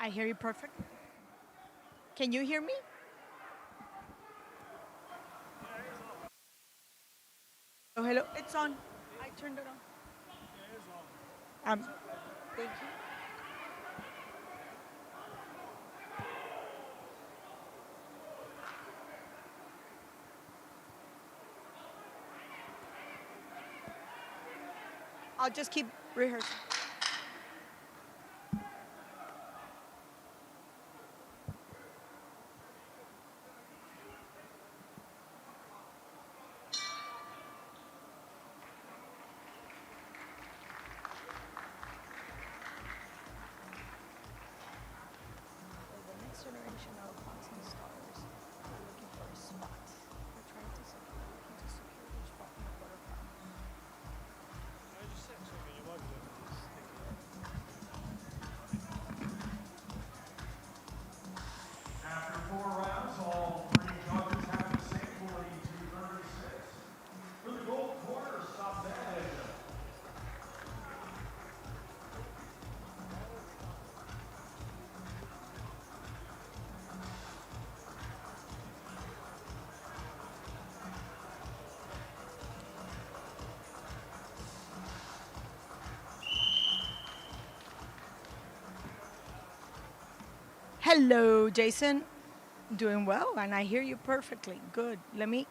I hear you perfect. Can you hear me? Oh, hello. It's on. I turned it on. Thank you. I'll just keep rehearsing. The next generation of boxing stars are looking for a spot. They're trying to secure, looking to secure their spot in the quarterfinals. After 4 rounds, all three judges have the same 42-36. For the gold corner, Shabila. Hello, Jason. Doing well, and I hear you perfectly. Good. Let me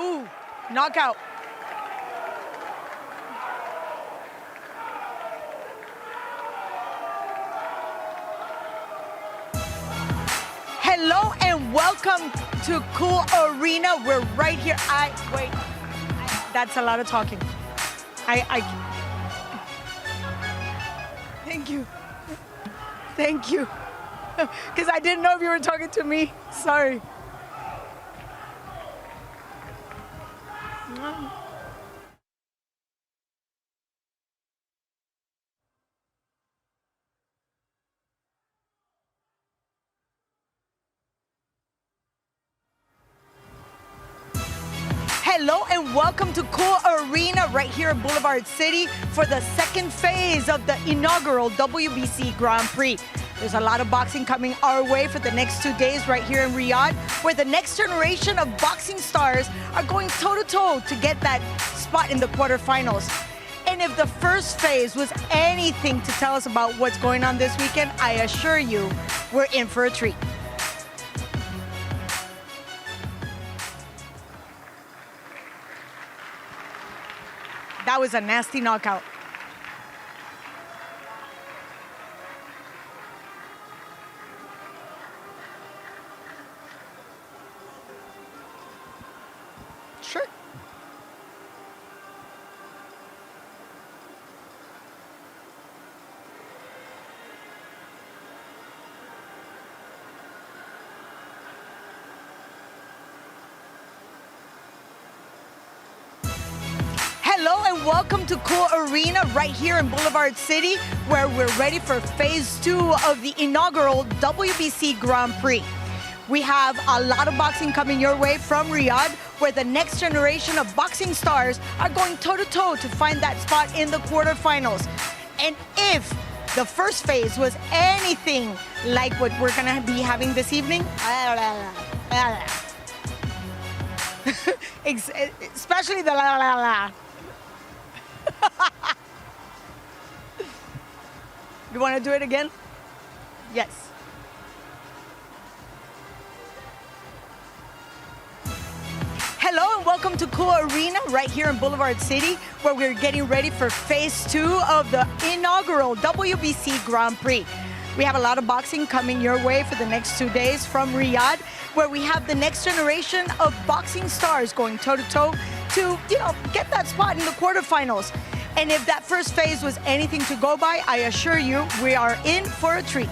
Ooh, knockout. Hello and welcome to Cool Arena. We're right here. That's a lot of talking. Thank you. Thank you. Because I didn't know if you were talking to me. Sorry. Hello and welcome to Cool Arena right here in Boulevard City for the second phase of the inaugural WBC Grand Prix. There's a lot of boxing coming our way for the next 2 days right here in Riyadh, where the next generation of boxing stars are going toe-to-toe to get that spot in the quarterfinals. And if the first phase was anything to tell us about what's going on this weekend, I assure you, we're in for a treat. That was a nasty knockout. Sure. Hello and welcome to Cool Arena right here in Boulevard City, where we're ready for phase 2 of the inaugural WBC Grand Prix. We have a lot of boxing coming your way from Riyadh, where the next generation of boxing stars are going toe-to-toe to find that spot in the quarterfinals. And if the first phase was anything like what we're gonna be having this evening, especially the la la la. You want to do it again? Yes. Hello and welcome to Cool Arena right here in Boulevard City, where we're getting ready for phase 2 of the inaugural WBC Grand Prix. We have a lot of boxing coming your way for the next 2 days from Riyadh, where we have the next generation of boxing stars going toe-to-toe to, get that spot in the quarterfinals. And if that first phase was anything to go by, I assure you, we are in for a treat.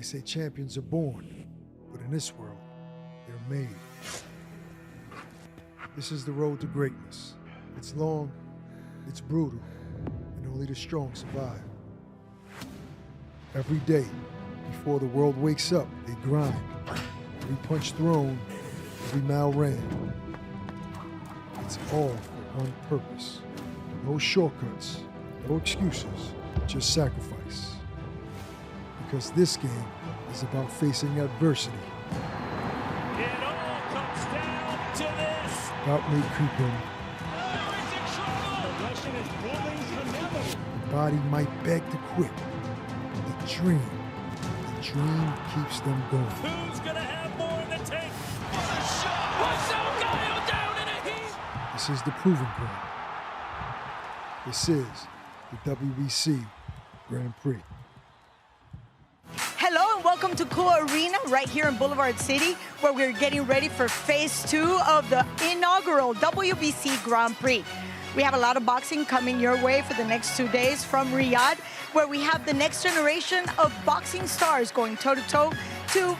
say champions are born, but in this world, they're made. This is the road to greatness. It's long, it's brutal, and only the strong survive. Every day, before the world wakes up, they grind. Every punch thrown, every mile ran. It's all for one purpose. No shortcuts, no excuses, just sacrifice. Because this game is about facing adversity. It all comes down to this. Doubt may creep in. He's in trouble. The Russian is bullying Canelo. The body might beg to quit. But the dream keeps them going. Who's gonna have more in the tank? What a shot! What's down in a heat? This is the proving ground. This is the WBC Grand Prix. Hello and welcome to Cool Arena right here in Boulevard City, where we're getting ready for phase 2 of the inaugural WBC Grand Prix. We have a lot of boxing coming your way for the next 2 days from Riyadh, where we have the next generation of boxing stars going toe-to-toe to,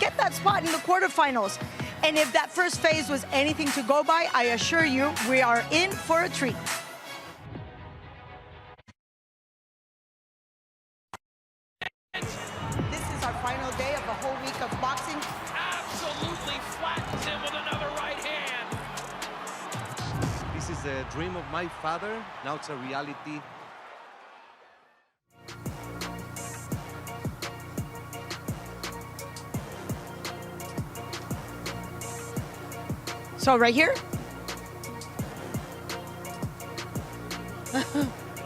get that spot in the quarterfinals. And if that first phase was anything to go by, I assure you, we are in for a treat. This is our final day of the whole week of boxing. Absolutely flattens him with another right hand. This is a dream of my father. Now it's a reality. So right here?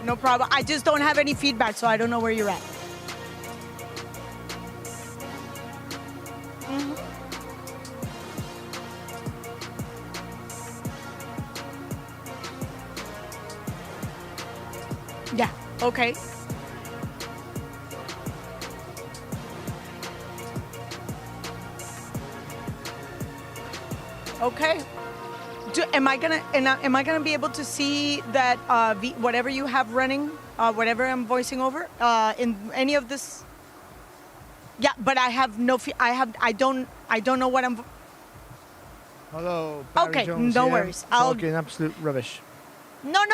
No problem. I just don't have any feedback, so I don't know where you're at. Yeah, okay. Okay. Am I gonna be able to see that whatever you have running, whatever I'm voicing over, in any of this? Yeah, but I have no. I don't know what I'm. Hello, Barry Okay, Jones no here, worries. Talking absolute rubbish. No.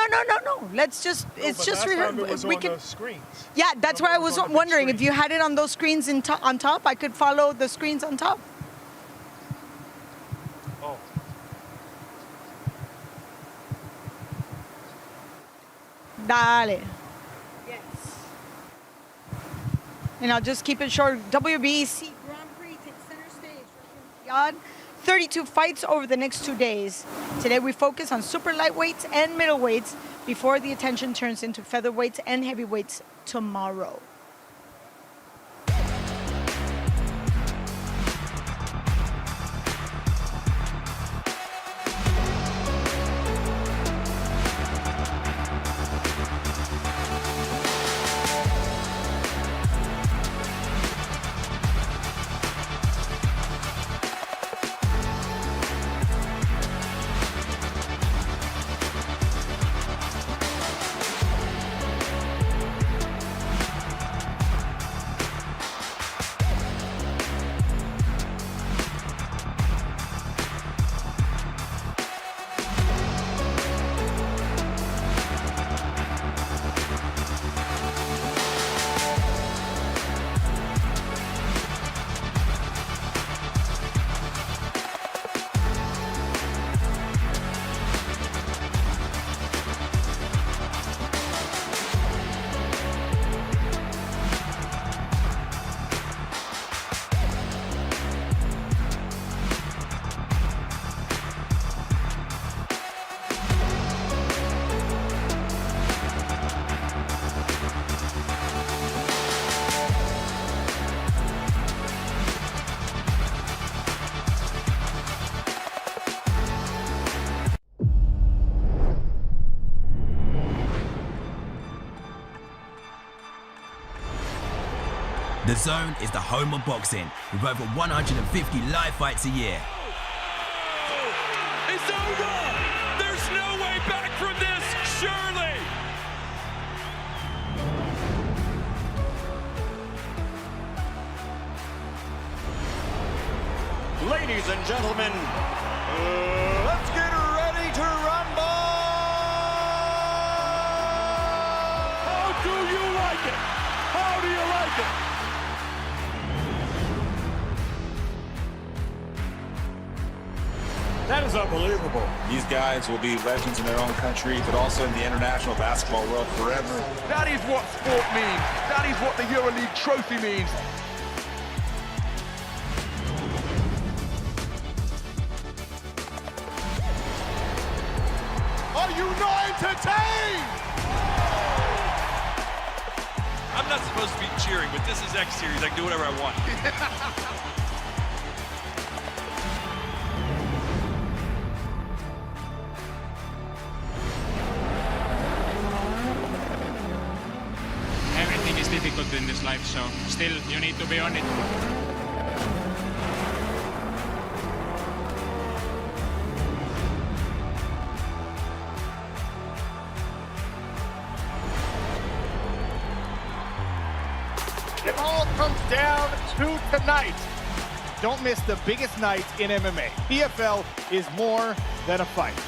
Let's just. It's just we can. The screens. Yeah, that's why I was wondering if you had it on those screens on top. I could follow the screens on top. Oh. Dale. Yes. And I'll just keep it short. WBC Grand Prix takes center stage right here in Riyadh. 32 fights over the next 2 days. Today we focus on super lightweights and middleweights before the attention turns into featherweights and heavyweights tomorrow. The Zone is the home of boxing, with over 150 live fights a year. It's over! There's no way back from this, surely! Ladies and gentlemen, let's get ready to rumble! How do you like it? How do you like it? That is unbelievable. These guys will be legends in their own country, but also in the international basketball world forever. That is what sport means. That is what the EuroLeague trophy means. Are you not entertained? I'm not supposed to be cheering, but this is X Series. I can do whatever I want. Everything is difficult in this life, so still you need to be on it. It all comes down to tonight. Don't miss the biggest night in MMA. PFL is more than a fight.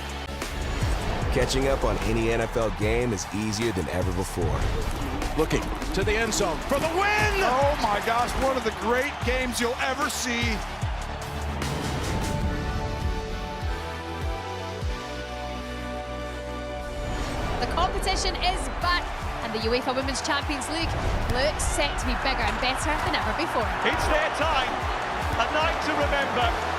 Catching up on any NFL game is easier than ever before. Looking to the end zone for the win! Oh my gosh, one of the great games you'll ever see. The competition is back, and the UEFA Women's Champions League looks set to be bigger and better than ever before. It's their time, a night to remember.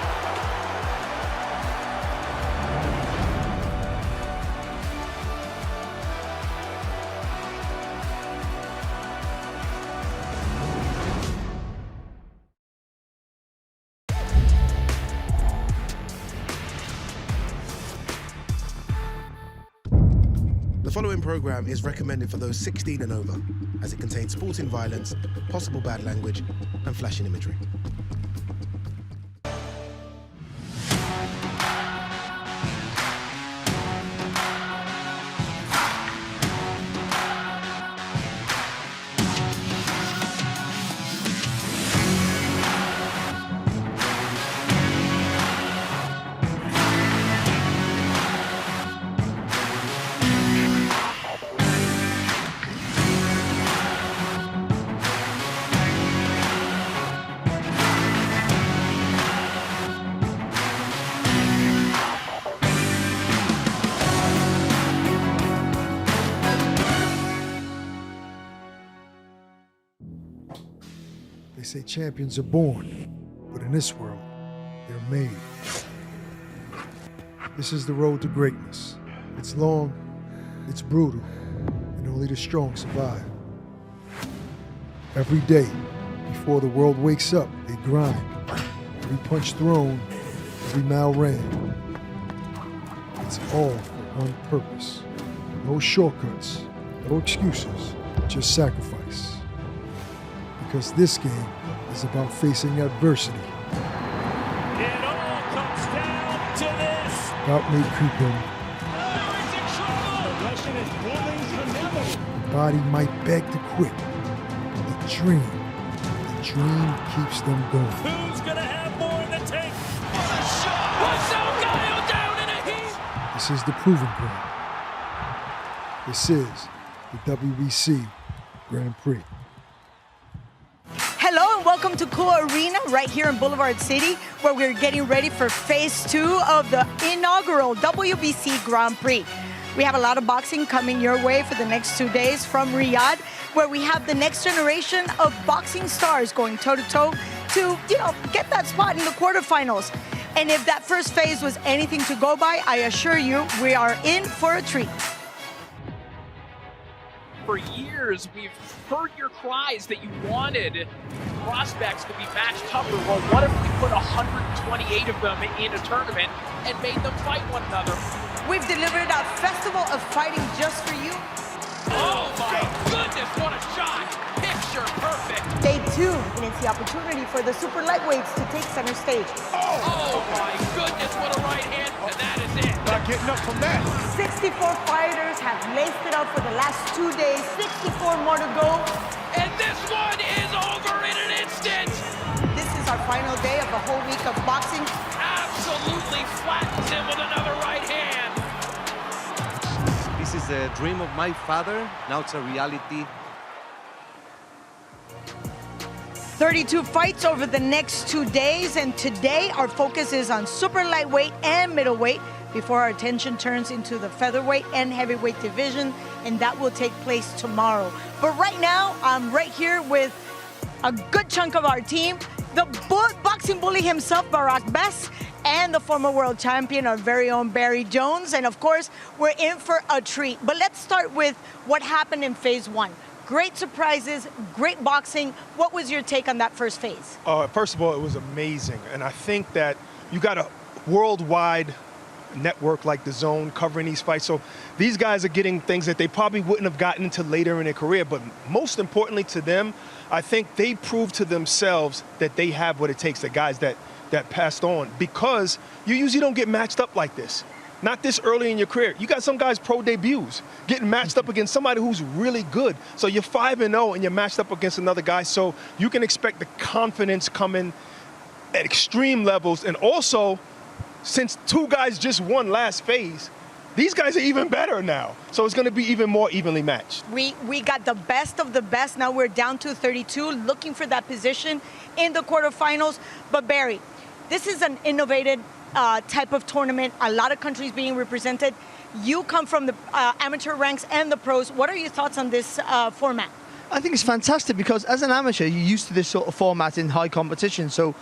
The following program is recommended for those 16 and over, as it contains sporting violence, possible bad language, and flashing imagery. They say champions are born, but in this world, they're made. This is the road to greatness. It's long, it's brutal, and only the strong survive. Every day, before the world wakes up, they grind. Every punch thrown, every mile ran. It's all for one purpose. No shortcuts, no excuses, just sacrifice. Because this game is about facing adversity. It all comes down to this. Doubt may creep in. Oh, he's in trouble. The Russian is pulling Canelo. The body might beg to quit. The dream keeps them going. Who's gonna have more in the tank? What a shot! What's down in a heat? This is the proving ground. This is the WBC Grand Prix. Hello and welcome to Cool Arena right here in Boulevard City, where we're getting ready for phase 2 of the inaugural WBC Grand Prix. We have a lot of boxing coming your way for the next 2 days from Riyadh, where we have the next generation of boxing stars going toe-to-toe to, get that spot in the quarterfinals. And if that first phase was anything to go by, I assure you, we are in for a treat. For years, we've heard your cries that you wanted prospects to be matched tougher. Well, what if we put 128 of them in a tournament and made them fight one another? We've delivered a festival of fighting just for you. Oh my goodness, what a shot! Picture perfect. Day 2, and it's the opportunity for the super lightweights to take center stage. Oh my goodness, what a right hand, and that is it. Not getting up from that. 64 fighters have laced it out for the last 2 days, 64 more to go. And this one is over in an instant. This is our final day of a whole week of boxing. Absolutely flattens him with another right hand. This is a dream of my father. Now it's a reality. 32 fights over the next 2 days, and today our focus is on super lightweight and middleweight before our attention turns into the featherweight and heavyweight division, and that will take place tomorrow. But right now, I'm right here with a good chunk of our team, the boxing bully himself, Barahas, and the former world champion, our very own Barry Jones, and of course, we're in for a treat. But let's start with what happened in phase 1. Great surprises, great boxing. What was your take on that first phase? First of all, it was amazing. And I think that you got a worldwide network like the Zone covering these fights. So these guys are getting things that they probably wouldn't have gotten into later in their career. But most importantly to them, I think they proved to themselves that they have what it takes, the guys that passed on. Because you usually don't get matched up like this. Not this early in your career. You got some guys pro debuts getting matched up against somebody who's really good. So you're 5-0 and you're matched up against another guy. So you can expect the confidence coming at extreme levels. And also, since 2 guys just won last phase, these guys are even better now. So it's going to be even more evenly matched. We got the best of the best. Now we're down to 32, looking for that position in the quarterfinals. But Barry, this is an innovative type of tournament, a lot of countries being represented. You come from the amateur ranks and the pros. What are your thoughts on this format? I think it's fantastic because as an amateur, you're used to this sort of format in high competition. So,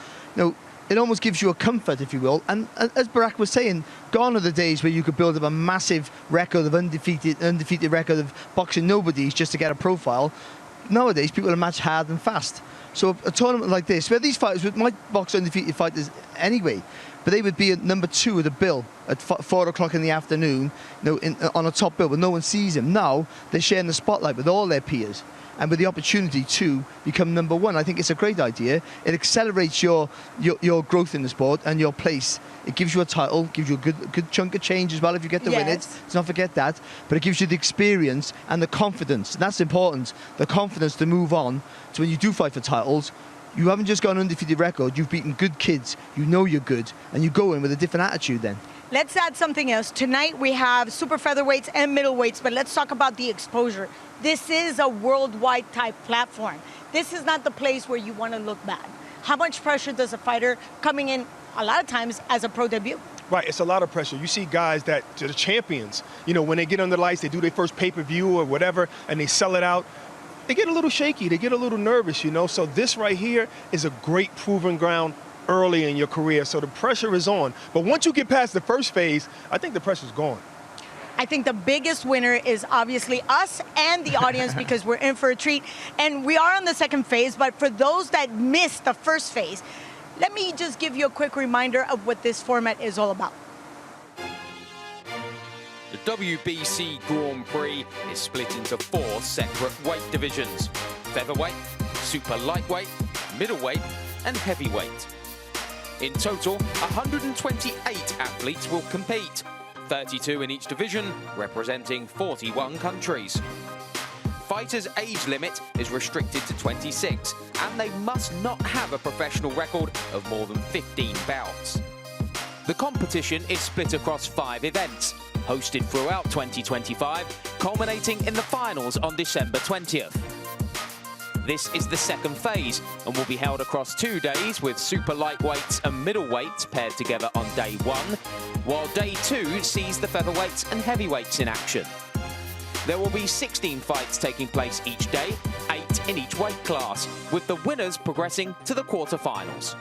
it almost gives you a comfort, if you will. And as Barack was saying, gone are the days where you could build up a massive record of undefeated record of boxing nobodies just to get a profile. Nowadays, people are matched hard and fast. So a tournament like this, where these fighters might box undefeated fighters anyway, but they would be at number 2 of the bill at 4 o'clock in the afternoon, on a top bill, but no one sees them. Now they're sharing the spotlight with all their peers, and with the opportunity to become number 1. I think it's a great idea. It accelerates your growth in the sport and your place. It gives you a title, gives you a good chunk of change as well if you get to win it. Let's not forget that. But it gives you the experience and the confidence. And that's important. The confidence to move on. So when you do fight for titles, you haven't just got an undefeated record. You've beaten good kids. You know you're good. And you go in with a different attitude then. Let's add something else. Tonight we have super featherweights and middleweights, but let's talk about the exposure. This is a worldwide type platform. This is not the place where you want to look bad. How much pressure does a fighter coming in a lot of times as a pro debut? Right, it's a lot of pressure. You see guys that are the champions, when they get under the lights, they do their first pay-per-view or whatever, and they sell it out. They get a little shaky, they get a little nervous, So this right here is a great proving ground early in your career. So the pressure is on. But once you get past the first phase, I think the pressure's gone. I think the biggest winner is obviously us and the audience because we're in for a treat. And we are on the second phase, but for those that missed the first phase, let me just give you a quick reminder of what this format is all about. The WBC Grand Prix is split into 4 separate weight divisions: featherweight, super lightweight, middleweight, and heavyweight. In total, 128 athletes will compete, 32 in each division, representing 41 countries. Fighters' age limit is restricted to 26, and they must not have a professional record of more than 15 bouts. The competition is split across 5 events, hosted throughout 2025, culminating in the finals on December 20th. This is the second phase and will be held across 2 days with super lightweights and middleweights paired together on day 1, while day 2 sees the featherweights and heavyweights in action. There will be 16 fights taking place each day, 8 in each weight class, with the winners progressing to the quarterfinals.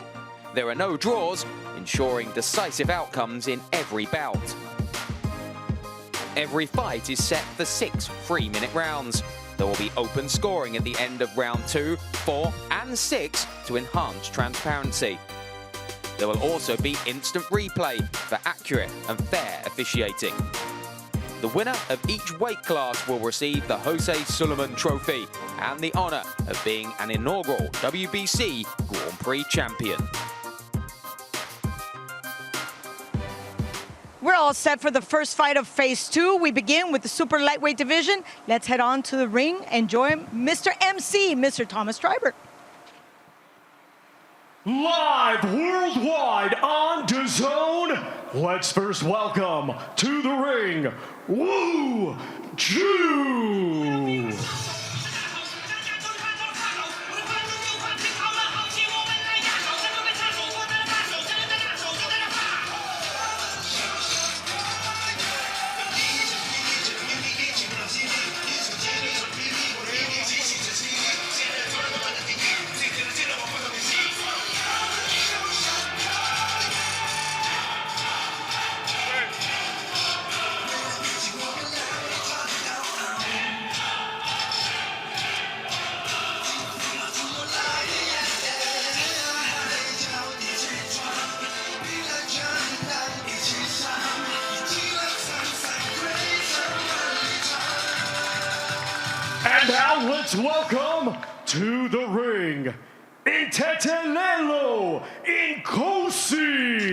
There are no draws, ensuring decisive outcomes in every bout. Every fight is set for 6 3-minute rounds. There will be open scoring at the end of round 2, 4 and 6 to enhance transparency. There will also be instant replay for accurate and fair officiating. The winner of each weight class will receive the Jose Sulaiman Trophy and the honour of being an inaugural WBC Grand Prix champion. We're all set for the first fight of phase 2. We begin with the super lightweight division. Let's head on to the ring and join Mr. MC, Mr. Thomas Streiber. Live worldwide on DAZN, let's first welcome to the ring, Wu Ju. And now let's welcome to the ring, Intetelelo Nkosi.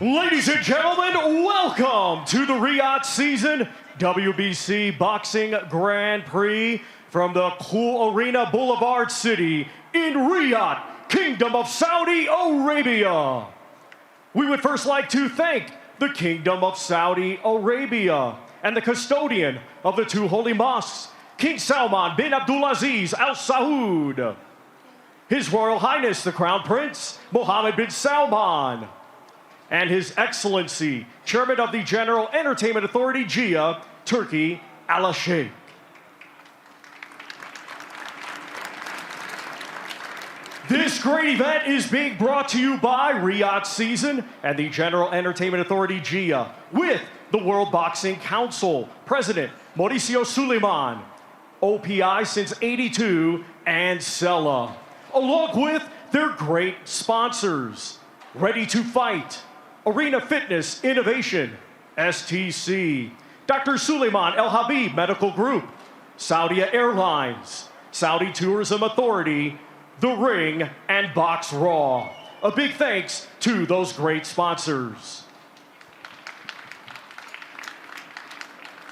Ladies and gentlemen, welcome to the Riyadh season WBC Boxing Grand Prix from the Cool Arena Boulevard City in Riyadh, Kingdom of Saudi Arabia. We would first like to thank the Kingdom of Saudi Arabia and the custodian of the two holy mosques, King Salman bin Abdulaziz Al Saud, His Royal Highness the Crown Prince Mohammed bin Salman, and His Excellency, Chairman of the General Entertainment Authority, GIA, Turkey, Al Sheikh. This great event is being brought to you by Riyadh Season and the General Entertainment Authority, GIA, with the World Boxing Council, President Mauricio Suleiman, OPI since '82, and Sella, along with their great sponsors, Ready to Fight, Arena Fitness Innovation, STC, Dr. Suleiman El Habib Medical Group, Saudi Airlines, Saudi Tourism Authority, The Ring, and Box Raw. A big thanks to those great sponsors.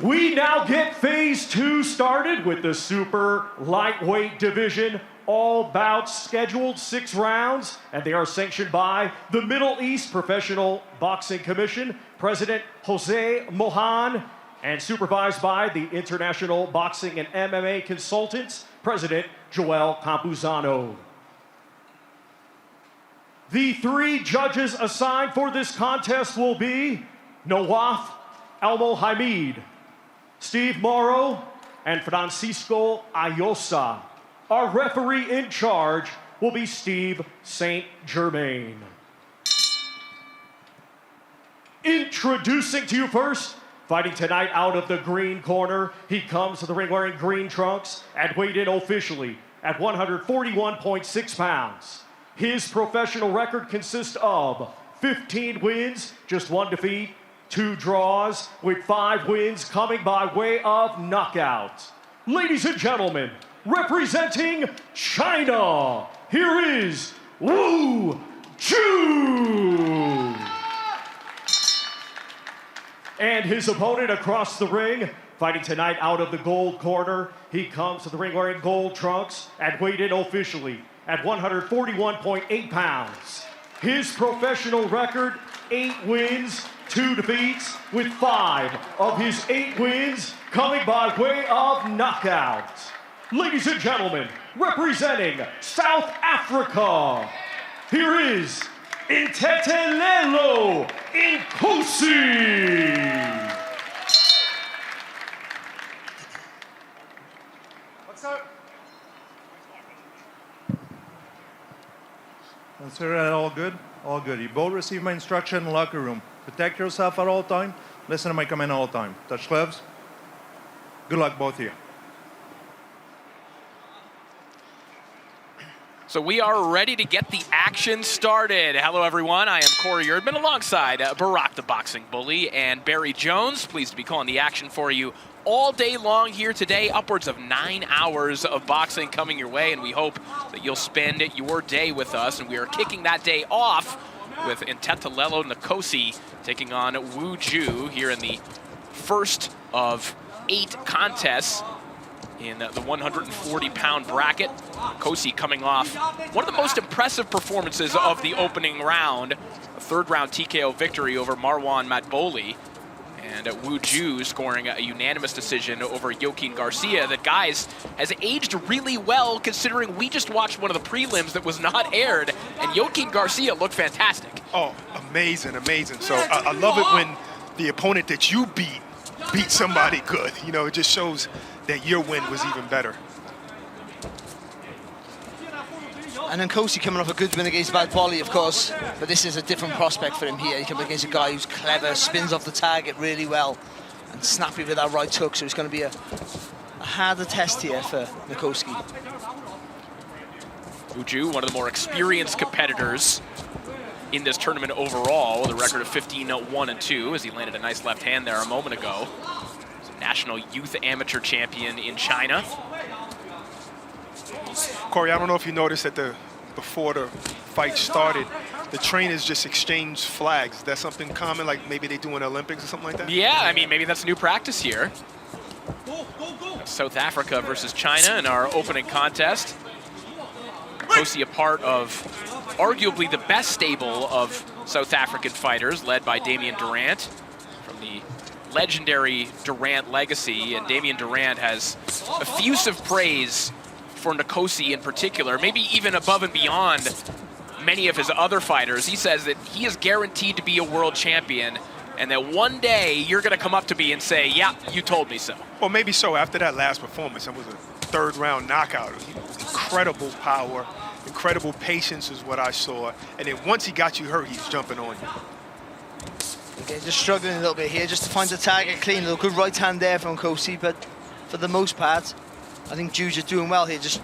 We now get phase 2 started with the super lightweight division. All bouts scheduled 6 rounds, and they are sanctioned by the Middle East Professional Boxing Commission, President Jose Mohan, and supervised by the International Boxing and MMA Consultants, President Joel Campuzano. The 3 judges assigned for this contest will be Nawaf Al-Mohamid, Steve Morrow, and Francisco Ayosa. Our referee in charge will be Steve St. Germain. Introducing to you first, fighting tonight out of the green corner, he comes to the ring wearing green trunks and weighed in officially at 141.6 pounds. His professional record consists of 15 wins, just 1 defeat, 2 draws, with 5 wins coming by way of knockout. Ladies and gentlemen, representing China, here is Wu Ju. And his opponent across the ring, fighting tonight out of the gold corner, he comes to the ring wearing gold trunks and weighed in officially at 141.8 pounds. His professional record, 8 wins, 2 defeats, with 5 of his 8 wins coming by way of knockout. Ladies and gentlemen, representing South Africa, here is Intetelelo Nkosi. Consider that all good? All good. You both receive my instruction in the locker room. Protect yourself at all time. Listen to my command all the time. Touch gloves. Good luck, both of you. So we are ready to get the action started. Hello, everyone. I am Corey Erdman alongside Barack the Boxing Bully and Barry Jones. Pleased to be calling the action for you all day long here today. Upwards of 9 hours of boxing coming your way, and we hope that you'll spend your day with us. And we are kicking that day off with Ntetalelo Nkosi taking on Wu Ju here in the first of 8 contests in the 140-pound bracket. Nkosi coming off one of the most impressive performances of the opening round, a third-round TKO victory over Marwan Matboli, and Wu Ju scoring a unanimous decision over Joaquin Garcia that, guys, has aged really well considering we just watched one of the prelims that was not aired, and Joaquin Garcia looked fantastic. Oh, amazing, amazing. So I love it when the opponent that you beat somebody good. You know, it just shows that your win was even better. And Nkosi coming off a good win against Matboli, of course, but this is a different prospect for him here. He comes against a guy who's clever, spins off the target really well, and snappy with that right hook, so it's going to be a harder test here for Nkosi. Wu Ju, one of the more experienced competitors in this tournament overall, with a record of 15-1-2, as he landed a nice left hand there a moment ago. He's a national youth amateur champion in China. Corey, I don't know if you noticed that before the fight started, the trainers just exchanged flags. That's something common, like maybe they do in the Olympics or something like that? Yeah, I mean, maybe that's new practice here. South Africa versus China in our opening contest. Nkosi, a part of arguably the best stable of South African fighters, led by Damian Durant from the legendary Durant legacy. And Damian Durant has effusive praise for Nkosi in particular, maybe even above and beyond many of his other fighters. He says that he is guaranteed to be a world champion, and that one day you're going to come up to me and say, yeah, you told me so. Well, maybe so. After that last performance, it was a third-round knockout. Incredible power, incredible patience is what I saw. And then once he got you hurt, he's jumping on you. Okay, just struggling a little bit here, just to find the target clean. A good right hand there from Nkosi, but for the most part, I think Ju's just doing well here, just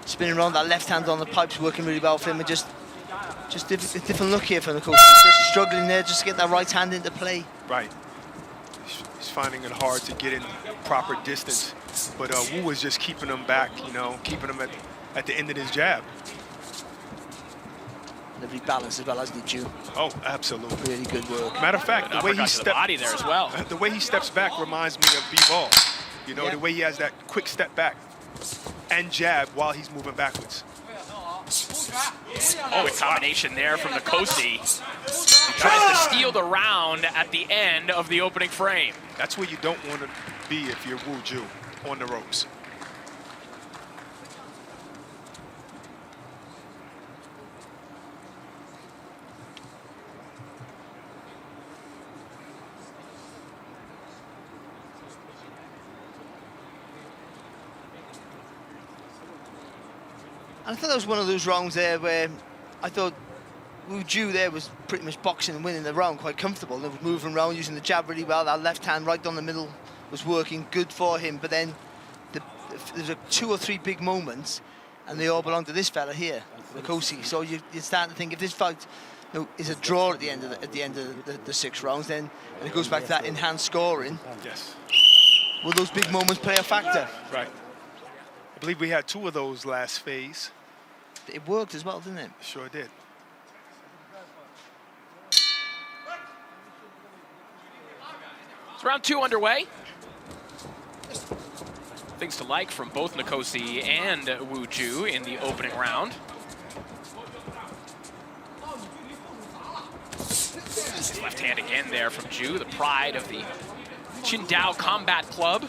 spinning around. That left hand on the pipes working really well for him, and just a different look here for Nkosi. Just struggling there just to get that right hand into play. Right. He's finding it hard to get in proper distance, but Wu was just keeping him back, you know, keeping him at the end of his jab. Lovely balance as well, hasn't he, Ju? Oh, absolutely. Really good work. Matter of fact, the way he steps body there as well. The way he steps back reminds me of B-Ball. You know, the way he has that quick step back and jab while he's moving backwards. Oh, a combination there from Nkosi. He tries to steal the round at the end of the opening frame. That's where you don't want to be if you're Wu Ju, on the ropes. And I thought that was one of those rounds there where I thought Wu Ju there was pretty much boxing and winning the round quite comfortable. They were moving around, using the jab really well. That left hand right down the middle was working good for him. But then there's 2 or 3 big moments, and they all belong to this fella here, Nkosi. So you're starting to think, if this fight is a draw at the end of the 6 rounds, then and it goes back to that enhanced scoring. Yes. Will those big moments play a factor? Right. I believe we had 2 of those last phase. It worked as well, didn't it? Sure did. It's round 2 underway. Things to like from both Nkosi and Wu Ju in the opening round. His left hand again there from Ju, the pride of the Qingdao Combat Club.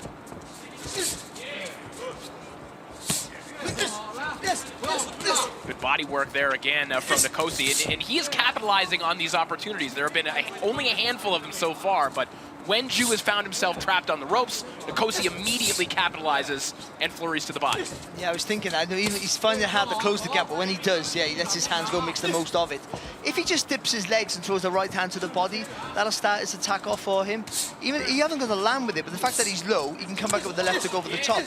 Good body work there again from Nkosi, and he is capitalizing on these opportunities. There have been only a handful of them so far, but When Ju has found himself trapped on the ropes, Nkosi immediately capitalizes and flurries to the body. Yeah, I was thinking, I know he's finding it hard to close the gap, but when he does, yeah, he lets his hands go, makes the most of it. If he just dips his legs and throws the right hand to the body, that'll start his attack off for him. Even he hasn't got to land with it, but the fact that he's low, he can come back up with the left to go over the top.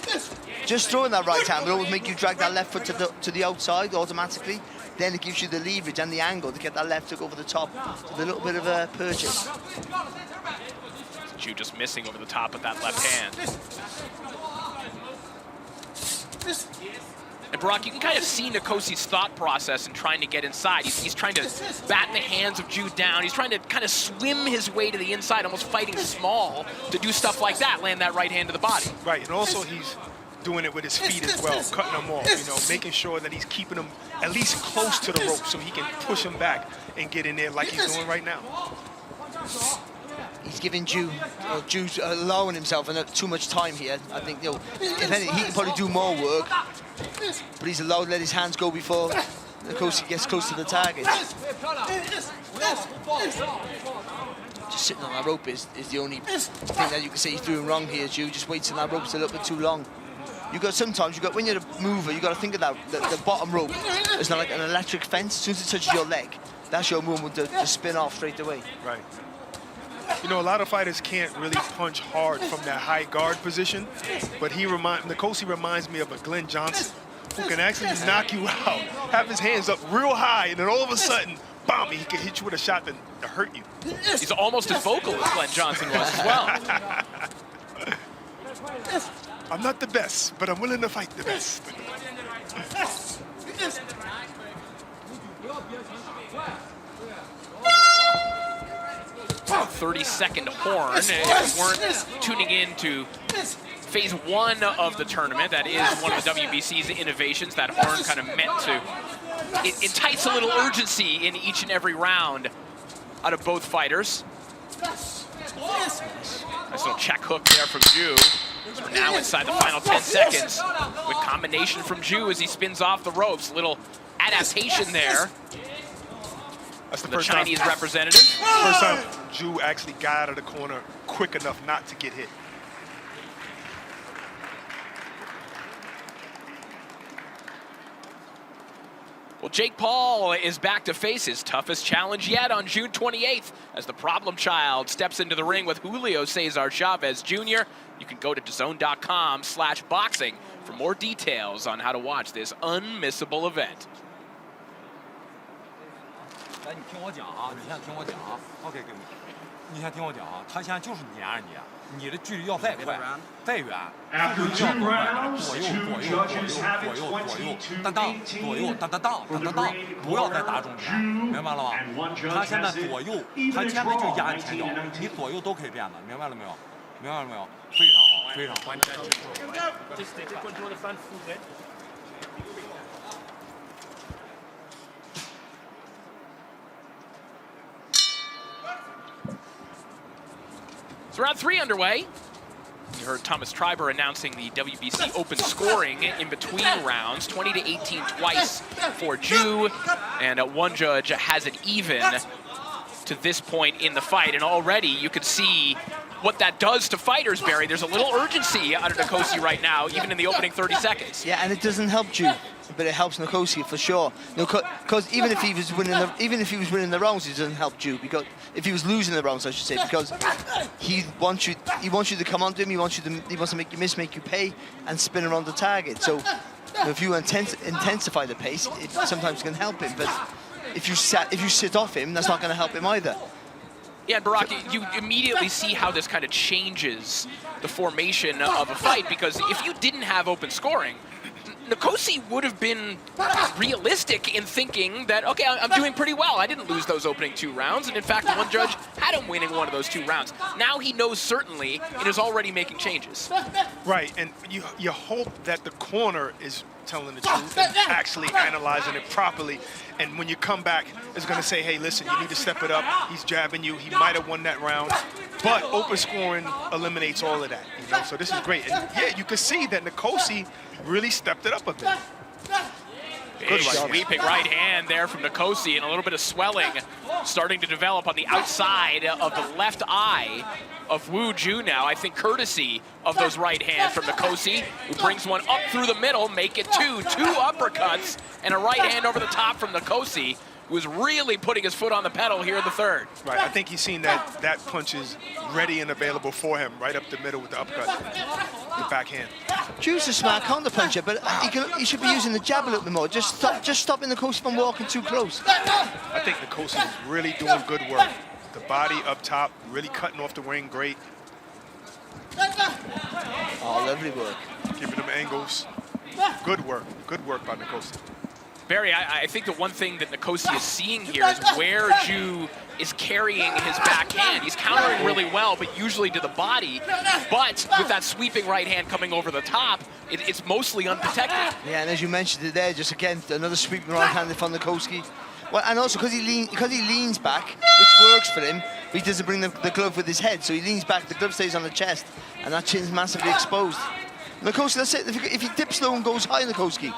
Just throwing that right hand will always make you drag that left foot to the outside automatically. Then it gives you the leverage and the angle to get that left hook over the top with a little bit of a purchase. Ju just missing over the top with that left hand. And Brock, you can kind of see Nkosi's thought process in trying to get inside. He's trying to bat the hands of Ju down. He's trying to kind of swim his way to the inside, almost fighting small to do stuff like that, land that right hand to the body. Right, and also he's doing it with his feet as well, cutting them off, you know, making sure that he's keeping them at least close to the rope so he can push them back and get in there like he's doing right now. He's giving Ju's allowing himself too much time here. I think, you know, if anything, he can probably do more work, but he's allowed to let his hands go before Nkosi gets close to the target. Just sitting on that rope is the only thing that you can say he's doing wrong here, Ju. Just waits on that rope a little bit too long. When you're a mover, you got to think of that the bottom rope is not like an electric fence. As soon as it touches your leg, that's your movement to spin off straight away. Right. You know, a lot of fighters can't really punch hard from that high guard position, but Nkosi reminds me of a Glenn Johnson who can actually knock you out, have his hands up real high, and then all of a sudden, bam, he can hit you with a shot to hurt you. He's almost as vocal as Glenn Johnson was as well. I'm not the best, but I'm willing to fight the best. 30-second horn. If you weren't tuning in to phase 1 of the tournament, that is one of the WBC's innovations. That horn kind of meant to entice a little urgency in each and every round out of both fighters. Nice little check hook there from Ju. So we're now inside the final 10 seconds with combination from Ju as he spins off the ropes. Little adaptation there. That's the first Chinese representative. First time Ju actually got out of the corner quick enough not to get hit. Well, Jake Paul is back to face his toughest challenge yet on June 28th as the problem child steps into the ring with Julio Cesar Chavez Jr. You can go to DAZN.com/boxing for more details on how to watch this unmissable event. 来，你听我讲啊，你先听我讲啊。OK， 哥们，你先听我讲啊。他现在就是撵着你，你的距离要再快、再远，速度要快，左右，当当，左右，当，不要再打中间，明白了吗？他现在左右，他前面就压你前脚，你左右都可以变的，明白了没有？明白了没有？非常好，非常好。So round 3 underway. You heard Thomas Treiber announcing the WBC open scoring in between rounds, 20-18 twice for Ju, and one judge has it even to this point in the fight. And already you could see what that does to fighters, Barry. There's a little urgency out of Nkosi right now, even in the opening 30 seconds. Yeah, and it doesn't help Ju, but it helps Nkosi for sure. Because even if he was winning the rounds, it doesn't help Ju. Because if he was losing the rounds, I should say, because he wants you to come onto him. He wants to make you miss, make you pay, and spin around the target. So if you intensify the pace, it sometimes can help him. But if you sit off him, that's not going to help him either. Yeah, Baraki, you immediately see how this kind of changes the formation of a fight, because if you didn't have open scoring, Nkosi would have been realistic in thinking that, okay, I'm doing pretty well. I didn't lose those opening 2 rounds, and in fact, one judge had him winning one of those 2 rounds. Now he knows certainly and is already making changes. Right, and you hope that the corner is telling the truth and actually analyzing it properly. And when you come back, it's going to say, hey, listen, you need to step it up. He's jabbing you. He might have won that round. But open scoring eliminates all of that. You know? So this is great. And yeah, you can see that Nkosi really stepped it up a bit. Big sweeping right hand there from Nkosi, and a little bit of swelling starting to develop on the outside of the left eye of Woo Ju now. I think courtesy of those right hands from Nkosi, who brings one up through the middle, make it two uppercuts, and a right hand over the top from Nkosi, who is really putting his foot on the pedal here in the third. Right, I think he's seen that punch is ready and available for him, right up the middle with the uppercut, the backhand. Ju's a smart counter puncher, but he should be using the jab a little bit more. Just stopping Nkosi from walking too close. I think Nkosi is really doing good work. The body up top, really cutting off the ring, great. Oh, lovely work. Giving them angles. Good work by Nkosi. Barry, I think the one thing that Nkosi is seeing here is where Ju is carrying his backhand. He's countering really well, but usually to the body. But with that sweeping right hand coming over the top, it's mostly unprotected. Yeah, and as you mentioned it there, just again, another sweeping right hand from Nkosi. Well, and also because he leans back, which works for him, he doesn't bring the glove with his head, so he leans back, the glove stays on the chest, and that chin's massively exposed. Nkosi, that's it. If he dips low and goes high, Nkosi,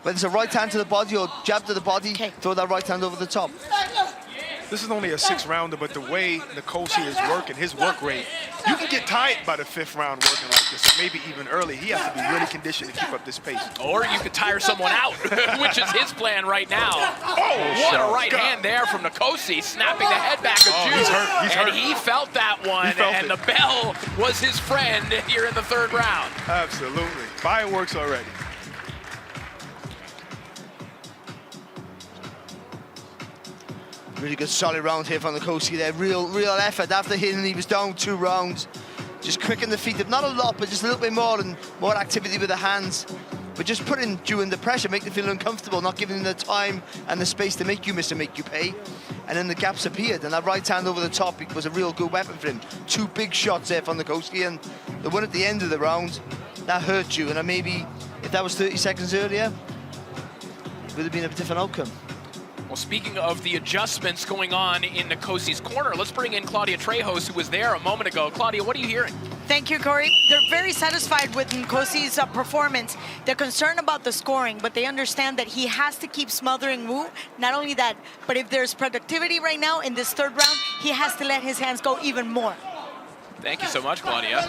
whether it's a right hand to the body or jab to the body, throw that right hand over the top. This is only a 6-rounder, but the way Nkosi is working, his work rate, you can get tired by the 5th round working like this, or maybe even early. He has to be really conditioned to keep up this pace. Or you could tire someone out, which is his plan right now. Oh, what a right hand there from Nkosi, snapping the head back of Ju. He's hurt. And he felt that one, and the bell was his friend here in the 3rd round. Absolutely. Fireworks already. Really good solid round here from Nkosi there. Real effort after hitting. He was down 2 rounds. Just quicken the feet up. Not a lot, but just a little bit more and more activity with the hands. But just putting Ju under pressure, making them feel uncomfortable, not giving them the time and the space to make you miss and make you pay. And then the gaps appeared, and that right hand over the top was a real good weapon for him. 2 big shots there from Nkosi, and the one at the end of the round, that hurt Ju. And maybe if that was 30 seconds earlier, it would have been a different outcome. Well, speaking of the adjustments going on in Nkosi's corner, let's bring in Claudia Trejos, who was there a moment ago. Claudia, what are you hearing? Thank you, Corey. They're very satisfied with Nkosi's performance. They're concerned about the scoring, but they understand that he has to keep smothering Wu. Not only that, but if there's productivity right now in this 3rd round, he has to let his hands go even more. Thank you so much, Claudia.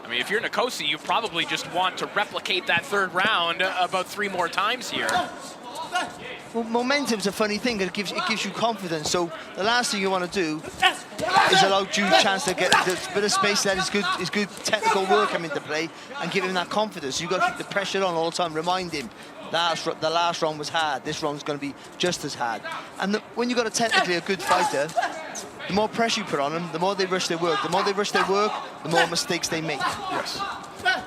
I mean, if you're Nkosi, you probably just want to replicate that 3rd round about 3 more times here. Well, momentum's a funny thing. It gives you confidence. So the last thing you want to do is allow Ju a chance to get a bit of space, let his good technical work come into play, and give him that confidence. You've got to keep the pressure on all the time. Remind him the last round was hard. This round's going to be just as hard. And when you've got technically a good fighter, the more pressure you put on them, the more they rush their work. The more they rush their work, the more mistakes they make. Yes.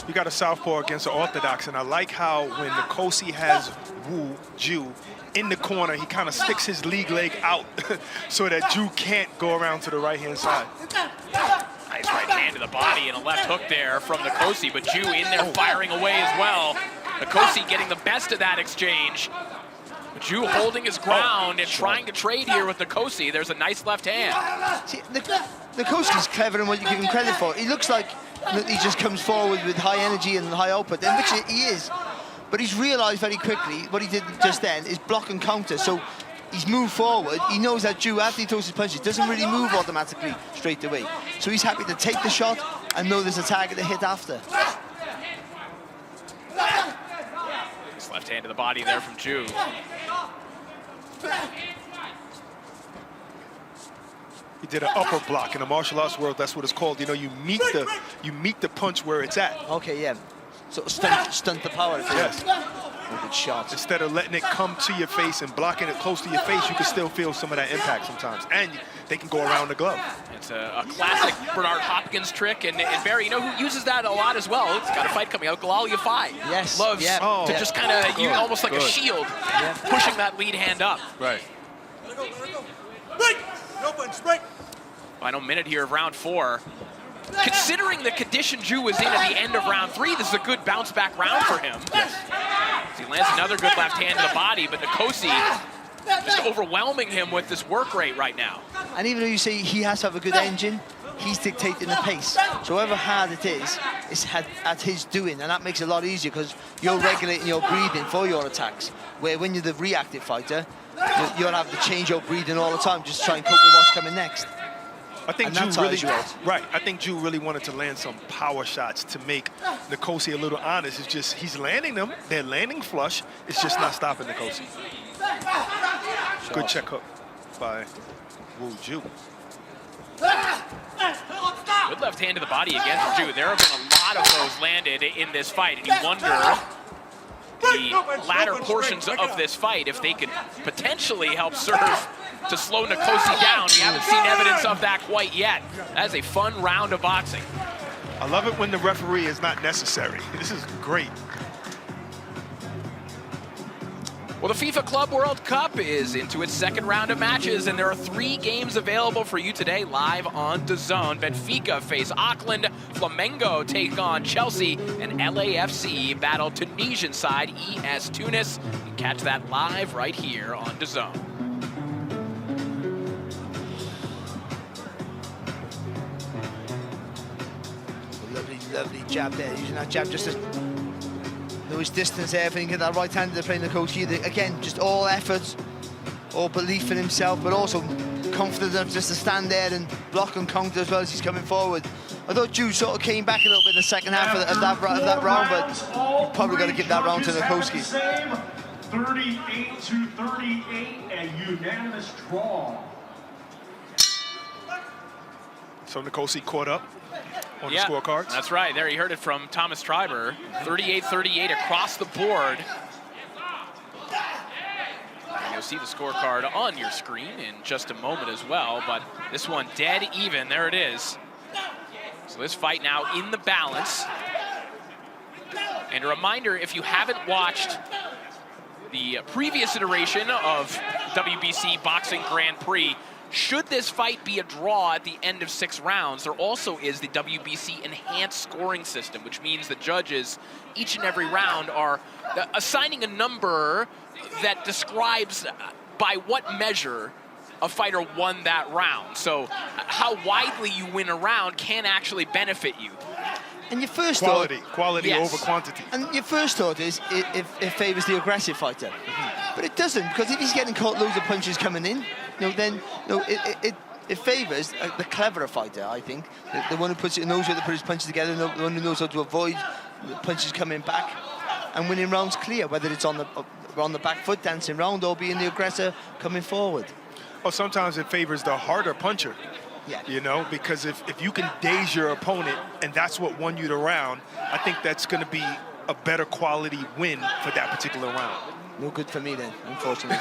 You got a southpaw against an orthodox, and I like how when Nkosi has Woo Ju in the corner, he kind of sticks his league leg out so that Ju can't go around to the right-hand side. Nice right hand to the body and a left hook there from Nkosi, but Ju in there firing away as well. Nkosi getting the best of that exchange. Ju holding his ground and trying to trade here with Nkosi. There's a nice left hand. See, Nkosi's clever in what you give him credit for. He looks like he just comes forward with high energy and high output, in which he is. But he's realised very quickly what he did just then is block and counter. So he's moved forward. He knows that Ju, after he throws his punches, doesn't really move automatically straight away. So he's happy to take the shot and know there's a target to hit after. Nice left hand to the body there from Ju. He did an upper block in the martial arts world. That's what it's called. You know, you meet the punch where it's at. Okay, yeah. So stunt the power. Yes. Good shot. Instead of letting it come to your face and blocking it close to your face, you can still feel some of that impact sometimes. And they can go around the glove. It's a classic Bernard Hopkins trick, and Barry, you know who uses that a lot as well? He's got a fight coming out, Galal Yafai. Yes. Loves to just kind of use almost like a shield, pushing that lead hand up. Right. Final minute here of round 4. Considering the condition Ju was in at the end of round 3, this is a good bounce back round for him. He lands another good left hand to the body, but Nkosi just overwhelming him with this work rate right now. And even though you say he has to have a good engine, he's dictating the pace. So however hard it is, it's at his doing, and that makes it a lot easier because you're regulating your breathing for your attacks. Where when you're the reactive fighter, you'll have to change your breathing all the time, just try and cope with what's coming next. I think I think Ju really wanted to land some power shots to make Nkosi a little honest. It's just he's landing them. They're landing flush. It's just not stopping Nkosi. Good check hook by Wu Ju. Good left hand to the body again from Ju. There have been a lot of those landed in this fight, and you wonder the latter portions of this fight if they could potentially help serve to slow Nkosi down. We haven't seen evidence of that quite yet. That is a fun round of boxing. I love it when the referee is not necessary. This is great. Well, the FIFA Club World Cup is into its second round of matches, and there are 3 games available for you today live on DAZN. Benfica face Auckland, Flamengo take on Chelsea, and LAFC battle Tunisian side ES Tunis. You can catch that live right here on DAZN. Lovely jab there, using that jab just to know his distance there, everything, get that right hand to play Nkosi. Again, just all effort, all belief in himself, but also confident enough just to stand there and block and counter as well as he's coming forward. I thought Ju sort of came back a little bit in the second half of that round, but you probably got to give that round to Nkosi. 38-38, a unanimous draw. So Nkosi caught up on the scorecards. That's right. There you heard it from Thomas Treiber. 38-38 across the board. And you'll see the scorecard on your screen in just a moment as well, but this one dead even. There it is. So this fight now in the balance. And a reminder, if you haven't watched the previous iteration of WBC Boxing Grand Prix, should this fight be a draw at the end of 6 rounds, there also is the WBC Enhanced Scoring System, which means the judges, each and every round, are assigning a number that describes by what measure a fighter won that round. So how widely you win a round can actually benefit you. And your first quality over quantity. And your first thought is it favors the aggressive fighter, but it doesn't, because if he's getting caught loads of punches coming in, then it favors the cleverer fighter. I think the one who knows how to put his punches together, the one who knows how to avoid the punches coming back, and winning rounds clear, whether it's on the back foot dancing round or being the aggressor coming forward. Or sometimes it favors the harder puncher. Yeah. You know, because if you can daze your opponent and that's what won you the round, I think that's going to be a better quality win for that particular round. No good for me then, unfortunately.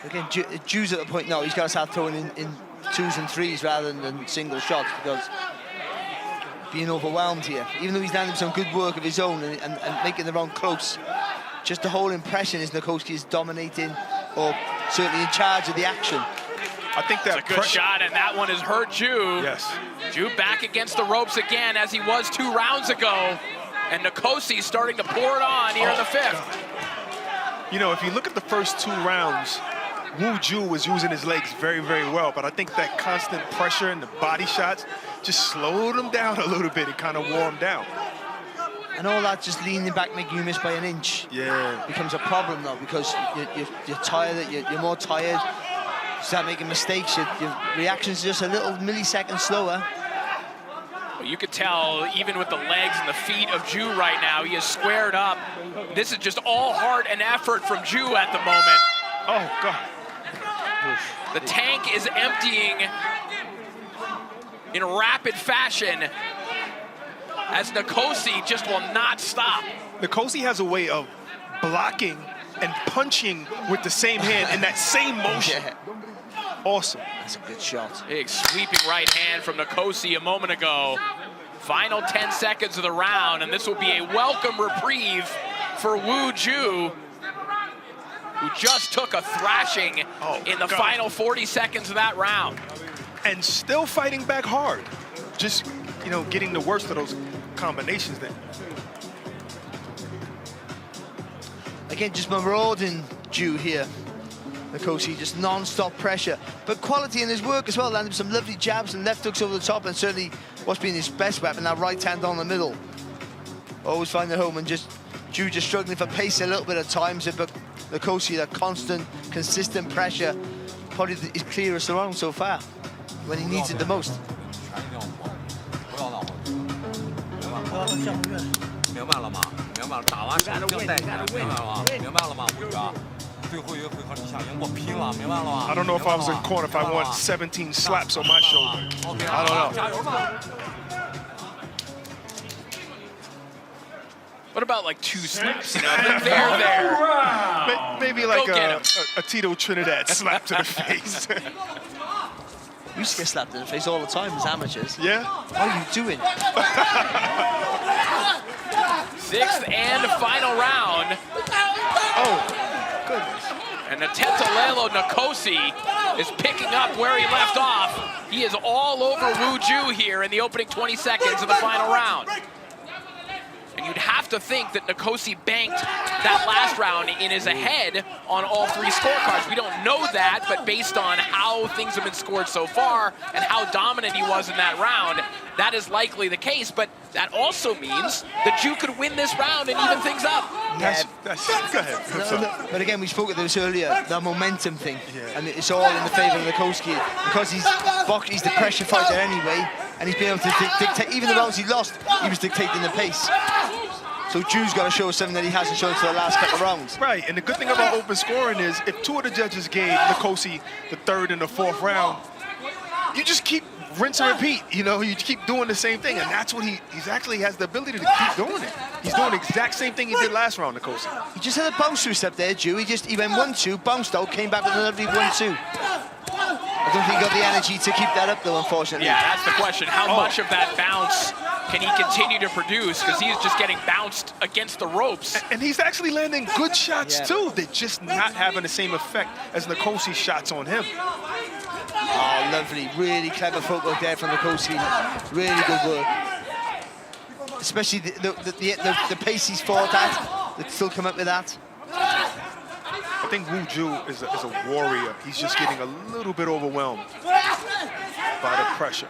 Again, Ju's at the point now, he's got to start throwing in 2s and 3s rather than single shots, because being overwhelmed here. Even though he's landing some good work of his own and making the round close, just the whole impression is Nkosi is dominating, or certainly in charge of the action. I think that's a good shot, and that one has hurt Ju. Yes. Ju back against the ropes again, as he was 2 rounds ago. And Nkosi starting to pour it on here in the 5th. You know, if you look at the first 2 rounds, Wu Ju was using his legs very, very well, but I think that constant pressure and the body shots just slowed him down a little bit and kind of wore him down. And all that just leaning back, making you miss by an inch, becomes a problem now, because you're tired, you're more tired, you start making mistakes, your reaction's just a little millisecond slower. Well, you could tell, even with the legs and the feet of Ju right now, he is squared up. This is just all heart and effort from Ju at the moment. Oh, God. The tank is emptying in rapid fashion, as Nkosi just will not stop. Nkosi has a way of blocking and punching with the same hand in that same motion. Awesome. That's a good shot. Big sweeping right hand from Nkosi a moment ago. Final 10 seconds of the round, and this will be a welcome reprieve for Wu Ju, who just took a thrashing in the final 40 seconds of that round. And still fighting back hard. Just, you know, getting the worst of those combinations there. Again, just marauding Ju here. Nkosi, just non-stop pressure. But quality in his work as well, landing some lovely jabs and left hooks over the top, and certainly what's been his best weapon, that right hand on the middle. Always find the home, and just Ju just struggling for pace a little bit at times, but Nkosi, that constant, consistent pressure, probably his clearest around so far, when he needs it the most. 明白了吗？明白了，打完手就带起来，明白了吗？明白了吗，吴宇啊？最后一个回合你想赢，我拼了，明白了吗？ I don't know if I was in corner if I want 17 slaps on my shoulder. I don't know. What about like 2 slaps? You know, they're there. Maybe like a Tito Trinidad slap to the face. We used to get slapped in the face all the time as amateurs. Yeah? What are you doing? 6th and final round. Oh, goodness. And Ntetalelo Nkosi is picking up where he left off. He is all over Wu Ju here in the opening 20 seconds of the final round. And you'd have to think that Nkosi banked that last round and is ahead on all 3 scorecards. We don't know that, but based on how things have been scored so far and how dominant he was in that round, that is likely the case. But that also means that you could win this round and even things up. Go ahead. No, but again, we spoke about this earlier, the momentum thing. Yeah. And it's all in the favour of Nkosi because he's the pressure fighter anyway, and he's been able to dictate. Even the rounds he lost, he was dictating the pace. So Ju's got to show something that he hasn't shown for the last couple of rounds. Right, and the good thing about open scoring is if 2 of the judges gave Nkosi the 3rd and the 4th round, you just keep rinse and repeat. You know, you keep doing the same thing, and that's what he actually has the ability to keep doing it. He's doing the exact same thing he did last round, Nkosi. He just had a bounce through step there, Ju. He went 1-2, bounced out, came back with a lovely 1-2. I don't think he got the energy to keep that up, though, unfortunately. Yeah, that's the question. How much of that bounce can he continue to produce? Because he's just getting bounced against the ropes. And he's actually landing good shots, too. They're just not having the same effect as Nkosi's shots on him. Oh, lovely. Really clever footwork there from Nkosi. Really good work. Especially the pace he's fought at. They still come up with that. I think Wu Ju is a warrior. He's just getting a little bit overwhelmed by the pressure.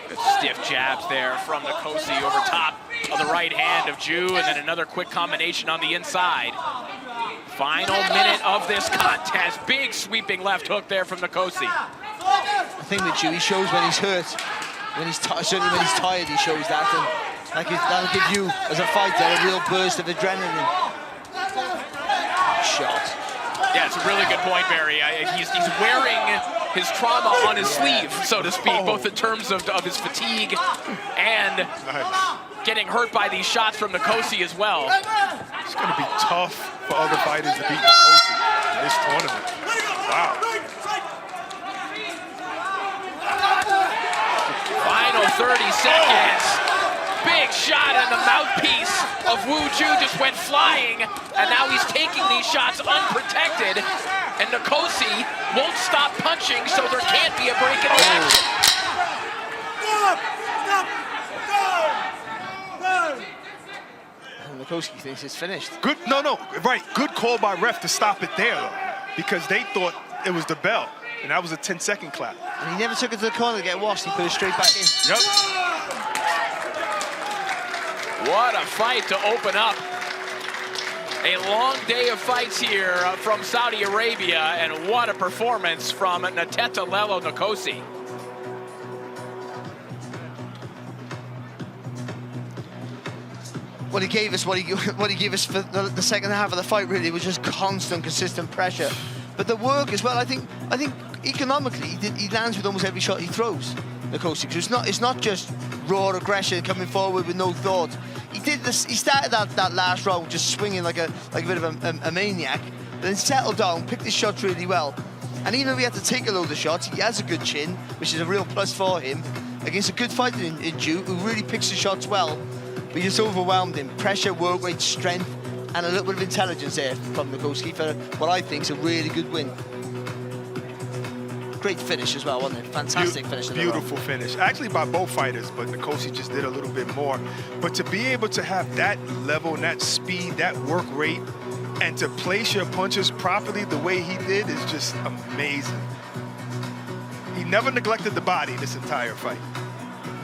Good stiff jabs there from Nkosi over top of the right hand of Ju, and then another quick combination on the inside. Final minute of this contest. Big sweeping left hook there from Nkosi. I think with Ju, he shows when he's hurt. Certainly when he's tired, he shows that. And that'll give you, as a fighter, a real burst of adrenaline. Shot. Yeah, it's a really good point, Barry. He's wearing his trauma on his sleeve, so to speak, both in terms of his fatigue and getting hurt by these shots from Nkosi as well. It's going to be tough for other fighters to beat Nkosi in this tournament. Wow. Final 30 seconds. Big shot and the mouthpiece of Wu Ju just went flying, and now he's taking these shots unprotected, and Nkosi won't stop punching, so there can't be a break in the action. Nkosi thinks it's finished. Good, right. Good call by ref to stop it there, though, because they thought it was the bell, and that was a 10-second clap. And he never took it to the corner to get washed. He put it straight back in. Yep. What a fight to open up. A long day of fights here from Saudi Arabia, and what a performance from Ntetalelo Nkosi. What he gave us for the second half of the fight really was just constant, consistent pressure. But the work as well, I think economically he lands with almost every shot he throws, Nkosi. It's not just raw aggression coming forward with no thought. He started that last round just swinging like a bit of a maniac, then settled down, picked his shots really well. And even if he had to take a load of shots, he has a good chin, which is a real plus for him against a good fighter in Ju, who really picks his shots well. But he just overwhelmed him. Pressure, work rate, strength, and a little bit of intelligence there from Nkosi for what I think is a really good win. Great finish as well, wasn't it? Fantastic finish. Beautiful finish. Actually by both fighters, but Nkosi just did a little bit more. But to be able to have that level and that speed, that work rate, And to place your punches properly the way he did is just amazing. He never neglected the body this entire fight.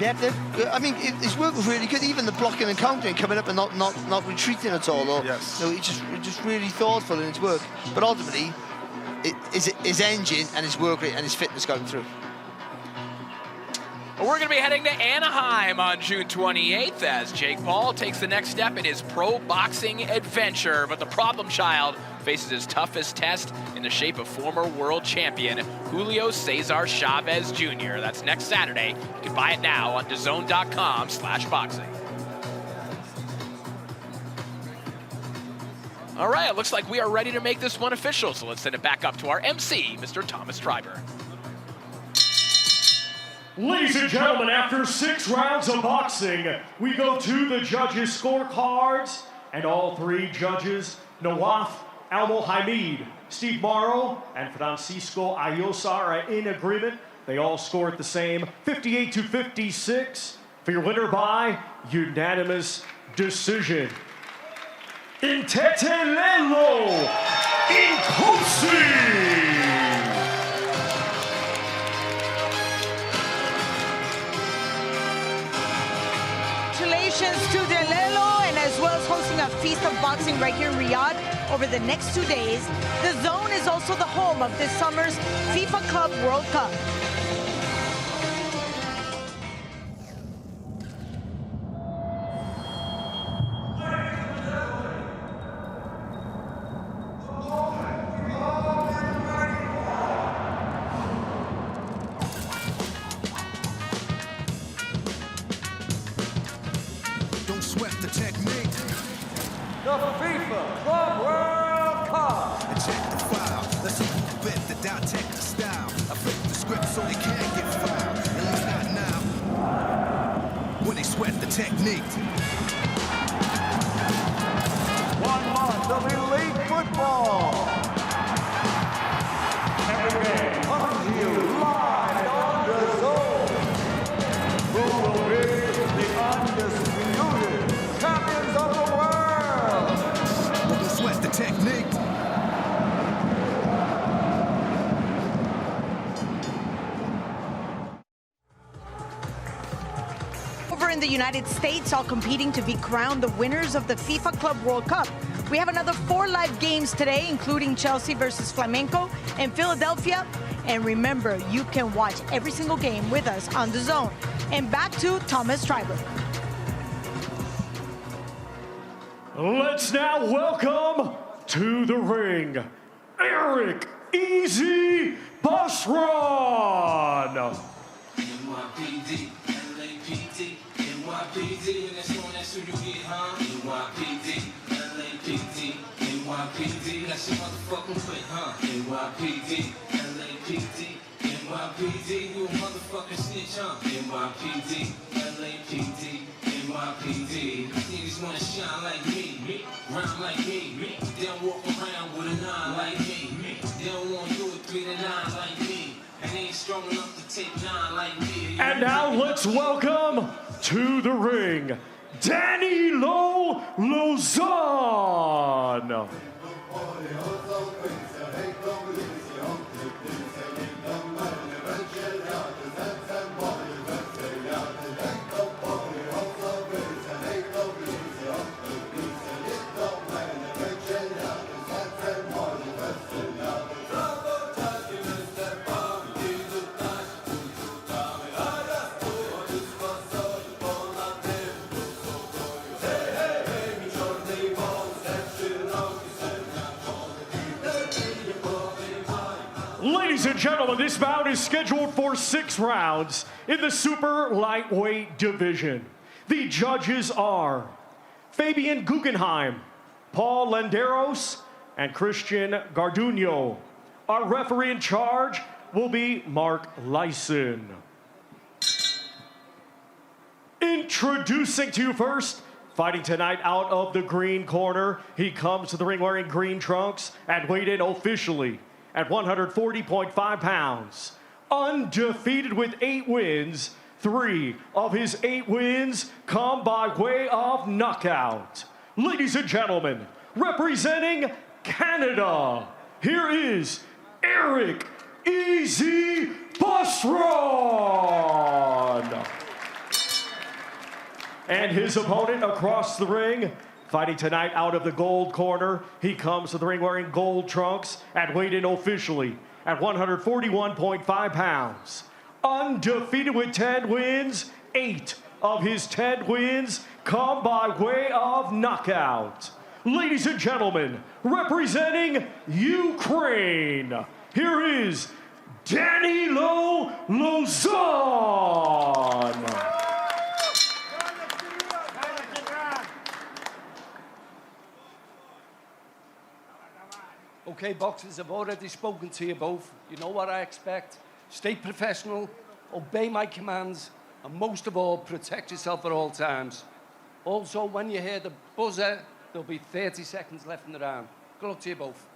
I mean, his work was really good. Even the blocking and countering, coming up and not retreating at all. Or, yes. No, he's just really thoughtful in his work. But ultimately, his engine and his work rate and his fitness got him through. We're going to be heading to Anaheim on June 28th as Jake Paul takes the next step in his pro boxing adventure. But the problem child faces his toughest test in the shape of former world champion Julio Cesar Chavez Jr. That's next Saturday. You can buy it now on DAZN.com/boxing. All right, it looks like we are ready to make this one official, so let's send it back up to our MC, Mr. Thomas Treiber. Ladies and gentlemen, after 6 rounds of boxing, we go to the judges' scorecards, and all 3 judges, Nawaf Al-Mohamid, Steve Morrow, and Francisco Ayosa are in agreement. They all scored the same, 58-56, for your winner by unanimous decision. Intetelelo Nkosi! Congratulations to Delelo, and as well as hosting a feast of boxing right here in Riyadh over the next 2 days. The Zone is also the home of this summer's FIFA Club World Cup. United States, all competing to be crowned the winners of the FIFA Club World Cup. We have another 4 live games today, including Chelsea versus Flamenco and Philadelphia. And remember, you can watch every single game with us on The Zone. And back to Thomas Treiber. Let's now welcome to the ring, Eric Easy Boson. NYPD, and that's on that's who you get, huh? NYPD, LAPD, NYPD, that's your motherfucking foot, huh? NYPD, LAPD, NYPD, you a motherfucking snitch, huh? NYPD, LAPD, NYPD, niggas wanna shine like me, round like me, they don't walk around with a 9 like me, they don't want to do a 3 to 9 like me, and they ain't strong enough to take 9 like me. And now let's welcome to the ring, Danilo Lozison. Ladies and gentlemen, this bout is scheduled for 6 rounds in the super lightweight division. The judges are Fabian Guggenheim, Paul Landeros, and Christian Garduño. Our referee in charge will be Mark Lyson. Introducing to you first, fighting tonight out of the green corner. He comes to the ring wearing green trunks and weighed in officially at 140.5 pounds. Undefeated with 8 wins, 3 of his 8 wins come by way of knockout. Ladies and gentlemen, representing Canada, here is Eric Easy Boson. And his opponent across the ring, fighting tonight out of the gold corner. He comes to the ring wearing gold trunks and weighed in officially at 141.5 pounds. Undefeated with 10 wins, 8 of his 10 wins come by way of knockout. Ladies and gentlemen, representing Ukraine, here is Danilo Lozison. Okay, boxers, I've already spoken to you both. You know what I expect. Stay professional, obey my commands, and most of all, protect yourself at all times. Also, when you hear the buzzer, there'll be 30 seconds left in the round. Good luck to you both.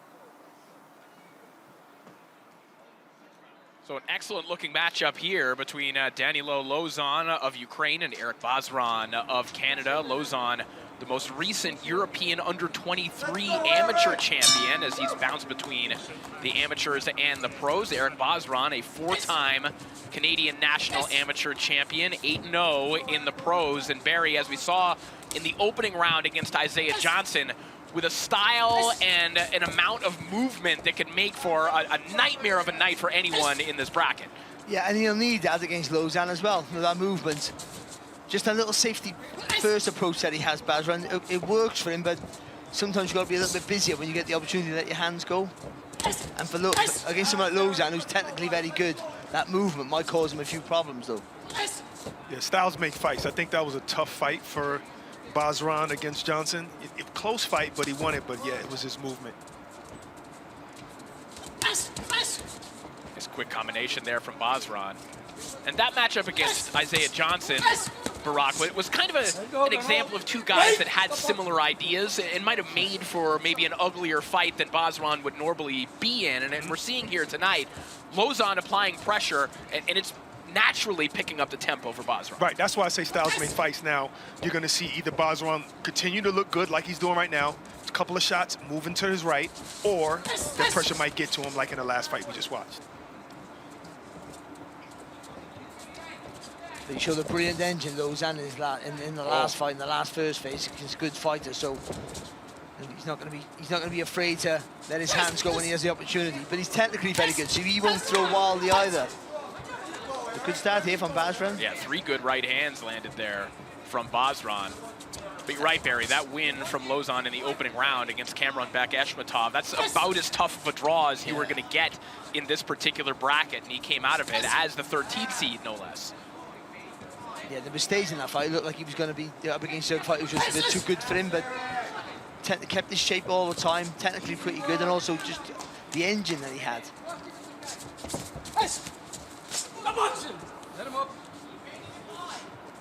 So an excellent-looking matchup here between Danilo Lozison of Ukraine and Eric Boson of Canada. Lozison, the most recent European under-23 amateur champion, as he's bounced between the amateurs and the pros. Eric Boson, a 4-time Canadian national amateur champion, 8-0 in the pros. And Barry, as we saw in the opening round against Isaiah Johnson, with a style and an amount of movement that can make for a nightmare of a night for anyone in this bracket. Yeah, and he'll need that against Lozison as well, with that movement. Just a little safety first approach that he has, Boson. It works for him, but sometimes you've got to be a little bit busier when you get the opportunity to let your hands go. And for against someone like Lozison, who's technically very good, that movement might cause him a few problems, though. Yeah, styles make fights. I think that was a tough fight for Boson against Johnson. Close fight, but he won it. But yeah, it was his movement. Nice quick combination there from Boson. And that matchup against Isaiah Johnson, Barack, it was kind of an example of two guys that had similar ideas and might have made for maybe an uglier fight than Boson would normally be in. And we're seeing here tonight, Lozison applying pressure, and it's naturally picking up the tempo for Boson. Right, that's why I say styles make fights. Now, you're going to see either Boson continue to look good like he's doing right now, a couple of shots moving to his right, or the pressure might get to him like in the last fight we just watched. He showed a brilliant engine, Lozison, in the last fight, in the first phase. He's a good fighter, so he's not going to be afraid to let his hands go when he has the opportunity. But he's technically very good, so he won't throw wildly either. A good start here from Boson. Yeah, 3 good right hands landed there from Boson. But you're right, Barry, that win from Lozison in the opening round against Cameron Eshmatov, that's about as tough of a draw as you were going to get in this particular bracket, and he came out of it as the 13th seed, no less. Yeah, there were stages in that fight. It looked like he was going to be up against a fight. It was just a bit too good for him, but kept his shape all the time, technically pretty good, and also just the engine that he had. Let him up.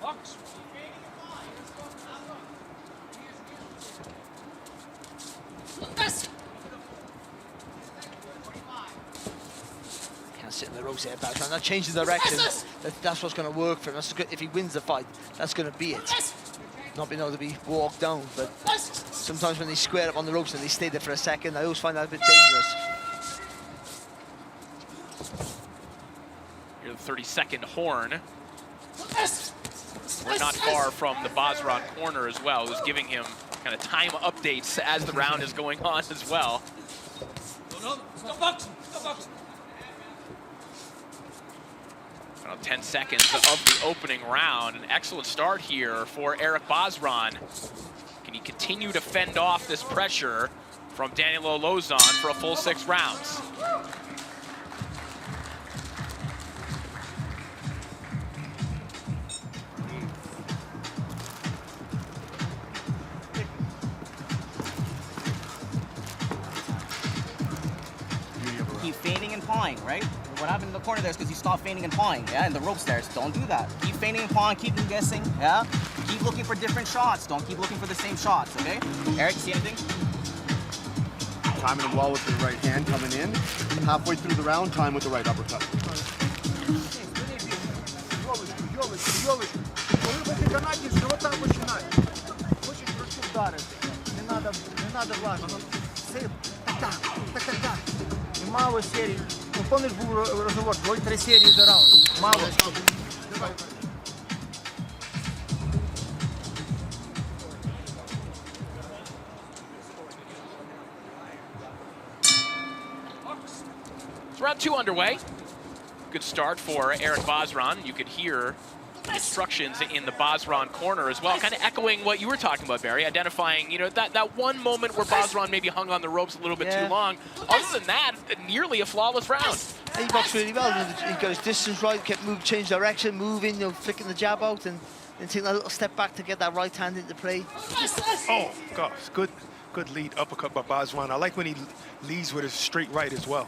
Box. Can't sit in the ropes here, Boson. Not changing the direction. That's what's going to work for him. That's good. If he wins the fight, that's going to be it. Not being able to be walked down, but sometimes when they square up on the ropes and they stay there for a second, I always find that a bit dangerous. Here's the 32nd horn. We're not far from the Boson corner as well, who's giving him kind of time updates as the round is going on as well. Stop boxing. Stop boxing. 10 seconds of the opening round. An excellent start here for Eric Boson. Can he continue to fend off this pressure from Danilo Lozison for a full 6 rounds? Keep feigning and pawing, right? What happened in the corner there is because you stopped feigning and pawing, yeah? And the ropes there, don't do that. Keep feigning and pawing, keep them guessing, yeah? Keep looking for different shots. Don't keep looking for the same shots, okay? Eric, see anything? Timing him well with the right hand coming in. Halfway through the round, time with the right uppercut. надо влажно. Сип, так. І мало серій. Ну, помниш, був розговор, 2-3 серії за раунд. Мало. It's round 2 underway. Good start for Eric Bosron. You could hear instructions in the Bosron corner as well, kind of echoing what you were talking about, Barry, identifying, you know, that one moment where Bosron maybe hung on the ropes a little bit too long. Other than that, nearly a flawless round. He boxed really well. He got his distance right, kept change direction, moving, you know, flicking the jab out, and taking a little step back to get that right hand into play. Oh, gosh, good lead uppercut by Bosron. I like when he leads with his straight right as well.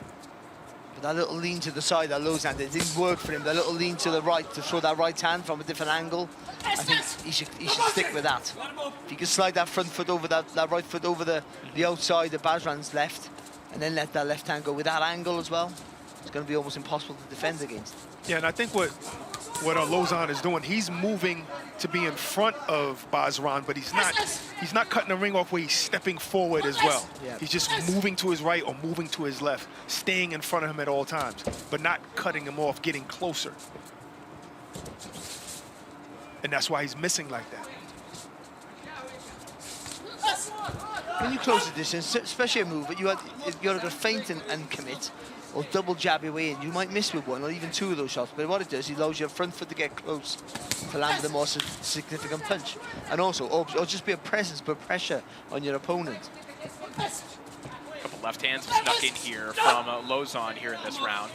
But that little lean to the side, that Lozison, it didn't work for him. That little lean to the right to throw that right hand from a different angle. I think he should stick with that. If he can slide that front foot over that right foot over the outside of Bosron's left, and then let that left hand go with that angle as well, it's going to be almost impossible to defend against. Yeah, and I think what Lozison is doing, he's moving to be in front of Bosron, but he's not cutting the ring off where he's stepping forward as well. Yeah. He's just moving to his right or moving to his left, staying in front of him at all times, but not cutting him off, getting closer. And that's why he's missing like that. When you close the distance, especially a move, but you're going to feint and commit, or double jab your way in, you might miss with one or even two of those shots. But what it does, it allows your front foot to get close to land with a more significant punch, and also or just be a presence, put pressure on your opponent. A couple left hands snuck in here from Lozison here in this round.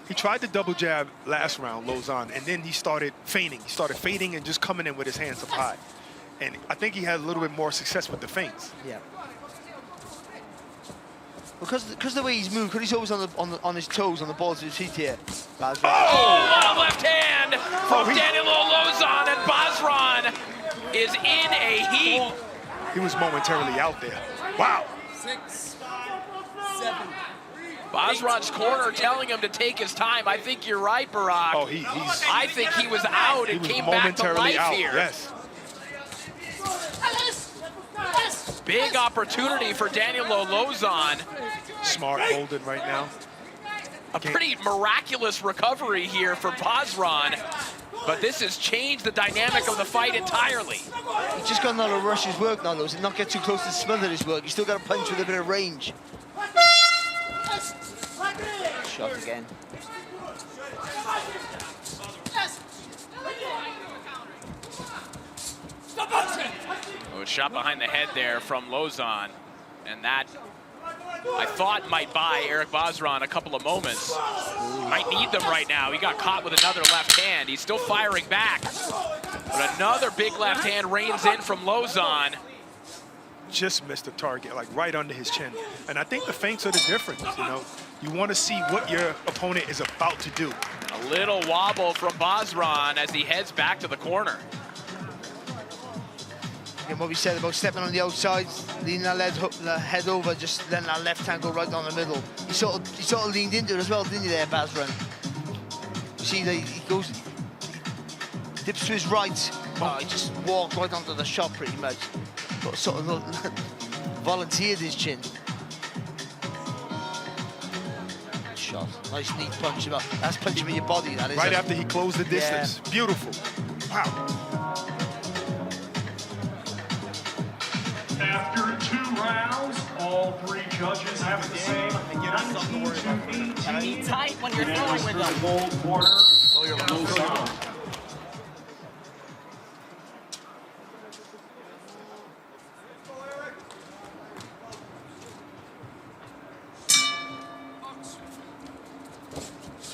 He tried the double jab last round, Lozison, and then he started feigning. He started fading and just coming in with his hands up high. And I think he had a little bit more success with the feints. Yeah. Because the way he's moved, because he's always on his toes, on the balls of his feet here. Oh, what a left hand from Daniel Lozison, and Bosron is in a heap. He was momentarily out there. Wow. 6, 7. Bosron's corner telling him to take his time. I think you're right, Barack. Oh, I think he was out and came back to life here. Yes. Big opportunity for Daniel Lozison. Smart holding right now. A pretty miraculous recovery here for Bosron, but this has changed the dynamic of the fight entirely. He's just got to rush his work now, Lozison, not get too close to smother his work. He's still got to punch with a bit of range. Shot again. Oh, shot behind the head there from Lozison, and that I thought might buy Eric Bosron a couple of moments. Might need them right now. He got caught with another left hand. He's still firing back, but another big left hand rains in from Lozison. Just missed the target, like right under his chin. And I think the feints are the difference, you know. You want to see what your opponent is about to do. A little wobble from Bosron as he heads back to the corner. And what we said about stepping on the outside, leaning the head over, just letting that left hand go right down the middle. He sort of leaned into it as well, didn't he there, Bosron? You see that he dips to his right. Oh, he just walked right onto the shot pretty much. But sort of volunteered his chin. Shot. Nice neat punch. That's punching with your body, that is. Right after he closed the distance. Yeah. Beautiful. Wow. After 2 rounds, all 3 judges have the same 19 to 18. Be tight when you're throwing with them. The gold corner, Lozison.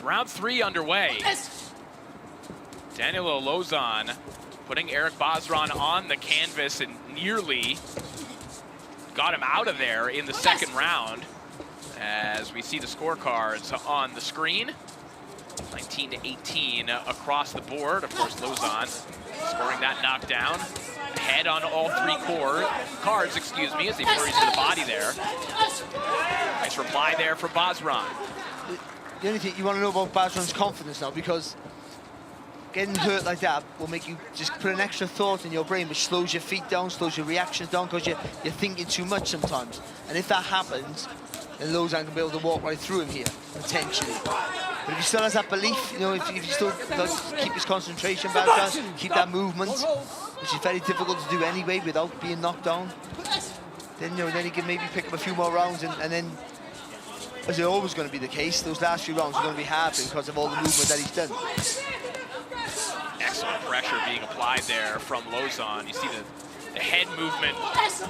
Round 3 underway. Daniel Lozison putting Eric Bosron on the canvas and nearly got him out of there in the second round. As we see the scorecards on the screen. 19 to 18 across the board. Of course, Lozison scoring that knockdown. Head on all 3 cards, excuse me, as he flurries to the body there. Nice reply there from Bosron. The only thing you want to know about Bosron's confidence now, because getting hurt like that will make you just put an extra thought in your brain, which slows your feet down, slows your reactions down, because you're thinking too much sometimes. And if that happens, then Lozison can be able to walk right through him here, potentially. But if he still has that belief, you know, if he still does keep his concentration back down, keep that movement, which is very difficult to do anyway without being knocked down, then, you know, then he can maybe pick up a few more rounds, and then, as is always going to be the case, those last few rounds are going to be hard because of all the movement that he's done. Excellent pressure being applied there from Lozison. You see the head movement,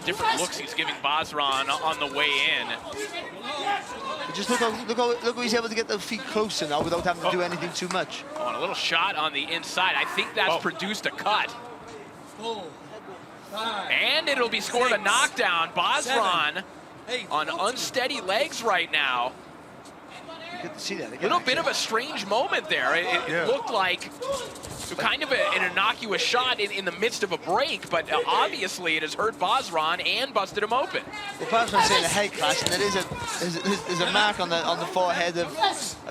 different looks he's giving Basran on the way in. But just look how he's able to get those feet closer now without having to do anything too much. Oh, and a little shot on the inside. I think that's produced a cut. And it'll be scored a knockdown. Basran on unsteady legs right now. Good to see that again. A little bit of a strange moment there. It looked like kind of an innocuous shot in the midst of a break, but obviously it has hurt Basran and busted him open. Well, Basran's saying a head clash, and there's a mark on the forehead of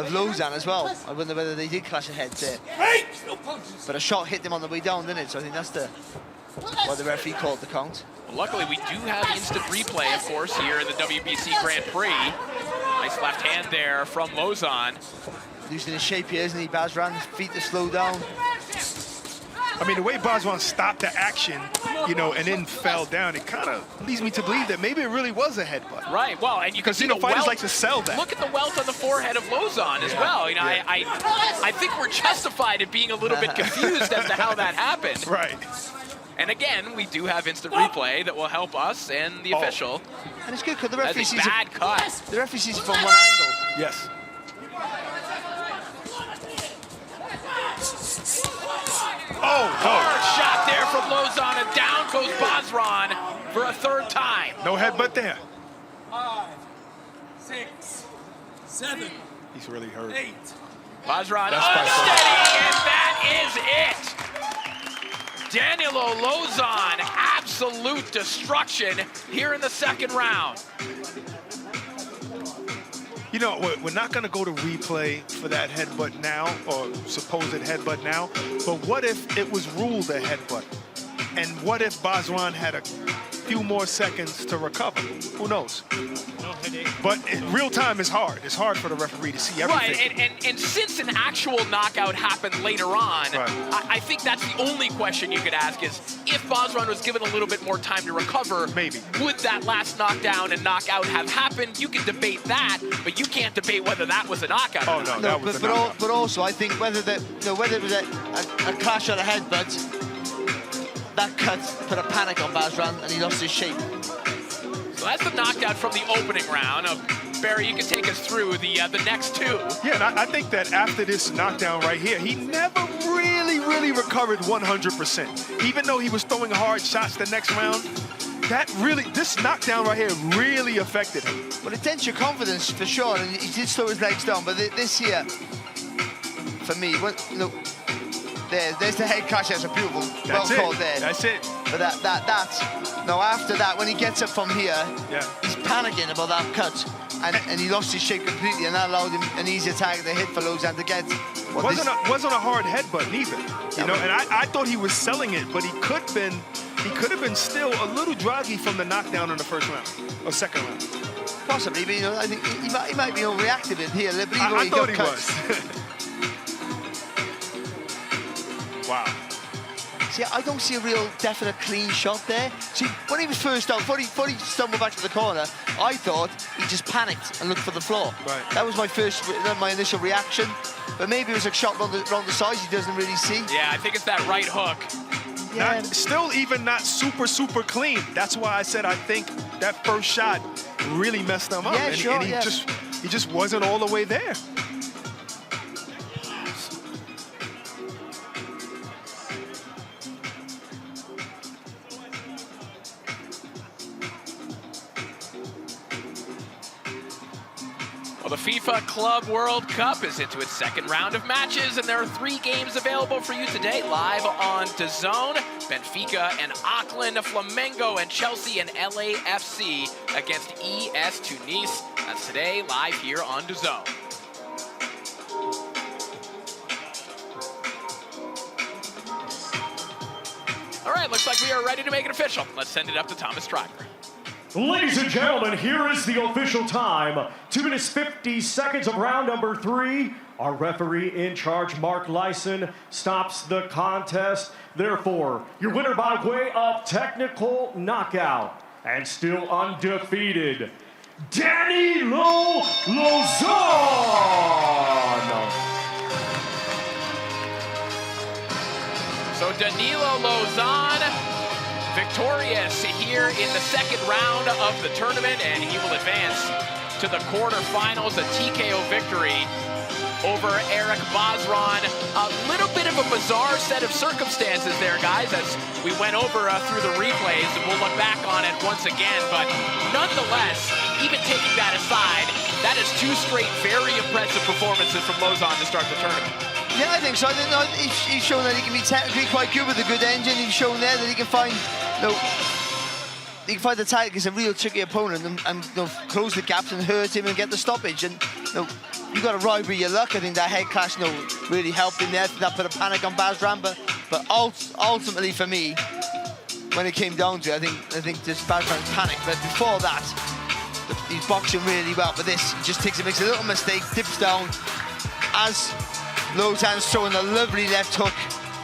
Lozison as well. I wonder whether they did clash of heads there. But a shot hit him on the way down, didn't it? So I think that's why the referee called the count. Well, luckily, we do have instant replay, of course, here in the WBC Grand Prix. Nice left hand there from Lozison. Losing his shape here, isn't he, Basran? His feet to slow down. I mean, the way Basran stopped the action, you know, and then fell down, it kind of leads me to believe that maybe it really was a headbutt. Right, well, and you can see the fighters welt. like to sell that. Look at the welt on the forehead of Lozison as well. You know, I think we're justified in being a little bit confused as to how that happened. Right. And again, we do have instant replay that will help us and the official. And it's good because the referee sees bad cut. The referee sees it from one angle. Yes. Hard shot there from Lozison, and down goes Basran for a third time. No headbutt there. 5, 6, 7. He's really hurt. 8. Basran unsteady, and that is it. Danilo Lozison, absolute destruction here in the second round. You know, we're not going to go to replay for that headbutt now, or supposed headbutt now, but what if it was ruled a headbutt? And what if Basran had a few more seconds to recover? Who knows? But in real time is hard. It's hard for the referee to see everything. Right, and since an actual knockout happened later on, I think that's the only question you could ask is, if Basran was given a little bit more time to recover, maybe would that last knockdown and knockout have happened? You can debate that, but you can't debate whether that was a knockout. Oh, no, that was a knockout. But also, I think whether it was a clash or a headbutt, that cut put a panic on Basran and he lost his shape. So that's the knockout from the opening round. Barry, you can take us through the next two. Yeah, and I think that after this knockdown right here, he never really recovered 100%. Even though he was throwing hard shots the next round, this knockdown right here really affected him. Well, it dents your confidence for sure, and he did slow his legs down. But this here, for me, there's the head clash. That's a beautiful, well called there. That's it. But no, after that, when he gets up from here, he's panicking about that cut, and he lost his shape completely, and that allowed him an easier target to hit for Lozison to get. Wasn't a hard headbutt neither, you know. And I thought he was selling it, but he could have been still a little druggy from the knockdown in the first round or second round. Possibly, but you know, I think he might be overreactive in here. But I thought he was. Wow. See, I don't see a real definite clean shot there. See, when he was first out, before he stumbled back to the corner, I thought he just panicked and looked for the floor. Right. That was my initial reaction. But maybe it was a shot around the sides he doesn't really see. Yeah, I think it's that right hook. Yeah. Still even not super clean. That's why I said I think that first shot really messed him up. Yeah, and, sure, and he just wasn't all the way there. Well, the FIFA Club World Cup is into its second round of matches, and there are 3 games available for you today, live on DAZN. Benfica and Auckland, Flamengo and Chelsea and LAFC against ES Tunis. That's today, live here on DAZN. All right, looks like we are ready to make it official. Let's send it up to Thomas Stryker. Ladies and gentlemen, here is the official time. 2 minutes 50 seconds of round number 3. Our referee in charge, Mark Lozison, stops the contest. Therefore, your winner by way of technical knockout and still undefeated, Danilo Lozison. So Danilo Lozison, victorious here in the second round of the tournament, and he will advance to the quarterfinals, a TKO victory over Eric Bazran. A little bit of a bizarre set of circumstances there, guys, as we went over through the replays, and we'll look back on it once again. But nonetheless, even taking that aside, that is 2 straight very impressive performances from Lozison to start the tournament. Yeah, I think so. I think he's shown that he can be technically quite good with a good engine. He's shown there that he can find, he can find the tag against a real tricky opponent and close the gaps and hurt him and get the stoppage. And you got to ride with your luck. I think that head clash, really helped him there. That put a panic on Bazran. But ultimately for me, when it came down to it, I think just Bazran panicked. But before that, he's boxing really well. But this, he just makes a little mistake, dips down as Lozison's throwing a lovely left hook,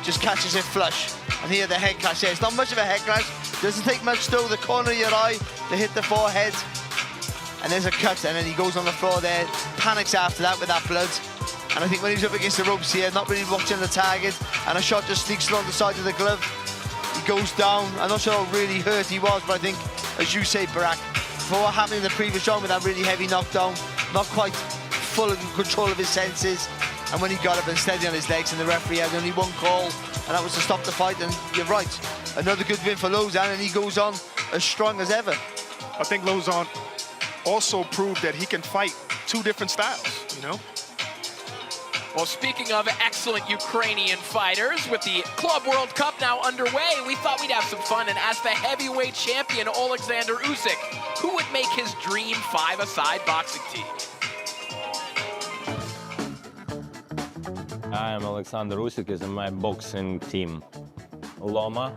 just catches it flush. And here the head clash there. It's not much of a head clash. Doesn't take much though. The corner of your eye to hit the forehead. And there's a cut, and then he goes on the floor there, panics after that with that blood. And I think when he was up against the ropes here, not really watching the target, and a shot just sneaks along the side of the glove. He goes down. I'm not sure how really hurt he was, but I think, as you say, Barak, for what happened in the previous round with that really heavy knockdown, not quite full control of his senses. And when he got up and steady on his legs, and the referee had only one call, and that was to stop the fight. And you're right, another good win for Lozison, and he goes on as strong as ever. I think Lozison also proved that he can fight 2 different styles, Well, speaking of excellent Ukrainian fighters, with the Club World Cup now underway, we thought we'd have some fun and ask the heavyweight champion, Alexander Usyk, who would make his dream 5-a-side boxing team. I'm Alexander Usyk is in my boxing team. Loma,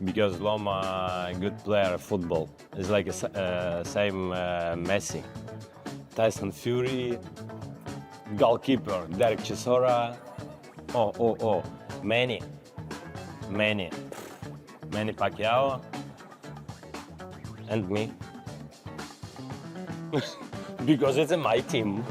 because Loma good player of football. It's like same Messi. Tyson Fury, goalkeeper Derek Chisora. Manny Pacquiao, and me. Because it's in my team.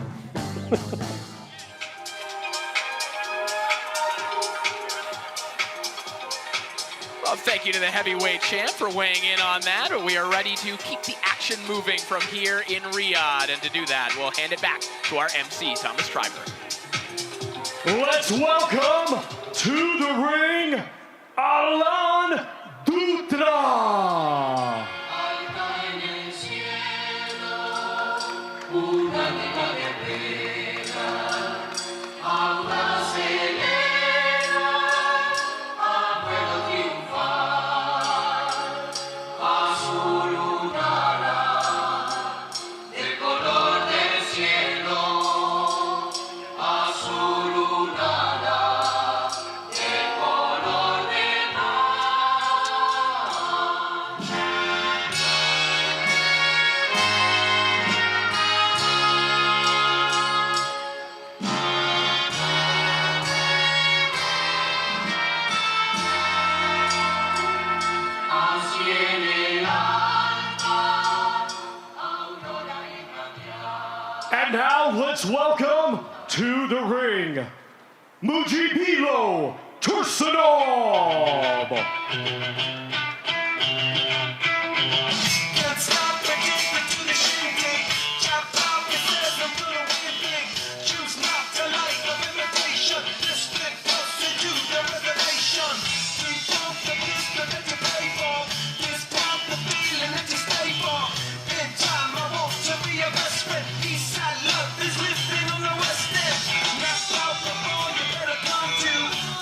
Well, thank you to the heavyweight champ for weighing in on that. We are ready to keep the action moving from here in Riyadh. And to do that, we'll hand it back to our MC, Thomas Stryker. Let's welcome to the ring, Alan Dutra. And now let's welcome to the ring, Mujibilo Tursunov.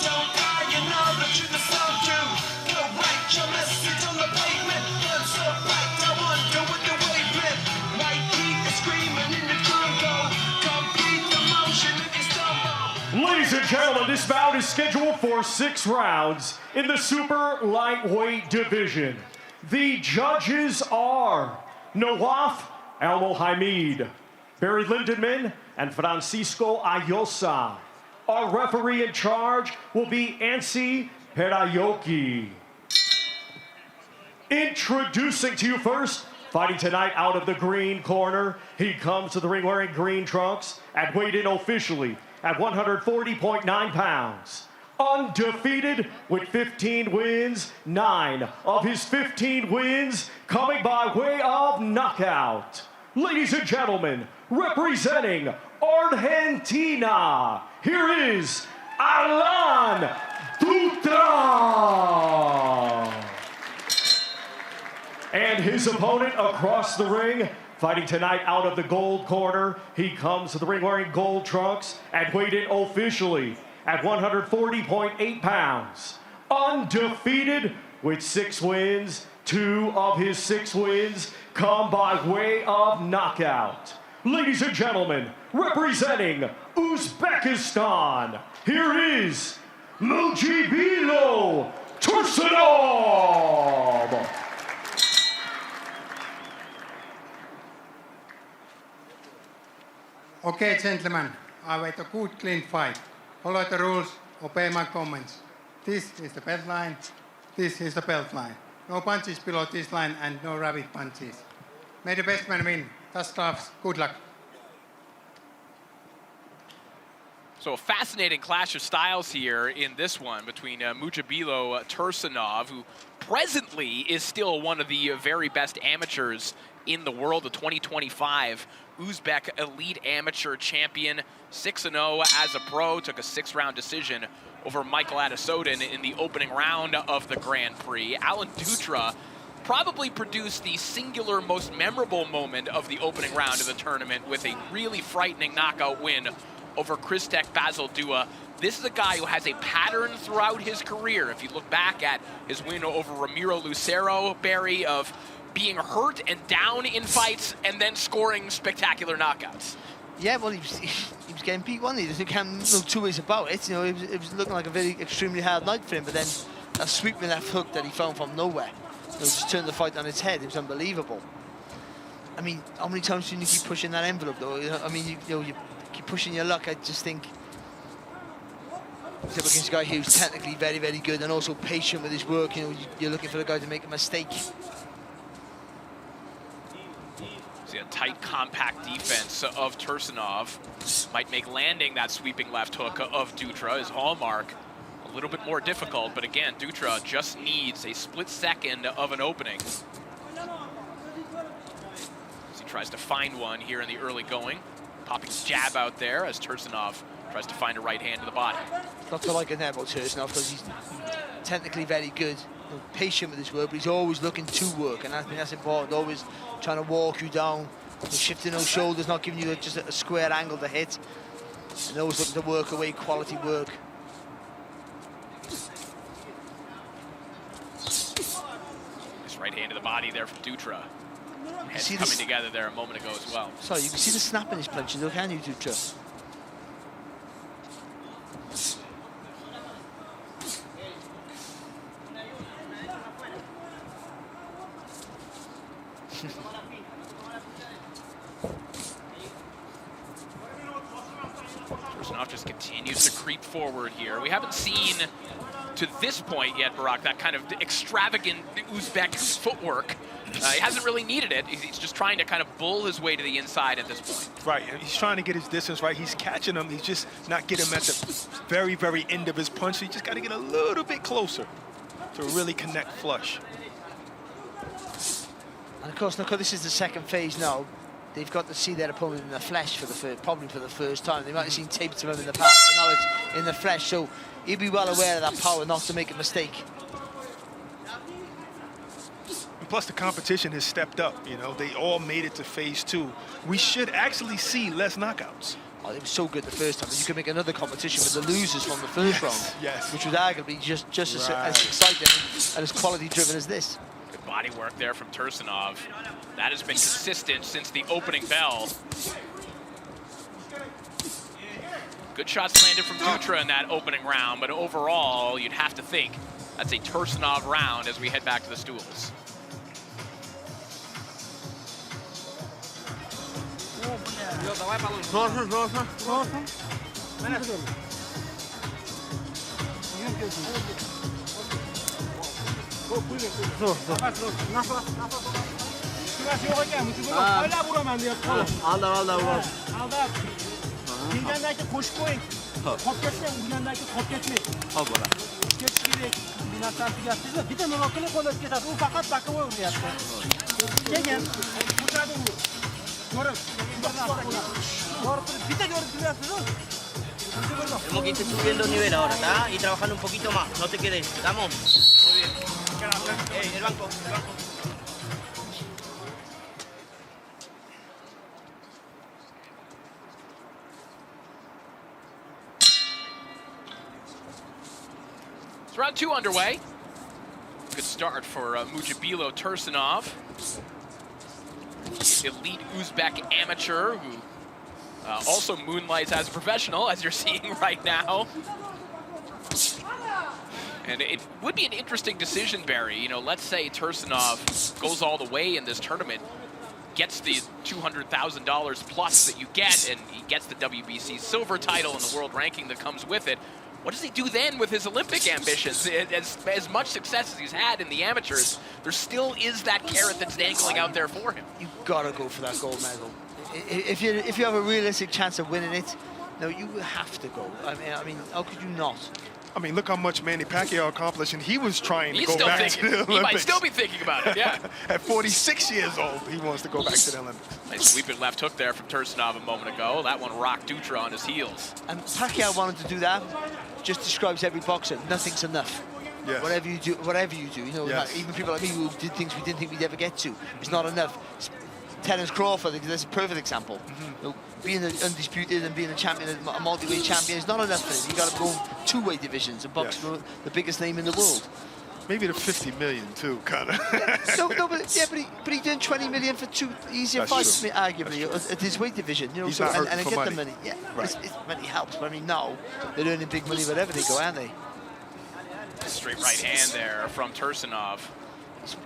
Don't die, you know that you're the song too. Go right, and gentlemen, this bout is scheduled for 6 rounds in the super lightweight division. The judges are Nawaf Al-Mohamid, Barry Lindenman, and Francisco Ayosa. Our referee in charge will be Ansi Perayoki. Introducing to you first, fighting tonight out of the green corner, he comes to the ring wearing green trunks and weighed in officially at 140.9 pounds. Undefeated with 15 wins, 9 of his 15 wins coming by way of knockout. Ladies and gentlemen, representing Argentina, here is Alan Dutra. And his opponent across the ring, fighting tonight out of the gold corner, he comes to the ring wearing gold trunks and weighed in officially at 140.8 pounds. Undefeated with 6 wins, 2 of his 6 wins come by way of knockout. Ladies and gentlemen, representing Uzbekistan, here is Mujibilo Tursunov. Okay, gentlemen, I wait a good, clean fight. Follow the rules, obey my comments. This is the belt line, this is the belt line. No punches below this line and no rabbit punches. May the best man win. Tough gloves, good luck. So a fascinating clash of styles here in this one between Mujibilo Tursunov, who presently is still one of the very best amateurs in the world, the 2025 Uzbek Elite Amateur Champion, 6-0 as a pro, took a 6-round decision over Michael Adesoden in the opening round of the Grand Prix. Alan Dutra probably produced the singular most memorable moment of the opening round of the tournament with a really frightening knockout win over Kristek Basildua. This is a guy who has a pattern throughout his career. If you look back at his win over Ramiro Lucero, Barry, of being hurt and down in fights and then scoring spectacular knockouts. Yeah, well, he was getting beat, wasn't he? There's no 2 ways about it. You know, it was looking like a very extremely hard night for him, but then a sweeping left hook that he found from nowhere, you know, just turned the fight on its head. It was unbelievable. I mean, how many times do you keep pushing that envelope, though? I mean, you keep pushing your luck. I just think he's up against a guy who's technically very, very good and also patient with his work. You know, you're looking for the guy to make a mistake. See a tight, compact defense of Tursunov. Might make landing that sweeping left hook of Dutra, his hallmark, a little bit more difficult. But again, Dutra just needs a split second of an opening. As he tries to find one here in the early going. Popping his jab out there as Tursunov tries to find a right hand to the body. Not to like it there about Tursunov because he's technically very good, you know, patient with his work, but he's always looking to work, and I think that's important. Always trying to walk you down, shifting those shoulders, not giving you just a square angle to hit, and always looking to work away quality work. This right hand to the body there from Dutra. Heads coming together there a moment ago as well. Sorry, you can see the snap in his punches, though, can you, Dutra? Tursunov just continues to creep forward here. We haven't seen, to this point yet, Barak, that kind of extravagant Uzbek footwork. He hasn't really needed it. He's just trying to kind of bull his way to the inside at this point. Right, and he's trying to get his distance right. He's catching him. He's just not getting him at the very, very end of his punch. So you just got to get a little bit closer to really connect flush. And of course, this is the second phase now. They've got to see their opponent in the flesh probably for the first time. They might have seen tapes of him in the past, but now it's in the flesh. So he'll be well aware of that power not to make a mistake. Plus, the competition has stepped up. You know, they all made it to phase 2. We should actually see less knockouts. Oh, it was so good the first time. You could make another competition with the losers from the first round, which was arguably just as exciting and as quality-driven as this. Good body work there from Tursunov. That has been consistent since the opening bell. Good shots landed from Dutra in that opening round, but overall, you'd have to think that's a Tersov round as we head back to the stools. Tenemos que ir subiendo el nivel ahora, ¿está? Y trabajando un poquito más, no te quedes, ¿estamos? Muy bien. El banco, el banco. It's round 2 underway. Good start for Mujibilo Tursunov, elite Uzbek amateur who also moonlights as a professional, as you're seeing right now. And it would be an interesting decision, Barry. You know, let's say Tursunov goes all the way in this tournament, gets the $200,000 plus that you get, and he gets the WBC silver title and the world ranking that comes with it. What does he do then with his Olympic ambitions? As much success as he's had in the amateurs, there still is that carrot that's dangling out there for him. You've got to go for that gold medal. If you have a realistic chance of winning it, no, you have to go. I mean, how could you not? I mean, look how much Manny Pacquiao accomplished, and he was trying to go back to the Olympics. He might still be thinking about it, yeah. At 46 years old, he wants to go back to the Olympics. Nice sweeping left hook there from Tursunov a moment ago. That one rocked Dutra on his heels. And Pacquiao wanted to do that. Just describes every boxer. Nothing's enough. Yes. Whatever you do, you know, yes. Even people like me who did things we didn't think we'd ever get to, it's not enough. Terence Crawford, that's a perfect example. You know, being undisputed and being a champion, a multi-weight champion, is not enough for him. You got to go 2-weight divisions and box for the biggest name in the world. Maybe the 50 million too, kind of. but he did 20 million for 2 easier fights, arguably, at his weight division. You know, He's not hurting and for get money. the money. Yeah, right. Money helps, but I mean, now they're earning big money wherever they go, aren't they? Straight right hand there from Tursunov.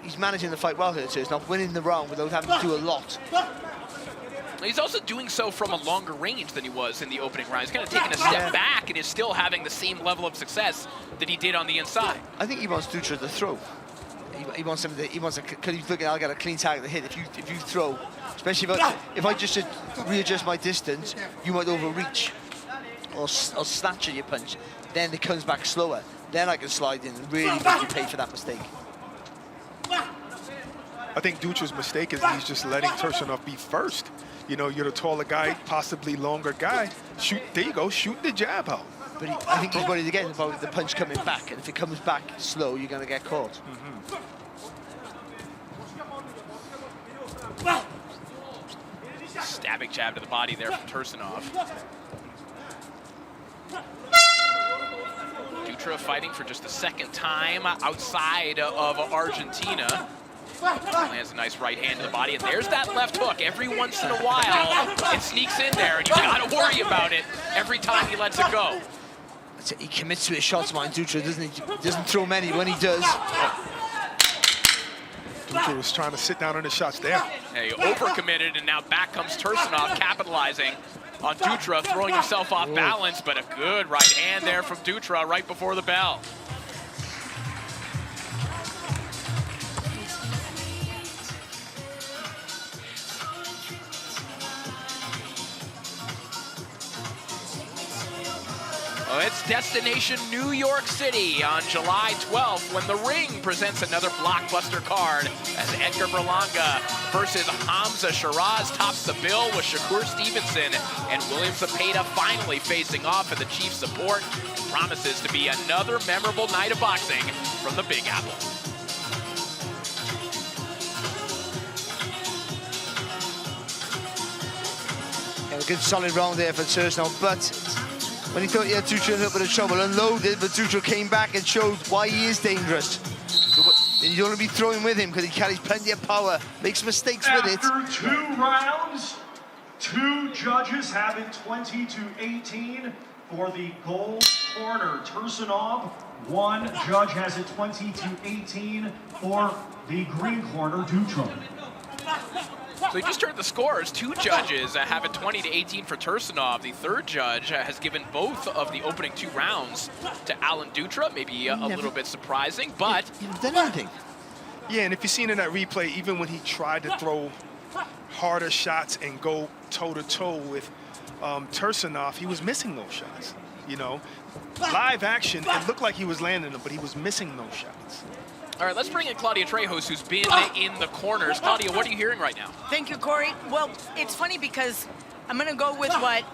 He's managing the fight well here, so he's not winning the round without having to do a lot. He's also doing so from a longer range than he was in the opening round. He's kind of taking a step back and is still having the same level of success that he did on the inside. I think he wants Dutra to throw. He wants him to. He wants because he's looking. I got a clean target to hit. If you throw, especially if I just readjust my distance, you might overreach or snatch at your punch. Then it comes back slower. Then I can slide in and really make you pay for that mistake. I think Dutra's mistake is he's just letting Tursunov be first. You know, you're the taller guy, possibly longer guy. Shoot, there you go, shoot the jab out. But I think he's worried again about the punch coming back, and if it comes back slow, you're going to get caught. Stabbing jab to the body there from Tursunov. Dutra fighting for just the second time outside of Argentina. Lands a nice right hand to the body, and there's that left hook. Every once in a while, it sneaks in there, and you gotta worry about it every time he lets it go. He commits to his shots, man. Dutra doesn't throw many. When he does, Dutra was trying to sit down on the shots there. Yeah, he overcommitted, and now back comes Tursunov, capitalizing on Dutra, throwing himself off balance, but a good right hand there from Dutra right before the bell. Well, it's destination New York City on July 12th when The Ring presents another blockbuster card as Edgar Berlanga versus Hamza Shiraz tops the bill with Shakur Stevenson and William Zepeda finally facing off in the chief support. It promises to be another memorable night of boxing from the Big Apple. Yeah, a good solid round there for Tursunov, but when he thought he had Dutra in a little bit of trouble, unloaded, but Dutra came back and showed why he is dangerous. So, you don't want to be throwing with him because he carries plenty of power, makes mistakes with it. After 2 rounds, 2 judges have it 20-18 for the gold corner. Tursunov, 1. Judge has it 20-18 for the green corner, Dutra. So you just heard the scores. 2 judges have it 20-18 for Tursunov. The 3rd judge has given both of the opening 2 rounds to Alan Dutra. Maybe a little bit surprising, but... He never done anything. Yeah, and if you've seen in that replay, even when he tried to throw harder shots and go toe-to-toe with Tursunov, he was missing those shots, you know. Live action, it looked like he was landing them, but he was missing those shots. All right, let's bring in Claudia Trejos, who's been in the corners. Claudia, what are you hearing right now? Thank you, Corey. Well, it's funny because I'm going to go with what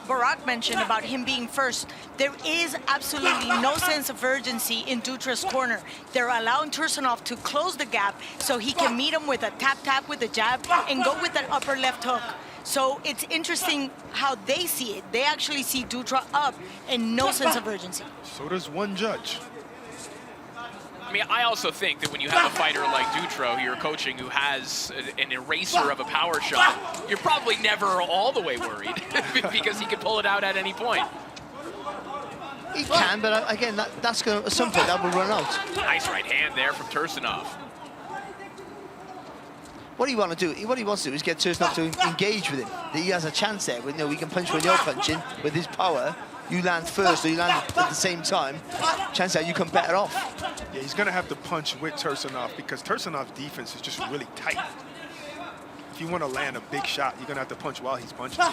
Barack mentioned about him being first. There is absolutely no sense of urgency in Dutra's corner. They're allowing Tursunov to close the gap so he can meet him with a tap-tap with a jab and go with that upper left hook. So it's interesting how they see it. They actually see Dutra up and no sense of urgency. So does one judge. I mean, I also think that when you have a fighter like Dutra, who you're coaching, who has an eraser of a power shot, you're probably never all the way worried because he can pull it out at any point. He can, but again, that's going to, at some point, that will run out. Nice right hand there from Tursunov. What he wants to do is get Tursunov to engage with him. That he has a chance there. You know, he can punch when you're punching with his power. You land first or you land at the same time, chances are you come better off. Yeah, he's going to have to punch with Tursunov because Tursunov's defense is just really tight. If you want to land a big shot, you're going to have to punch while he's punching.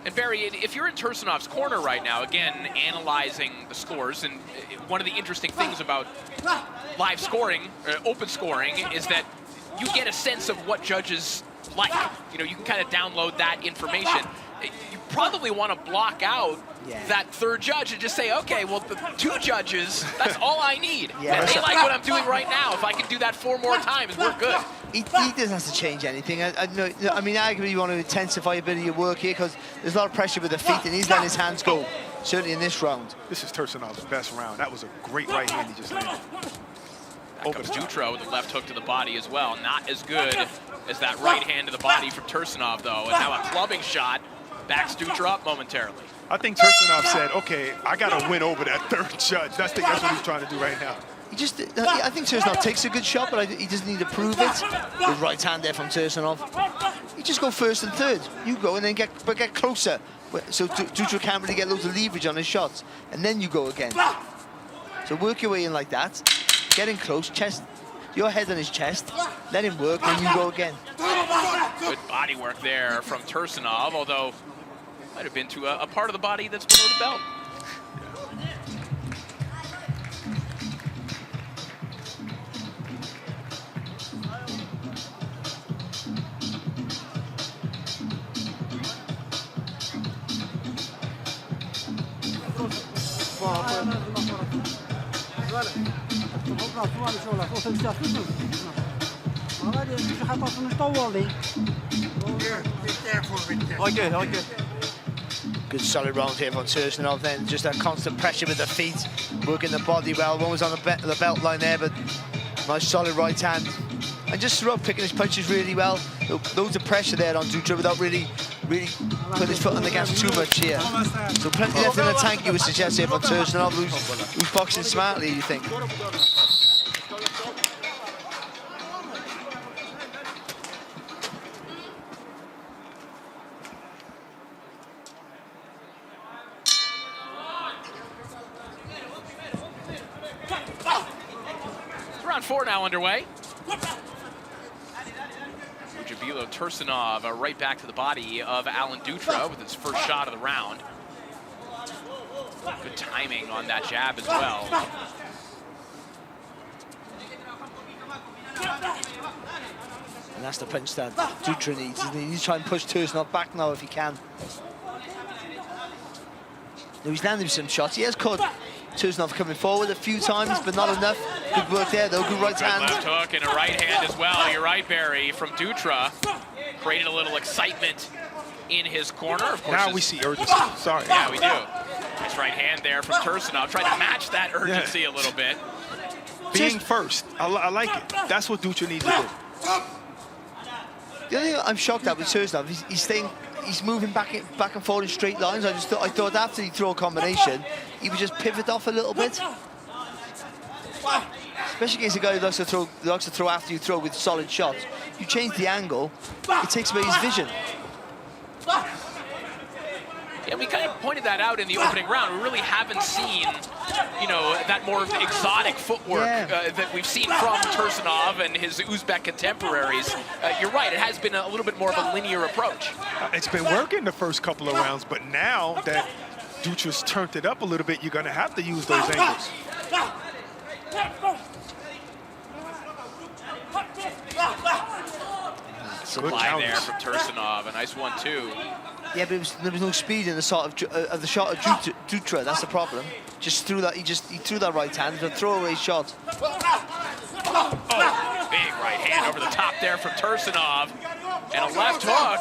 And Barry, if you're in Tursunov's corner right now, again, analyzing the scores, and one of the interesting things about live scoring, open scoring, is that you get a sense of what judges like. You know, you can kind of download that information. You probably want to block out that 3rd judge and just say, okay, well, the 2 judges, that's all I need. And they like what I'm doing right now. If I can do that 4 more times, we're good. He doesn't have to change anything. I mean, arguably you want to intensify a bit of your work here because there's a lot of pressure with the feet and he's letting his hands go, certainly in this round. This is Tursunov's best round. That was a great right hand he just landed. That comes Dutra with a left hook to the body as well. Not as good as that right hand to the body from Tursunov, though. And now a clubbing shot backs Dutra up momentarily. I think Tursunov said, okay, I got to win over that 3rd judge. That's what he's trying to do right now. I think Tursunov takes a good shot, but he doesn't need to prove it. Good right hand there from Tursunov. You just go 1st and 3rd. You go and then get closer. So Dutra can't really get loads of leverage on his shots. And then you go again. So work your way in like that. Get in close, chest, your head on his chest. Let him work, then you go again. Good body work there from Tursunov, although might have been to a part of the body that's below the belt. Good solid round here from Tursunov then. Just that constant pressure with the feet, working the body well. One was on the belt line there, but nice solid right hand. And just throughout picking his punches really well. Loads of pressure there on Dutra without really putting his foot on the gas too much here. So plenty left in the tank, you would suggest here for Tursunov, who's boxing smartly, you think. Round 4 now underway. Shabila Tursunov right back to the body of Alan Dutra with his first shot of the round. Good timing on that jab as well. And that's the punch that Dutra needs. He needs to try and push Tursunov back now if he can. Now he's landing some shots. He has caught Tursunov coming forward a few times, but not enough. Good work there, though. Good right hand. Left hook and a right hand as well. You're right, Barry, from Dutra. Created a little excitement in his corner. Of course, now we see urgency. Sorry. Yeah, we do. Nice right hand there from Tursunov. Trying to match that urgency a little bit. Being first. I like it. That's what Dutra needs to do. The only thing I'm shocked at with Tursunov, he's staying he's moving back and forward in straight lines. I thought after he throw a combination, he would just pivot off a little bit. Especially against a guy who likes to throw after you throw with solid shots. You change the angle, it takes away his vision. Yeah, we kind of pointed that out in the opening round. We really haven't seen, you know, that more exotic footwork that we've seen from Tursunov and his Uzbek contemporaries. You're right, it has been a little bit more of a linear approach. It's been working the first couple of rounds, but now that Dutra's turned it up a little bit, you're going to have to use those angles. Supply there from Tursunov, a nice 1-2. Yeah, but there was no speed in the shot of Dutra. That's the problem. Just threw that. He threw that right hand. It's a throwaway shot. Oh, big right hand over the top there from Tursunov, and a left hook.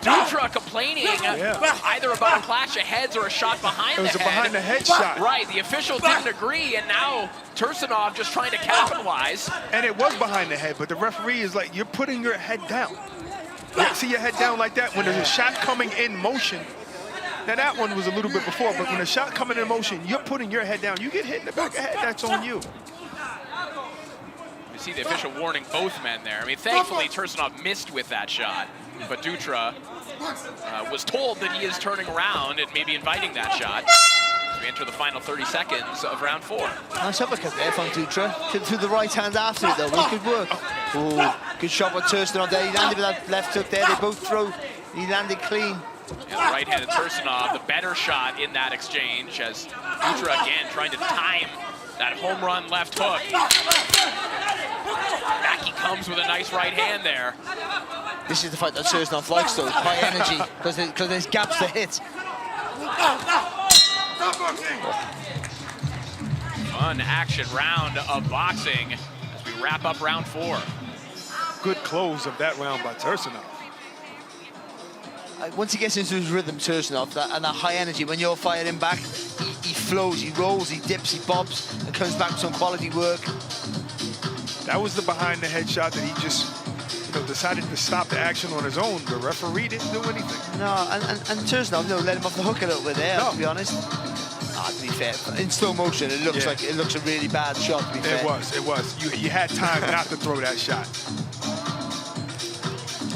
Dutra complaining either about a clash of heads or a shot behind the head. It was a behind the head shot. Right, the official didn't agree, and now Tursunov just trying to capitalize. And it was behind the head, but the referee is like, you're putting your head down. You see your head down like that when there's a shot coming in motion. Now that one was a little bit before, but when a shot coming in motion, you're putting your head down. You get hit in the back of the head, that's on you. You see the official warning both men there. I mean, thankfully Tursunov missed with that shot, but Dutra was told that he is turning around and maybe inviting that shot. As we enter the final 30 seconds of round 4. Nice uppercut there from Dutra. Threw the right hand after it though, but it could work. Oh, good shot with Tursunov there. He landed with that left hook there. They both throw. He landed clean. Yeah, the right-handed Tursunov, the better shot in that exchange, as Dutra again trying to time that home run left hook. Back he comes with a nice right hand there. This is the fight that Tursunov likes though, high energy, because there's gaps to hit. Fun action round of boxing as we wrap up round 4. Good close of that round by Tursunov. Once he gets into his rhythm, Tursunov, and that high energy, when you're firing back, he flows, he rolls, he dips, he bobs, and comes back with some quality work. That was the behind the head shot that he just, decided to stop the action on his own. The referee didn't do anything. No, and Tursunov, let him off the hook a little bit there, to be honest. To be fair, in slow motion, it looks like it looks a really bad shot, to be fair. It was. You had time not to throw that shot.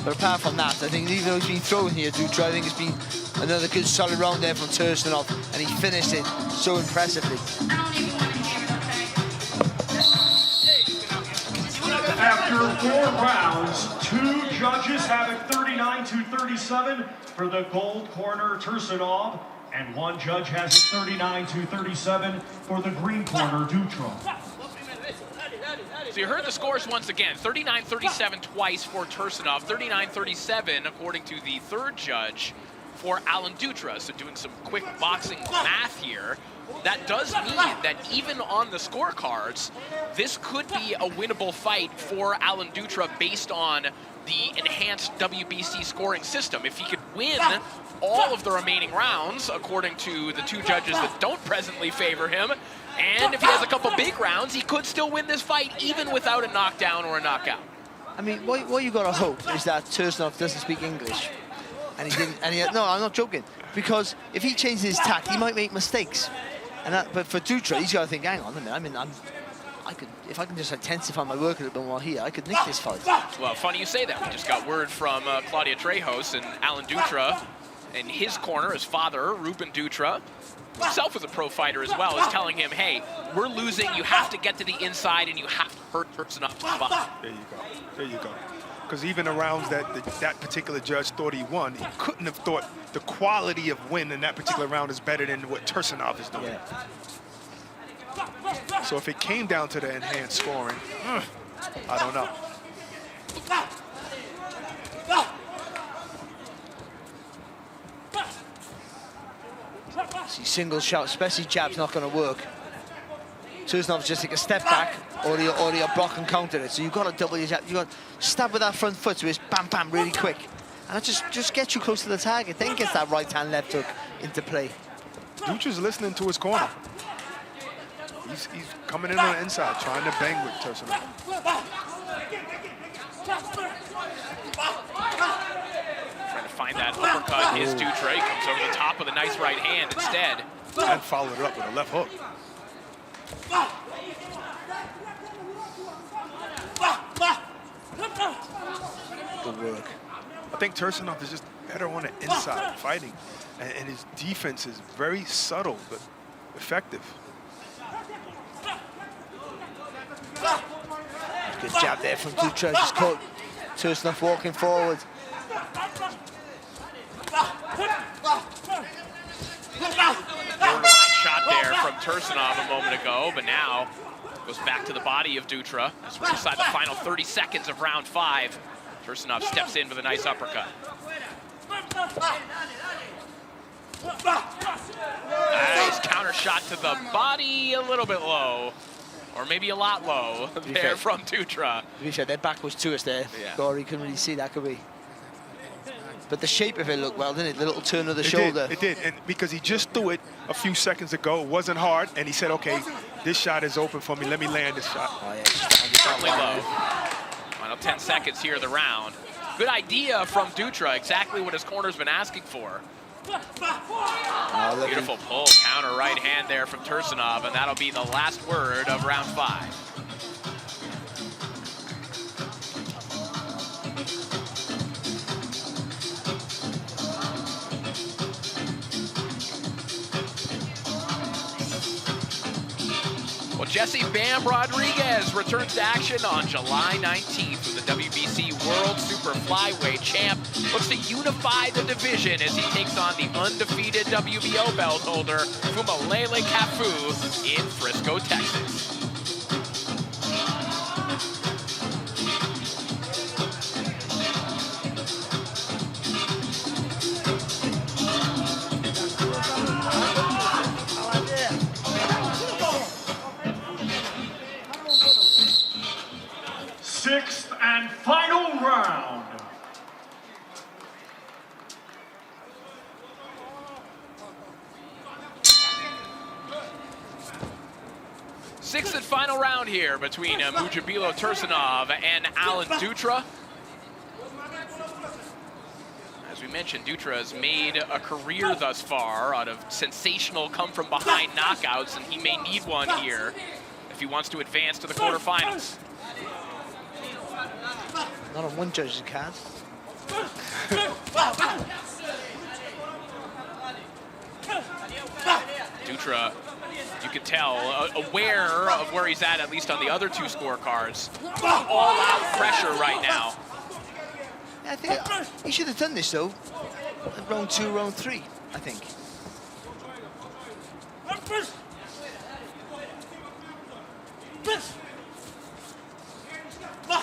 But apart from that, I think even though he's been thrown here, Dutra, I think it's been another good solid round there from Tursunov, and he finished it so impressively. After 4 rounds, 2 judges have it 39-37 for the gold corner, Tursunov, and 1 judge has it 39-37 for the green corner, Dutra. So you heard the scores once again, 39-37 twice for Tursunov, 39-37 according to the 3rd judge for Alan Dutra. So doing some quick boxing math here, that does mean that even on the scorecards, this could be a winnable fight for Alan Dutra based on the enhanced WBC scoring system. If he could win all of the remaining rounds, according to the 2 judges that don't presently favor him, and if he has a couple big rounds, he could still win this fight even without a knockdown or a knockout. I mean, what you got to hope is that Tursunov doesn't speak English. And he didn't, no, I'm not joking. Because if he changes his tact, he might make mistakes. But for Dutra, he's got to think, hang on a minute, I mean, if I can just intensify my work a little bit more here, I could nick this fight. Well, funny you say that. We just got word from Claudia Trejos and Alan Dutra in his corner. His father, Ruben Dutra, himself was a pro fighter as well, is telling him, hey, we're losing, you have to get to the inside and you have to hurt Tursunov. There you go. Because even the rounds that that particular judge thought he won, he couldn't have thought the quality of win in that particular round is better than what Tursunov is doing. Yeah. So if it came down to the enhanced scoring, I don't know. See, single shot, especially jab's not going to work. Tursunov's just take a step back, or you block and counter it. So you've got to double your jab. You've got to stab with that front foot, so it's bam, bam, really quick. And that just gets you close to the target, then gets that right hand, left hook into play. Dutra's listening to his corner. He's coming in on the inside, trying to bang with Tursunov. Trying to find that that uppercut is Dutra. He comes over the top with a nice right hand instead. And followed it up with a left hook. Good work. I think Tursunov is just better on the inside fighting. And his defense is very subtle, but effective. Good jab there from Dutra. Just caught Tursunov walking forward. Shot there from Tursunov a moment ago, but now goes back to the body of Dutra as we're inside the final 30 seconds of round 5. Tursunov steps in with a nice uppercut. Nice counter shot to the body, a little bit low, or maybe a lot low there from Dutra. To be fair, their back was to us there. Yeah. Gory couldn't really see that, could we? But the shape of it looked well, didn't it? The little turn of the shoulder. It did, and because he just threw it a few seconds ago, it wasn't hard, and he said, okay, this shot is open for me, let me land this shot. Oh, yeah, certainly low. Final 10 seconds here of the round. Good idea from Dutra, exactly what his corner's been asking for. Oh, beautiful pull, counter right hand there from Tursunov, and that'll be the last word of round 5. Well, Jesse Bam Rodriguez returns to action on July 19th with the WBC World Super Flyweight champ. Looks to unify the division as he takes on the undefeated WBO belt holder, Fumalele Cafu, in Frisco, Texas. Sixth and final round. Sixth and final round here between Mujabilo Tursunov and Alan Dutra. As we mentioned, Dutra has made a career thus far out of sensational come-from-behind knockouts, and he may need one here if he wants to advance to the quarterfinals. Not on one judge's card. Dutra, you can tell, aware of where he's at least on the other 2 scorecards. All-out pressure right now. I think he should have done this, though. Round 2, round 3, I think.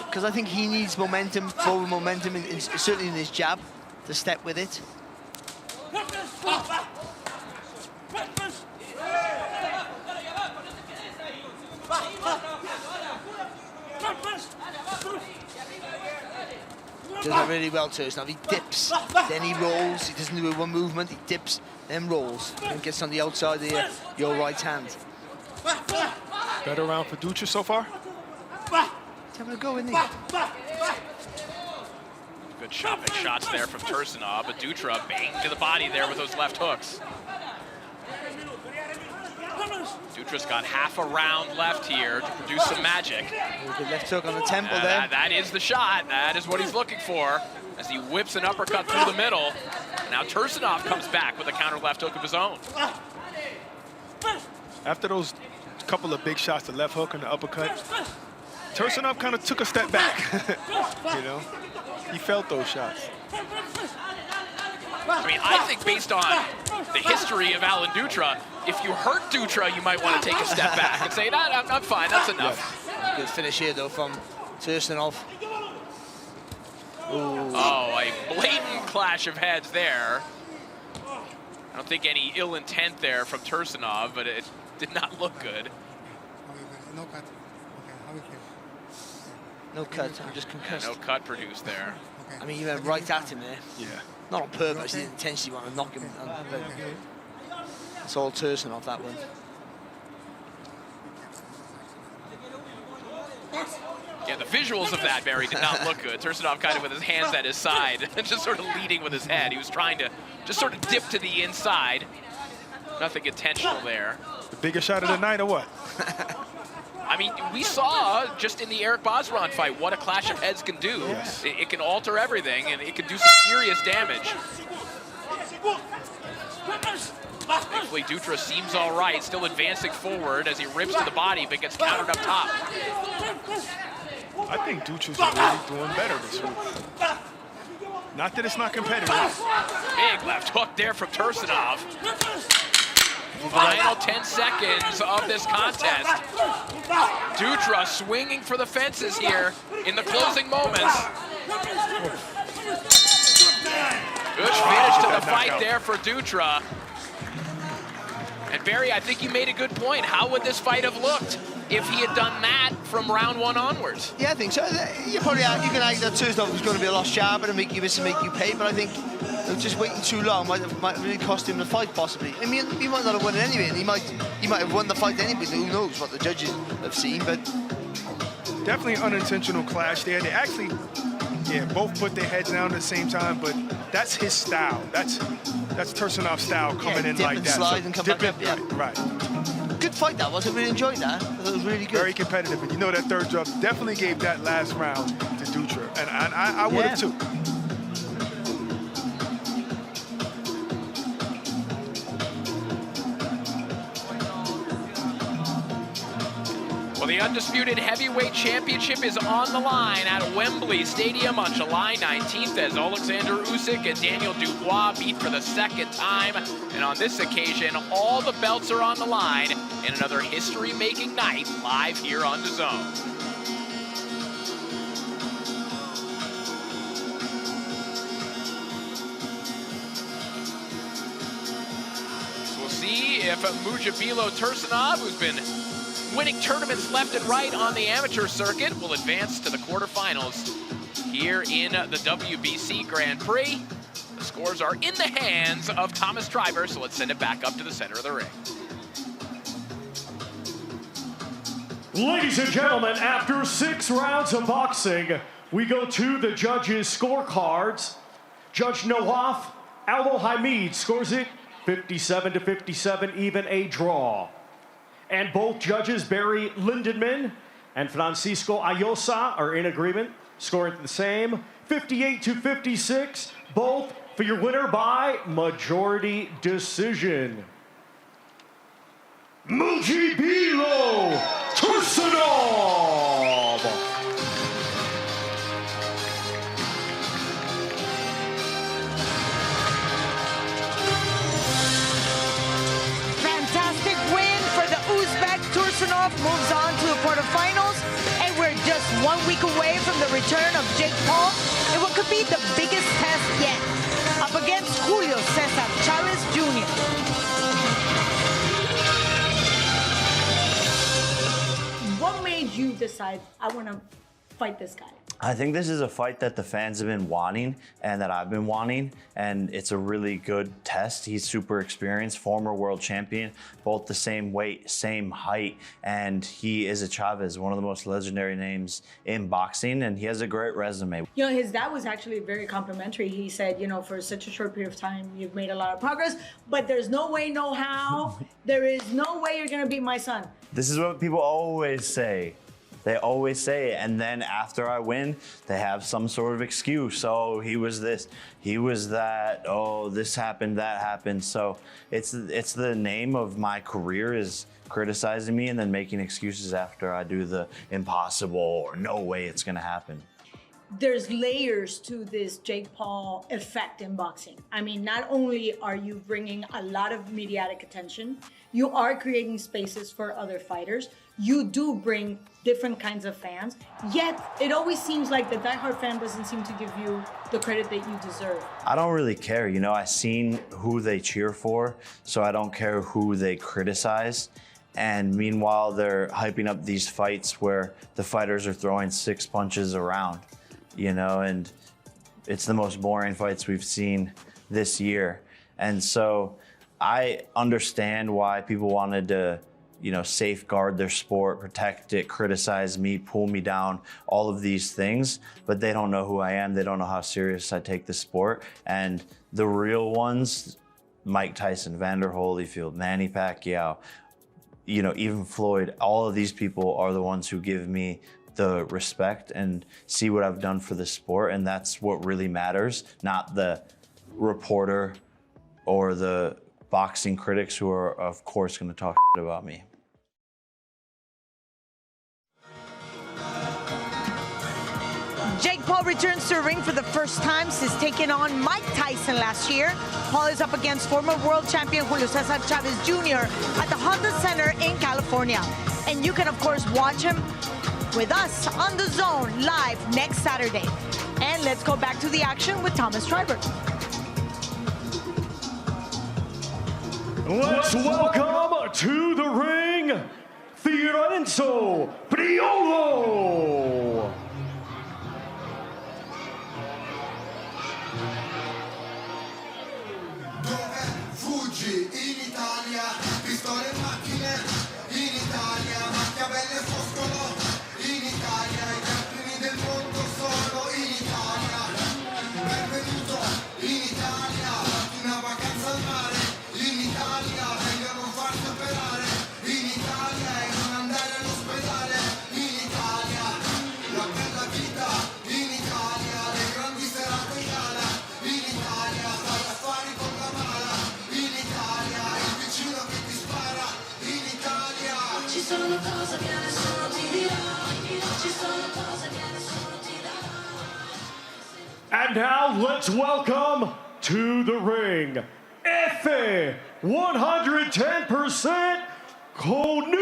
Because I think he needs momentum, forward momentum, certainly in his jab, to step with it. Does it really well, Tursunov. He dips, then he rolls. He doesn't do one movement. He dips, then rolls, and gets on the outside of your right hand. Better round for Dutra so far? He's having a go, isn't he? Good chopping shots there from Tursunov, but Dutra banged to the body there with those left hooks. Dutra's got half a round left here to produce some magic. Good left hook on the temple there. That is the shot. That is what he's looking for as he whips an uppercut through the middle. Now Tursunov comes back with a counter left hook of his own. After those couple of big shots, the left hook and the uppercut, Tursunov kind of took a step back. You know, he felt those shots. I mean, I think based on the history of Alan Dutra, if you hurt Dutra, you might want to take a step back and say, nah, I'm fine, that's enough. Yeah. Good finish here, though, from Tursunov. Oh, a blatant clash of heads there. I don't think any ill intent there from Tursunov, but it did not look good. No cut, I'm just concussed. Yeah, no cut produced there. I mean, you went right at him there. Yeah. Not on purpose, he didn't intentionally want to knock him. It's all Tursunov, that one. Yeah, Yeah, the visuals of that, Barry, did not look good. Tursunov kind of with his hands at his side and just sort of leading with his head. He was trying to just sort of dip to the inside. Nothing intentional there. The biggest shot of the night or what? I mean, we saw just in the Eric Bosron fight what a clash of heads can do. Yes. It can alter everything, and it can do some serious damage. Thankfully, Dutra seems all right, still advancing forward as he rips to the body, but gets countered up top. I think Dutra's really doing better this week. Not that it's not competitive. Big left hook there from Tursunov. Final 10 seconds of this contest. Dutra swinging for the fences here in the closing moments. Good finish to the fight there for Dutra. And Barry, I think you made a good point. How would this fight have looked if he had done that from round one onwards? Yeah, I think so. You can argue that Tersov was going to be a lot sharper and make you miss and make you pay, but I think just waiting too long might really cost him the fight, possibly. I mean, he might not have won it anyway, and he might have won the fight anyway. Who knows what the judges have seen, but definitely an unintentional clash there. They actually, both put their heads down at the same time, but that's his style. That's Tursunov's style coming in like that. Slide and come back up, yeah. Right. Good fight that was. I really enjoyed that. It was really good. Very competitive, and you know that third drop definitely gave that last round to Dutra, and I would have too. Well, the undisputed heavyweight championship is on the line at Wembley Stadium on July 19th as Alexander Usyk and Daniel Dubois meet for the second time. And on this occasion, all the belts are on the line in another history-making night live here on DAZN. So we'll see if Mujabilo Tursunov, who's been winning tournaments left and right on the amateur circuit, will advance to the quarterfinals here in the WBC Grand Prix. The scores are in the hands of Thomas Driver, so let's send it back up to the center of the ring. Ladies and gentlemen, after 6 rounds of boxing, we go to the judges' scorecards. Judge Nawaf Al-Mohamid scores it 57-57, even a draw. And both judges, Barry Lindenman and Francisco Ayosa, are in agreement, scoring the same, 58-56, both for your winner by majority decision. Mujabilo Tursunov! Fantastic win for the Uzbek. Tursunov moves on to the quarterfinals, and we're just 1 week away from the return of Jake Paul in what could be the biggest test yet, up against Julio Cesar Chavez Jr. What made you decide, I want to fight this guy? I think this is a fight that the fans have been wanting and that I've been wanting, and it's a really good test. He's super experienced, former world champion, both the same weight, same height, and he is a Chavez, one of the most legendary names in boxing, and he has a great resume. You know, his dad was actually very complimentary. He said, you know, for such a short period of time, you've made a lot of progress, but there's no way, no how. There is no way you're going to beat my son. This is what people always say. They always say it, and then after I win, they have some sort of excuse. Oh, he was this, he was that, oh, this happened, that happened. So it's the name of my career is criticizing me and then making excuses after I do the impossible or no way it's gonna happen. There's layers to this Jake Paul effect in boxing. I mean, not only are you bringing a lot of mediatic attention, you are creating spaces for other fighters. You do bring different kinds of fans, yet it always seems like the diehard fan doesn't seem to give you the credit that you deserve. I don't really care, you know, I've seen who they cheer for, so I don't care who they criticize. And meanwhile, they're hyping up these fights where the fighters are throwing 6 punches around, you know, and it's the most boring fights we've seen this year. And so I understand why people wanted to, safeguard their sport, protect it, criticize me, pull me down, all of these things, but they don't know who I am. They don't know how serious I take the sport. And the real ones, Mike Tyson, Vander Holyfield, Manny Pacquiao, even Floyd, all of these people are the ones who give me the respect and see what I've done for the sport. And that's what really matters, not the reporter or the boxing critics who are, of course, going to talk about me. Jake Paul returns to the ring for the first time since taking on Mike Tyson last year. Paul is up against former world champion Julio Cesar Chavez Jr. at the Honda Center in California. And you can, of course, watch him with us on The Zone live next Saturday. And let's go back to the action with Thomas Schreiber. Let's welcome to the ring, Fiorenzo Priolo. Fuggi in Italia, pistole e macchine, in Italia, Machiavelli e Foscolo, in Italia, i campioni del mondo sono in Italia. Benvenuto in Italia, una vacanza al mare, in Italia, meglio non farti operare, in Italia e non andare all'ospedale, in Italia, la bella vita, in Italia, le grandi serate in gala, in Italia, fai affari con la mala, in Italia, il vicino che ti spara, in Italia. Ci sono cose che nessuno ti dirà, ci sono cose che nessuno ti darà. And now let's welcome to the ring, Efe 110% Konuk.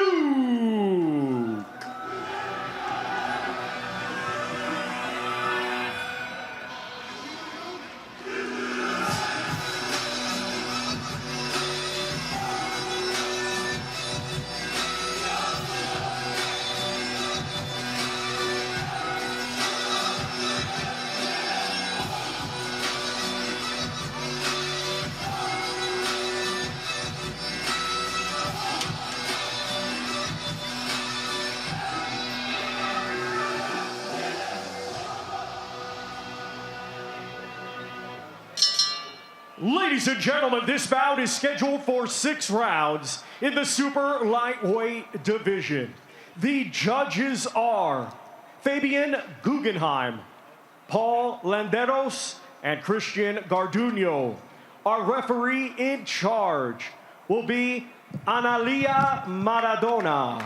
Ladies and gentlemen, this bout is scheduled for 6 rounds in the super lightweight division. The judges are Fabian Guggenheim, Paul Landeros, and Christian Garduño. Our referee in charge will be Analia Maradona.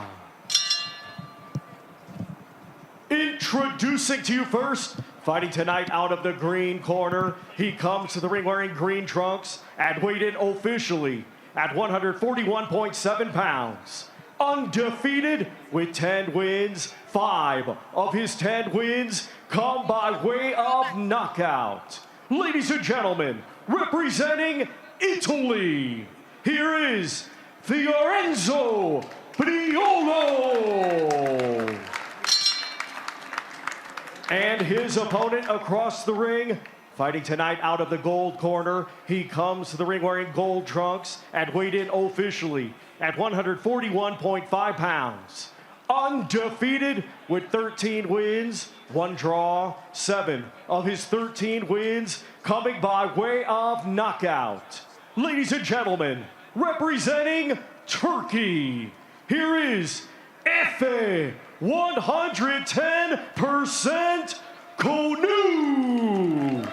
Introducing to you first, fighting tonight out of the green corner, he comes to the ring wearing green trunks and weighed in officially at 141.7 pounds. Undefeated with 10 wins, 5 of his 10 wins come by way of knockout. Ladies and gentlemen, representing Italy, here is Fiorenzo Priolo. And his opponent across the ring, fighting tonight out of the gold corner, he comes to the ring wearing gold trunks and weighed in officially at 141.5 pounds. Undefeated with 13 wins, 1 draw, 7 of his 13 wins coming by way of knockout. Ladies and gentlemen, representing Turkey, here is Efe 110% Konuk.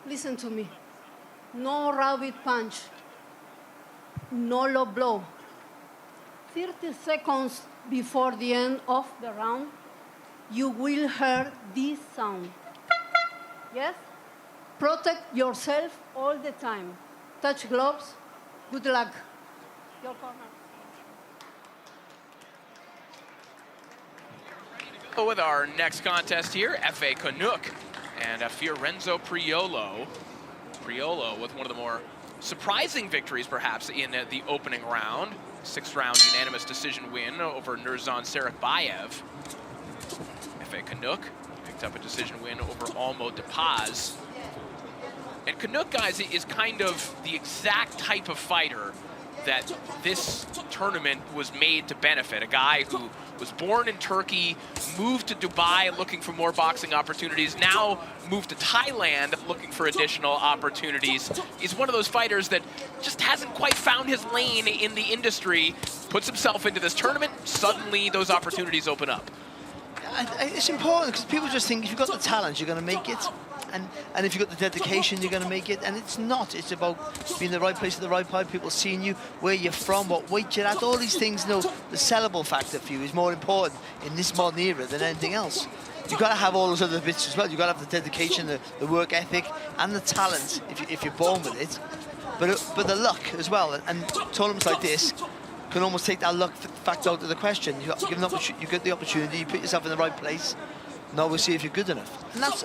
Listen to me. No rabbit punch. No low blow. 30 seconds before the end of the round, you will hear this sound. Yes? Protect yourself all the time. touch gloves. Good luck. Your corner. With our next contest here, F.A. Canuck and Fiorenzo Priolo. Priolo with one of the more surprising victories, perhaps, in the opening round. 6th round unanimous decision win over Nurzhan Serikbayev. F.A. Canuck picked up a decision win over Almo De Paz. And Canuck, guys, is kind of the exact type of fighter that this tournament was made to benefit. A guy who was born in Turkey, moved to Dubai looking for more boxing opportunities, now moved to Thailand looking for additional opportunities. He's one of those fighters that just hasn't quite found his lane in the industry, puts himself into this tournament, suddenly those opportunities open up. It's important because people just think if you've got the talent, you're going to make it. And if you've got the dedication, you're going to make it. And it's not. It's about being in the right place at the right time, people seeing you, where you're from, what weight you're at, all these things. You know, the sellable factor for you is more important in this modern era than anything else. You've got to have all those other bits as well. You've got to have the dedication, the work ethic, and the talent if you're born with it. But the luck as well. And tournaments like this can almost take that luck factor out of the question. You get the opportunity, you put yourself in the right place. Now we'll see if you're good enough. And that's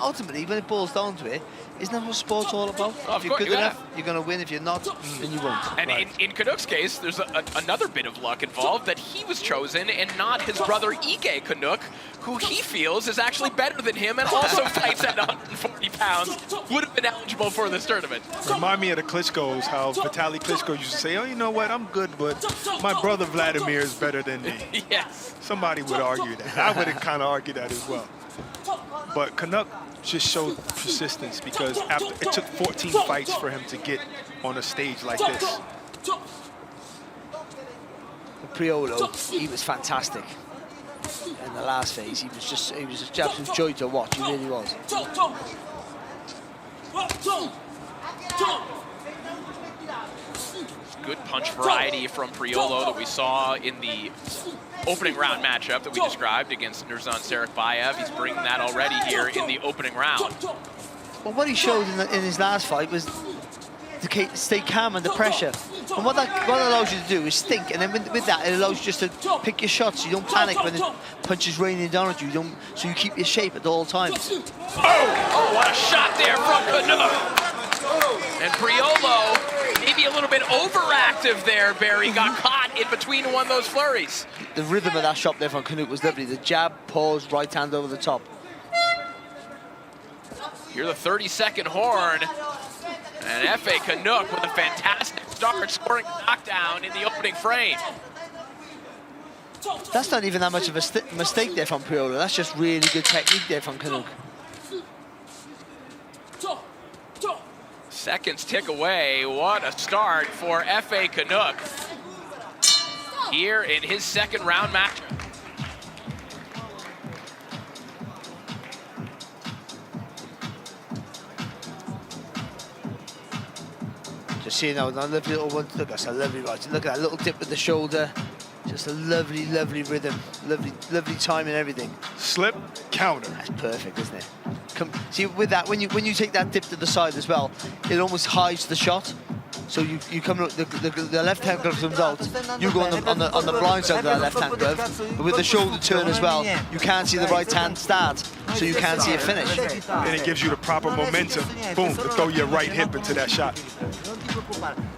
ultimately, when it boils down to it, isn't that what sport's all about? If you're good enough, you're going to win. If you're not, then you won't. And in Canuck's case, there's another bit of luck involved, that he was chosen and not his brother Ige Canuck, who he feels is actually better than him and also fights at 140 pounds, would have been eligible for this tournament. Remind me of the Klitschko's, how Vitaly Klitschko used to say, oh, you know what, I'm good, but my brother Vladimir is better than me. Yes. Somebody would argue that. I would kind of argue that as well. But Canuck just showed persistence, because it took 14 fights for him to get on a stage like this. Priolo, he was fantastic in the last phase. He was just absolute joy to watch. He really was. Good punch variety from Priolo that we saw in the opening round matchup that we described against Nurzhan Serikbayev. He's bringing that already here in the opening round. Well, what he showed in his last fight was to stay calm under pressure. And what that allows you to do is think, and then with that, it allows you just to pick your shots. You don't panic when the punch is raining down at you. So you keep your shape at all times. Oh, what a shot there from Canuck. And Priolo, maybe a little bit overactive there, Barry. Got caught in between one of those flurries. The rhythm of that shot there from Canuck was lovely. The jab, pause, right hand over the top. Here's the 30-second horn. And F.A. Canuck with a fantastic start, scoring a knockdown in the opening frame. That's not even that much of a mistake there from Priolo. That's just really good technique there from Canuck. Seconds tick away. What a start for F.A. Canuck here in his second round matchup. Just seeing that lovely little one. Look, that's a lovely right. Look at that little dip with the shoulder. Just a lovely, lovely rhythm. Lovely time and everything. Slip, counter. That's perfect, isn't it? See, with that, when you take that dip to the side as well, it almost hides the shot. So you come the left hand glove comes out. You go on the blind side of that left hand glove, but with the shoulder turn as well, you can't see the right hand start, so you can't see it finish. And it gives you the proper momentum, boom, to throw your right hip into that shot.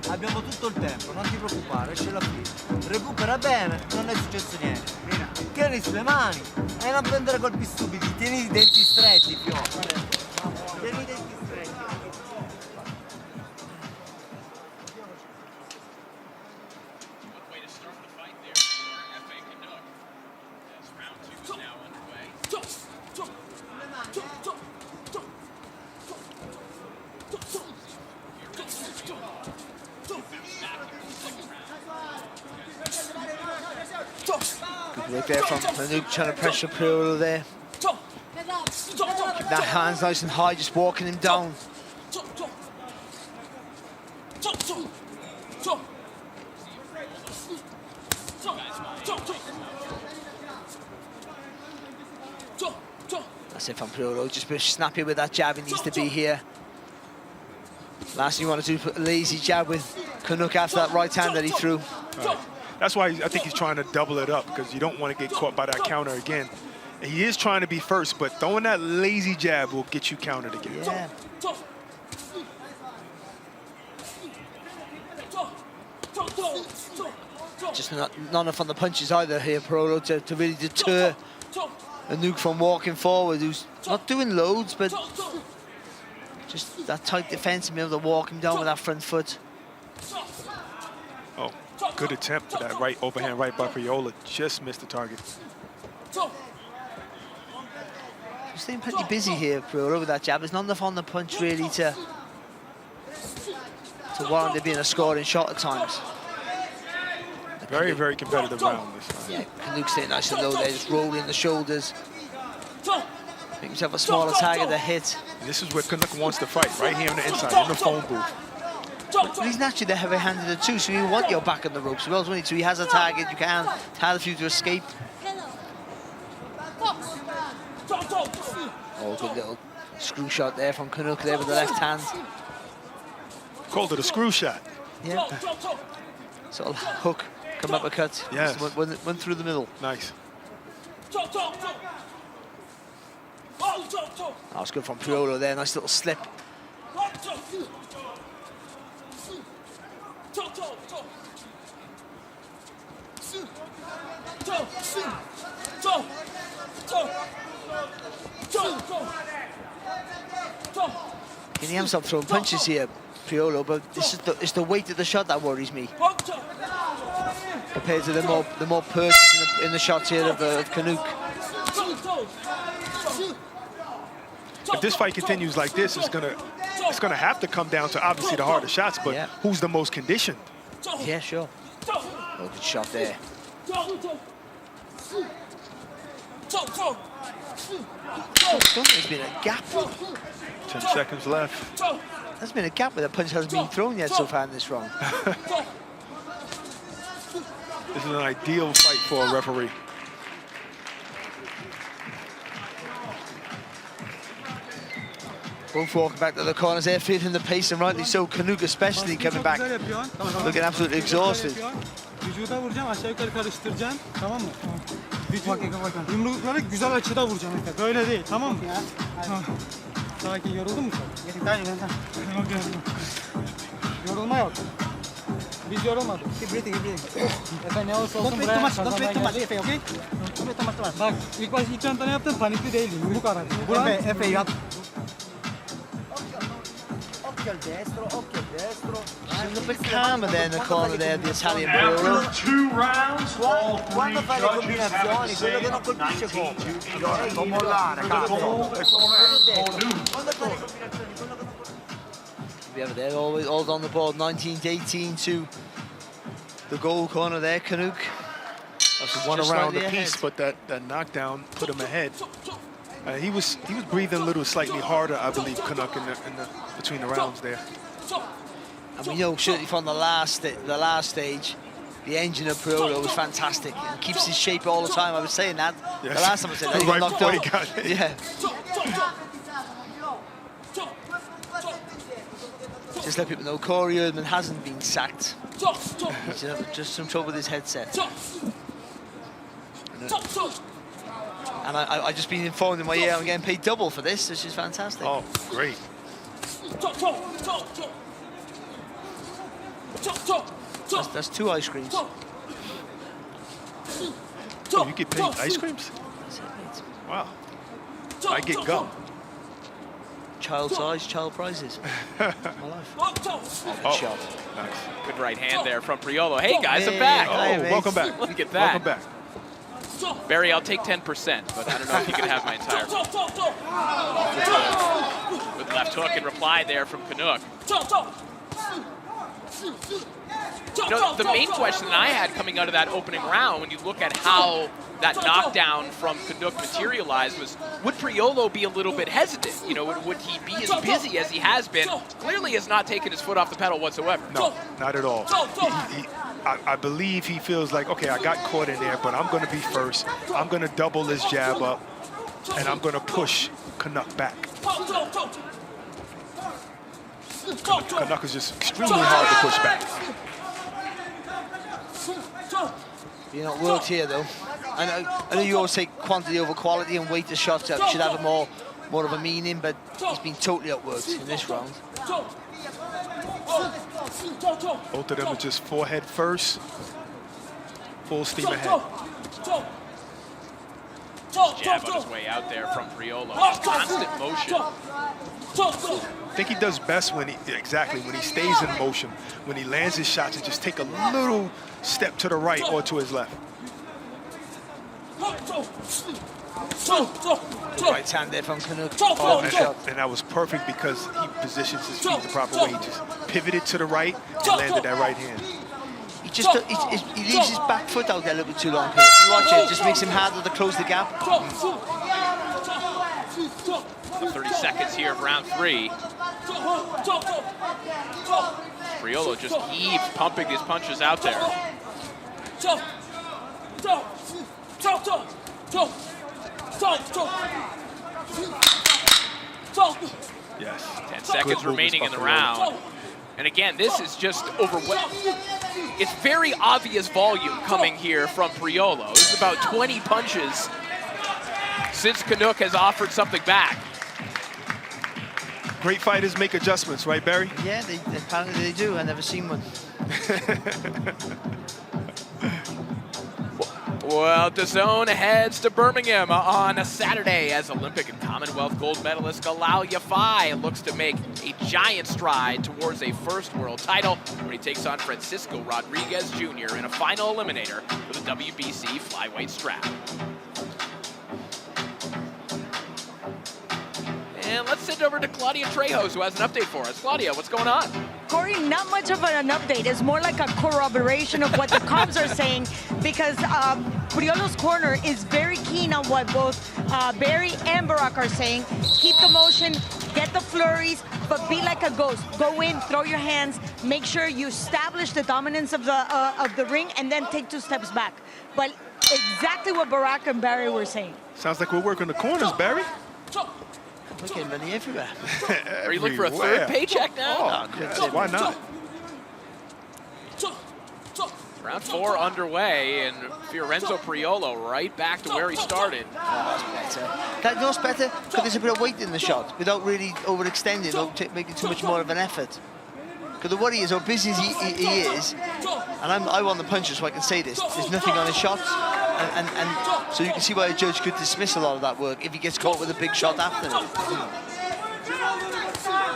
Abbiamo tutto il tempo, non ti preoccupare, ce l'ha qui. Recupera bene, non è successo niente. Tieni sulle mani e non prendere colpi stupidi, tieni i denti stretti, Pio. Tieni i denti stretti. Good work there from Canuck, trying to pressure Priolo there. Keep that hands nice and high, just walking him down. Top. That's it from Polo, just a bit snappy with that jab, he needs to be here. Last thing you want to do is put a lazy jab with Canuck after that right hand that he threw. Right. That's why I think he's trying to double it up, because you don't want to get caught by that counter again. And he is trying to be first, but throwing that lazy jab will get you countered again. Yeah. Just not enough on the punches either here, Polo, to really deter Nkosi from walking forward, who's not doing loads, but just that tight defense and being able to walk him down with that front foot. Oh, good attempt for that right overhand right by Priola. Just missed the target. He's staying pretty busy here, Priola, with that jab. There's not enough on the punch really to warrant there being a scoring shot at times. Very, very competitive round this time. Yeah, Canuck staying nice and low there, just rolling the shoulders. Make himself a smaller target to hit. And this is where Canuck wants to fight, right here on the inside, in the phone booth. But he's naturally the heavy-handed too, so you want your back on the ropes as well, doesn't he? So he has a target, you can hard for you to escape. Oh, good little screw shot there from Canuck there with the left hand. Called it a screw shot. Yeah. Sort of hook, come uppercut. Yes. Went through the middle. Nice. That was good from Polo there, nice little slip. Can he himself throwing punches here, Polo, but it's the weight of the shot that worries me. Compared to the more purchase in the shots here of Canuck. If this fight continues like this, it's gonna have to come down to obviously the harder shots, but who's the most conditioned? Yeah, sure. Oh, good shot there. There's been a gap. 10 seconds left. There's been a gap where the punch hasn't been thrown yet so far in this round. This is an ideal fight for a referee. Both walking back to the corners there, feeling the pace, and rightly so. Canuck especially coming back, looking absolutely exhausted. Vücuda vuracağım, aşağı yukarı karıştıracaksın, tamam mı? Yumrukları güzel açıda vuracağım, böyle değil, tamam mı? Sakin, yoruldun mu sen? Yorulma yok. Biz yorulmadık. Efe ne olursa olsun buraya kazanmaya geldik. Bak, ilk başta ilk tane yaptın, panikli değildin, yumruk aradın. Efe yat. She's a bit calmer there in the corner there, the Italian Polo. After 2 rounds, all 3 judges have the same 19 Yeah, but they're all on the board, 19-18 to the goal corner there, Canuck. That's one around the piece, but that knockdown put him ahead. He was breathing a little slightly harder, I believe, Canuck in the between the rounds there. And we know certainly from the last stage, the engine of Polo was fantastic and keeps his shape all the time. I was saying that the last time I said that, he got knocked out. He got hit. Yeah. Just let people know, Corey Erdman hasn't been sacked. He's just some trouble with his headset. And I just been informed in my ear I'm getting paid double for this, which is fantastic. Oh, great. That's 2 ice creams. Oh, you get paid ice creams? Wow. I get gum. Child size, child prizes. My life. Good shot. Nice. Good right hand there from Priolo. Hey guys, I'm back. Oh, welcome back. Look at that. Welcome back. Barry, I'll take 10%, but I don't know if you can have my entire. With left hook in reply there from Canuck. You know, the main question that I had coming out of that opening round, when you look at how that knockdown from Canuck materialized, was would Priolo be a little bit hesitant? You know, would he be as busy as he has been? Clearly has not taken his foot off the pedal whatsoever. No, not at all. I believe he feels like, okay, I got caught in there, but I'm going to be first. I'm going to double this jab up, and I'm going to push Canuck back. Canuck is just extremely hard to push back. You're not worked here, though. I know you always say quantity over quality and weight the shots should have a more of a meaning, but he's been totally outworked in this round. Both of them are just forehead first, full steam ahead. Jab on his way out there from Priolo. Just constant motion. I think he does best when he stays in motion. When he lands his shots and just take a little step to the right or to his left. Right hand there from Canuck. And that was perfect because he positions his feet the proper way. He just pivoted to the right and landed that right hand. He leaves his back foot out there a little bit too long. If you watch it, it just makes him harder to close the gap. 30 seconds here of round 3. Priolo just keeps pumping these punches out there. Yes. 10 seconds remaining in the round. And again, this is just overwhelming. It's very obvious volume coming here from Priolo. This is about 20 punches since Canuck has offered something back. Great fighters make adjustments, right, Barry? Yeah, apparently they do. I've never seen one. Well, DAZN heads to Birmingham on a Saturday as Olympic and Commonwealth gold medalist Galal Yafai looks to make a giant stride towards a first world title when he takes on Francisco Rodriguez Jr. in a final eliminator for the WBC flyweight strap. And let's send over to Claudia Trejos, who has an update for us. Claudia, what's going on? Corey, not much of an update. It's more like a corroboration of what the Cubs are saying, because Priolo's corner is very keen on what both Barry and Barack are saying. Keep the motion, get the flurries, but be like a ghost. Go in, throw your hands, make sure you establish the dominance of the ring, and then take 2 steps back. But exactly what Barack and Barry were saying. Sounds like we're working the corners, Barry. We're getting money everywhere. Are you looking for a third paycheck now? Oh, yeah, why not? Round 4 underway, and Fiorenzo Priolo right back to where he started. That's better. That goes better because there's a bit of weight in the shot without really overextending, without making too much more of an effort. Because the worry is how busy he is, and I want the puncher so I can say this, there's nothing on his shots, and so you can see why a judge could dismiss a lot of that work if he gets caught with a big shot after it.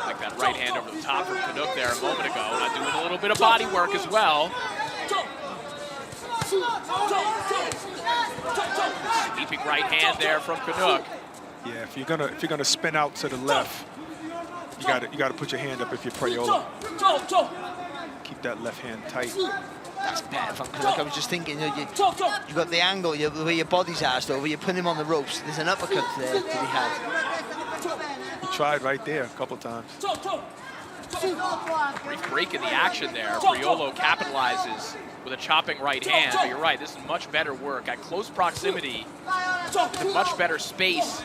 Like that right hand over the top from Canuck there a moment ago, not doing a little bit of body work as well. Sweeping right hand there from Canuck. Yeah, if you're gonna spin out to the left, you gotta put your hand up if you're Priolo. Keep that left hand tight. That's better from Canuck. I was just thinking, you got the angle, the way your body's asked over, you put him on the ropes. There's an uppercut there that he had. He tried right there a couple times. Brief break in the action there. Priolo capitalizes with a chopping right hand. But you're right, this is much better work at close proximity. Much better space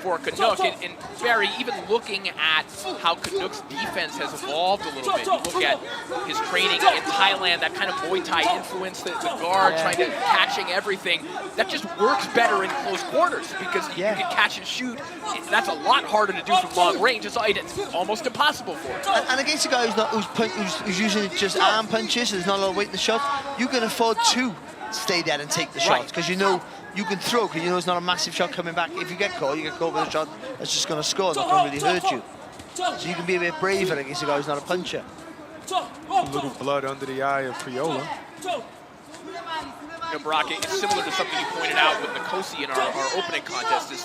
for Canuck. And Barry, even looking at how Canuck's defense has evolved a little bit, you look at his training in Thailand, that kind of Muay Thai influence, the guard trying to catching everything, that just works better in close quarters because you can catch and shoot. That's a lot harder to do from long range. It's almost impossible for him. And against a guy who's using just arm punches, there's not a lot of weight in the shot, you can afford to stay there and take the shots because you know you can throw because you know it's not a massive shot coming back. If you get caught with a shot that's just going to score, not going to really hurt you. So you can be a bit braver against a guy who's not a puncher. A little blood under the eye of Priolo. You know, Barack, it's similar to something you pointed out with Nkosi in our opening contest, is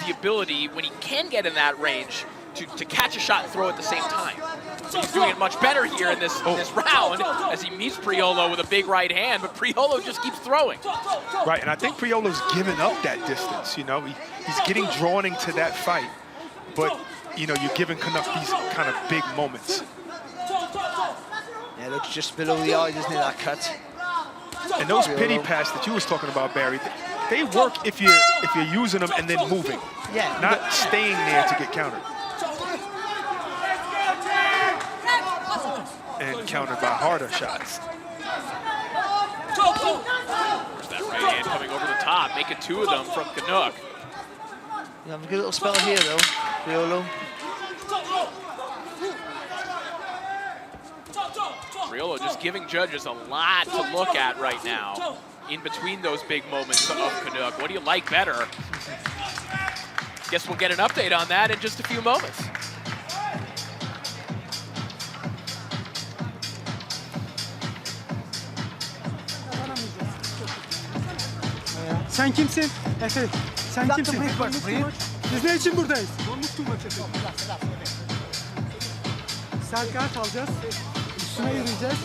the ability, when he can get in that range, to catch a shot and throw at the same time. So he's doing it much better here in this round as he meets Priolo with a big right hand, but Priolo just keeps throwing. Right, and I think Priolo's given up that distance, you know. He's getting drawn into that fight, but, you know, you're giving Canuck these kind of big moments. Yeah, it looks just below the eye, doesn't it, that cut? And those pity pass that you was talking about, Barry, they work if you're using them and then moving. Yeah. Not staying there to get countered. and countered by harder shots. There's that right hand coming over the top, making 2 of them from Canuck. You have a good little spell here, though, Priolo. Priolo just giving judges a lot to look at right now in between those big moments of Canuck. What do you like better? Guess we'll get an update on that in just a few moments. Sen kimsin? Efe, sen kimsin? Biz ne için buradayız? Sert kart alacağız. Üstüne yürüyeceğiz.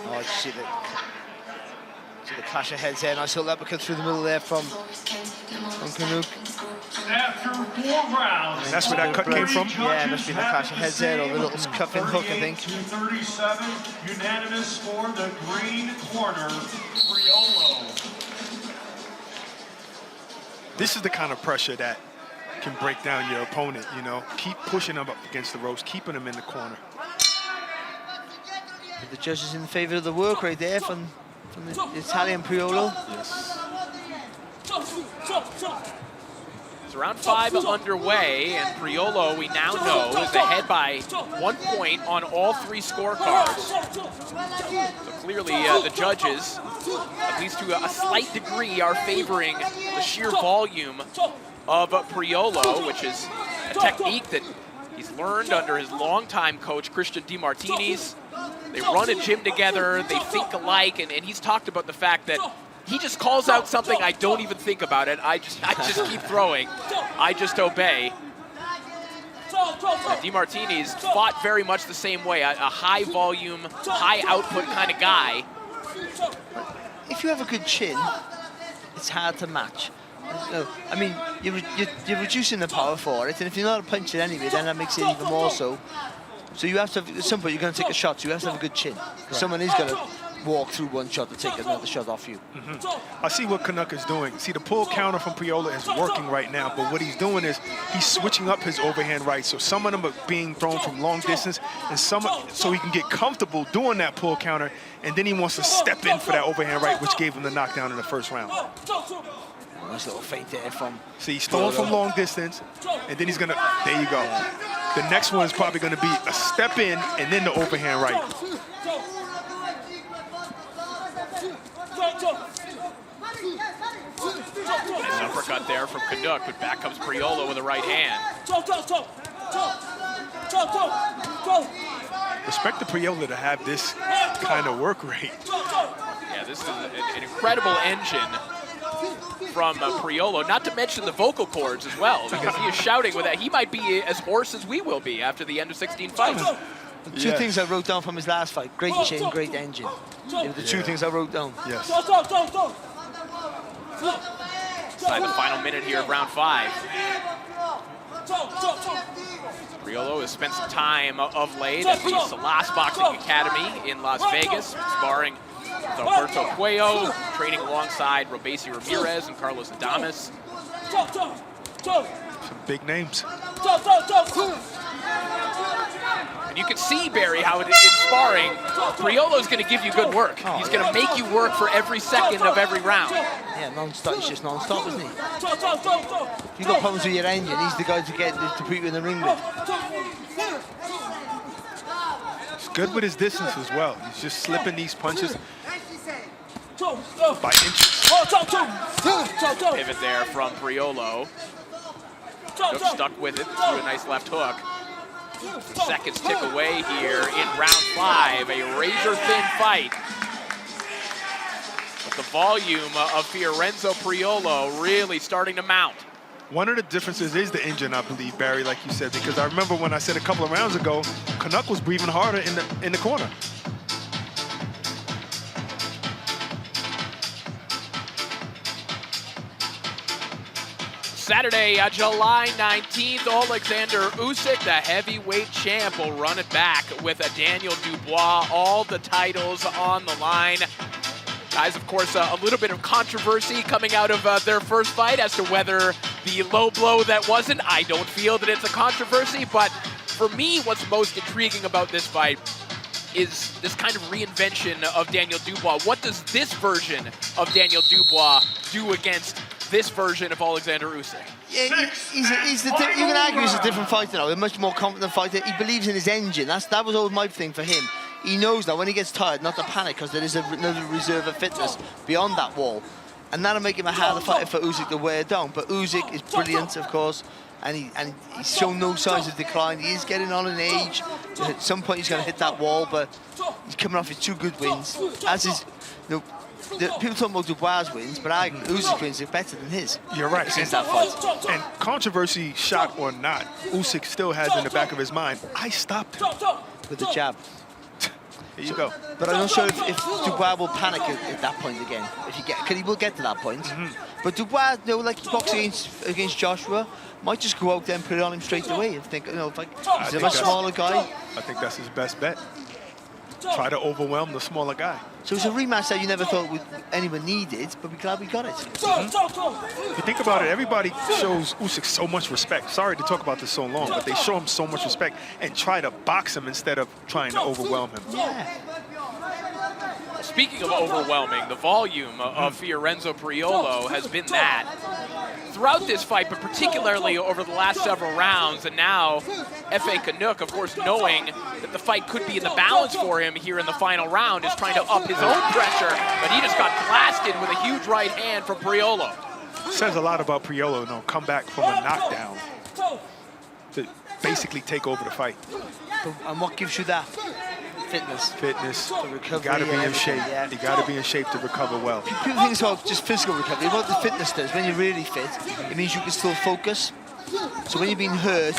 Oh, I see the clash of heads there. Nice little uppercut through the middle there from Canuck. After 4 rounds. That's where that cut came from? Yeah, must be the clash of heads there, or the little cuffing hook, I think. 37, unanimous for the green corner, Priolo. This is the kind of pressure that can break down your opponent, you know. Keep pushing them up against the ropes, keeping them in the corner. The judges in favour of the work right there from the Italian Priolo. Yes. It's round 5 underway, and Priolo, we now know, is ahead by 1 point on all 3 scorecards. So clearly, the judges, at least to a slight degree, are favoring the sheer volume of Priolo, which is a technique that he's learned under his longtime coach, Christian DeMartinis. They run a gym together, they think alike, and he's talked about the fact that he just calls out something, I don't even think about it. I just keep throwing. I just obey. DeMartinis fought very much the same way, a high volume, high output kind of guy. If you have a good chin, it's hard to match. I mean, you're reducing the power for it, and if you're not a puncher anyway, then that makes it even more so. So you have to, at some point, you're going to take a shot, so you have to have a good chin. Right. Someone is going to walk through one shot to take another shot off you. I see what Canuck is doing. See, the pull counter from Priolo is working right now, but what he's doing is he's switching up his overhand right. So some of them are being thrown from long distance, and some so he can get comfortable doing that pull counter, and then he wants to step in for that overhand right, which gave him the knockdown in the first round. Nice little feint there from... See, he's throwing from long distance, and then he's going to... There you go. The next one is probably going to be a step in, and then the overhand right. Nice uppercut there from Canuck, but back comes Priolo with a right hand. Respect to Priolo to have this kind of work rate. Yeah, this is an incredible engine from Priolo, not to mention the vocal cords as well, because he is shouting with that. He might be as hoarse as we will be after the end of 16 fights. The two things I wrote down from his last fight: great chin, great engine. They were the 2 things I wrote down. Yes. Inside the final minute here of round 5. Priolo has spent some time of late at the Salas Boxing Academy in Las Vegas, sparring with Alberto Cuello, training alongside Robesi Ramirez and Carlos Adames. Some big names. And you can see, Barry, how in sparring, Priolo's going to give you good work. He's going to make you work for every second of every round. Yeah, non-stop. He's just non-stop, isn't he? If you've got problems with your engine, he's the guy to put you in the ring with. He's good with his distance as well. He's just slipping these punches by inches. Pivot there from Priolo. Stuck with it through a nice left hook. Seconds tick away here in round 5, a razor-thin fight. But the volume of Fiorenzo Priolo really starting to mount. One of the differences is the engine, I believe, Barry, like you said, because I remember when I said a couple of rounds ago, Canuck was breathing harder in the corner. Saturday, July 19th, Alexander Usyk, the heavyweight champ, will run it back with a Daniel Dubois. All the titles on the line. Guys, of course, a little bit of controversy coming out of their first fight as to whether the low blow that wasn't. I don't feel that it's a controversy, but for me, what's most intriguing about this fight is this kind of reinvention of Daniel Dubois. What does this version of Daniel Dubois do against this version of Alexander Usyk? Yeah, you can argue he's a different fighter now, a much more confident fighter. He believes in his engine. That was always my thing for him. He knows now when he gets tired not to panic, because there is another reserve of fitness beyond that wall. And that'll make him a harder fighter for Usyk to wear down. But Usyk is brilliant, of course, and he's shown no signs of decline. He is getting on in age. At some point he's going to hit that wall, but he's coming off his 2 good wins. As is, people talk about Dubois' wins, but Usyk's wins are better than his. You're right. Since that fight. And controversy shot or not, Usyk still has in the back of his mind, I stopped him. With the jab. There you go. But I'm not sure if Dubois will panic at that point again. Because he will get to that point. But Dubois, like he boxed against Joshua, might just go out there and put it on him straight away. And think, he's a much smaller guy. I think that's his best bet. Try to overwhelm the smaller guy. So it's a rematch that you never thought anyone needed, but we're glad we got it. If you think about it, everybody shows Usyk so much respect. Sorry to talk about this so long, but they show him so much respect and try to box him instead of trying to overwhelm him. Yeah. Speaking of overwhelming, the volume of Fiorenzo Priolo has been that throughout this fight, but particularly over the last several rounds. And now, F.A. Canuck, of course, knowing that the fight could be in the balance for him here in the final round, is trying to up his own pressure, but he just got blasted with a huge right hand from Priolo. Says a lot about Priolo, come back from a knockdown to basically take over the fight. And what gives you that? Fitness. You got to be in shape. Yeah. You got to be in shape to recover well. People think it's about just physical recovery. What the fitness does, when you're really fit, it means you can still focus. So when you're being hurt,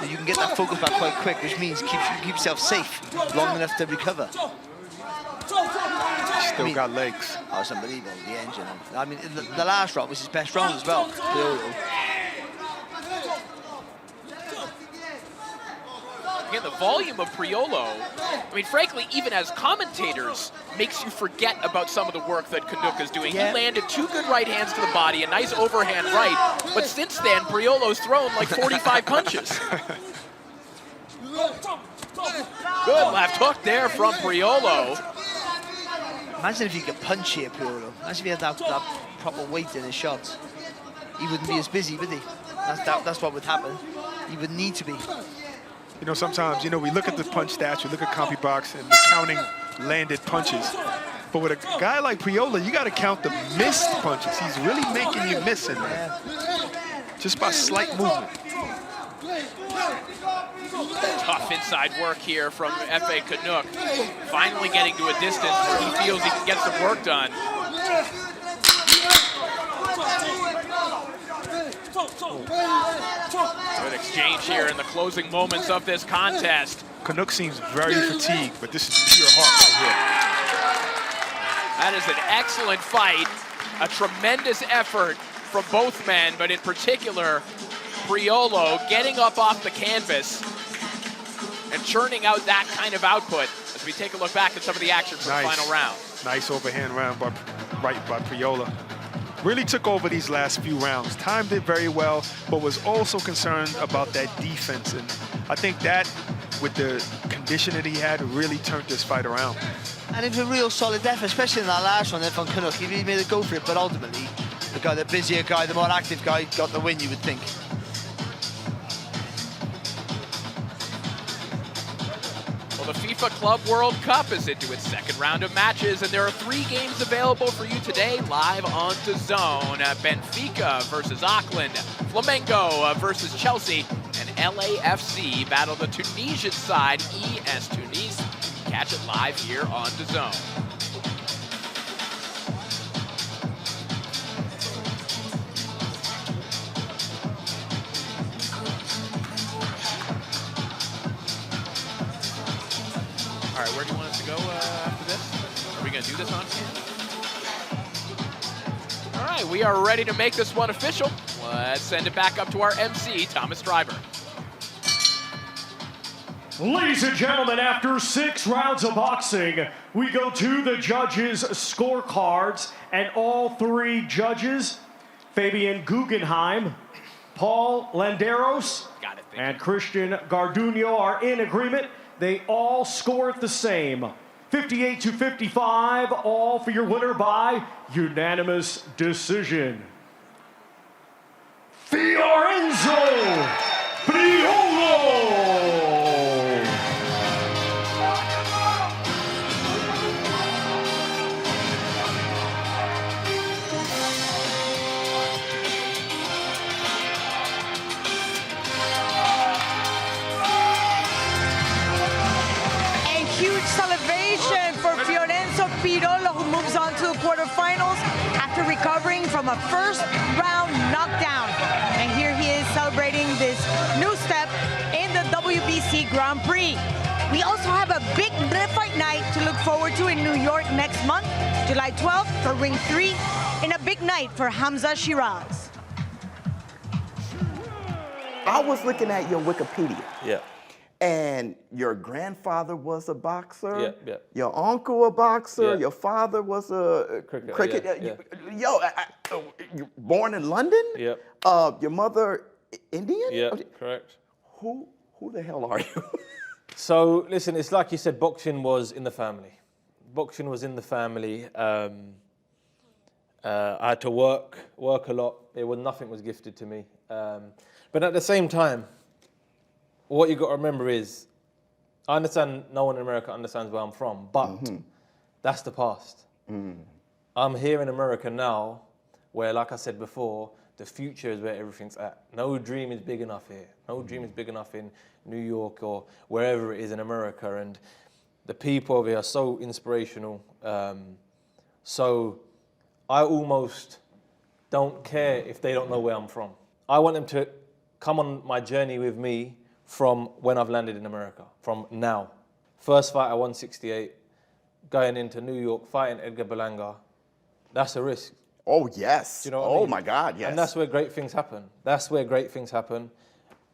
you can get that focus back quite quick, which means you keep yourself safe long enough to recover. Still got legs. Oh, it's unbelievable, the engine. I mean, the last round was his best round as well. Again, the volume of Priolo, I mean, frankly, even as commentators, makes you forget about some of the work that Canuck is doing. Yeah. He landed 2 good right hands to the body, a nice overhand right, but since then, Priolo's thrown like 45 punches. Good left hook there from Priolo. Imagine if you could punch here, Priolo. Imagine if he had that proper weight in his shots. He wouldn't be as busy, would he? That's what would happen. He would need to be. Sometimes, we look at the punch stats, we look at CompuBox and counting landed punches. But with a guy like Priolo, you got to count the missed punches. He's really making you miss in there. Just by slight movement. Tough inside work here from F.A. Canuck. Finally getting to a distance where he feels he can get some work done. Good exchange here in the closing moments of this contest. Canuck seems very fatigued, but this is pure heart right That is an excellent fight, a tremendous effort from both men, but in particular, Priolo getting up off the canvas and churning out that kind of output as we take a look back at some of the action from the final round. Nice overhand round by Priolo. Really took over these last few rounds. Timed it very well, but was also concerned about that defense. And I think that, with the condition that he had, really turned this fight around. And it was a real solid effort, especially in that last one there from Canuck. He really made a go for it, but ultimately, the busier guy, the more active guy got the win, you would think. Well, the FIFA Club World Cup is into its second round of matches, and there are 3 games available for you today, live on DAZN. Benfica versus Auckland, Flamengo versus Chelsea, and LAFC battle the Tunisian side, ES Tunis. Catch it live here on DAZN. All right, where do you want us to go after this? Are we going to do this on camera? All right, we are ready to make this one official. Let's send it back up to our MC, Thomas Driver. Ladies and gentlemen, after 6 rounds of boxing, we go to the judges' scorecards, and all 3 judges, Fabian Guggenheim, Paul Landeros and Christian Garduño are in agreement. They all scored the same. 58-55, all for your winner by unanimous decision. Fiorenzo Priolo! Pirolo, who moves on to the quarterfinals after recovering from a first-round knockdown. And here he is celebrating this new step in the WBC Grand Prix. We also have a big fight night to look forward to in New York next month, July 12th for Ring 3, and a big night for Hamza Shiraz. I was looking at your Wikipedia. Yeah. And your grandfather was a boxer. Yeah, yeah. Your uncle a boxer. Yeah. Your father was a cricket. Yeah. Yo, you born in London? Yeah. Your mother Indian? Yeah, correct. Who the hell are you? So listen, it's like you said, boxing was in the family. Boxing was in the family. I had to work a lot. Nothing was gifted to me. But at the same time, what you got to remember is, I understand no one in America understands where I'm from, but that's the past. I'm here in America now, where, like I said before, the future is where everything's at. No dream is big enough here. No dream is big enough in New York or wherever it is in America. And the people over here are so inspirational. So I almost don't care if they don't know where I'm from. I want them to come on my journey with me from when I've landed in America, from now. First fight at 168, going into New York, fighting Edgar Berlanga, that's a risk. Oh, yes. Do you know what I mean? My God, yes. And that's where great things happen. That's where great things happen,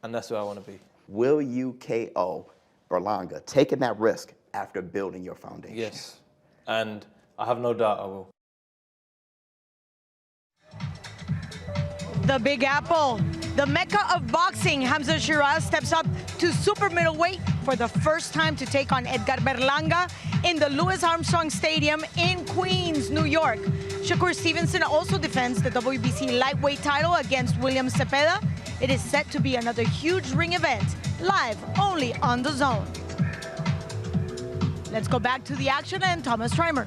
and that's where I want to be. Will you KO Berlanga, taking that risk after building your foundation? Yes, and I have no doubt I will. The Big Apple, the mecca of boxing, Hamza Shiraz steps up to super middleweight for the first time to take on Edgar Berlanga in the Louis Armstrong Stadium in Queens, New York. Shakur Stevenson also defends the WBC lightweight title against William Cepeda. It is set to be another huge ring event, live only on The Zone. Let's go back to the action and Thomas Trimer.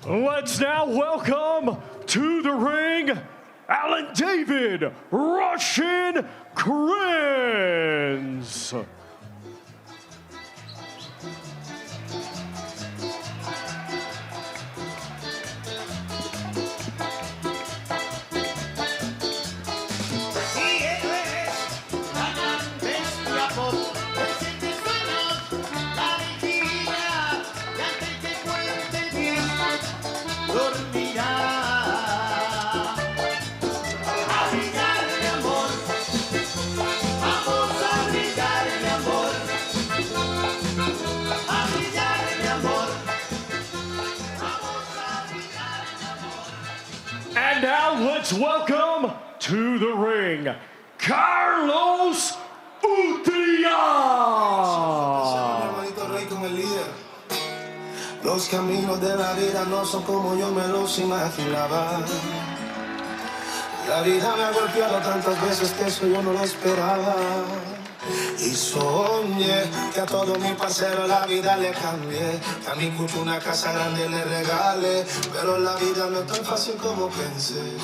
Let's now welcome to the ring, Alan David Russian Krenz. And now let's welcome to the ring, Carlos Utria. Los caminos de la vida no son como yo me los imaginaba. La vida me ha golpeado tantas veces que eso yo no lo esperaba. Y soñé que a todo mi parcero la vida le cambié, que a mi cucho una casa grande le regale, pero la vida no es tan fácil como pensé.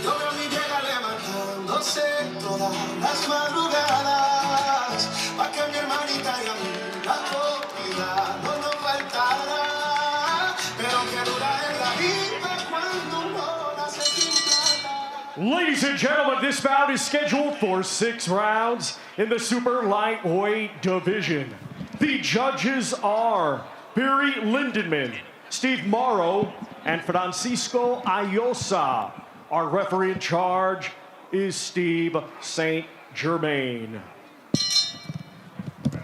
Yo veo a mi vieja levantándose todas las madrugadas, pa' que mi hermanita y a mí la comida no nos faltara, pero que dura es la vida cuando uno nace sin plata. Ladies and gentlemen, this bout is scheduled for 6 rounds in the super lightweight division. The judges are Barry Lindenman, Steve Morrow, and Francisco Ayosa. Our referee in charge is Steve St. Germain.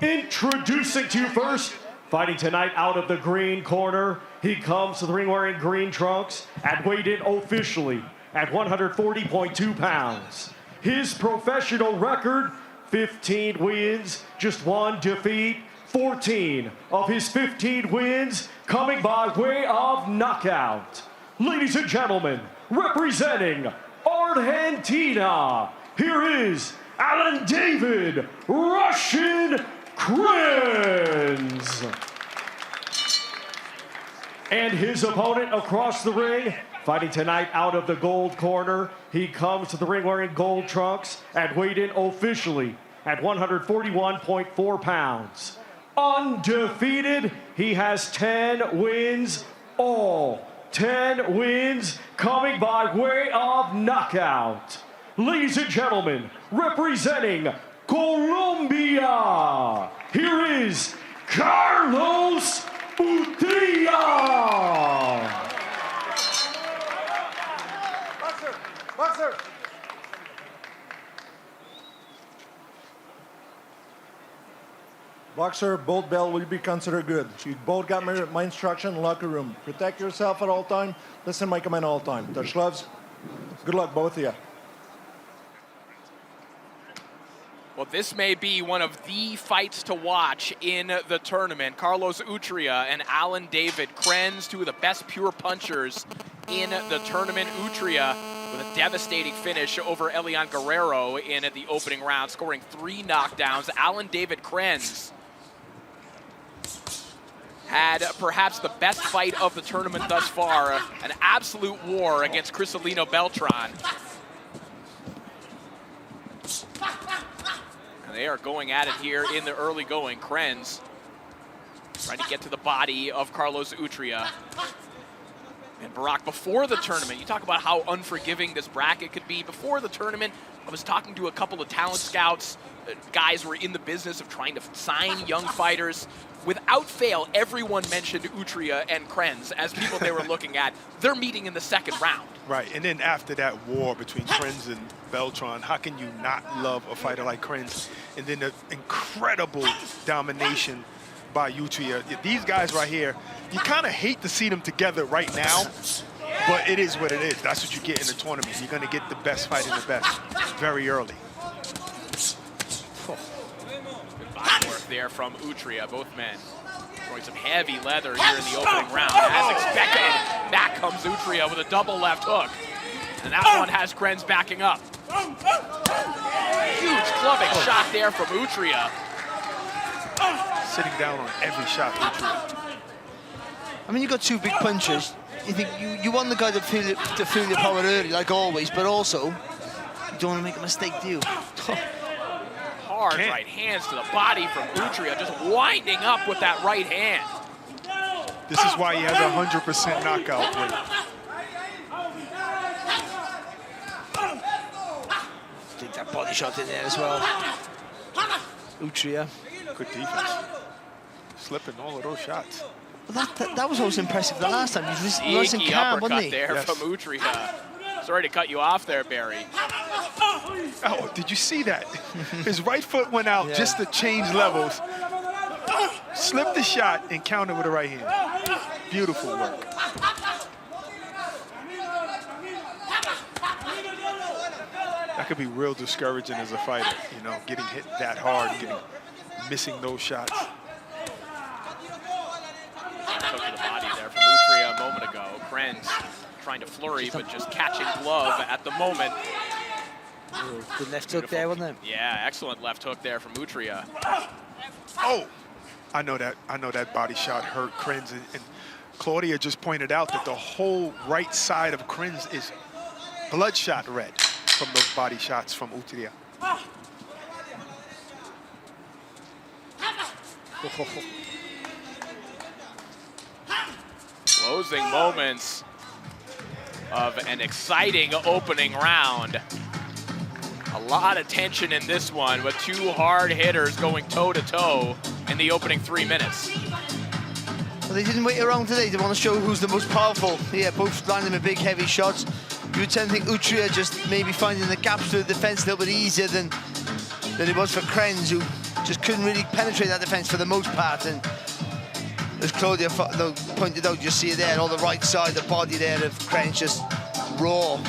Introducing to you first, fighting tonight out of the green corner, he comes to the ring wearing green trunks and weighed in officially at 140.2 pounds. His professional record, 15 wins, just 1 defeat, 14 of his 15 wins coming by way of knockout. Ladies and gentlemen, representing Argentina, here is Alan David Russian Krenz. And his opponent across the ring, fighting tonight out of the gold corner. He comes to the ring wearing gold trunks and weighed in officially at 141.4 pounds. Undefeated, he has 10 wins, all 10 wins coming by way of knockout. Ladies and gentlemen, representing Colombia, here is Carlos Utria. Boxer. Boxer, both belt will be considered good. You both got my instruction in the locker room. Protect yourself at all time. Listen to my command all time. Touch gloves. Good luck, both of you. Well, this may be one of the fights to watch in the tournament. Carlos Utria and Alan David Krenz, two of the best pure punchers in the tournament. Utria with a devastating finish over Elian Guerrero in the opening round, scoring 3 knockdowns. Alan David Krenz had perhaps the best fight of the tournament thus far, an absolute war against Crisalino Beltran. And they are going at it here in the early going. Krenz trying to get to the body of Carlos Utria. And Barack, before the tournament, you talk about how unforgiving this bracket could be. Before the tournament, I was talking to a couple of talent scouts, guys who were in the business of trying to sign young fighters. Without fail, everyone mentioned Utria and Krenz as people they were looking at. They're meeting in the second round. Right, and then after that war between Krenz and Beltran, how can you not love a fighter like Krenz? And then the incredible domination by Utria. These guys right here, you kind of hate to see them together right now, but it is what it is. That's what you get in the tournament. You're going to get the best fighting the best very early. Good body work there from Utria, both men. Throwing some heavy leather here in the opening round. As expected, back comes Utria with a double left hook. And that one has Krenz backing up. Huge clubbing shot there from Utria. Sitting down on every shot, Utria. I mean, you've got 2 big punchers. You think you want the guy to feel your power early, like always, but also you don't want to make a mistake, do you? Hard right hands to the body from Utria, just winding up with that right hand. This is why he has a 100% knockout rate. Take that body shot in there as well. Utria. Good defense. Slipping all of those shots. Well, that was always impressive the last time. He was nice and calm, wasn't he? There from Utria. Sorry to cut you off there, Barry. Oh, did you see that? His right foot went out just to change levels. Slipped the shot and countered with the right hand. Beautiful work. That could be real discouraging as a fighter, you know, getting hit that hard, missing those shots. Took to the body there from Utria a moment ago. Krenz trying to flurry, but just catching glove at the moment. Ooh, good left hook there, wasn't it? Yeah, excellent left hook there from Utria. Oh, I know that body shot hurt Krenz, and Claudia just pointed out that the whole right side of Krenz is bloodshot red from those body shots from Utria. Closing moments of an exciting opening round. A lot of tension in this one with 2 hard hitters going toe-to-toe in the opening 3 minutes. Well, they didn't wait around today. They want to show who's the most powerful. Yeah, both landing with big, heavy shots. You would tend to think Utria just maybe finding the gaps to the defense a little bit easier than it was for Krenz, who just couldn't really penetrate that defense for the most part. And as Claudia pointed out, you see there, all the right side, the body there of Krenz just raw.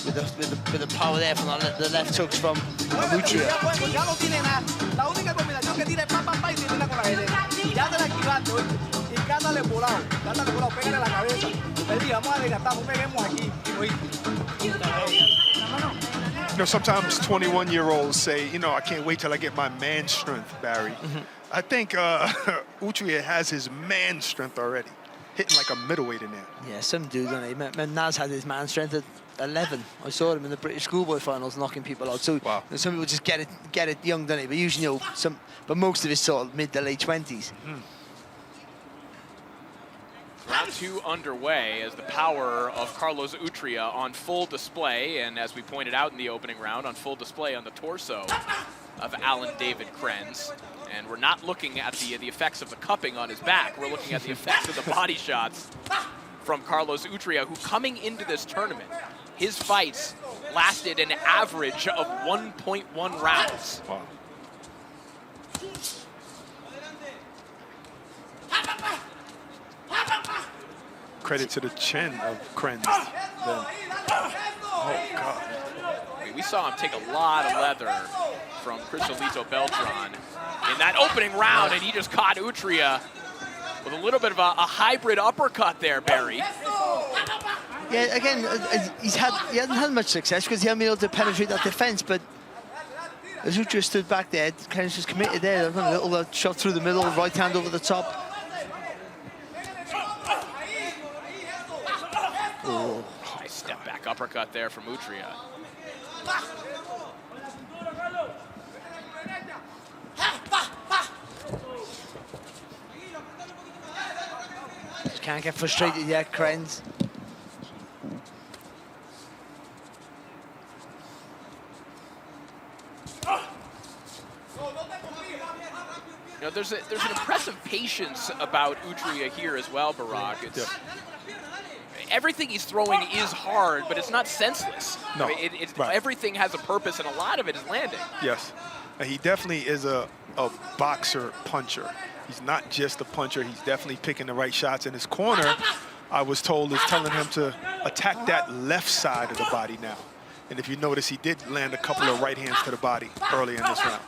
with the power there from the left hooks from Utria. Ya no tiene nada. La única combinación que tira es pa, pa, pa y termina con la derecha. Ya te la esquivaste, oye. Y cándale volado. Cándale volado, pégale la cabeza. Perdí, vamos a desgastar, no peguemos aquí. Oye. You know, sometimes 21-year-olds say, you know, I can't wait till I get my man strength, Barry. I think Utria has his man strength already, hitting like a middleweight in there. Yeah, some do, don't they? Naz had his man strength at 11. I saw him in the British schoolboy finals knocking people out. So wow. Some people just get it young, don't they? But usually, you know, but most of it's sort of mid to late 20s. Round 2 underway as the power of Carlos Utria on full display, and as we pointed out in the opening round, on full display on the torso of Alan David Krenz. And we're not looking at the effects of the cupping on his back. We're looking at the effects of the body shots from Carlos Utria, who coming into this tournament, his fights lasted an average of 1.1 rounds. Wow. Credit to the chin of Krenz. Oh, God. I mean, we saw him take a lot of leather from Cristalito Beltran in that opening round, and he just caught Utria with a little bit of a hybrid uppercut there, Barry. Yeah, again, he hasn't had much success because he hasn't been able to penetrate that defense, but as Utria stood back there, Krenz was committed there. A little shot through the middle, right hand over the top. Oh, nice step back uppercut there from Utria. Just can't get frustrated yet, Krenz. You know, there's an impressive patience about Utria here as well, Barak. It's, everything he's throwing is hard, but it's not senseless. No, I mean, right. Everything has a purpose, and a lot of it is landing. Yes, and he definitely is a boxer puncher. He's not just a puncher. He's definitely picking the right shots. In his corner, I was told, is telling him to attack that left side of the body now. And if you notice, he did land a couple of right hands to the body early in this round.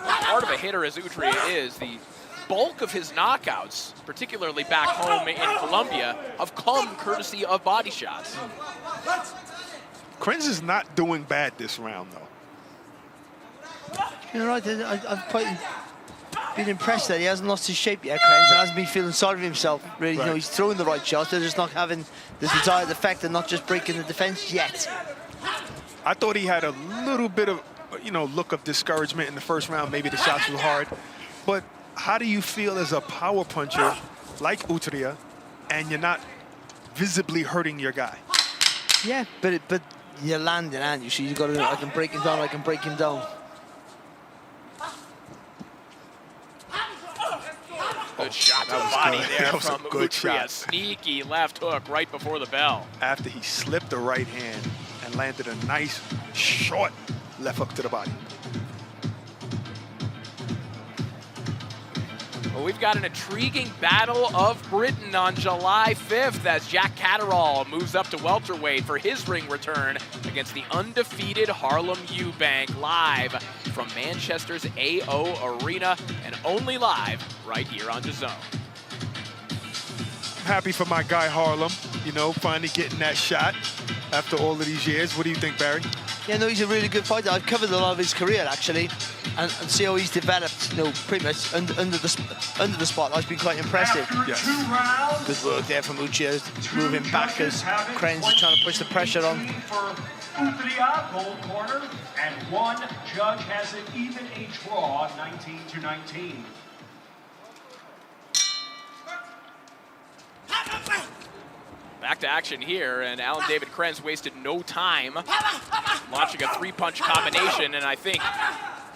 Part of a hitter as Utria is, the bulk of his knockouts, particularly back home in Colombia, have come courtesy of body shots. Krenz is not doing bad this round, though. You're right. I've quite been impressed that he hasn't lost his shape yet, Krenz, and hasn't been feeling sorry for himself. Really, right. You know, he's throwing the right shots. They're just not having the desired effect and not just breaking the defense yet. I thought he had a little bit of, you know, look of discouragement in the first round. Maybe the shots were hard, but how do you feel as a power puncher like Utria, and you're not visibly hurting your guy? Yeah, but you're landing, aren't you? So you got to, I can break him down, I can break him down. Good shot to the body there from good Utria. shot. Sneaky left hook right before the bell. After he slipped the right hand and landed a nice, short left hook to the body. Well, we've got an intriguing battle of Britain on July 5th as Jack Catterall moves up to welterweight for his ring return against the undefeated Harlem Eubank, live from Manchester's AO Arena and only live right here on DAZN. I'm happy for my guy Harlem, you know, finally getting that shot after all of these years. What do you think, Barry? Yeah, no, he's a really good fighter. I've covered a lot of his career, actually, and see how he's developed, you know, pretty much under the spotlight. It's been quite impressive. Yes. Good work there from Utria, moving back as Krenz is trying to push the pressure on. For Utria, gold corner, and one judge has an even age draw, 19-19. Back to action here, and Alan David Krenz wasted no time launching a three-punch combination, and I think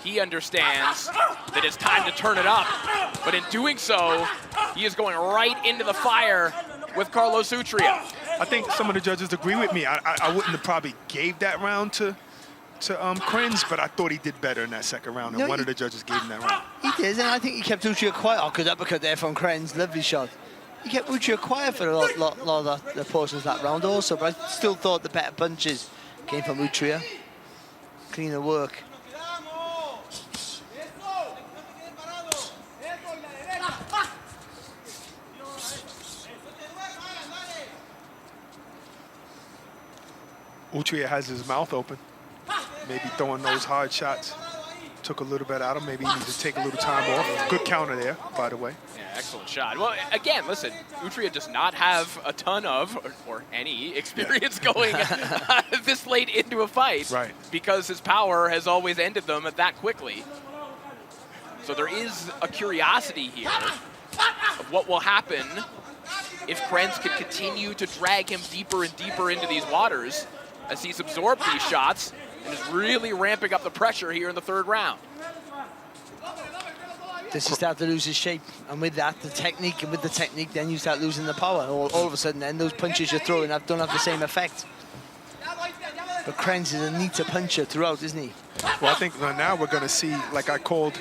he understands that it's time to turn it up. But in doing so, he is going right into the fire with Carlos Utria. I think some of the judges agree with me. I wouldn't have probably gave that round to Krenz, but I thought he did better in that second round, and No, one of the judges gave him that round. He did, and I think he kept Utria quiet. Oh, good uppercut there from Krenz. Lovely shot. you get Utria quiet for a lot of the portions of that round also, but I still thought the better punches came from Utria. Cleaner work. Utria has his mouth open, maybe throwing those hard shots. Took a little bit out of him. Maybe he needs to take a little time off. Good counter there, by the way. Yeah, excellent shot. Well, again, listen, Utria does not have a ton of, or any, experience going this late into a fight. Right. Because his power has always ended them that quickly. So there is a curiosity here of what will happen if Krenz can continue to drag him deeper and deeper into these waters as he's absorbed these shots and is really ramping up the pressure here in the third round. Does he start to lose his shape? And with that, the technique, and with the technique, then you start losing the power. All of a sudden, then those punches you're throwing don't have the same effect. But Krenz is a neater puncher throughout, isn't he? Well, I think now we're going to see, like I called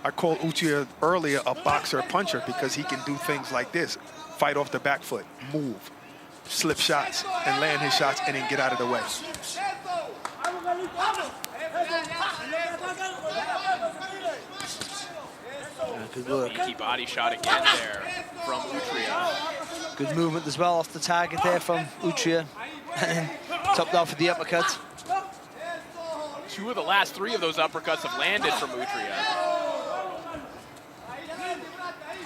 Utria earlier a boxer puncher because he can do things like this. Fight off the back foot, move, slip shots, and land his shots and then get out of the way. Good work. Sneaky body shot again there from Utria. Good movement as well off the target there from Utria. And then topped off with the uppercut. 2 of the last 3 of those uppercuts have landed from Utria.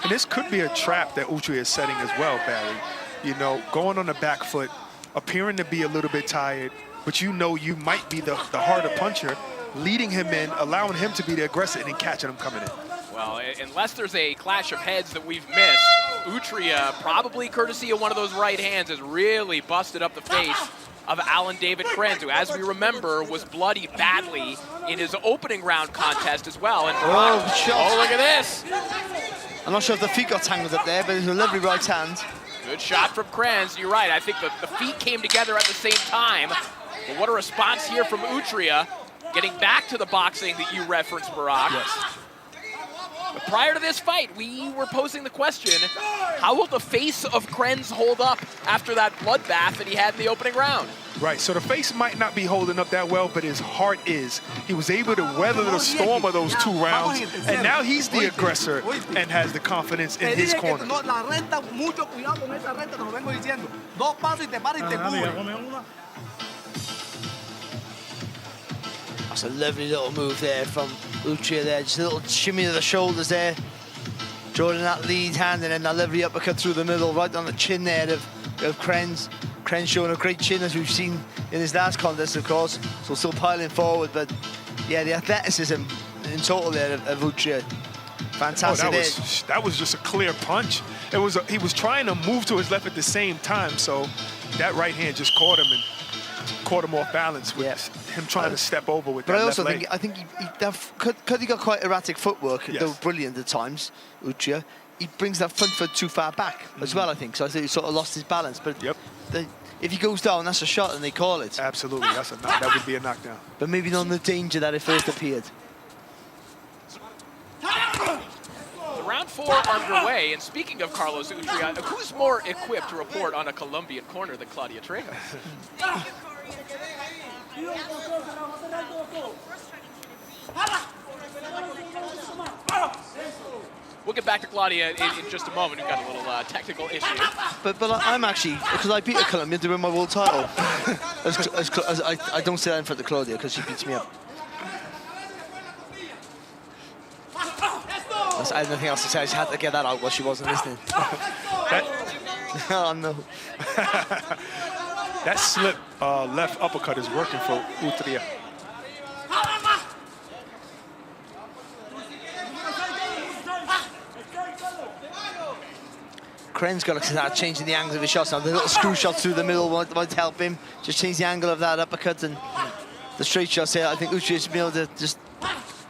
And this could be a trap that Utria is setting as well, Barry. You know, going on the back foot, appearing to be a little bit tired, but you know you might be the harder puncher, leading him in, allowing him to be the aggressor, and then catching him coming in. Well, unless there's a clash of heads that we've missed, Utria, probably courtesy of one of those right hands, has really busted up the face of Alan David Krenz, who, as we remember, was bloodied badly in his opening round contest as well. And oh, look at this. I'm not sure if the feet got tangled up there, but it's a lovely right hand. Good shot from Krenz. You're right. I think the feet came together at the same time. But what a response here from Utria, getting back to the boxing that you referenced, Barack. Yes. But prior to this fight, we were posing the question, how will the face of Krenz hold up after that bloodbath that he had in the opening round? Right, so the face might not be holding up that well, but his heart is. He was able to weather the storm of those 2 rounds, and now he's the aggressor and has the confidence in his corner. That's a lovely little move there from Utria there. Just a little shimmy of the shoulders there. Drawing that lead hand and then that lovely uppercut through the middle, right on the chin there of Krenz. Krenz showing a great chin as we've seen in his last contest, of course. So still piling forward, but yeah, the athleticism in total there of Utria. Fantastic. Oh, that was just a clear punch. He was trying to move to his left at the same time, so that right hand just caught him and caught him off balance with him trying to step over with that left leg. I think because he got quite erratic footwork, though brilliant at times, Utria, he brings that front foot too far back as well, I think. So I think he sort of lost his balance. But if he goes down, that's a shot and they call it. Absolutely, that's a knock. That would be a knockdown. But maybe not in the danger that it first appeared. The round 4 underway, and speaking of Carlos Utria, who's more equipped to report on a Colombian corner than Claudia Trejo? We'll get back to Claudia in just a moment. We've got a little technical issue. But I'm actually, because I beat a Colombian to win my world title. I don't say that in front of Claudia because she beats me up. I had nothing else to say. I just had to get that out while she wasn't listening. Oh, no. That slip left uppercut is working for Utria. Krenz got to start changing the angles of his shots now. The little screw shots through the middle might help him. Just change the angle of that uppercut and the straight shots here. I think Utria should be able to just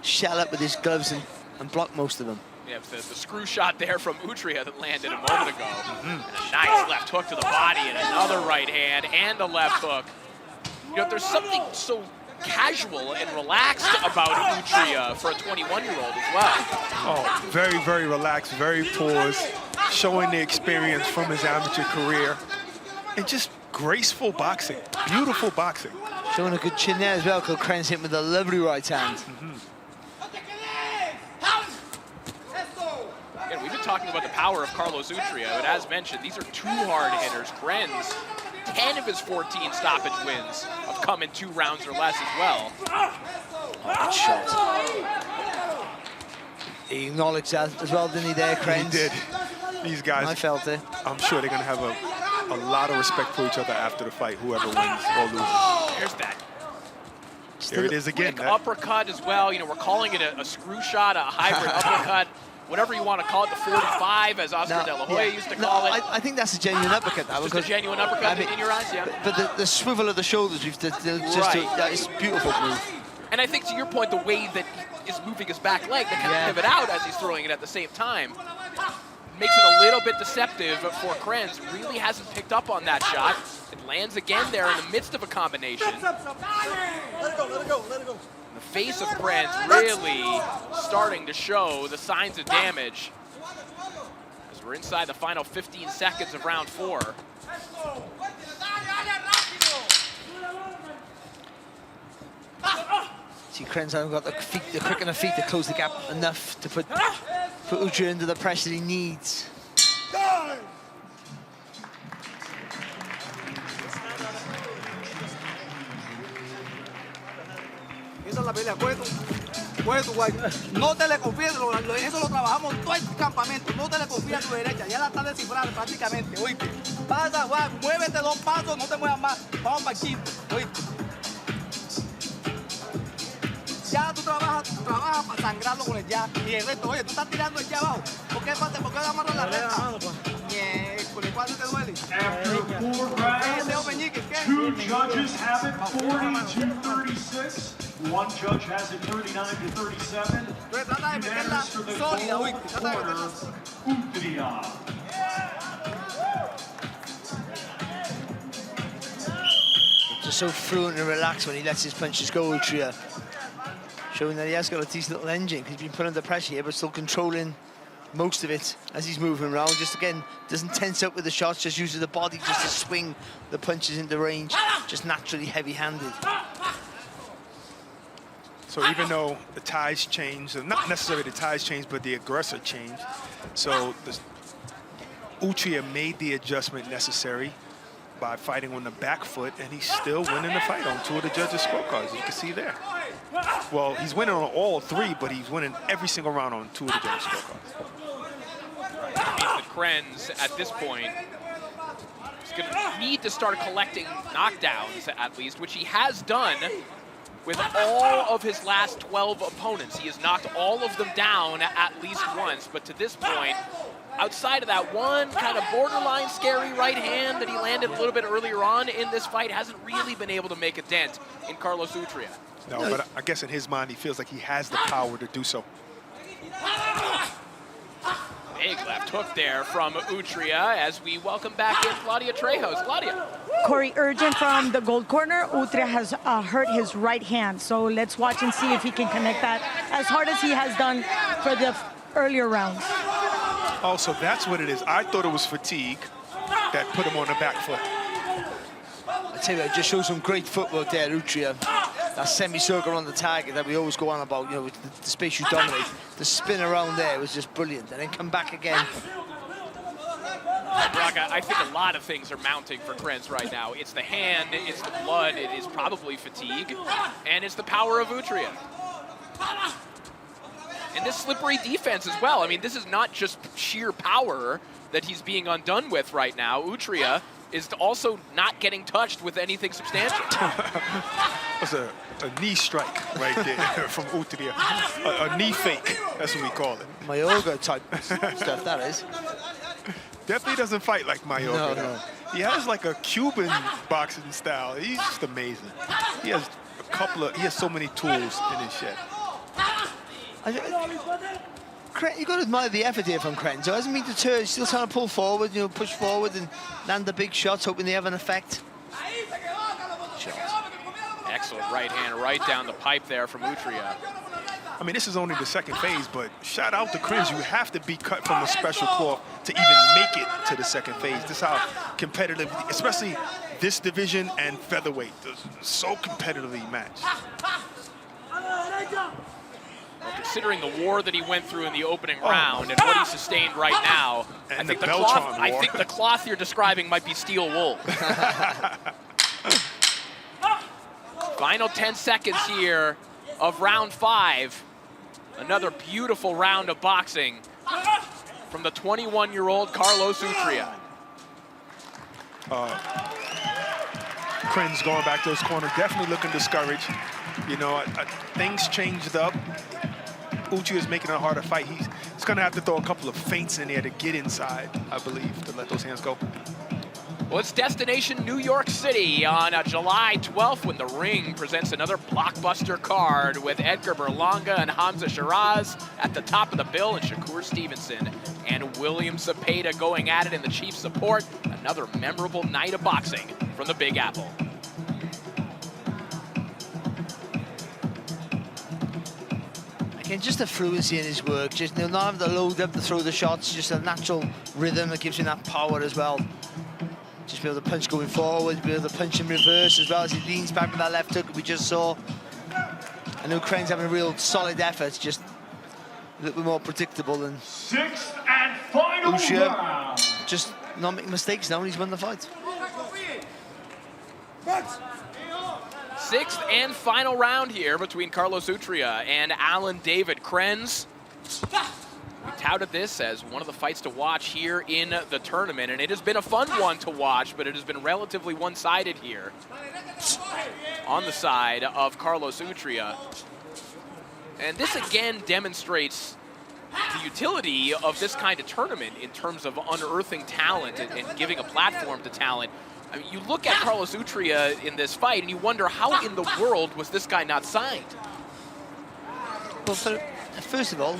shell up with his gloves and block most of them. Yeah, the screw shot there from Utria that landed a moment ago. And a nice left hook to the body and another right hand and a left hook. You know, there's something so casual and relaxed about Utria for a 21-year-old as well. Oh, very, very relaxed, very poised. showing the experience from his amateur career. And just graceful boxing, beautiful boxing. Showing a good chin there as well, because Krenz hit with a lovely right hand. Again, we've been talking about the power of Carlos Utria, but as mentioned, these are two hard hitters. Krenz, 10 of his 14 stoppage wins have come in 2 rounds or less as well. Good shot. He acknowledged that as well, didn't he, there, Krenz? He did. These guys, I felt it. I'm sure they're going to have a lot of respect for each other after the fight, whoever wins or loses. There's that. There it is again. Quick uppercut as well. You know, we're calling it a screw shot, a hybrid uppercut, whatever you want to call it, the 45, as Oscar De La Hoya used to call it. I think that's a genuine uppercut. Just a genuine uppercut in your eyes, yeah. But the swivel of the shoulders, that is a beautiful move. And I think, to your point, the way that he is moving his back leg, the kind of pivot out as he's throwing it at the same time, makes it a little bit deceptive for Krenz. Really hasn't picked up on that shot. It lands again there in the midst of a combination. Let it go, let it go, let it go. The face of Krenz really starting to show the signs of damage as we're inside the final 15 seconds of round 4. See, Krenz hasn't got the quick enough feet to close the gap enough to put Utria under the pressure he needs. Esa es la pelea, coge tu guay. No te le confíes, eso lo trabajamos todo el campamento. No te le confíes a tu derecha, ya la estás descifrando prácticamente, oíste. Pasa, guay, muévete 2 pasos, no te muevas más. Vamos para el quinto, oíste. Ya tú trabajas para sangrarlo con el jab. Y el resto, oye, tú estás tirando el jab abajo. ¿Por qué amarras la recta? Miércoles, ¿cuándo te duele? After 4 rounds, 2 judges have it 40-36. 1 judge has it 39-37. Unanimous for the gold corner, Utria. Just so fluent and relaxed when he lets his punches go, Utria. Showing that he has got a decent little engine, because he's been put under pressure here, but still controlling most of it as he's moving around. Just again, doesn't tense up with the shots, just uses the body just to swing the punches into range, just naturally heavy-handed. So even though the tides changed, not necessarily the tides changed, but the aggressor changed, so Utria made the adjustment necessary by fighting on the back foot, and he's still winning the fight on 2 of the judges' scorecards, you can see there. Well, he's winning on all 3, but he's winning every single round on 2 of the judges' scorecards. That means that Krenz, at this point, is going to need to start collecting knockdowns, at least, which he has done with all of his last 12 opponents. He has knocked all of them down at least once, but to this point, outside of that one kind of borderline scary right hand that he landed a little bit earlier on in this fight, hasn't really been able to make a dent in Carlos Utria. No, but I guess in his mind, he feels like he has the power to do so. Big left hook there from Utria as we welcome back in Claudia Trejos. Claudia. Corey, urgent from the gold corner. Utria has hurt his right hand, so let's watch and see if he can connect that as hard as he has done for the earlier rounds. Oh, so that's what it is. I thought it was fatigue that put him on the back foot. I tell you what, it just shows some great footwork there, Utria. That semicircle on the target that we always go on about, you know, with the space you dominate. The spin around there was just brilliant, and then come back again. Braga, I think a lot of things are mounting for Krenz right now. It's the hand, it's the blood, it is probably fatigue, and it's the power of Utria. And this slippery defense as well. I mean, this is not just sheer power that he's being undone with right now. Utria is also not getting touched with anything substantial. That's a knee strike right there from Utria. A knee fake, that's what we call it. Mayorga type stuff, that is. Definitely doesn't fight like Mayorga. No. He has like a Cuban boxing style. He's just amazing. He has he has so many tools in his shed. You've got to admire the effort here from Krenz. He hasn't been deterred. He's still trying to pull forward, you know, push forward and land the big shots, hoping they have an effect. Excellent right hand right down the pipe there from Utria. I mean, this is only the second phase, but shout out to Cringe. You have to be cut from a special cloth to even make it to the second phase. This is how competitive, especially this division and featherweight, so competitively matched. Well, considering the war that he went through in the opening round and what he sustained right now, And I think the the Beltron cloth, war. I think the cloth you're describing might be steel wool. Final 10 seconds here of round 5. Another beautiful round of boxing from the 21-year-old Carlos Utria. Cringe going back to his corner, definitely looking discouraged. You know, things changed up. Uchi is making it a harder fight. He's going to have to throw a couple of feints in there to get inside, I believe, to let those hands go. Well, it's destination New York City on July 12th when The Ring presents another blockbuster card with Edgar Berlanga and Hamza Shiraz at the top of the bill, and Shakur Stevenson and William Zepeda going at it in the chief support. Another memorable night of boxing from the Big Apple. Again, just the fluency in his work, just not having to load up to throw the shots, just a natural rhythm that gives him that power as well. Just be able to punch going forward, be able to punch in reverse as well as he leans back with that left hook we just saw. I know Crane's having a real solid effort, just a little bit more predictable than 6th and final round. Just not making mistakes now and he's won the fight. 6th and final round here between Carlos Utria and Alan David Krenz. We touted this as one of the fights to watch here in the tournament, and it has been a fun one to watch, but it has been relatively one-sided here on the side of Carlos Utria. And this again demonstrates the utility of this kind of tournament in terms of unearthing talent and giving a platform to talent. I mean, you look at Carlos Utria in this fight and you wonder how in the world was this guy not signed? Well, first of all,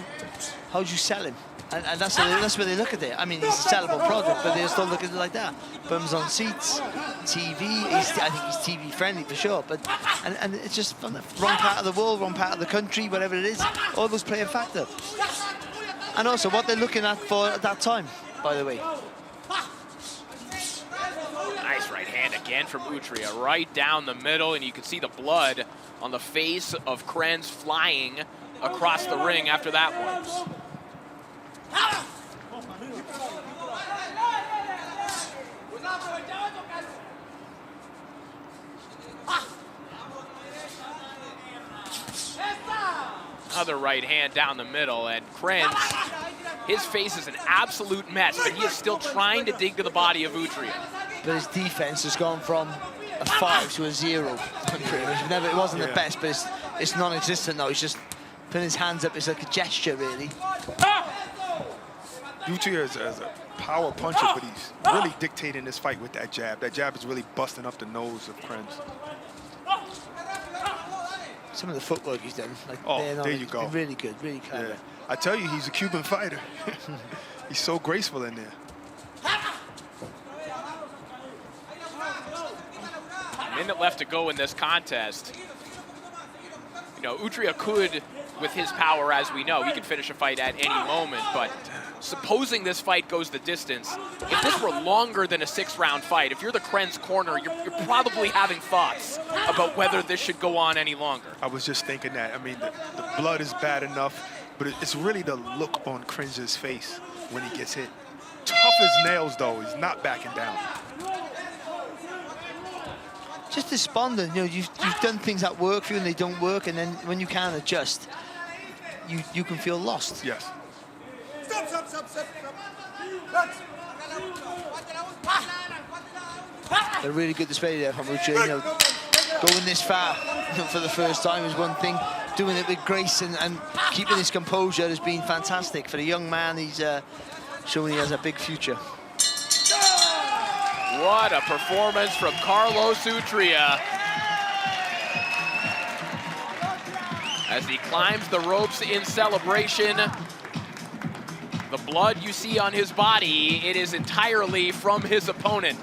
how do you sell him? And that's where they look at it. I mean, he's a sellable product, but they still look at it like that. Bums on seats, TV. I think he's TV friendly for sure. But and it's just from the wrong part of the world, wrong part of the country, whatever it is. All those play a factor. And also what they're looking at for at that time, by the way. Nice right hand again from Utria, right down the middle, and you can see the blood on the face of Krenz flying across the ring after that one. Another right hand down the middle, and Krenz, his face is an absolute mess, but he is still trying to dig to the body of Utria. But his defense has gone from a 5 to a 0. It wasn't the best, but it's non-existent now. He's just putting his hands up. It's like a gesture, really. Utria is a power puncher, but he's really dictating this fight with that jab. That jab is really busting up the nose of Krenz. Some of the footwork he's done. Like, there you go. Really good, really clever. Yeah. I tell you, he's a Cuban fighter. He's so graceful in there. A minute left to go in this contest. You know, Utria could, with his power, as we know, he could finish a fight at any moment, but supposing this fight goes the distance, if this were longer than a 6-round fight, if you're the Krenz corner, you're probably having thoughts about whether this should go on any longer. I was just thinking that. I mean, the blood is bad enough, but it's really the look on Krenz's face when he gets hit. Tough as nails, though. He's not backing down. Just despondent. You know, you've done things that work for you and they don't work, and then when you can't adjust, you can feel lost. Yes. A really good display there from Utria. You know, going this far for the first time is one thing. Doing it with grace and keeping his composure has been fantastic. For a young man, he's showing he has a big future. What a performance from Carlos Utria as he climbs the ropes in celebration. The blood you see on his body, it is entirely from his opponent.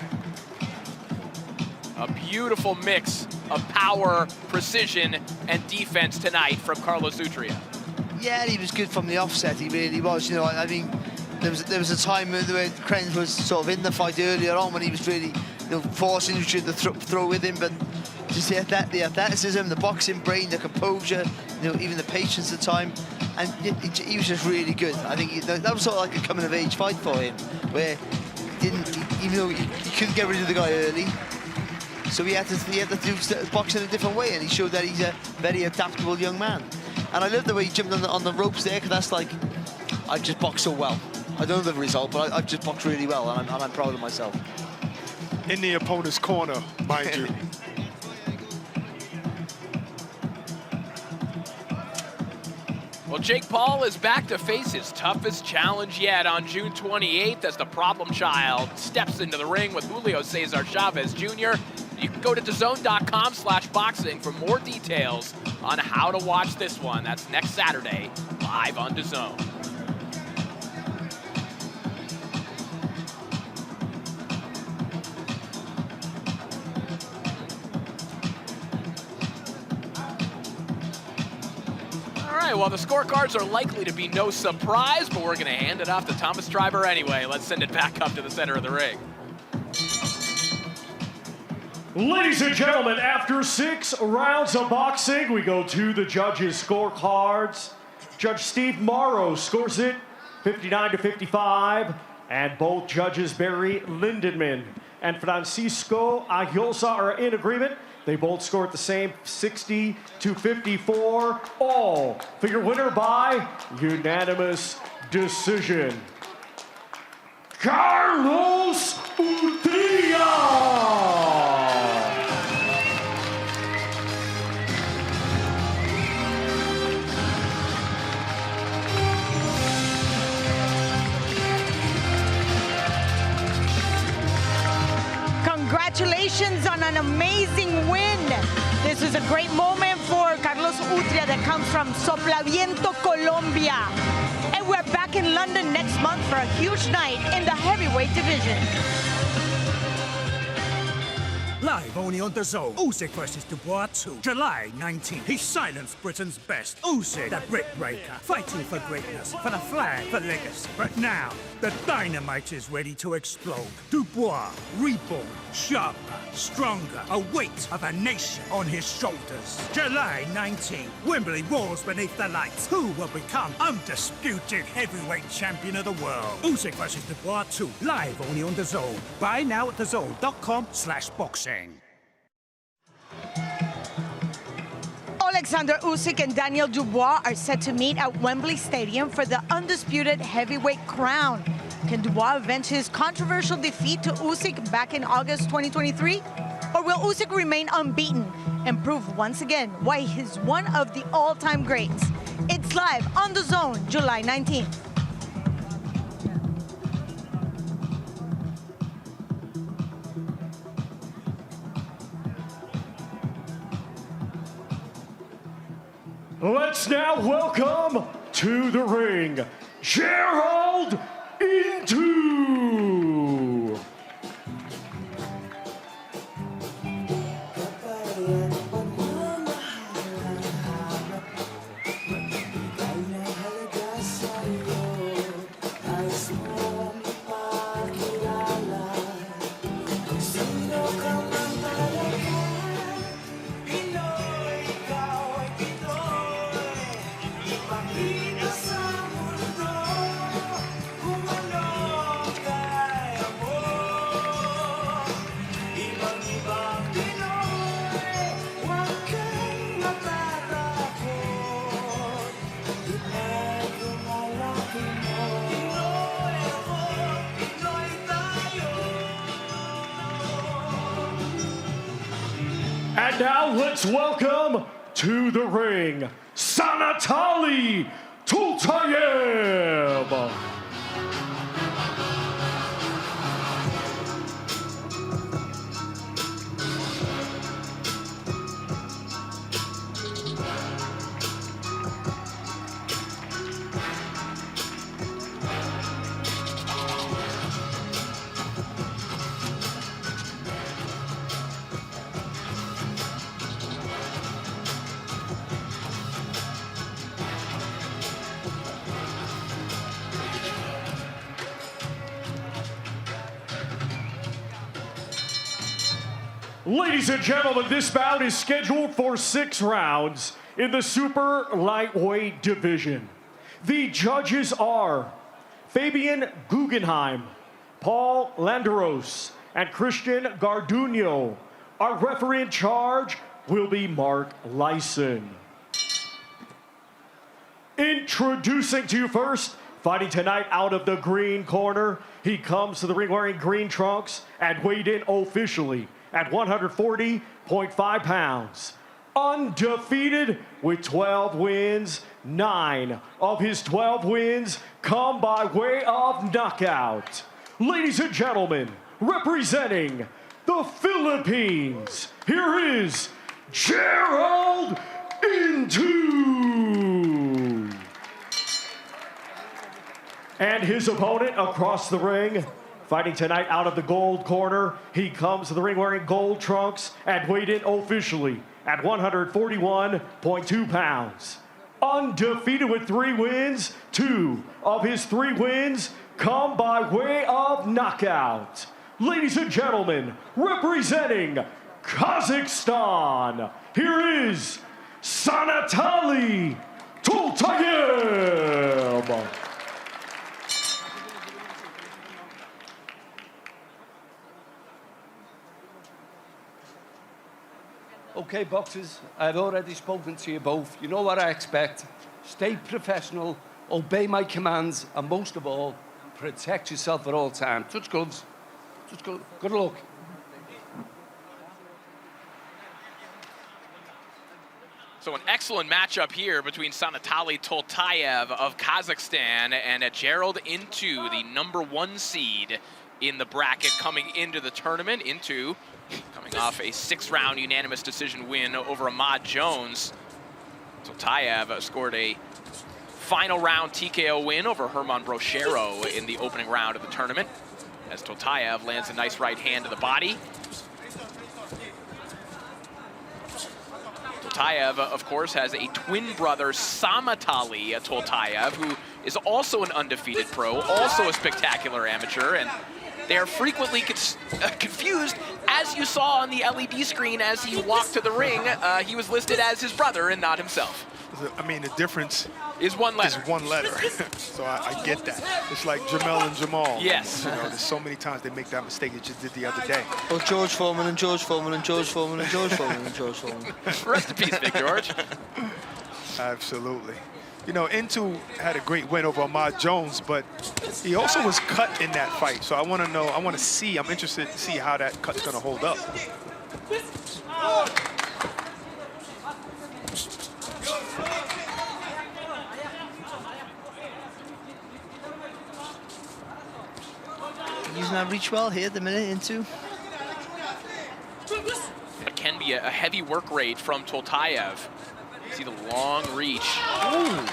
A beautiful mix of power, precision, and defense tonight from Carlos Utria. Yeah, he was good from the offset. He really was. You know, I mean, there was a time where Krenz was sort of in the fight earlier on when he was really, you know, forcing each other to throw with him, but just the athleticism, the boxing brain, the composure, you know, even the patience at the time, and he was just really good. I think that was sort of like a coming-of-age fight for him, where even though he couldn't get rid of the guy early, so he had to do boxing in a different way, and he showed that he's a very adaptable young man. And I love the way he jumped on the ropes there, because that's like, I've just boxed so well. I don't know the result, but I've just boxed really well, and I'm proud of myself. In the opponent's corner, mind you. Well, Jake Paul is back to face his toughest challenge yet on June 28th as the problem child steps into the ring with Julio Cesar Chavez Jr. You can go to DAZN.com/boxing for more details on how to watch this one. That's next Saturday, live on DAZN. All right, well, the scorecards are likely to be no surprise, but we're going to hand it off to Thomas Driver anyway. Let's send it back up to the center of the ring. Ladies and gentlemen, after 6 rounds of boxing, we go to the judges' scorecards. Judge Steve Morrow scores it 59-55, and both judges Barry Lindenman and Francisco Ayosa are in agreement. They both scored the same, 60-54, all for your winner by unanimous decision. Carlos Utria! Congratulations on an amazing win. This is a great moment for Carlos Utria that comes from Soplaviento, Colombia. And we're back in London next month for a huge night in the heavyweight division. Live only on DAZN. Usyk versus Dubois 2, July 19th. He silenced Britain's best. Usyk, the brick breaker, fighting for greatness, for the flag, for legacy. But now, the dynamite is ready to explode. Dubois, reborn, sharper, stronger, a weight of a nation on his shoulders. July 19th, Wembley roars beneath the lights. Who will become undisputed heavyweight champion of the world? Usyk versus Dubois 2, live only on DAZN. Buy now at DAZN.com/boxing. Alexander Usyk and Daniel Dubois are set to meet at Wembley Stadium for the undisputed heavyweight crown. Can Dubois avenge his controversial defeat to Usyk back in August 2023? Or will Usyk remain unbeaten and prove once again why he's one of the all-time greats? It's live on DAZN, July 19th. Let's now welcome to the ring, Gerald Into. And now let's welcome to the ring, Sanatali Tultayev. Ladies and gentlemen, this bout is scheduled for 6 rounds in the super lightweight division. The judges are Fabian Guggenheim, Paul Landeros, and Christian Garduño. Our referee in charge will be Mark Lyson. Introducing to you first, fighting tonight out of the green corner. He comes to the ring wearing green trunks and weighed in officially at 140.5 pounds. Undefeated with 12 wins, 9 of his 12 wins come by way of knockout. Ladies and gentlemen, representing the Philippines, here is Gerald Into. And his opponent across the ring, fighting tonight out of the gold corner. He comes to the ring wearing gold trunks and weighed in officially at 141.2 pounds. Undefeated with 3 wins, 2 of his 3 wins come by way of knockout. Ladies and gentlemen, representing Kazakhstan, here is Sanatali Toltayev. Okay, boxers, I've already spoken to you both. You know what I expect. Stay professional, obey my commands, and most of all, protect yourself at all times. Touch gloves. Touch gloves. Good luck. So an excellent matchup here between Sanatali Toltayev of Kazakhstan and Gerald Into, the #1 seed in the bracket coming into the tournament. Into coming off a 6-round unanimous decision win over Ahmad Jones. Toltayev scored a final round TKO win over Herman Brochero in the opening round of the tournament, as Toltayev lands a nice right hand to the body. Toltayev, of course, has a twin brother, Samatali Toltayev, who is also an undefeated pro, also a spectacular amateur, and they are frequently confused. As you saw on the LED screen as he walked to the ring, he was listed as his brother and not himself. I mean, the difference is 1 letter. Is 1 letter. So I get that. It's like Jamel and Jamal. Yes. You know, there's so many times they make that mistake. They just did the other day. Or George Foreman and George Foreman and George Foreman and George Foreman and George Foreman. Rest in peace, Big George. Absolutely. You know, Into had a great win over Ahmad Jones, but he also was cut in that fight. So I want to know, I'm interested to see how that cut's going to hold up. Using that reach well here at the minute, Into. It can be a heavy work rate from Toltayev. See the long reach. Ooh.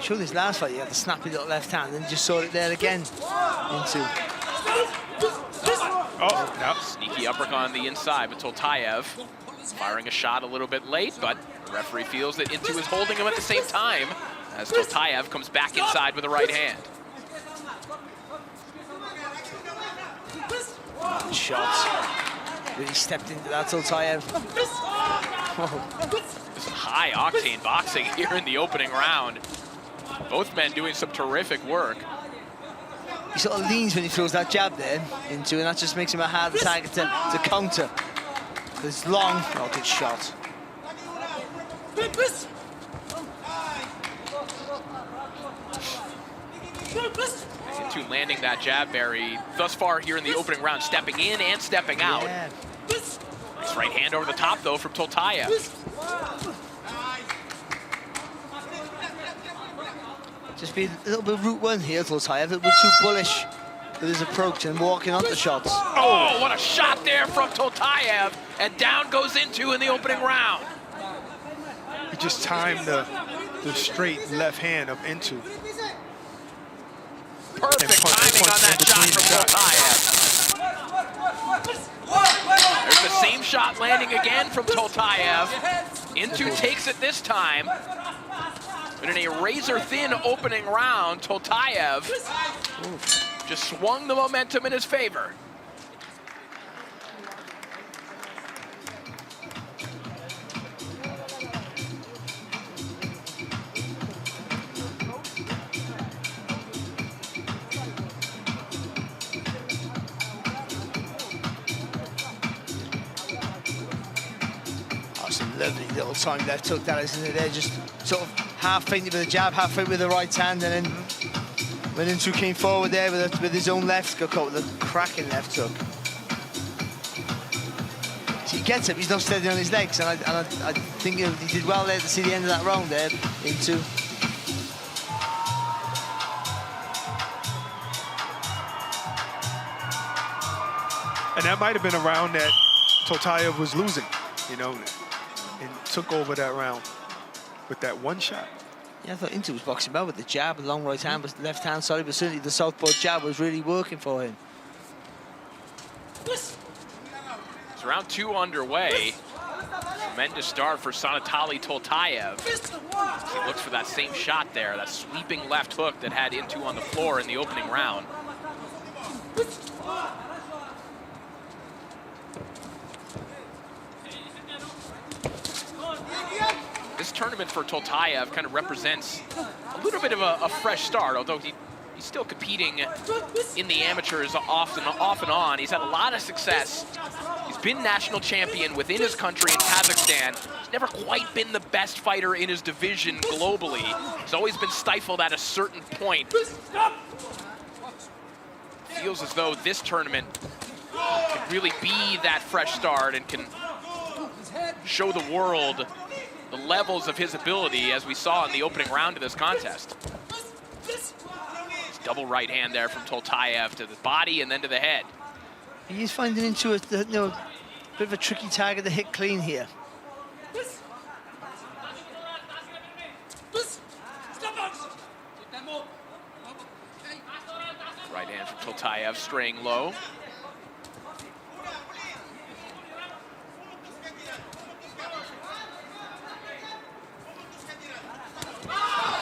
Show this last fight, you had the snappy little left hand, and just saw it there again. Into. Oh, no. Sneaky uppercut on the inside, but Toltayev firing a shot a little bit late, but the referee feels that Into is holding him at the same time as Toltayev comes back inside with a right hand. Shots. Really stepped into that Toltayev. Some high-octane boxing here in the opening round. Both men doing some terrific work. He sort of leans when he throws that jab there Into, and that just makes him a hard target to counter. It's long. Oh, good shot. Into landing that jab, Barry, thus far here in the opening round, stepping in and stepping out. Yeah. Nice right hand over the top, though, from Toltayev. Just be a little bit route 1 here, Toltayev. A little bit too bullish with his approach and walking onto shots. Oh, what a shot there from Toltayev, and down goes Into in the opening round. He just timed the straight left hand of Into. Perfect timing on that shot from Toltayev. There's the same shot landing again from Toltayev. Into takes it this time. But in a razor-thin opening round, Toltayev just swung the momentum in his favor. Lovely little time left hook that is, isn't it? There, just sort of half feinted with a jab, half feinted with the right hand, and then when Nkosi came forward there with his own left, got caught with a cracking left hook. So he gets it, but he's not steady on his legs, and I think he did well there to see the end of that round there. And that might have been a round that Toltayev was losing, you know, and took over that round with that one shot. Yeah, I thought Nkosi was boxing well with the jab, the long right hand, but the left hand, sorry, but certainly the southpaw jab was really working for him. It's round 2 underway. Tremendous start for Sanatali Toltayev. He looks for that same shot there, that sweeping left hook that had Nkosi on the floor in the opening round. This tournament for Toltayev kind of represents a little bit of a fresh start, although he's still competing in the amateurs off and on. He's had a lot of success. He's been national champion within his country in Kazakhstan. He's never quite been the best fighter in his division globally. He's always been stifled at a certain point. Feels as though this tournament can really be that fresh start and can show the world the levels of his ability as we saw in the opening round of this contest. Double right hand there from Toltayev to the body and then to the head. He's finding into a bit of a tricky target to hit clean here. Right hand from Toltayev, straying low.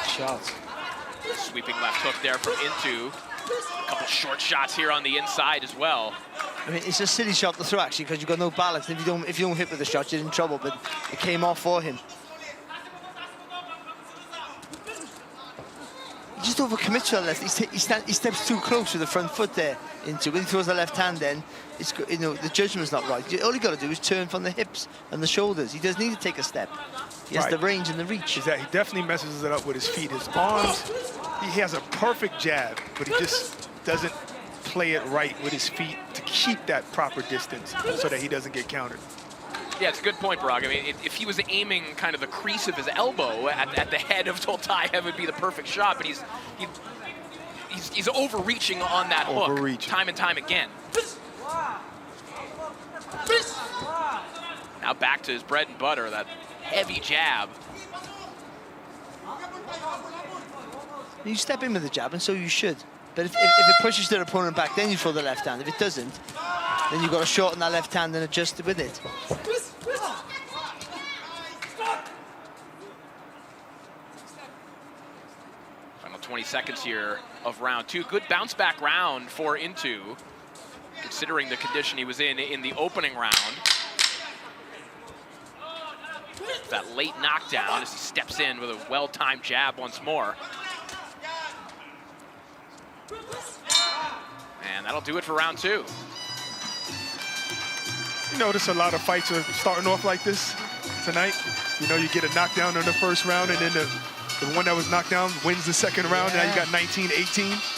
Shots. Sweeping left hook there from Nkosi. A couple short shots here on the inside as well. I mean, it's a silly shot to throw actually because you've got no balance. If you don't hit with the shot, you're in trouble. But it came off for him. He just overcommits to the left. He steps too close with the front foot there. When he throws the left hand, then it's the judgment's not right. All you got to do is turn from the hips and the shoulders. He doesn't need to take a step. He has the range and the reach. Exactly. He definitely messes it up with his feet. His arms, he has a perfect jab, but he just doesn't play it right with his feet to keep that proper distance so that he doesn't get countered. Yeah, it's a good point, Brog. I mean, if he was aiming kind of the crease of his elbow at the head of Toltayev, it would be the perfect shot, but he's overreaching on that hook time and time again. Now back to his bread and butter, that heavy jab. You step in with the jab, and so you should. But if it pushes their opponent back, then you throw the left hand. If it doesn't, then you've got to shorten that left hand and adjust it with it. Final 20 seconds here of round 2. Good bounce back round for Nkosi, considering the condition he was in the opening round. That late knockdown as he steps in with a well-timed jab once more. And that'll do it for round 2. You notice a lot of fights are starting off like this tonight. You know, you get a knockdown in the first round, and then the one that was knocked down wins the second round. Now you got 19-18.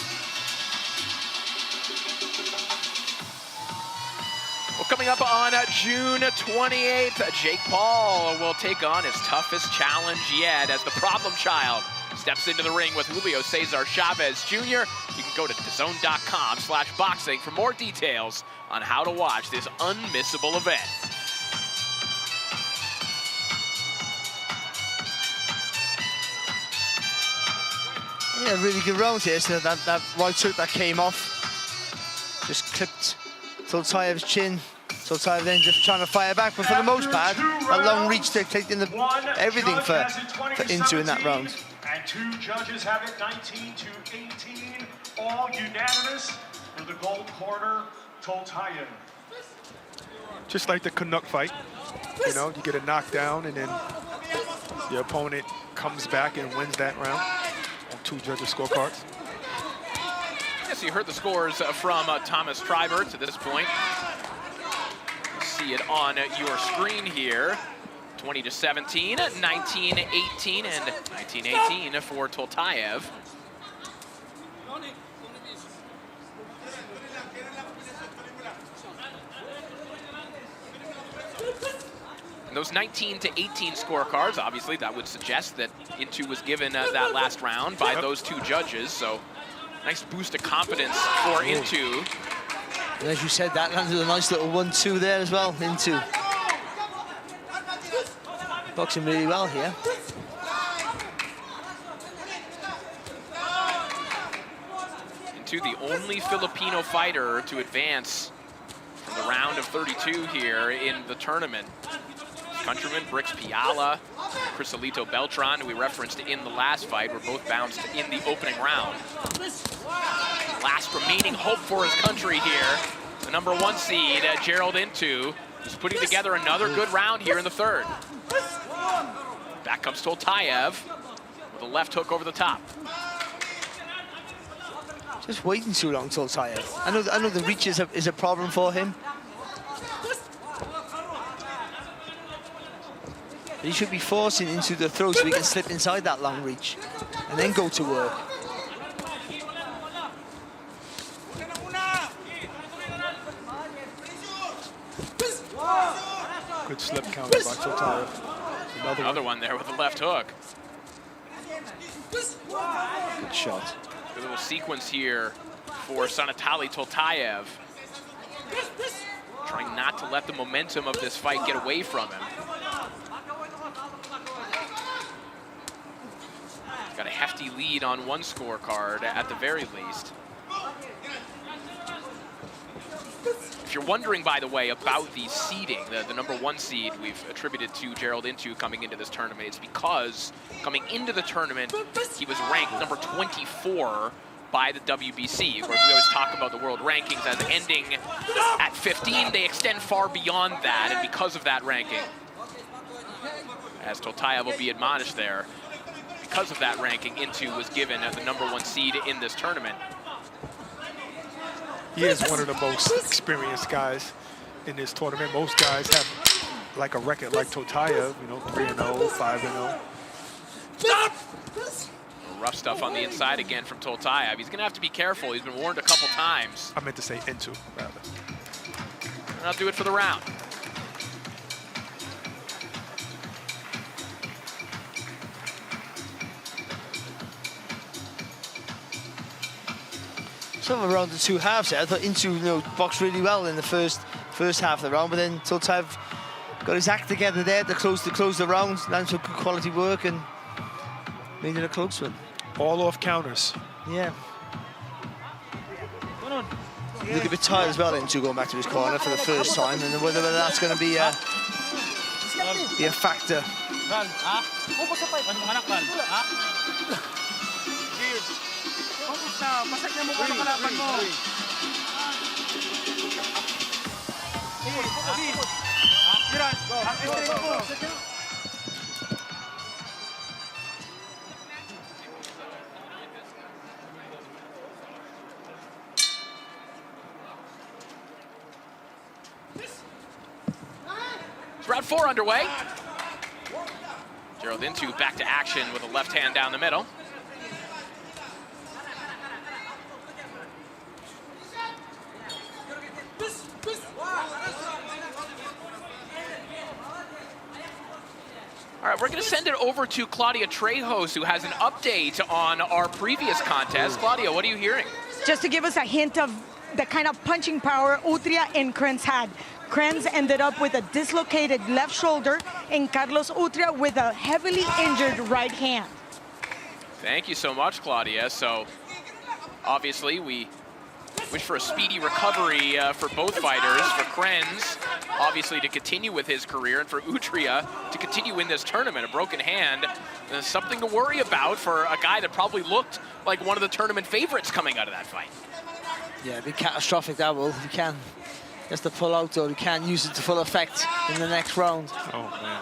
Well, coming up on June 28th, Jake Paul will take on his toughest challenge yet as the problem child steps into the ring with Julio Cesar Chavez Jr. You can go to DAZN.com/boxing for more details on how to watch this unmissable event. Yeah, really good round here. So that right hook that came off just clipped Toltayev's chin. Toltayev then just trying to fire back, but for the most part, a long reach to taking everything for Nkosi in that round. And 2 judges have it 19-18, all unanimous for the gold corner, Toltayev. Just like the Canuck fight, you know, you get a knockdown and then your opponent comes back and wins that round on 2 judges' scorecards. Yes, you heard the scores from Thomas Tribert to this point. You see it on your screen here. 20-17, 19-18, and 19-18 for Toltayev. And those 19-18 scorecards, obviously, that would suggest that Intu was given that last round by those two judges. So nice boost of confidence for Intu. And as you said, that landed a nice little 1-2 there as well, Intu. Boxing really well here. Intu, the only Filipino fighter to advance from the round of 32 here in the tournament. His countrymen, Brix Piala, Crisolito Beltran, who we referenced in the last fight, were both bounced in the opening round. Last remaining hope for his country here, the #1 seed, Gerald Intu, who's putting together another good round here in the third. Back comes Toltayev with a left hook over the top. Just waiting too long, Toltayev. I know the reach is a problem for him. But he should be forcing into the throw so he can slip inside that long reach and then go to work. Good slip counter by Toltayev. Another one there with the left hook. Good shot. A little sequence here for Sanatali Toltayev. Trying not to let the momentum of this fight get away from him. Got a hefty lead on one scorecard at the very least. If you're wondering, by the way, about the seeding, the #1 seed we've attributed to Gerald Intu coming into this tournament, it's because coming into the tournament, he was ranked number 24 by the WBC. Of course, we always talk about the world rankings as ending at 15. They extend far beyond that, and because of that ranking, as Toltayev will be admonished there, because of that ranking, Intu was given as the #1 seed in this tournament. He is one of the most experienced guys in this tournament. Most guys have like a record like Toltayev, you know, 3-0, 5-0. Rough stuff on the inside again from Toltayev. He's gonna have to be careful. He's been warned a couple times. I meant to say Intu, rather. And I'll do it for the round. Some around the two halves there. I thought Intu boxed really well in the first half of the round, but then Toltayev got his act together there to close the round, landed some good quality work and made it a close one. All off counters. Yeah. Look a bit tired as well, Intu going back to his corner for the first time, and whether that's going to be a factor. It's round 4 underway. Gerald Intu back to action with a left hand down the middle. All right, we're going to send it over to Claudia Trejos, who has an update on our previous contest. Claudia, what are you hearing? Just to give us a hint of the kind of punching power Utria and Krenz had. Krenz ended up with a dislocated left shoulder, and Carlos Utria with a heavily injured right hand. Thank you so much, Claudia. So, obviously, we wish for a speedy recovery for both fighters. For Krenz, obviously, to continue with his career, and for Utria to continue in this tournament. A broken hand is something to worry about for a guy that probably looked like one of the tournament favorites coming out of that fight. Yeah, it'd be catastrophic, that will. You can. Just to pull out, though, you can't use it to full effect in the next round. Oh, man.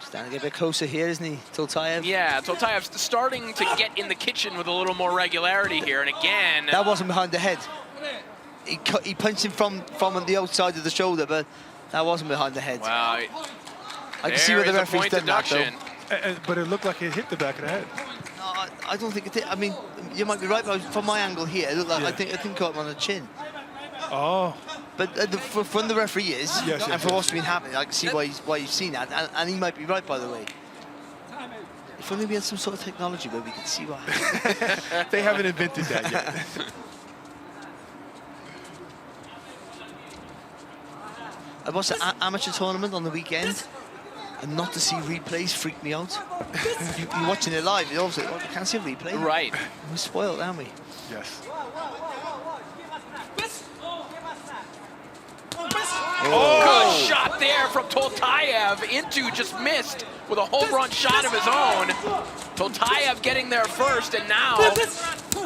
Standing a bit closer here, isn't he, Toltayev? Yeah, Toltayev's starting to get in the kitchen with a little more regularity here, and again... That wasn't behind the head. he punched him from the outside of the shoulder, but that wasn't behind the head. Wow. I can see where the referee's done that, though. But it looked like it hit the back of the head. No, I don't think it did. I mean, you might be right, but from my angle here, it looked like I think caught him on the chin. Oh. But from the referee is, yes, and for what's been happening, I can see why you've seen that, and he might be right, by the way. If only we had some sort of technology where we could see what happened. They haven't invented that yet. I watched an amateur tournament on the weekend, and not to see replays freaked me out. You're watching it live, you also can't see a replay. Right. We're spoiled, aren't we? Yes. Good shot there from Toltayev. Into just missed with a home run shot of his own. Toltayev getting there first, and now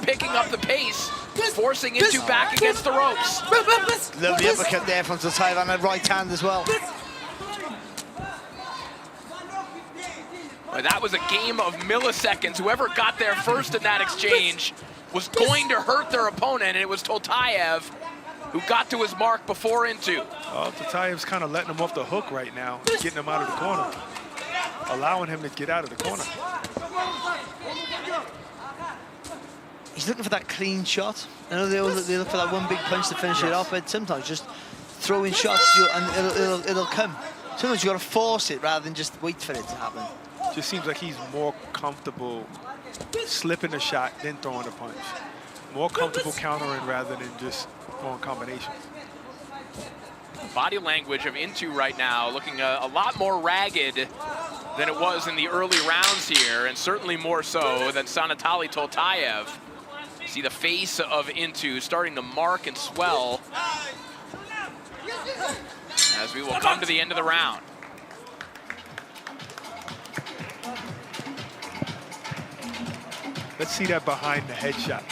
picking up the pace, forcing Into back against the ropes. Lovely uppercut there from Toltayev on that right hand as well. Well, that was a game of milliseconds. Whoever got there first in that exchange was going to hurt their opponent, and it was Toltayev who got to his mark before Into. Oh, Toltayev's kind of letting him off the hook right now, getting him out of the corner, allowing him to get out of the corner. He's looking for that clean shot. I know they look for that one big punch to finish it off, but sometimes just throwing shots and it'll come. Sometimes you got to force it rather than just wait for it to happen. Just seems like he's more comfortable slipping a shot than throwing a punch. More comfortable countering rather than just throwing combinations. Body language of Into right now looking a lot more ragged than it was in the early rounds here, and certainly more so than Sanatali Toltayev. See the face of Into starting to mark and swell as we will come to the end of the round. Let's see that behind the head shot.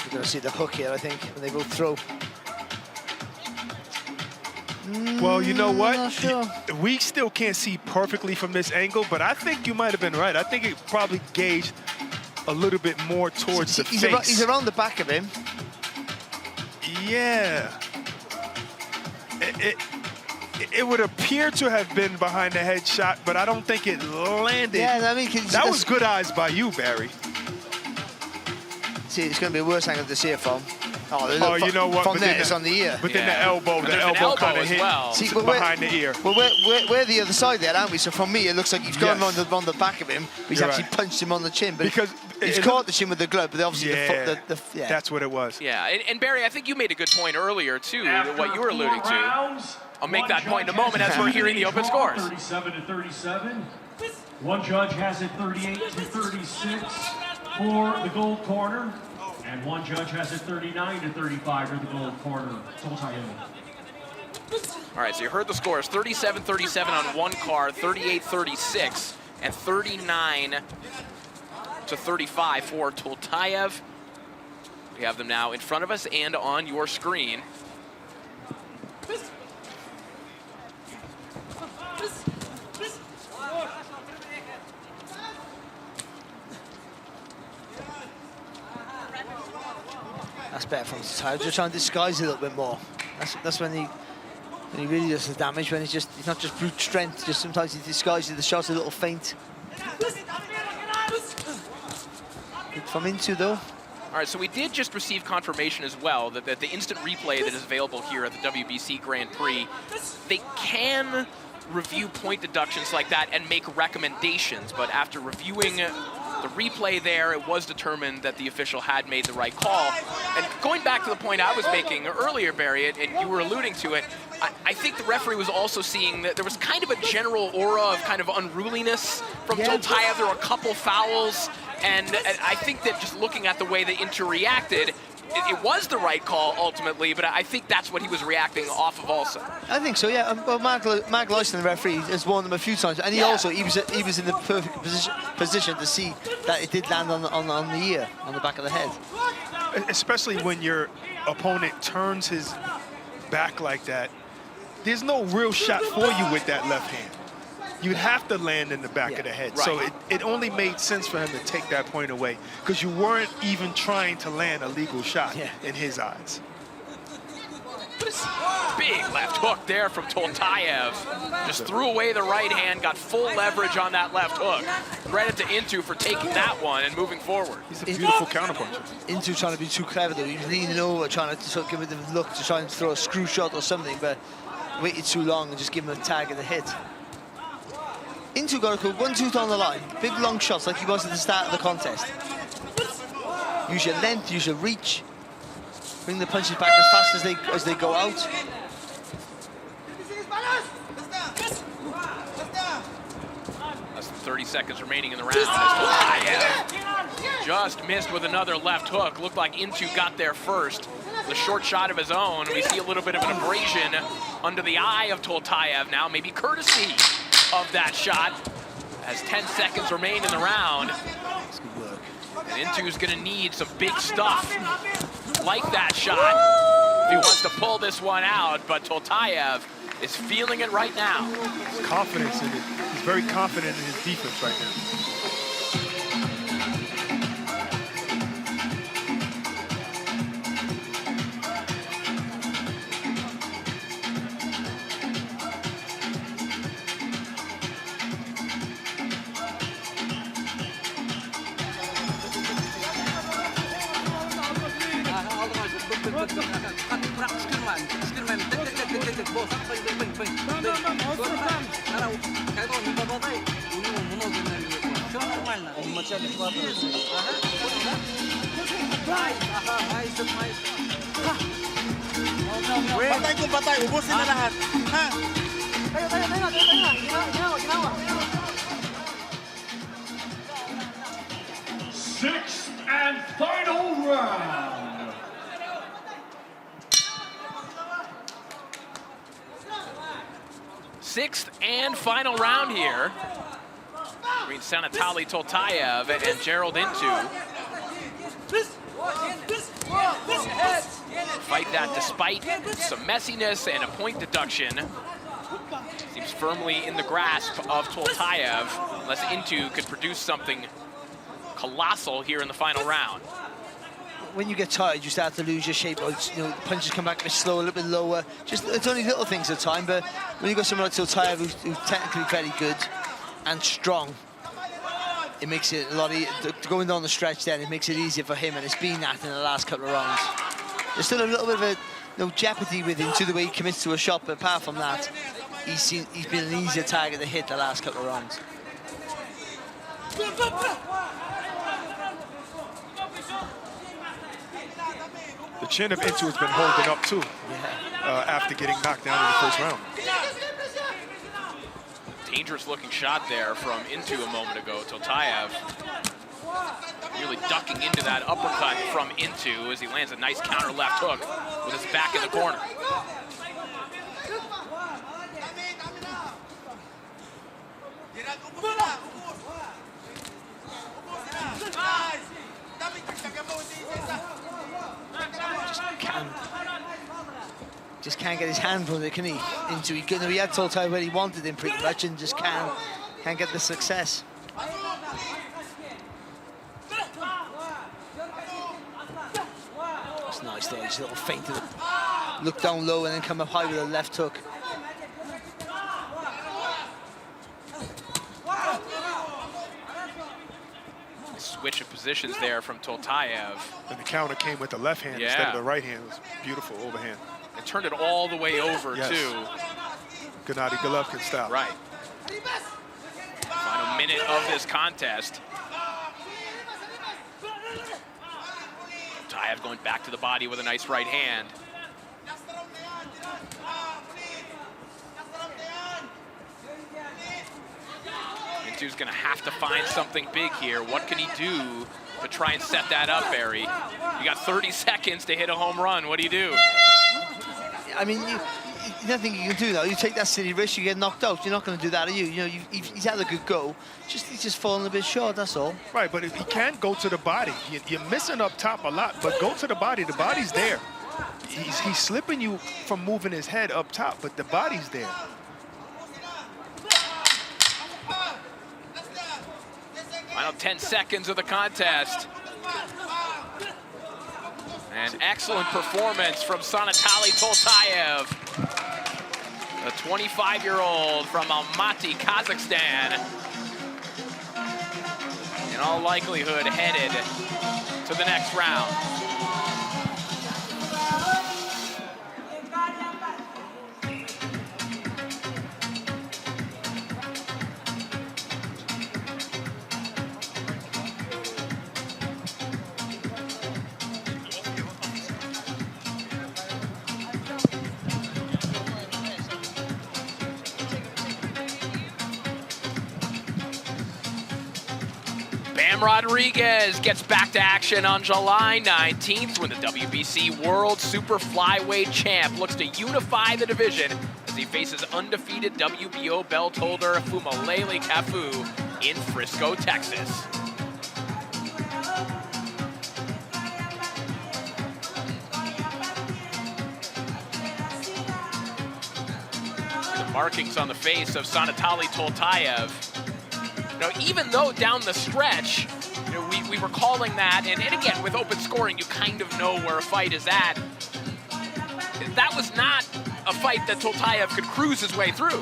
You're going to see the hook here, I think, when they both throw. Well, you know what? Not sure. We still can't see perfectly from this angle, but I think you might have been right. I think it probably gauged a little bit more towards the face. He's around the back of him. Yeah. It would appear to have been behind the head shot, but I don't think it landed. Yeah, I mean, that was good eyes by you, Barry. See, it's going to be a worse angle to see it from. Oh, you know what? From there, it's on the ear. But then the elbow kind of hit behind the ear. Well, we're the other side there, aren't we? So from me, it looks like he's going on the back of him. But he's actually punched him on the chin. But because he's caught the chin with the glove, but obviously yeah, that's what it was. Yeah, and Barry, I think you made a good point earlier, too, what you were alluding to. I'll make that point in a moment as we're hearing the open scores. 37-37. One judge has it 38-36 for the gold corner, and one judge has it 39-35 for the gold corner. All right, so you heard the scores: 37-37 on one car, 38-36, and 39-35 for Toltayev. We have them now in front of us and on your screen. That's better from Toltayev. Just trying to disguise it a little bit more. That's when he really does the damage. When he's not just brute strength. Just sometimes he disguises the shots a little faint. From Into though. All right, so we did just receive confirmation as well that the instant replay that is available here at the WBC Grand Prix, they can review point deductions like that and make recommendations, but after reviewing the replay there, it was determined that the official had made the right call. And going back to the point I was making earlier, Barry, and you were alluding to it, I think the referee was also seeing that there was kind of a general aura of kind of unruliness from Toltayev. There were a couple fouls, and I think that just looking at the way that Inter reacted, it was the right call ultimately, but I think that's what he was reacting off of also. I think so, yeah. Well, Mark Lozison, the referee, has warned them a few times, and he was in the perfect position to see that it did land on the ear, on the back of the head. Especially when your opponent turns his back like that, there's no real shot for you with that left hand. you'd have to land in the back of the head. Right. So it only made sense for him to take that point away because you weren't even trying to land a legal shot in his eyes. Big left hook there from Toltayev. Just threw away the right hand, got full leverage on that left hook. Credit to Intu for taking that one and moving forward. He's a beautiful counterpuncher. Intu trying to be too clever though. He was leaning over, trying to sort of give it the look to try and throw a screw shot or something, but waited too long and just give him a tag of the hit. Intu got a cool 1-2 down the line. Big long shots like he was at the start of the contest. Use your length, use your reach. Bring the punches back as fast as they go out. Less than 30 seconds remaining in the round. Toltayev just missed with another left hook. Looked like Intu got there first. The short shot of his own. We see a little bit of an abrasion under the eye of Toltayev now, maybe courtesy of that shot, as 10 seconds remain in the round. That's good work. And Intu's gonna need some big stuff like that shot if he wants to pull this one out, but Toltayev is feeling it right now. His confidence in it. He's very confident in his defense right now. Patay kung patay, ubusin na lahat. Ha? Sixth and final round. Sixth and final round here between Sanatali Toltayev and Gerald Intu. Fight that despite some messiness and a point deduction. Seems firmly in the grasp of Toltayev, unless Intu could produce something colossal here in the final round. When you get tired, you start to lose your shape. You know, punches come back a bit slow, a little bit lower. Just it's only little things at a time. But when you got someone like Toltayev who's technically very good and strong, it makes it a lot easier. Going down the stretch, then it makes it easier for him, and it's been that in the last couple of rounds. There's still a little bit of a jeopardy with him to the way he commits to a shot, but apart from that, he's been an easier target to hit the last couple of rounds. The chin of Intu has been holding up too, after getting knocked down in the first round. Dangerous looking shot there from Intu a moment ago. Toltayev really ducking into that uppercut from Intu as he lands a nice counter left hook with his back in the corner. Just can't get his hand on it, can he? Intu, he had Toltayev where he wanted him pretty much, and just can't get the success. That's nice there, just a little feint to look down low and then come up high with a left hook. Switch of positions there from Toltayev. And the counter came with the left hand instead of the right hand. It was beautiful overhand. And turned it all the way over, too. Gennady Golovkin style. Right. Final minute of this contest. Toltayev going back to the body with a nice right hand. Intu's gonna have to find something big here. What can he do to try and set that up, Barry? You got 30 seconds to hit a home run. What do you do? I mean, nothing you can do though. You take that silly risk, you get knocked out. You're not going to do that, are you? You know, he's had a good go. He's just falling a bit short. That's all. Right, but if he can't go to the body, you're missing up top a lot. But go to the body. The body's there. He's slipping you from moving his head up top, but the body's there. Final 10 seconds of the contest. An excellent performance from Sanatali Toltayev, a 25-year-old from Almaty, Kazakhstan. In all likelihood, headed to the next round. Bam Rodriguez gets back to action on July 19th when the WBC World Super Flyweight Champ looks to unify the division as he faces undefeated WBO belt holder Fumalele Kafu in Frisco, Texas. The markings on the face of Sanatali Toltayev. Even though down the stretch, we were calling that, and again, with open scoring, you kind of know where a fight is at. That was not a fight that Toltayev could cruise his way through.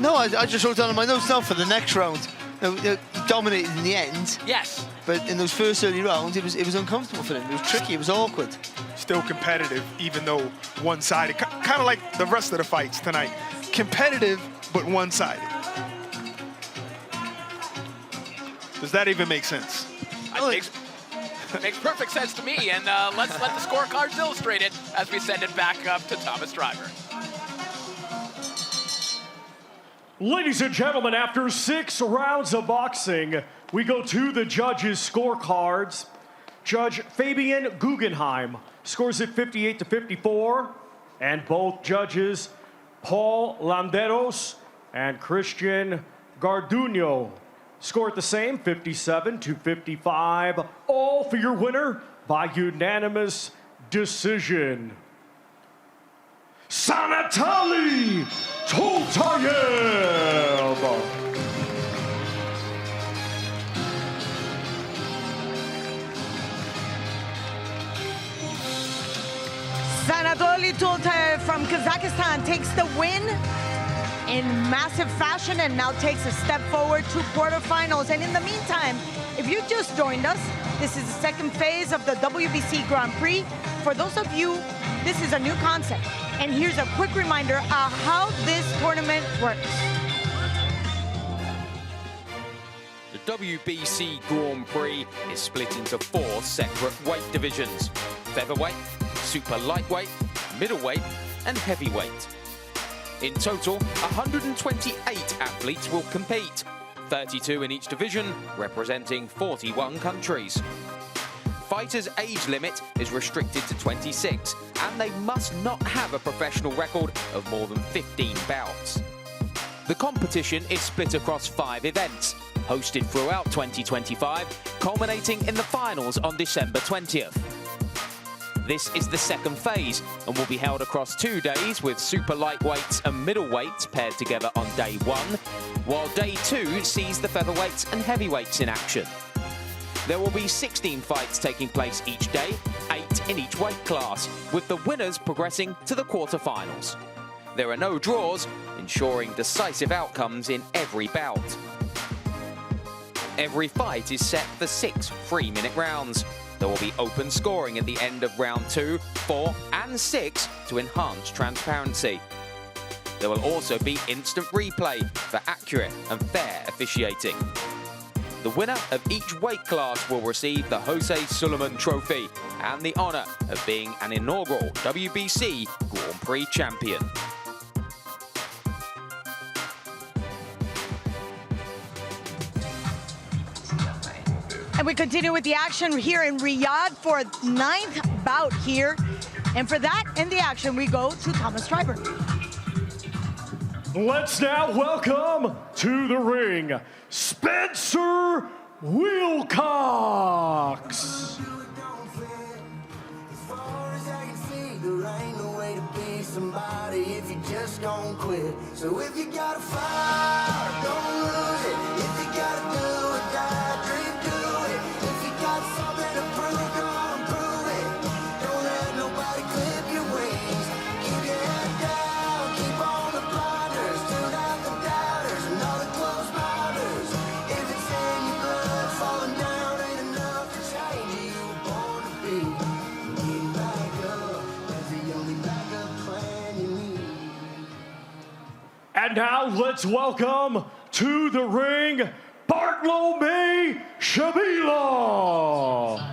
No, I just wrote down on my notes now for the next round. He dominated in the end. Yes. But in those first early rounds, it was uncomfortable for him. It was tricky, it was awkward. Still competitive, even though one-sided. Kind of like the rest of the fights tonight. Competitive, but one-sided. Does that even make sense? Makes perfect sense to me, and let's let the scorecards illustrate it as we send it back up to Thomas Driver. Ladies and gentlemen, after 6 rounds of boxing, we go to the judges' scorecards. Judge Fabian Guggenheim scores it 58-54, and both judges, Paul Landeros and Christian Garduño, scored the same, 57-55, all for your winner by unanimous decision. Sanatali Toltayev. Sanatali Toltayev from Kazakhstan takes the win in massive fashion and now takes a step forward to quarterfinals. And in the meantime, if you just joined us, this is the second phase of the WBC Grand Prix. For those of you, this is a new concept. And here's a quick reminder of how this tournament works. The WBC Grand Prix is split into 4 separate weight divisions: featherweight, super lightweight, middleweight, and heavyweight. In total, 128 athletes will compete, 32 in each division, representing 41 countries. Fighters' age limit is restricted to 26, and they must not have a professional record of more than 15 bouts. The competition is split across 5 events, hosted throughout 2025, culminating in the finals on December 20th. This is the second phase and will be held across 2 days with super lightweights and middleweights paired together on day 1, while day 2 sees the featherweights and heavyweights in action. There will be 16 fights taking place each day, 8 in each weight class, with the winners progressing to the quarterfinals. There are no draws, ensuring decisive outcomes in every bout. Every fight is set for 6 3-minute rounds. There will be open scoring at the end of round 2, 4, and 6 to enhance transparency. There will also be instant replay for accurate and fair officiating. The winner of each weight class will receive the Jose Sulaiman Trophy and the honour of being an inaugural WBC Grand Prix champion. And we continue with the action here in Riyadh for a 9th bout here. And for that and the action, we go to Thomas Driver. Let's now welcome to the ring, Spencer Wilcox. There ain't no way to be somebody if you just don't quit. So if you got a fire, don't lose it. If you gotta do it, die, And now let's welcome to the ring, Bartolomé Shabila.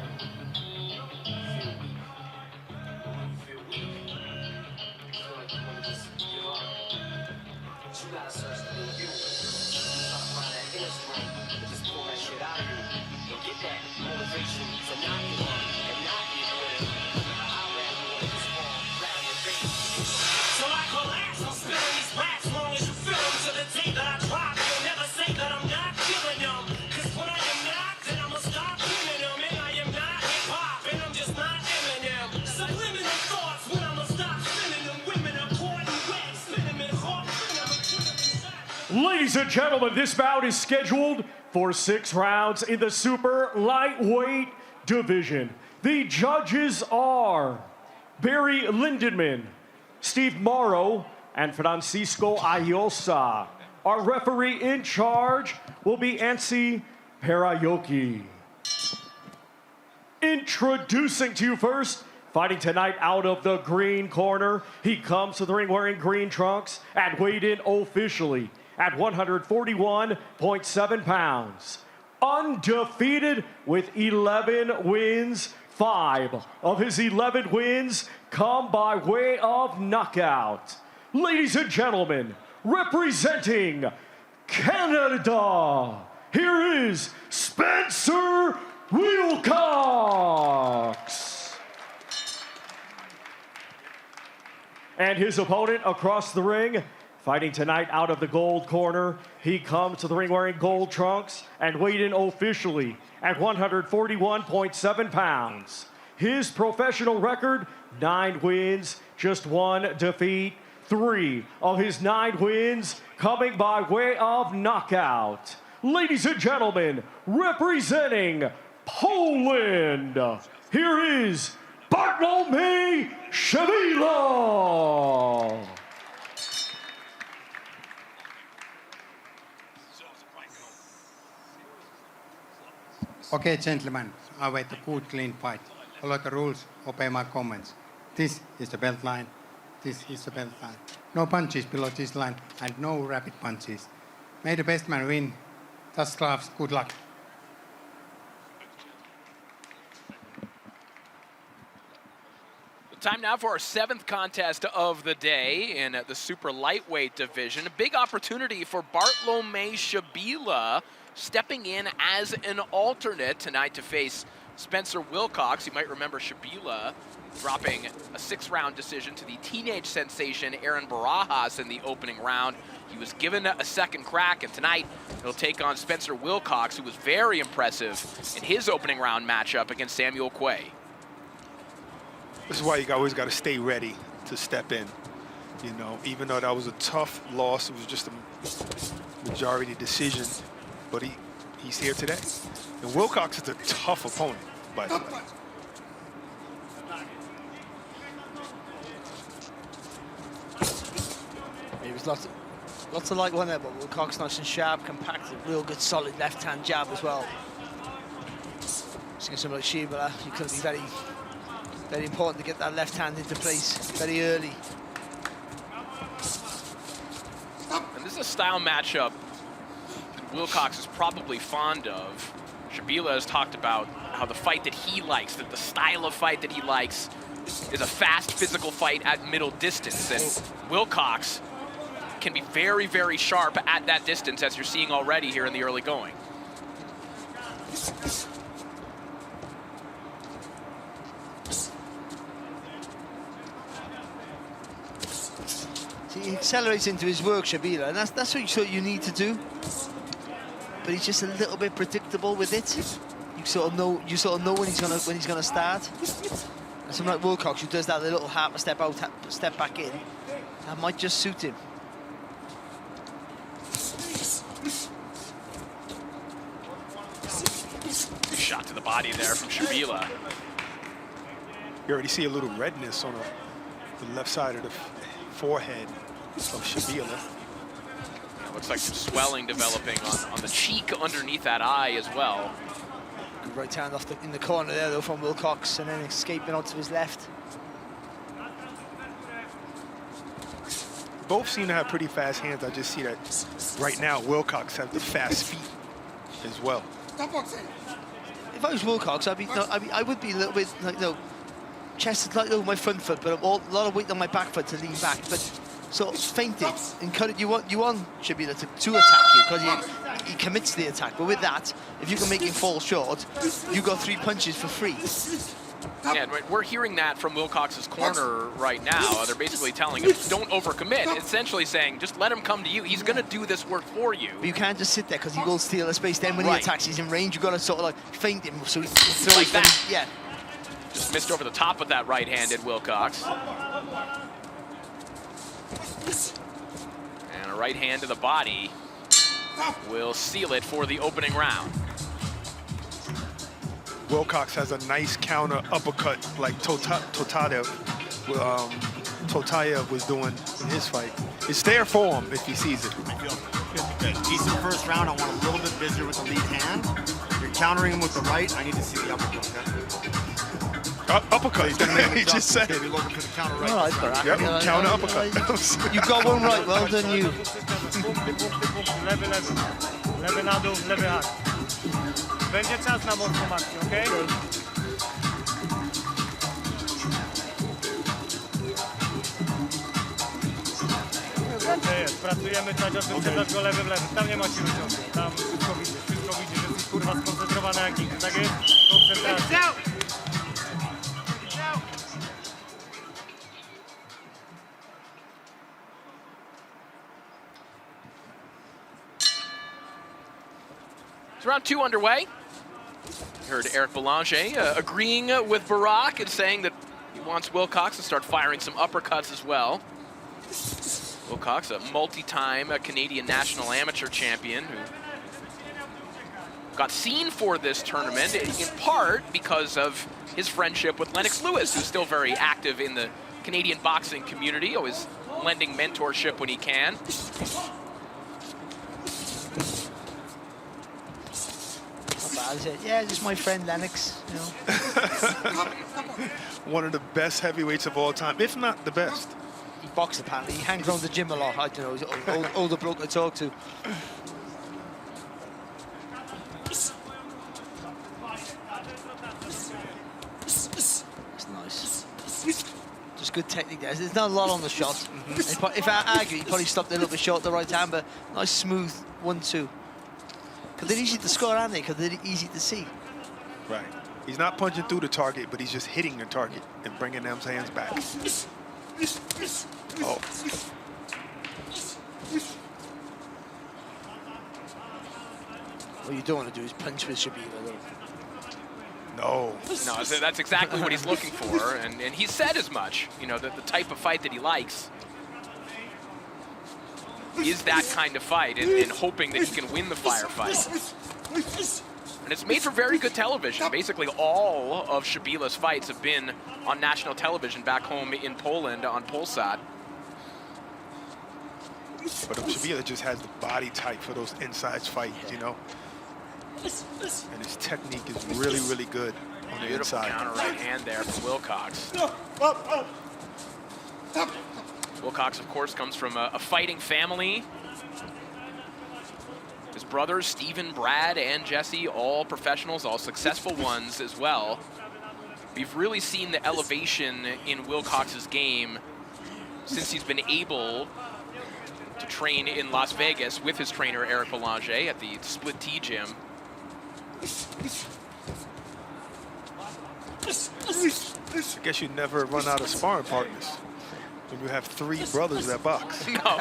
Ladies and gentlemen, this bout is scheduled for 6 rounds in the super lightweight division. The judges are Barry Lindenman, Steve Morrow, and Francisco Ayosa. Our referee in charge will be Ansi Parayoki. Introducing to you first, fighting tonight out of the green corner. He comes to the ring wearing green trunks and weighed in officially at 141.7 pounds. Undefeated with 11 wins. 5 of his 11 wins come by way of knockout. Ladies and gentlemen, representing Canada, here is Spencer Wilcox. And his opponent across the ring, fighting tonight out of the gold corner. He comes to the ring wearing gold trunks and weighed in officially at 141.7 pounds. His professional record, 9 wins, just 1 defeat. 3 of his 9 wins coming by way of knockout. Ladies and gentlemen, representing Poland, here is Bartolomé Shabila. Okay, gentlemen, I wait a good, clean fight. Follow the rules, obey my comments. This is the belt line. This is the belt line. No punches below this line and no rapid punches. May the best man win. Thus, gloves, good luck. Time now for our 7th contest of the day in the super lightweight division. A big opportunity for Bartolomé Shabila, stepping in as an alternate tonight to face Spencer Wilcox. You might remember Shabila dropping a 6-round decision to the teenage sensation Aaron Barahas in the opening round. He was given a second crack, and tonight he'll take on Spencer Wilcox, who was very impressive in his opening round matchup against Samuel Quay. This is why you always got to stay ready to step in. You know, even though that was a tough loss, it was just a majority decision, but he's here today. And Wilcox is a tough opponent, by the way. He was lots of like one there, but Wilcox nice and sharp, compacted, real good solid left-hand jab as well. Seeing someone like Shabila, he could be very, very important to get that left hand into place very early. And this is a style matchup that Wilcox is probably fond of. Shabila has talked about how the fight that he likes, that the style of fight that he likes, is a fast physical fight at middle distance. And Wilcox can be very, very sharp at that distance, as you're seeing already here in the early going. See, he accelerates into his work, Shabila, and that's what you need to do. But he's just a little bit predictable with it. You sort of know when he's gonna start. And someone like Wilcox, who does that little half a step out, step back in, that might just suit him. Shot to the body there from Shabila. You already see a little redness on the left side of the forehead of Shabila. Yeah, looks like some swelling developing on the cheek underneath that eye as well. Good right hand off in the corner there though from Wilcox, and then escaping onto his left. both seem to have pretty fast hands. I just see that right now Wilcox has the fast feet as well. If I was Wilcox, I would be a little bit like, you know, chest like over my front foot, but a lot of weight on my back foot to lean back, but sort of feinting. You want Shabila to attack you because he commits the attack. But with that, if you can make him fall short, you got 3 punches for free. Yeah, and we're hearing that from Wilcox's corner right now. They're basically telling him, don't overcommit. Essentially saying, just let him come to you. He's going to do this work for you. But you can't just sit there because he will steal a space. Then when he attacks, he's in range. You've got to sort of like feint him so he throws like that. Yeah. Just missed over the top of that right-handed Wilcox. And a right hand to the body will seal it for the opening round. Wilcox has a nice counter uppercut like Totayev was doing in his fight. It's there for him if he sees it. Decent first round. I want a little bit busier with the lead hand. You're countering him with the right. I need to see the uppercut. Uppercut. He just said it. You're looking for the counter right. All right, Barahas. Yep, counter uppercut. You got one right. Well done, you. Lewy na dół, lewy hak. Będzie czas na mocną akcję, okej? Jest, pracujemy cały czas, wyprzedzasz go lewy w lewy. Tam nie ma siły ciągu. Tam wszystko widzisz, jesteś kurwa skoncentrowany jak nikt. Tak jest? Koncentracja. It's round 2 underway. You heard Eric Boulanger agreeing with Barahas and saying that he wants Wilcox to start firing some uppercuts as well. Wilcox, a multi-time Canadian national amateur champion who got seen for this tournament in part because of his friendship with Lennox Lewis, who's still very active in the Canadian boxing community, always lending mentorship when he can. Yeah, just my friend Lennox, you know. One of the best heavyweights of all time, if not the best. He boxes apparently. He hangs around the gym a lot. I don't know. He's an older bloke to talk to. It's nice. Just good technique there. There's not a lot on the shot. If I argue, he probably stopped a little bit short the right hand, but nice smooth 1-2. Because they're easy to score, aren't they? Because they're easy to see. Right. He's not punching through the target, but he's just hitting the target and bringing them hands back. Oh. What you don't want to do is punch with Shabila, though. No. No, that's exactly what he's looking for, and he said as much. You know, the type of fight that he likes is that kind of fight, and hoping that he can win the firefight. And it's made for very good television. Basically, all of Shabila's fights have been on national television back home in Poland on Polsat. But Shabila just has the body type for those inside fights, you know? And his technique is really, really good on the inside. Beautiful counter right hand there from Wilcox. Wilcox, of course, comes from a fighting family. His brothers, Stephen, Brad, and Jesse, all professionals, all successful ones as well. We've really seen the elevation in Wilcox's game since he's been able to train in Las Vegas with his trainer, Eric Boulanger, at the Split T gym. I guess you never run out of sparring partners when you have 3 brothers that box. No.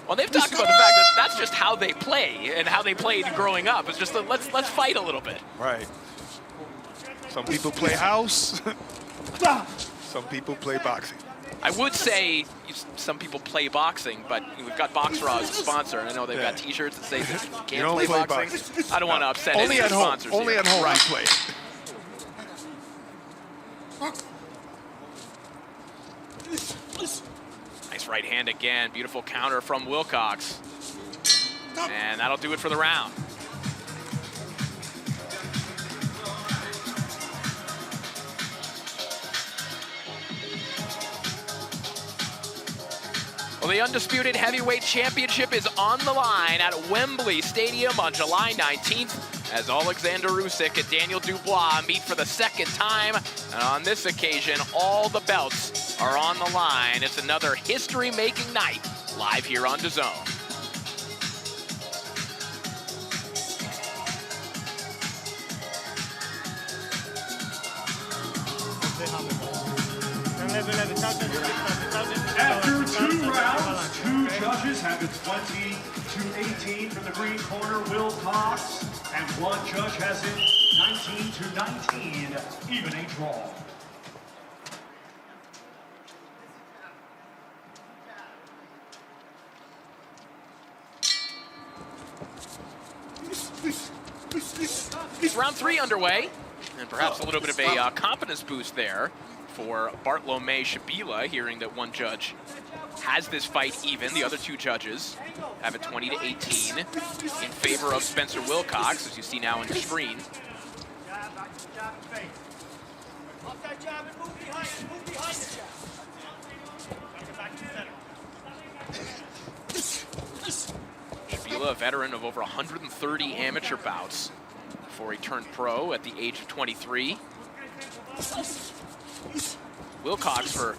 Well, they've talked about the fact that that's just how they play and how they played growing up. It's just let's fight a little bit. Right. Some people play house. Some people play boxing. I would say some people play boxing, but we've got BoxRaw as a sponsor, and I know they've got T-shirts that say that you can't play boxing. I don't want to upset any of the sponsors. Only at home right. you play. Nice right hand again. Beautiful counter from Wilcox. And that'll do it for the round. the Undisputed Heavyweight Championship is on the line at Wembley Stadium on July 19th as Alexander Usyk and Daniel Dubois meet for the second time. And on this occasion, all the belts are on the line. It's another history-making night live here on DAZN. After 2 rounds, 2 judges have it 20-18 for the green corner, Wilcox, and 1 judge has it 19-19, even a draw. Round 3 underway, and perhaps a little bit of a confidence boost there for Bartolomé Shabila, hearing that 1 judge has this fight even. The other 2 judges have it 20-18 in favor of Spencer Wilcox, as you see now on your screen. Shabila, a veteran of over 130 amateur bouts before he turned pro at the age of 23. Wilcox, for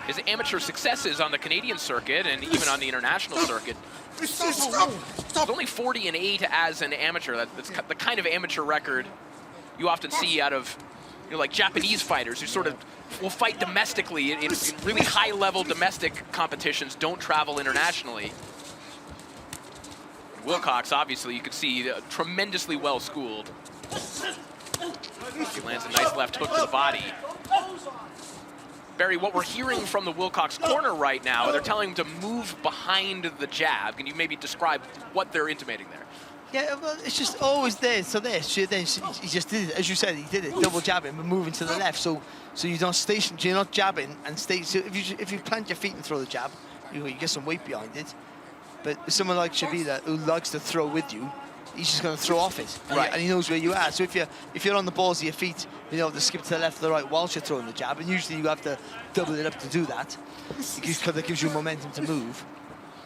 his amateur successes on the Canadian circuit and even on the international circuit, he's only 40-8 as an amateur. That's the kind of amateur record you often see out of, like Japanese fighters who sort of will fight domestically in really high-level domestic competitions, don't travel internationally. Wilcox, obviously, you could see tremendously well-schooled. He lands a nice left hook to the body. Barry, what we're hearing from the Wilcox corner right now, they're telling him to move behind the jab. Can you maybe describe what they're intimating there? Yeah, well, it's just always there. So then he just did it, as you said, he did it, double jabbing, but moving to the left. So you don't station, you're not jabbing and stay. So if you plant your feet and throw the jab, you get some weight behind it. But someone like Shabila, who likes to throw with you, he's just going to throw off it, right? And he knows where you are. So if you're on the balls of your feet, to skip to the left or the right whilst you're throwing the jab, and usually you have to double it up to do that, because that gives you momentum to move.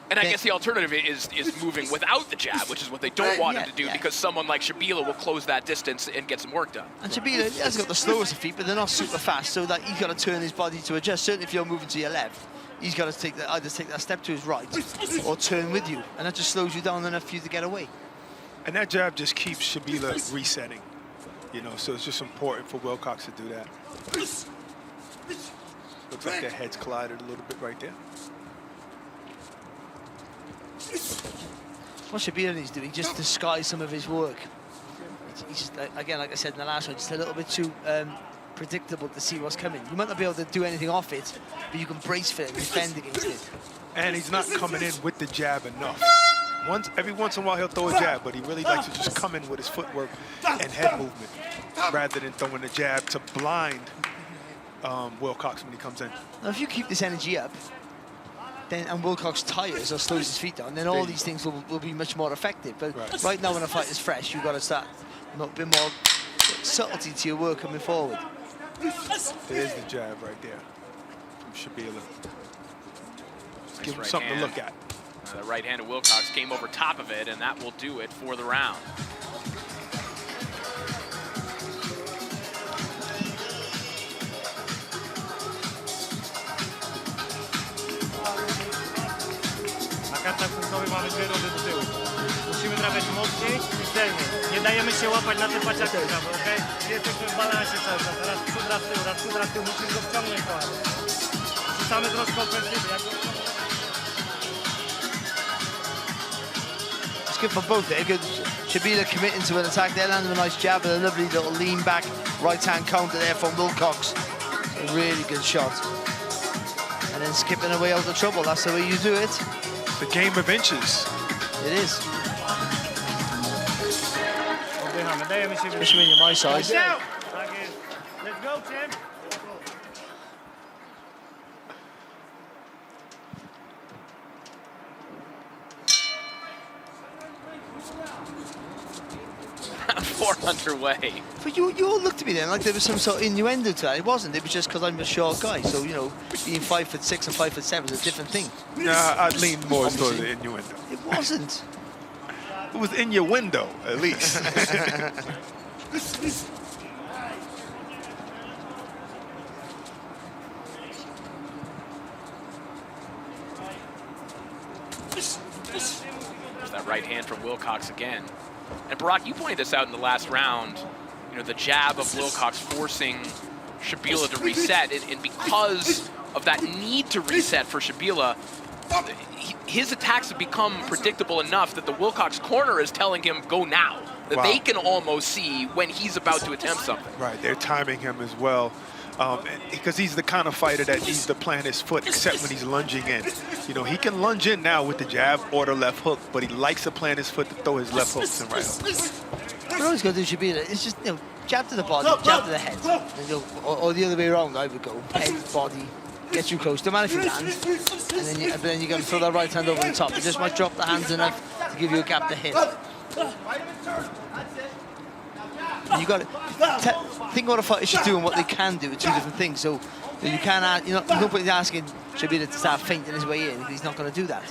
And I guess the alternative is moving without the jab, which is what they don't want him to do, because someone like Shabila will close that distance and get some work done. And Shabila has got the slowest of feet, but they're not super fast, so that he's got to turn his body to adjust. Certainly if you're moving to your left, he's got to either take that step to his right or turn with you, and that just slows you down enough for you to get away. And that jab just keeps Shabila resetting, so it's just important for Wilcox to do that. Looks like their heads collided a little bit right there. What Shabila needs to do, he just disguise some of his work. He's just, again, like I said in the last one, just a little bit too predictable to see what's coming. You might not be able to do anything off it, but you can brace for it and defend against it. And he's not coming in with the jab enough. Every once in a while he'll throw a jab, but he really likes to just come in with his footwork and head movement rather than throwing the jab to blind Wilcox when he comes in. Now, if you keep this energy up, and Wilcox tires or slows his feet down, then all these things will be much more effective. But right now when a fight is fresh, you've got to start a bit more subtlety to your work coming forward. There's the jab right there from Shabila. Just give him Right something hand. to look at. The right hand of Wilcox came over top of it, and that will do it for the round. Na kartach punktowych mamy 2 rundy do tyłu. Musimy trafiać mocniej i celniej. Nie dajemy się łapać na te paciaki, okej? Jesteśmy w balansie cały czas. Raz w przód, raz w tył, raz w przód, raz w tył. Musimy go wciągnąć trochę. Rzucamy troszkę ofensywy. It's good for both there. Good. Shabila committing to an attack there, landing a nice jab and a lovely little lean back right-hand counter there from Wilcox. A really good shot. And then skipping away out of trouble. That's the way you do it. The game of inches. It is. Oddychamy, dajemy się Especially when you're my size. Tak jest. Let's go, champ. 4 underway. But you all looked at me then like there was some sort of innuendo to that. It wasn't. It was just because I'm a short guy. So, you know, being 5'6" and 5'7" is a different thing. Yeah, I'd lean more towards the innuendo. It wasn't. It was in your window, at least. There's that right hand from Wilcox again. And Barack, you pointed this out in the last round. You know, the jab of Wilcox forcing Shabila to reset. And because of that need to reset for Shabila, his attacks have become predictable enough that the Wilcox corner is telling him, go now. That they can almost see when he's about to attempt something. Right, they're timing him as well. Because he's the kind of fighter that needs to plant his foot, except when he's lunging in. You know, he can lunge in now with the jab or the left hook, but he likes to plant his foot to throw his left hooks and right hooks. What I always got to do, Shabila, is just, you know, jab to the body, jab to the head. And, you know, or the other way around, I would go. Head, body, get you close. Don't matter if you land. And then you got to throw that right hand over the top. You just might drop the hands enough to give you a gap to hit. You got to think what a fighter should do and what they can do are two different things. So you can't add, there's no point in asking Shabila to start feinting his way in. He's not going to do that.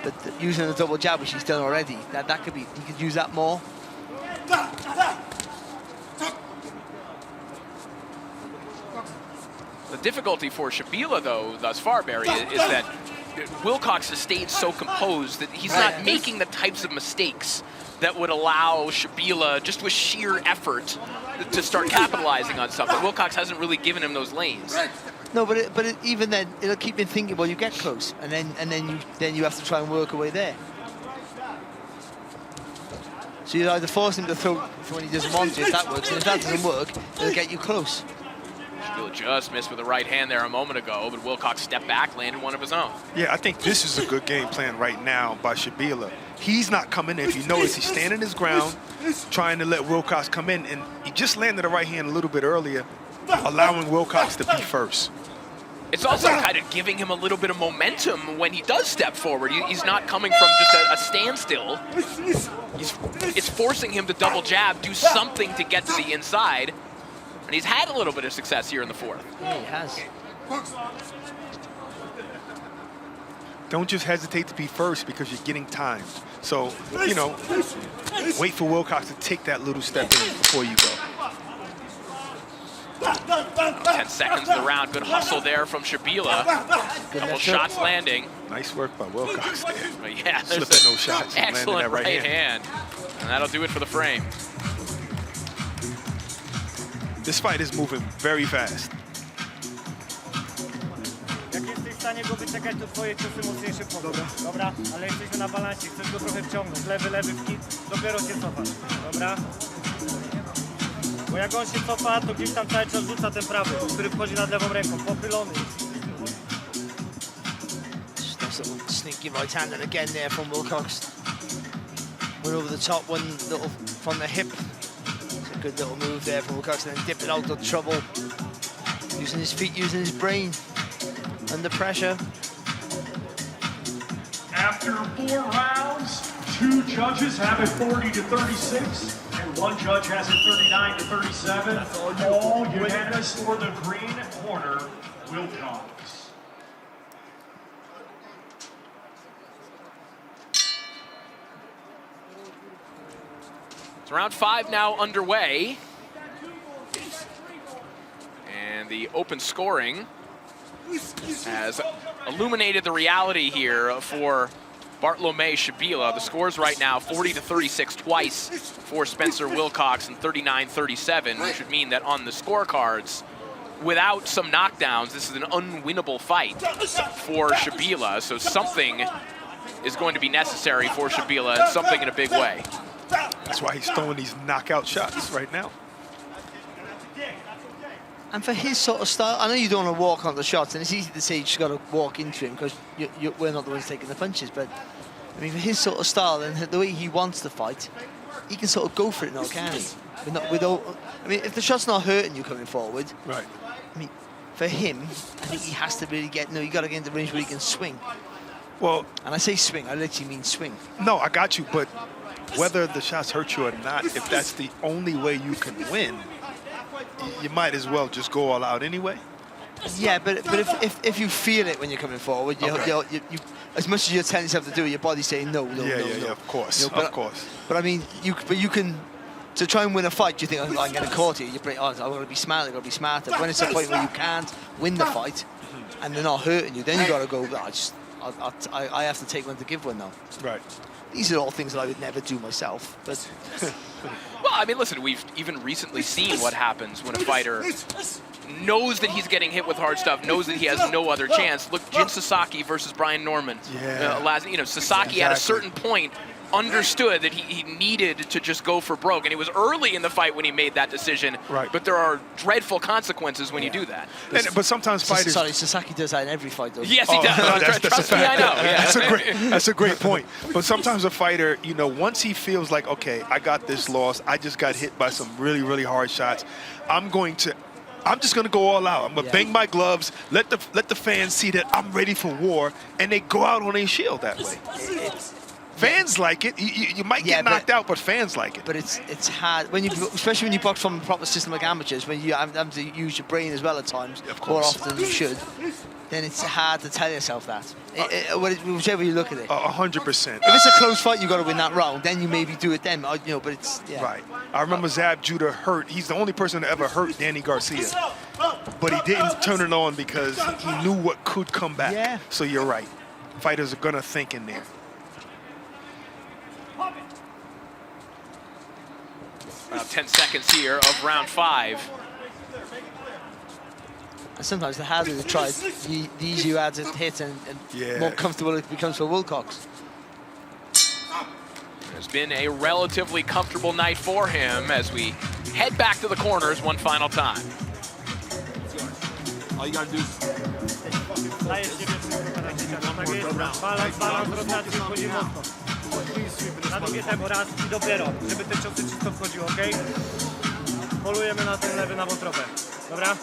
But using the double jab, which he's done already, that could be, he could use that more. The difficulty for Shabila, though, thus far, Barry, is that Wilcox has stayed so composed that he's not making the types of mistakes that would allow Shabila, just with sheer effort, to start capitalizing on something. Wilcox hasn't really given him those lanes. No, but even then, it'll keep him thinking. Well, you get close, and then you have to try and work away there. So you either force him to throw when he doesn't want to, if that works, and if that doesn't work, it'll get you close. Shabila just missed with the right hand there a moment ago, but Wilcox stepped back, landed one of his own. Yeah, I think this is a good game plan right now by Shabila. He's not coming in. If you notice, he's standing his ground, trying to let Wilcox come in, and he just landed a right hand a little bit earlier, allowing Wilcox to be first. It's also kind of giving him a little bit of momentum when he does step forward. He's not coming from just a standstill. It's forcing him to double jab, do something to get to the inside. And he's had a little bit of success here in the fourth. Yeah, he has. Don't just hesitate to be first because you're getting timed. So, you know, wait for Wilcox to take that little step in before you go. 10 seconds of the round. Good hustle there from Shabila. Couple shots landing. Nice work by Wilcox there. But yeah, slipping those shots. Excellent that right hand. And that'll do it for the frame. This fight is moving very fast. Jak jesteś w stanie go wyczekać, to twoje ciosy mocniejsze podą. Dobra? Ale jesteśmy na balansie, chcesz go trochę wciągnąć. Lewy, w kit, dopiero się cofasz. Dobra? Bo jak on się cofa, to gdzieś tam cały czas rzuca ten prawy, który wchodzi nad lewą ręką, pochylony. Sneaky right hand, and again there from Wilcox. Went over the top, one little from the hip. It's a good little move there from Wilcox, and then dipping out of trouble. Using his feet, using his brain. Under pressure. After 4 rounds, 2 judges have it 40-36, and 1 judge has it 39-37. All unanimous for the green corner, Wilcox. So round 5 now underway. And the open scoring has illuminated the reality here for Bartolomé Shabila. The scores right now 40-36 twice for Spencer Wilcox and 39-37, which would mean that on the scorecards, without some knockdowns, this is an unwinnable fight for Shabila. So something is going to be necessary for Shabila, and something in a big way. That's why he's throwing these knockout shots right now. And for his sort of style, I know you don't want to walk on the shots, and it's easy to say you just got to walk into him because we're not the ones taking the punches. But I mean, for his sort of style and the way he wants to fight, he can sort of go for it now, can he? I mean, if the shot's not hurting you coming forward, right? I mean, for him, I think he has to really get. No, you got to get into the range where he can swing. Well, and I say swing, I literally mean swing. No, I got you, but whether the shots hurt you or not, if that's the only way you can win, you might as well just go all out anyway. Yeah, but if you feel it when you're coming forward, you as much as you're telling yourself to do it, your body's saying no, no, no, no. Of course, but, of course. But I mean, you can, to try and win a fight, you think, oh, I'm getting caught here. You bring, oh, I've got to be smart, I've got to be smarter. When it's a point where you can't win the fight, and they're not hurting you, then you got to go, I have to take one to give one now. Right. These are all things that I would never do myself. But well, I mean, listen, we've even recently seen what happens when a fighter knows that he's getting hit with hard stuff, knows that he has no other chance. Look, Jin Sasaki versus Brian Norman. Sasaki at a certain point understood that he needed to just go for broke, and it was early in the fight when he made that decision. Right. But there are dreadful consequences when you do that. But sometimes fighters. Sorry, Sasaki does that in every fight, though. Yes, he does. Trust me, I know. Yeah. That's a great point. But sometimes a fighter, once he feels like, okay, I got this loss, I just got hit by some really, really hard shots, I'm just going to go all out. I'm going to bang my gloves, let the fans see that I'm ready for war, and they go out on a shield that way. Fans like it. You might get knocked out, but fans like it. But it's hard, especially when you box from a proper system like amateurs, when you have to use your brain as well at times, more often than you should, then it's hard to tell yourself that. Whichever you look at it. 100%. If it's a close fight, you got to win that round. Then you maybe do it then. But it's right. I remember Zab Judah hurt. He's the only person that ever hurt Danny Garcia, but he didn't turn it on because he knew what could come back. Yeah. So you're right. Fighters are gonna think in there. About 10 seconds here of round 5. And sometimes the harder they try, the easier you add to hit and more comfortable it becomes for Wilcox. It's been a relatively comfortable night for him as we head back to the corners one final time. All you gotta do Na drugie tempo raz i dopiero, żeby te ciosy czysto wchodziły, ok? Polujemy na ten lewy na wątrobę, dobra?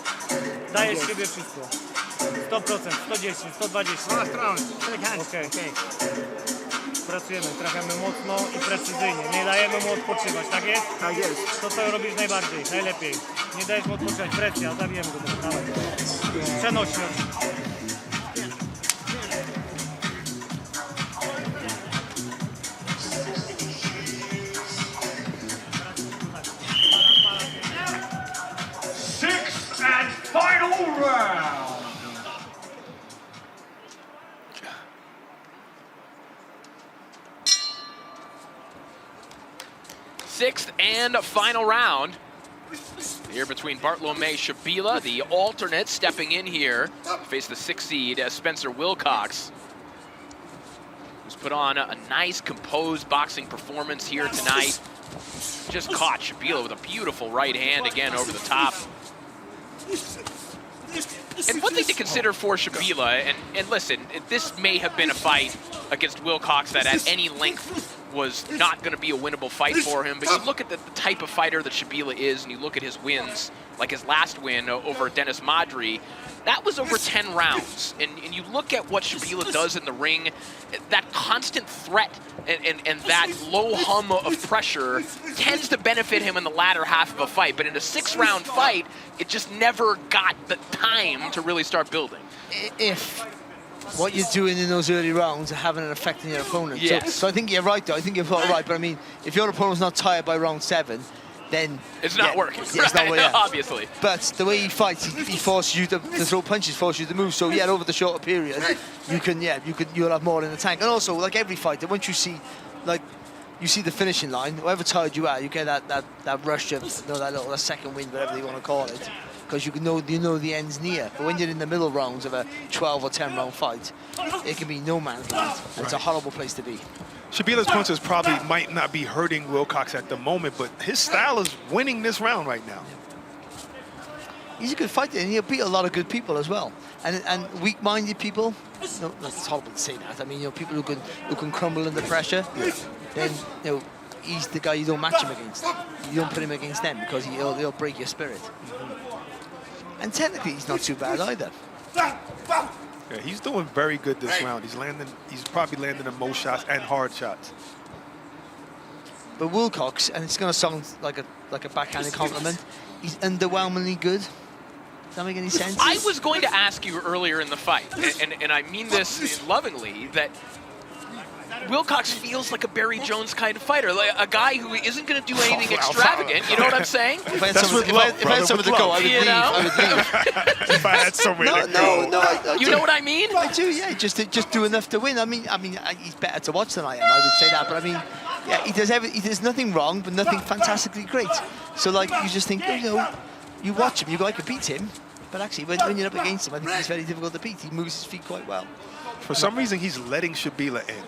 Dajesz siebie wszystko. 100%, 110, 120. Ok. Pracujemy, trafiamy mocno i precyzyjnie. Nie dajemy mu odpoczywać, tak jest? Tak jest. To co robisz najbardziej, najlepiej. Nie dajesz mu odpoczywać, presja, zabijemy go. Dawaj. Przenośnie. And final round. Sixth and final round. Here between Bartolome Shabila, the alternate, stepping in here to face the 6th seed, Spencer Wilcox, who's put on a nice, composed boxing performance here tonight. Just caught Shabila with a beautiful right hand again over the top. And one thing to consider for Shabila, and listen, this may have been a fight against Wilcox that at any length was not going to be a winnable fight for him, but you look at the type of fighter that Shabila is, and you look at his wins, like his last win over Dennis Madri, that was over 10 rounds. And you look at what Shabila does in the ring, that constant threat and that low hum of pressure tends to benefit him in the latter half of a fight. But in a 6-round fight, it just never got the time to really start building. If what you're doing in those early rounds are having an effect on your opponent. Yes. So I think you're right, though. I think you're right. But I mean, if your opponent's not tired by round 7, then it's not working. Yeah, it's not working, obviously. But the way he fights, he forces you to throw punches, forces you to move. So yeah, over the shorter period, you'll have more in the tank. And also, like every fighter, once you see, you see the finishing line, however tired you are, you get that rush of that second wind, whatever you want to call it, because you know the end's near. But when you're in the middle rounds of a 12 or 10 round fight, it can be no man's land. And it's a horrible place to be. Shabila's punches probably might not be hurting Wilcox at the moment, but his style is winning this round right now. He's a good fighter, and he'll beat a lot of good people as well. And weak-minded people, no, it's horrible to say that. I mean, people who can crumble under pressure, then he's the guy you don't match him against. You don't put him against them because he'll break your spirit. And technically, he's not too bad either. Yeah, he's doing very good this round. He's probably landing the most shots and hard shots. But Wilcox, and it's going to sound like a backhanded compliment, he's underwhelmingly good. Does that make any sense? I was going to ask you earlier in the fight, and I mean this lovingly, that Wilcox feels like a Barry Jones kind of fighter, like a guy who isn't going to do anything extravagant. You know what I'm saying? If I had someone to go, I would leave. I would leave. If I had somewhere to go. No, you know what I mean? I do, yeah. Just do enough to win. I mean, he's better to watch than I am. I would say that, but I mean, yeah, he does nothing wrong, but nothing fantastically great. So like, you just think, you watch him, you go, I could beat him, but actually, when you're up against him, I think he's very difficult to beat. He moves his feet quite well. For some reason, he's letting Shabila in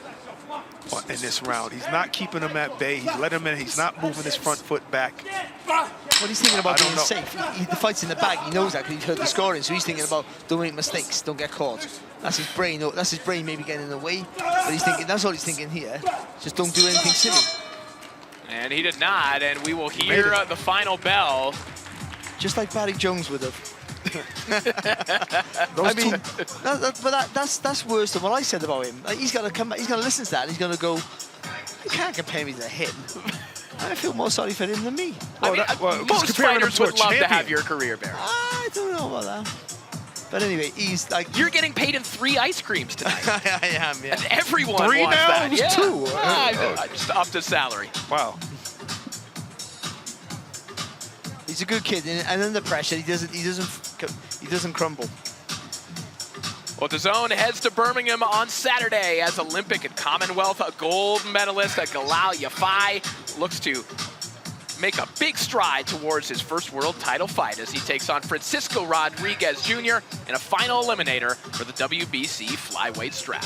this round. He's not keeping him at bay. He's letting him in. He's not moving his front foot back. Well, he's thinking about being safe. The fight's in the bag. He knows that because he's heard the scoring, so he's thinking about don't make mistakes, don't get caught. That's his brain. That's his brain maybe getting in the way. But he's thinking, that's all he's thinking here. Just don't do anything silly. And he did not, and we will hear the final bell. Just like Barry Jones would have. I mean, that's worse than what I said about him. Like, he's got to come back. He's going to listen to that. And he's going to go, you can't compare me to him. I feel more sorry for him than me. Most fighters would love to have your career, Barry. I don't know about that. But anyway, he's like... You're getting paid in 3 ice creams tonight. I am, yeah. And everyone 3 wants now? that. It was Yeah. 2. I just upped his salary. Wow. He's a good kid, and under pressure, he doesn't crumble. Well, DAZN heads to Birmingham on Saturday as Olympic and Commonwealth gold medalist Galal Yafai looks to make a big stride towards his first world title fight as he takes on Francisco Rodriguez Jr. in a final eliminator for the WBC flyweight strap.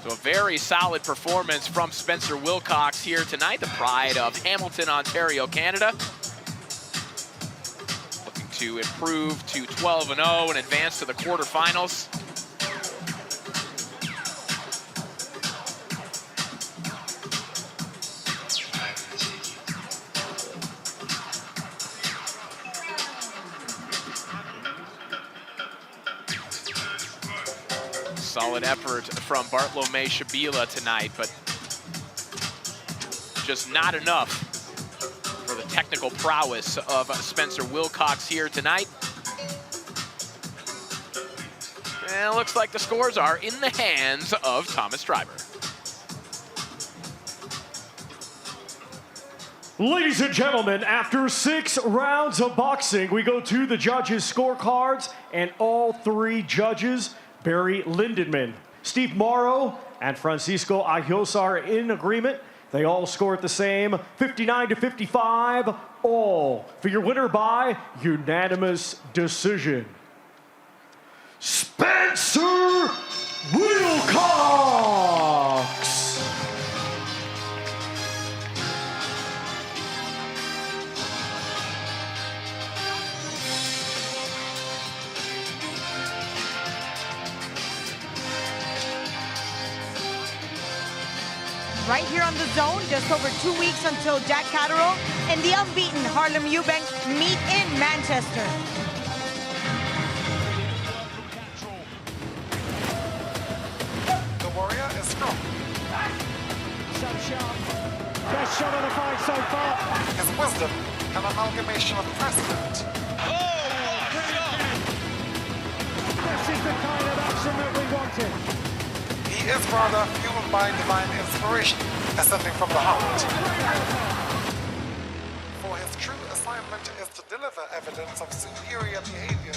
So a very solid performance from Spencer Wilcox here tonight, the pride of Hamilton, Ontario, Canada. Looking to improve to 12-0 and advance to the quarterfinals. Solid effort from Bartolomé Shabila tonight, but just not enough for the technical prowess of Spencer Wilcox here tonight. And it looks like the scores are in the hands of Thomas Stryber. Ladies and gentlemen, after 6 rounds of boxing, we go to the judges' scorecards, and all 3 judges, Barry Lindenman, Steve Morrow, and Francisco Ajos, are in agreement. They all scored the same, 59-55, all for your winner by unanimous decision. Spencer Wilcox! Right here on the zone, just over 2 weeks until Jack Catterall and the unbeaten Harlem Eubank meet in Manchester. The warrior is strong. So sharp. Best shot of the fight so far. His wisdom, an amalgamation of precedent. This is the kind of action that we wanted. He is rather fueled by divine inspiration, ascending from the heart. For his true assignment is to deliver evidence of superior behavior.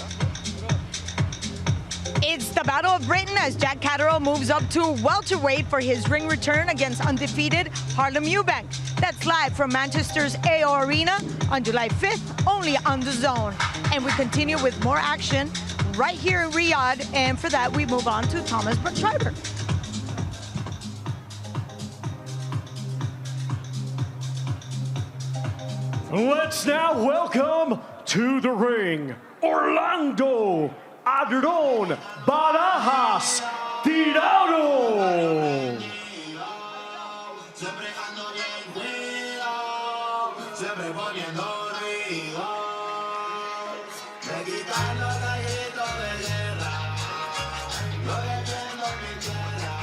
It's the Battle of Britain as Jack Catterall moves up to welterweight for his ring return against undefeated Harlem Eubank. That's live from Manchester's AO Arena on July 5th, only on the zone. And we continue with more action right here in Riyadh, and for that we move on to Thomas Stryber. Let's now welcome to the ring, Orlando Adron Barahas Tirado. Lo defiendo mi tierra.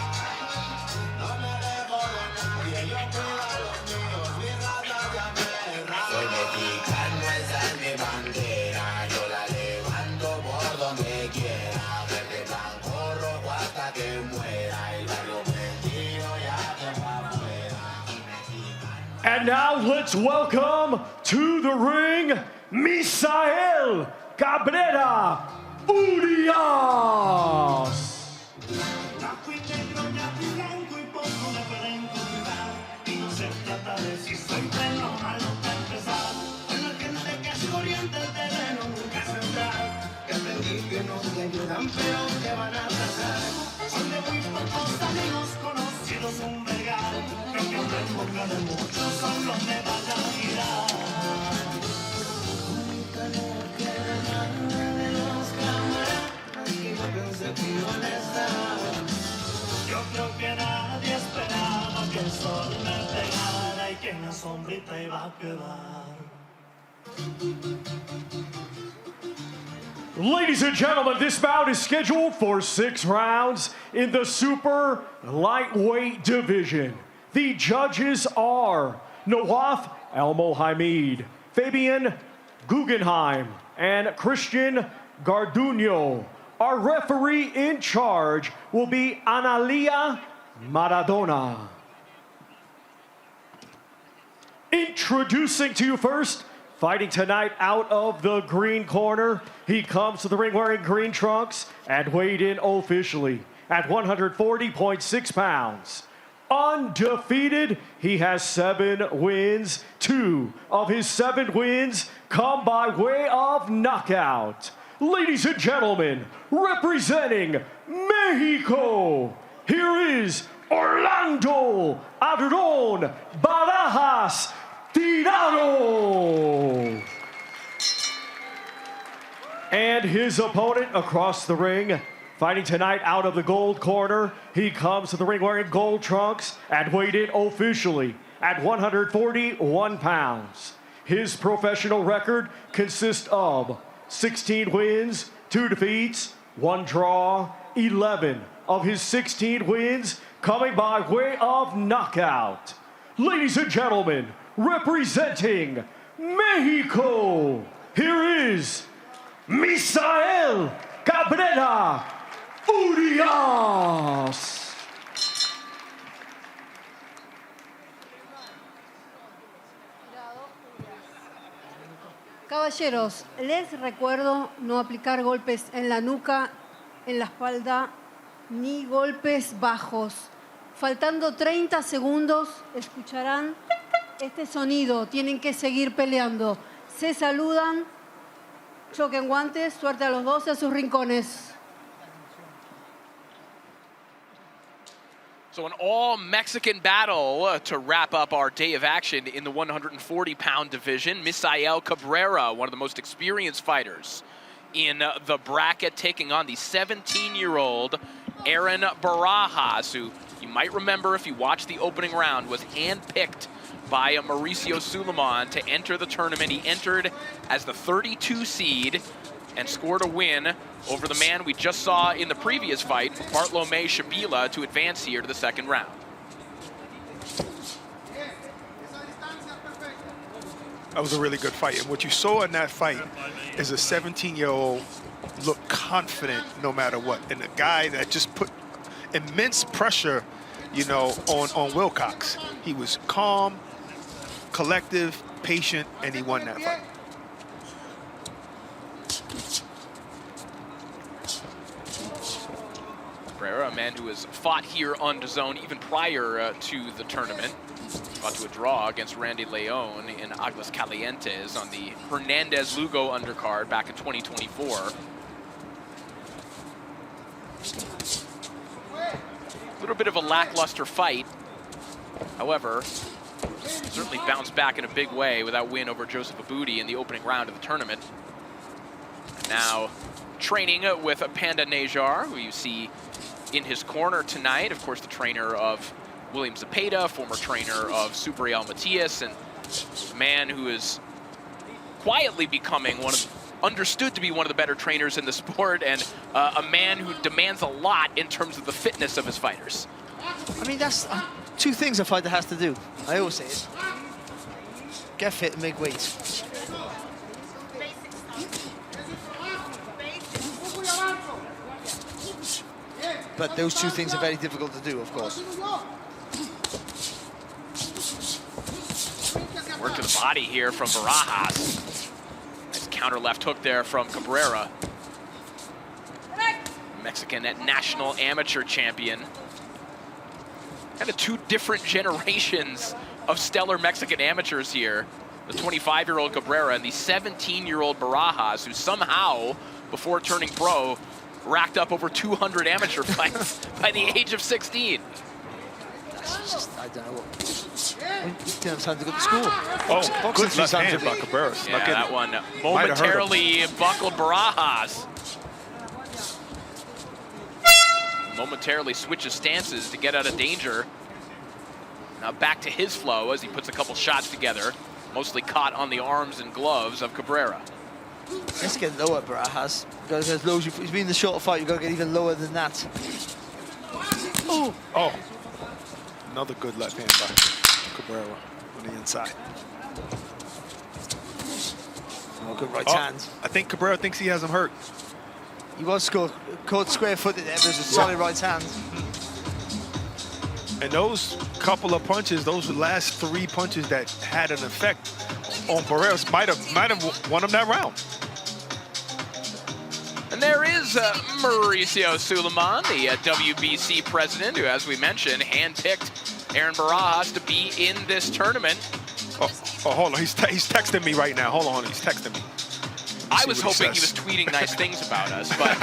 No me dejo de nadie, yo cuido a los míos, mi raza de aferra. Soy mexicano, esa es mi bandera, yo la levanto por donde quiera. Verde, blanco, rojo hasta que muera, el barrio prendido ya se va afuera. And now let's welcome to the ring, Misael Cabrera Urias. Blanco y negro, blanco y blanco y poco me pueden contar. Y no se trata de si soy bueno o malo para empezar. Con la gente que es corriente el terreno nunca sembrar. Que aprendí que no te ayudan pero te van a atrasar. Son de muy pocos amigos conocidos un regal. Creo que en boca de muchos son los de vaya a girar. Nunca no quiere nada de los camaradas que yo pensé que iban a estar. Yo creo que nadie esperaba que el sol me pegara y que en la sombrita iba a quedar. Ladies and gentlemen, this bout is scheduled for 6 rounds in the super lightweight division. The judges are Nawaf El-Mohamed, Fabian Guggenheim, and Christian Garduño. Our referee in charge will be Analia Maradona. Introducing to you first, fighting tonight out of the green corner. He comes to the ring wearing green trunks and weighed in officially at 140.6 pounds. Undefeated, he has 7 wins. 2 of his 7 wins come by way of knockout. Ladies and gentlemen, representing Mexico, here is Orlando Adron Barahas Tirado. And his opponent across the ring, fighting tonight out of the gold corner. He comes to the ring wearing gold trunks and weighed in officially at 141 pounds. His professional record consists of 16 wins, 2 defeats, 1 draw, 11 of his 16 wins coming by way of knockout. Ladies and gentlemen, representing Mexico, here is Misael Cabrera Urias. Caballeros, les recuerdo no aplicar golpes en la nuca, en la espalda, ni golpes bajos. Faltando 30 segundos, escucharán este sonido. Tienen que seguir peleando. Se saludan, choquen guantes, suerte a los dos y a sus rincones. So an all-Mexican battle to wrap up our day of action in the 140-pound division. Misael Cabrera, one of the most experienced fighters in the bracket, taking on the 17-year-old Aaron Barahas, who you might remember if you watched the opening round, was handpicked by Mauricio Suleiman to enter the tournament. He entered as the 32 seed and scored a win over the man we just saw in the previous fight, Bartolomé Shabila, to advance here to the second round. That was a really good fight. And what you saw in that fight is a 17-year-old look confident no matter what. And a guy that just put immense pressure, you know, on Wilcox. He was calm, collective, patient, and he won that fight. Cabrera, a man who has fought here on DAZN even prior to the tournament. Got to a draw against Randy Leon in Aguas Calientes on the Hernandez-Lugo undercard back in 2024. A little bit of a lackluster fight. However, certainly bounced back in a big way with that win over Joseph Abudi in the opening round of the tournament. Now training with Panda Najar, who you see in his corner tonight. Of course, the trainer of William Zepeda, former trainer of Subriel Matias, and a man who is quietly becoming one of understood to be one of the better trainers in the sport, and a man who demands a lot in terms of the fitness of his fighters. I mean, that's two things a fighter has to do. I always say it. Get fit and make weight. But those two things are very difficult to do, of course. Work to the body here from Barahas. Nice counter left hook there from Cabrera. Mexican national amateur champion. Kind of two different generations of stellar Mexican amateurs here. The 25-year-old Cabrera and the 17-year-old Barahas, who somehow, before turning pro, racked up over 200 amateur fights by the age of 16. I don't know what. He didn't have time to go to school. Oh, good left hand by Cabrera. Yeah, that one momentarily buckled Barahas. Momentarily switches stances to get out of danger. Now back to his flow as he puts a couple shots together, mostly caught on the arms and gloves of Cabrera. Let's get lower, Barahas. You gotta get as low as he's been in the shorter fight, you gotta get even lower than that. Ooh. Oh. Another good left hand by Cabrera on the inside. Oh, good right hands. I think Cabrera thinks he has him hurt. He was caught square-footed there, but it was a solid right hand. And those couple of punches, those last 3 punches that had an effect on Barahas might have won him that round. And there is Mauricio Suleiman, the WBC president, who, as we mentioned, handpicked Aaron Barahas to be in this tournament. Oh, hold on. He's texting me right now. Hold on. He's texting me. I was hoping he was tweeting nice things about us, but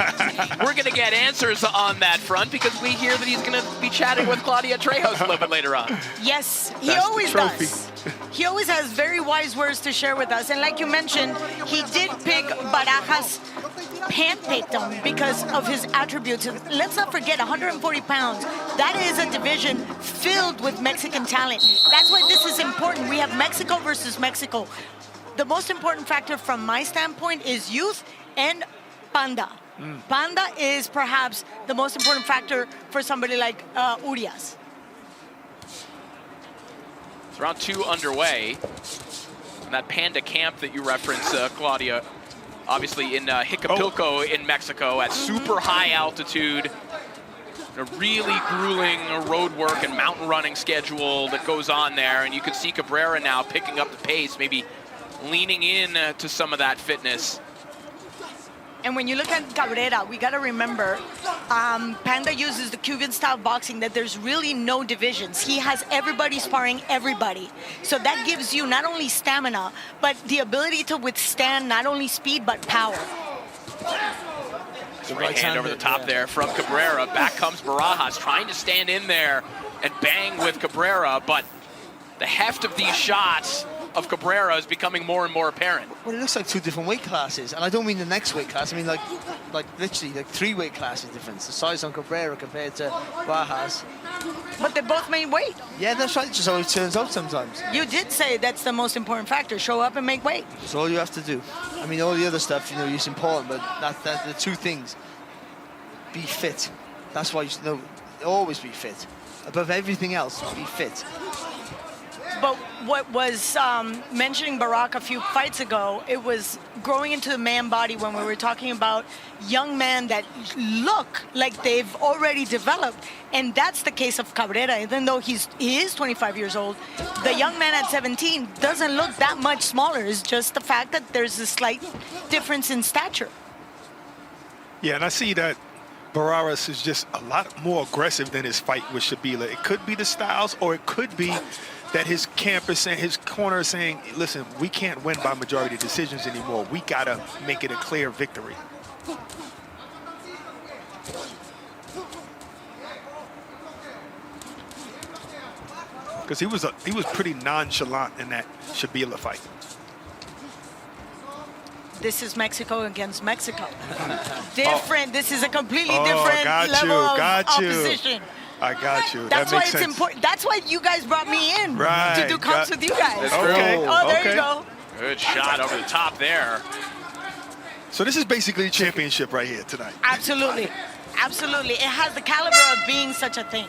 we're going to get answers on that front because we hear that he's going to be chatting with Claudia Trejos a little bit later on. Yes, he always does. He always has very wise words to share with us. And like you mentioned, he did pick Barahas, handpicked him because of his attributes. Let's not forget, 140 pounds. That is a division filled with Mexican talent. That's why this is important. We have Mexico versus Mexico. The most important factor from my standpoint is youth and Panda. Panda is perhaps the most important factor for somebody like Urias. It's round 2 underway. And that Panda camp that you referenced, Claudia, obviously in Jicapilco in Mexico at super high altitude. A really grueling road work and mountain running schedule that goes on there. And you can see Cabrera now picking up the pace, maybe leaning in to some of that fitness. And when you look at Cabrera, we got to remember, Panda uses the Cuban-style boxing that there's really no divisions. He has everybody sparring everybody. So that gives you not only stamina, but the ability to withstand not only speed, but power. Right hand over the top there from Cabrera. Back comes Barahas, trying to stand in there and bang with Cabrera, but the heft of these shots of Cabrera is becoming more and more apparent. Well, it looks like 2 different weight classes, and I don't mean the next weight class. I mean like literally 3 weight classes difference. The size on Cabrera compared to Barahas. But they both made weight. Yeah, that's right. It just always turns out sometimes. You did say that's the most important factor. Show up and make weight. That's all you have to do. I mean, all the other stuff, you know, is important, but that's the 2 things. Be fit. That's why you always be fit. Above everything else, be fit. But what was mentioning Barack a few fights ago, it was growing into the man body when we were talking about young men that look like they've already developed. And that's the case of Cabrera. Even though he is 25 years old, the young man at 17 doesn't look that much smaller. It's just the fact that there's a slight difference in stature. Yeah, and I see that Barahas is just a lot more aggressive than his fight with Shabila. It could be the styles, or it could be that his camp is saying, his corner is saying, listen, we can't win by majority decisions anymore. We gotta make it a clear victory. Because he was pretty nonchalant in that Shabila fight. This is Mexico against Mexico. Different. This is a completely different level of opposition. I got you. That's that why makes it's sense. important. That's why you guys brought me in to do comps with you guys. Okay. Oh, there you go. Good shot over the top there. So this is basically a championship right here tonight. Absolutely. Absolutely. It has the caliber of being such a thing.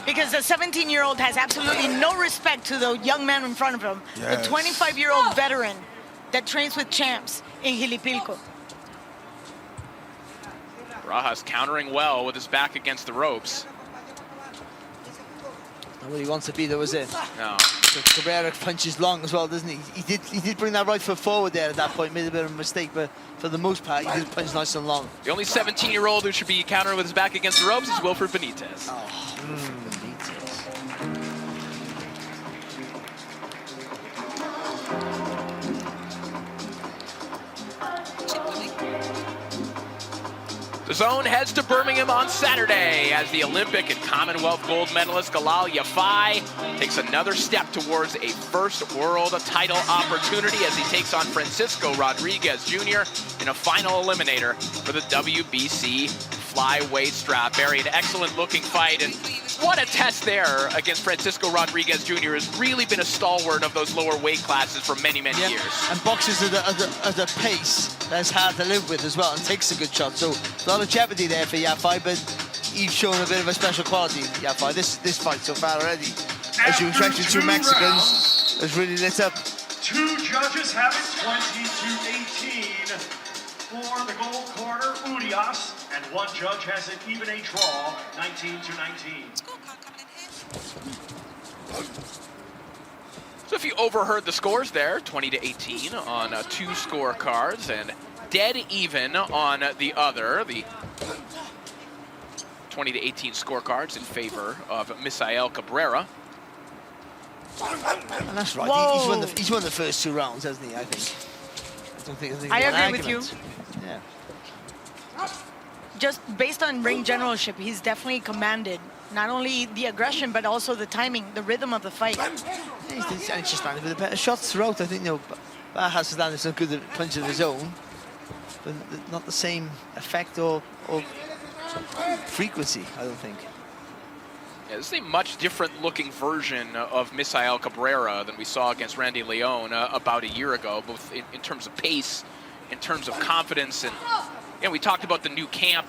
Because the 17-year-old has absolutely no respect to the young man in front of him. Yes. The 25-year-old veteran that trains with champs in Jilipilco. Barahas countering well with his back against the ropes. Not where he wants to be, though, is it? No. So Cabrera punches long as well, doesn't he? He did bring that right foot forward there at that point, made a bit of a mistake, but for the most part, he did punch nice and long. The only 17-year-old who should be countering with his back against the ropes is Wilfred Benitez. Oh, Benitez. The Zone heads to Birmingham on Saturday as the Olympic and Commonwealth gold medalist Galal Yafai takes another step towards a first world title opportunity as he takes on Francisco Rodriguez Jr. in a final eliminator for the WBC flyweight strap. Barry, an excellent looking fight, and what a test there against Francisco Rodriguez Jr. has really been a stalwart of those lower weight classes for many, many years. And boxes at a pace that's hard to live with as well, and takes a good shot. So a lot of jeopardy there for Yafai, but he's shown a bit of a special quality, Yafai. This fight so far already, as you expected, two Mexicans, has really lit up. Two judges have it 20-18 for the gold corner, Urias, and one judge has it even a draw, 19-19. So if you overheard the scores there, 20-18 on two scorecards and dead even on the other, the 20-18 scorecards in favor of Misael Cabrera. And that's right. He's won the first two rounds, hasn't he? I think. I agree with you. Yeah. Just based on ring generalship, he's definitely commanded not only the aggression, but also the timing, the rhythm of the fight. Yeah, he's just landed with the better shots throughout. I think, Barahas has landed some good punches of his own, but not the same effect or frequency, I don't think. Yeah, this is a much different looking version of Misael Cabrera than we saw against Randy Leon about a year ago, both in terms of pace, in terms of confidence, and we talked about the new camp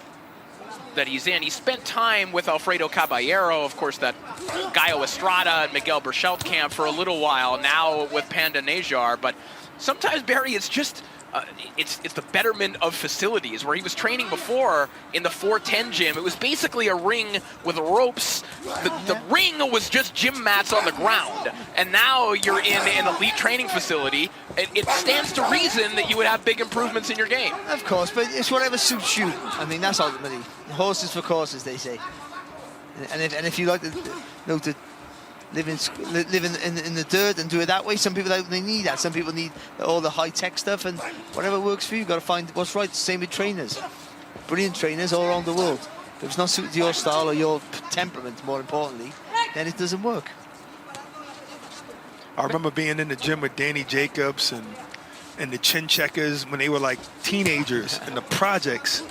that he's in. He spent time with Alfredo Caballero, of course, that Gallo Estrada and Miguel Berchelt camp for a little while, now with Panda Najar, but sometimes, Barry, it's just it's the betterment of facilities. Where he was training before in the 410 gym, it was basically a ring with ropes. The ring was just gym mats on the ground, and now you're in an elite training facility. It stands to reason that you would have big improvements in your game. Of course, but it's whatever suits you. I mean, that's ultimately horses for courses, they say. And if you like to live in the dirt and do it that way, some people they need that. Some people need all the high-tech stuff, and whatever works for you, you've got to find what's right. Same with trainers. Brilliant trainers all around the world. If it's not suited to your style or your temperament, more importantly, then it doesn't work. I remember being in the gym with Danny Jacobs and the Chin Checkers when they were like teenagers in the projects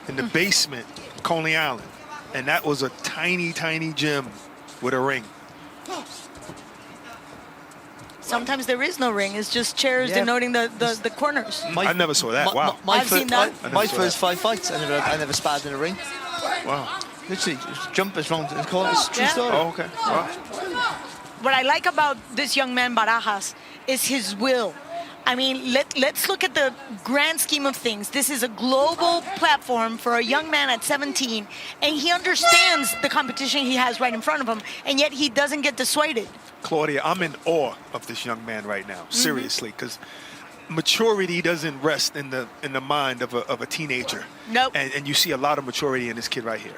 in the basement, Coney Island. And that was a tiny, tiny gym with a ring. Sometimes there is no ring. It's just chairs denoting the corners. I never saw that. Wow. I've seen that. My first 5 fights, I never sparred in a ring. Wow. Literally, just jumpers round and call it a true story. Oh, okay. Wow. What I like about this young man, Barahas, is his will. I mean, let's look at the grand scheme of things. This is a global platform for a young man at 17, and he understands the competition he has right in front of him, and yet he doesn't get dissuaded. Claudia, I'm in awe of this young man right now, seriously, because maturity doesn't rest in the mind of a teenager. Nope. And you see a lot of maturity in this kid right here.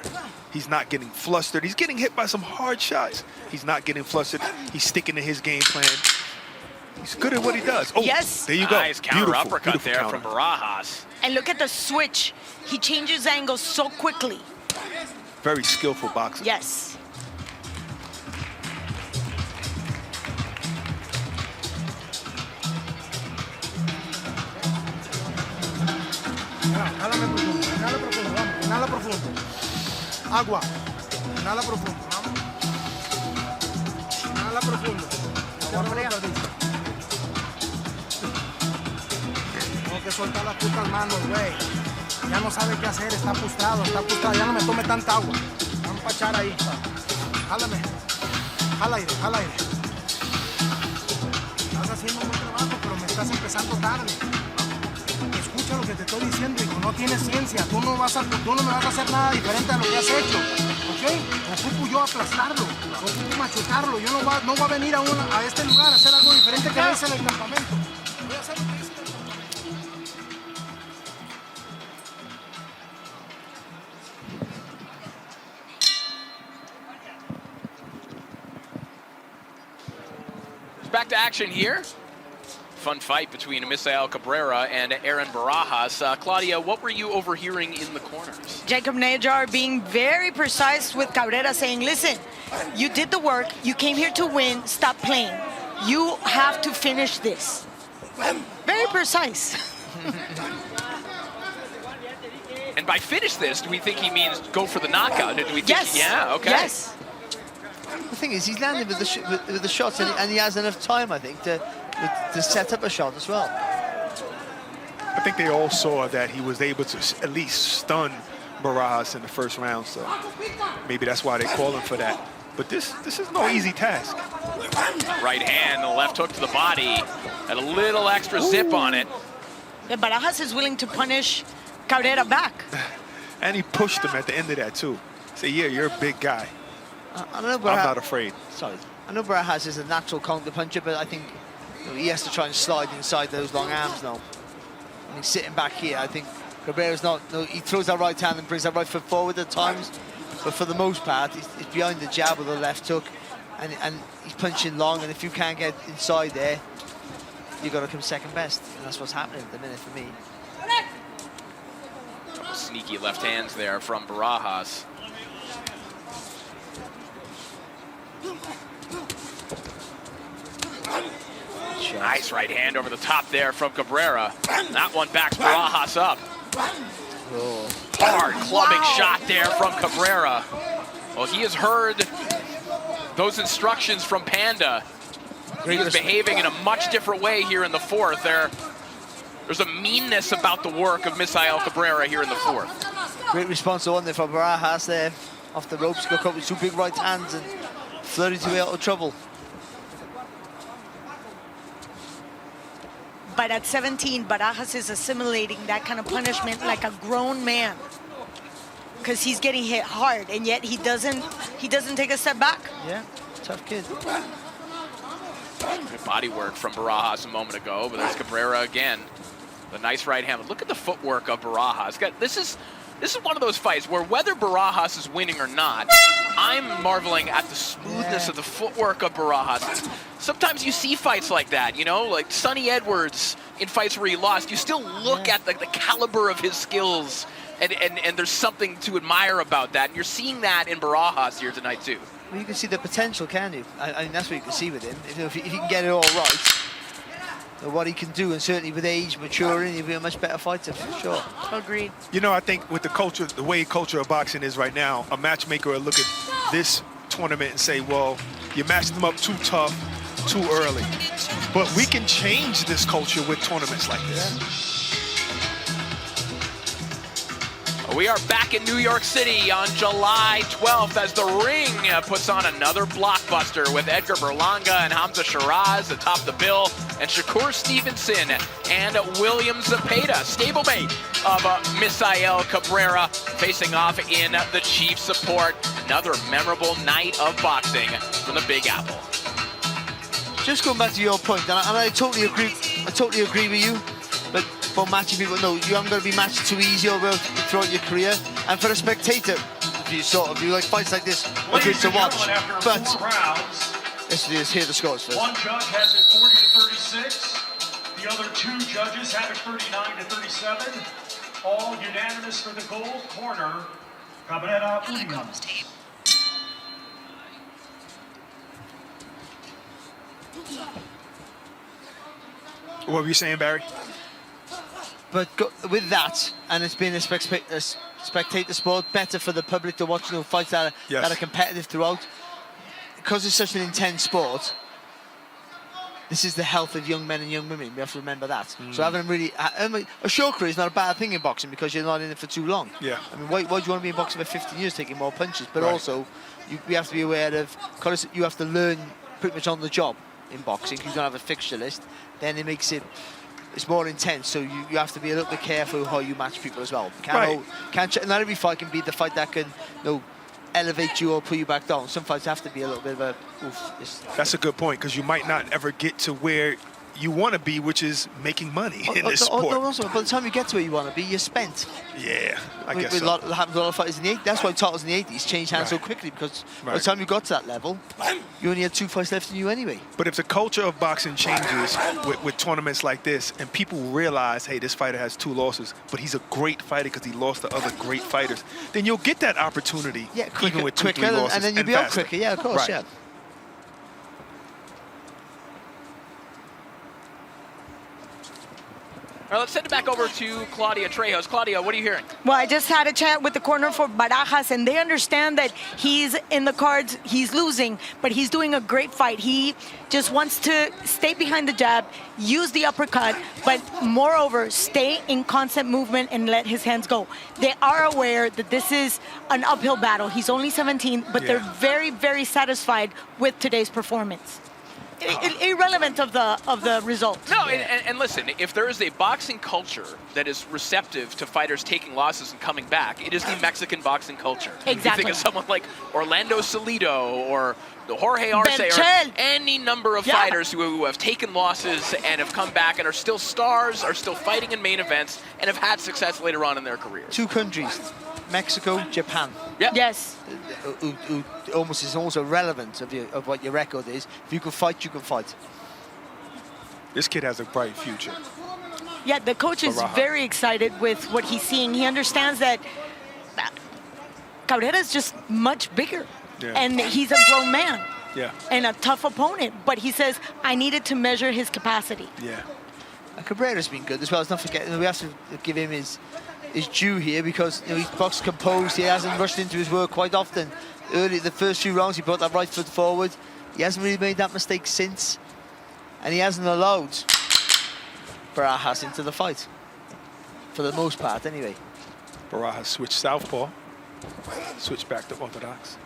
He's not getting flustered. He's getting hit by some hard shots. He's not getting flustered. He's sticking to his game plan. He's good at what he does. Oh, yes. There you go. Nice counter uppercut beautiful there counter. from Barahas. And look at the switch. He changes angles so quickly. Very skillful boxer. Yes. Inhala profundo, vamos, inhala profundo. Agua, inhala profundo, vamos. Inhala profundo. Ok. que soltar las putas manos, güey. Ya no sabe qué hacer, está frustrado, ya no me tome tanta agua. Vamos a echar ahí. Jálame. Jala aire, jala aire. Estás haciendo un buen trabajo, pero me estás empezando tarde. Escucha lo que te estoy diciendo, hijo, no tienes ciencia. Tú no me vas a hacer nada diferente a lo que has hecho, ¿ok? Ocupo yo aplastarlo, ocupo machucarlo. Yo no voy a venir a este lugar a hacer algo diferente que hice en el campamento. Voy a hacer lo que hice en el campamento. Back to action here. Fun fight between Misael Cabrera and Aaron Barahas. Claudia, what were you overhearing in the corners? Jacob Najar being very precise with Cabrera, saying, listen, you did the work, you came here to win, stop playing. You have to finish this. Very precise. And by finish this, do we think he means go for the knockout? Do we think, yes. Yeah, okay. Yes. The thing is, he's landing with the shots, and he has enough time, I think, to set up a shot as well. I think they all saw that he was able to at least stun Barahas in the first round, so maybe that's why they call him for that. But this is no easy task. Right hand, the left hook to the body, and a little extra zip on it. And Barahas is willing to punish Cabrera back. And he pushed him at the end of that, too. Say, yeah, you're a big guy. I know I'm not afraid. Sorry. I know Barahas is a natural counter puncher, but I think he has to try and slide inside those long arms now. I mean, sitting back here, I think Cabrera's not. No, he throws that right hand and brings that right foot forward at times, but for the most part, he's behind the jab with the left hook, and he's punching long. And if you can't get inside there, you've got to come second best, and that's what's happening at the minute for me. Couple sneaky left hands there from Barahas. Nice right hand over the top there from Cabrera. That one backs Barahas up. Oh. Hard clubbing shot there from Cabrera. Well, he has heard those instructions from Panda. He was behaving in a much different way here in the fourth. There's a meanness about the work of Misael Cabrera here in the fourth. Great response on there from Barahas there. Off the ropes, got caught with two big right hands and flirted his way out of trouble. But at 17, Barahas is assimilating that kind of punishment like a grown man, because he's getting hit hard, and yet he doesn't take a step back. Yeah, tough kid. Good body work from Barahas a moment ago, but there's Cabrera again. The nice right hand. Look at the footwork of Barahas. This is one of those fights where whether Barahas is winning or not, I'm marveling at the smoothness of the footwork of Barahas. Sometimes you see fights like that, you know, like Sonny Edwards in fights where he lost. You still look at the caliber of his skills, and there's something to admire about that. And you're seeing that in Barahas here tonight, too. Well, you can see the potential, can you? I mean, that's what you can see with him. If he can get it all right, what he can do, and certainly with age maturing, he'll be a much better fighter for sure. Agreed. You know, I think with the culture, the way culture of boxing is right now, a matchmaker will look at this tournament and say, well, you matched them up too tough, too early. But we can change this culture with tournaments like this. We are back in New York City on July 12th as The Ring puts on another blockbuster with Edgar Berlanga and Hamza Shiraz atop the bill, and Shakur Stevenson and William Zepeda, stablemate of Misael Cabrera, facing off in the chief support. Another memorable night of boxing from the Big Apple. Just going back to your point, and I totally agree. I totally agree with you. But for matching people, no, you haven't got to be matched too easy over throughout your career. And for a spectator, you like fights like this, are good to watch. But let's hear the scores first. One judge has it 40 to 36. The other two judges have it 39 to 37. All unanimous for the gold corner. Cabrera Union. What were you saying, Barry? But with that, and it's been a spectator sport, better for the public to watch fights that are competitive throughout. Because it's such an intense sport, this is the health of young men and young women. We have to remember that. So having a short career is not a bad thing in boxing because you're not in it for too long. Yeah. I mean, why do you want to be in boxing for 15 years taking more punches? But also, we have to be aware of, because you have to learn pretty much on the job in boxing. You don't have a fixture list, then it makes it's more intense. So you have to be a little bit careful how you match people as well. Not every fight can be the fight that can elevate you or pull you back down. Some fights have to be a little bit of a oof. That's a good point, because you might not ever get to where you want to be, which is making money in this sport. Also, by the time you get to where you want to be, you're spent. Yeah, I guess so. It happens to a lot of fighters in the 80s. That's why titles in the 80s changed hands so quickly, because by the time you got to that level, you only had 2 fights left in you anyway. But if the culture of boxing changes with tournaments like this, and people realize, hey, this fighter has 2 losses, but he's a great fighter because he lost to other great fighters, then you'll get that opportunity, even with 2-3 losses, and then you'll be out quicker. Yeah, of course, yeah. All right, let's send it back over to Claudia Trejos. Claudia, what are you hearing? Well, I just had a chat with the corner for Barahas, and they understand that he's in the cards, he's losing, but he's doing a great fight. He just wants to stay behind the jab, use the uppercut, but moreover, stay in constant movement and let his hands go. They are aware that this is an uphill battle. He's only 17, but they're very, very satisfied with today's performance. Irrelevant of the result. No, and listen, if there is a boxing culture that is receptive to fighters taking losses and coming back, it is the Mexican boxing culture. Exactly. You think of someone like Orlando Salido or Jorge Arce or any number of fighters who have taken losses and have come back and are still stars, are still fighting in main events, and have had success later on in their careers. 2 countries, Mexico, Japan. Yep. Yes. Almost is also relevant of what your record is. If you can fight, you can fight. This kid has a bright future. Yeah, the coach is very excited with what he's seeing. He understands that Cabrera is just much bigger. Yeah. And he's a grown man. Yeah. And a tough opponent. But he says, I needed to measure his capacity. Yeah. And Cabrera's been good as well. Let's not forget, we have to give him his due here, because he's boxed composed. He hasn't rushed into his work quite often. Early, the first few rounds, he brought that right foot forward. He hasn't really made that mistake since. And he hasn't allowed Barahas into the fight. For the most part, anyway. Barahas switched southpaw. Switch back to orthodox.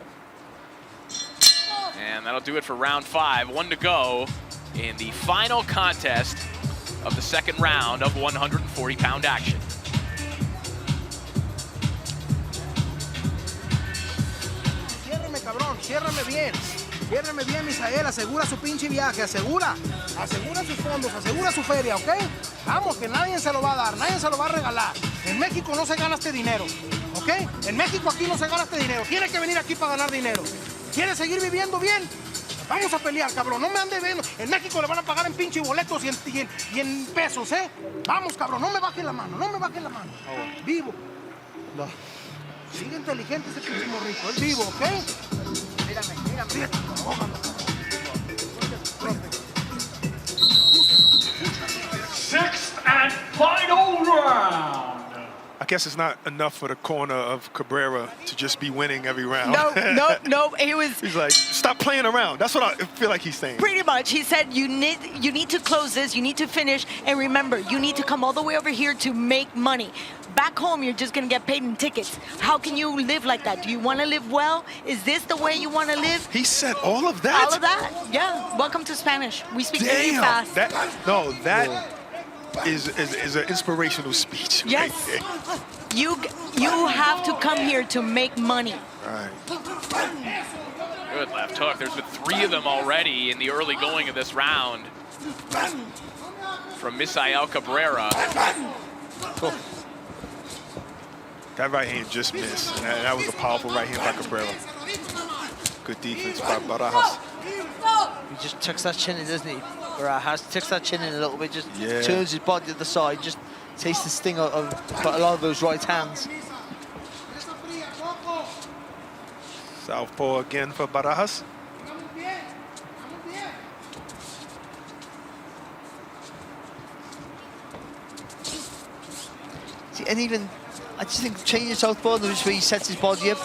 And that'll do it for round 5. 1 to go in the final contest of the second round of 140-pound action. Ciérrame, cabrón, ciérrame bien. Ciérrame bien, Misael, asegura su pinche viaje, asegura sus fondos, asegura su feria, ¿ok? Vamos, que nadie se lo va a dar, nadie se lo va a regalar. En México no se gana este dinero, ¿ok? En México aquí no se gana este dinero, tiene que venir aquí para ganar dinero. ¿Quieres seguir viviendo bien? Vamos a pelear, cabrón, no me ande viendo. En México le van a pagar en pinche boletos y en pesos, ¿eh? Vamos, cabrón, no me bajes la mano, no me bajes la mano. Vivo. No. Sigue inteligente ese pinche morrito, es vivo, ¿ok? Mírame. Sixth and final round. I guess it's not enough for the corner of Cabrera to just be winning every round. No. He's like, stop playing around. That's what I feel like he's saying. Pretty much. He said, you need to close this, you need to finish, and remember, you need to come all the way over here to make money. Back home, you're just going to get paid in tickets. How can you live like that? Do you want to live well? Is this the way you want to live? He said all of that? All of that, yeah. Welcome to Spanish. We speak really fast. That is an inspirational speech. Yes. Right, you have to come here to make money. Right. Good left hook. There's been 3 of them already in the early going of this round from Misael Cabrera. Cool. That right hand just missed. And that was a powerful right hand by Cabrera. Good defense by Barahas. He just tucks that chin in, doesn't he? Barahas tucks that chin in a little bit, just turns his body to the side, just takes the sting of a lot of those right hands. Southpaw again for Barahas. See, and even, I just think changing southpaw, the way he sets his body up,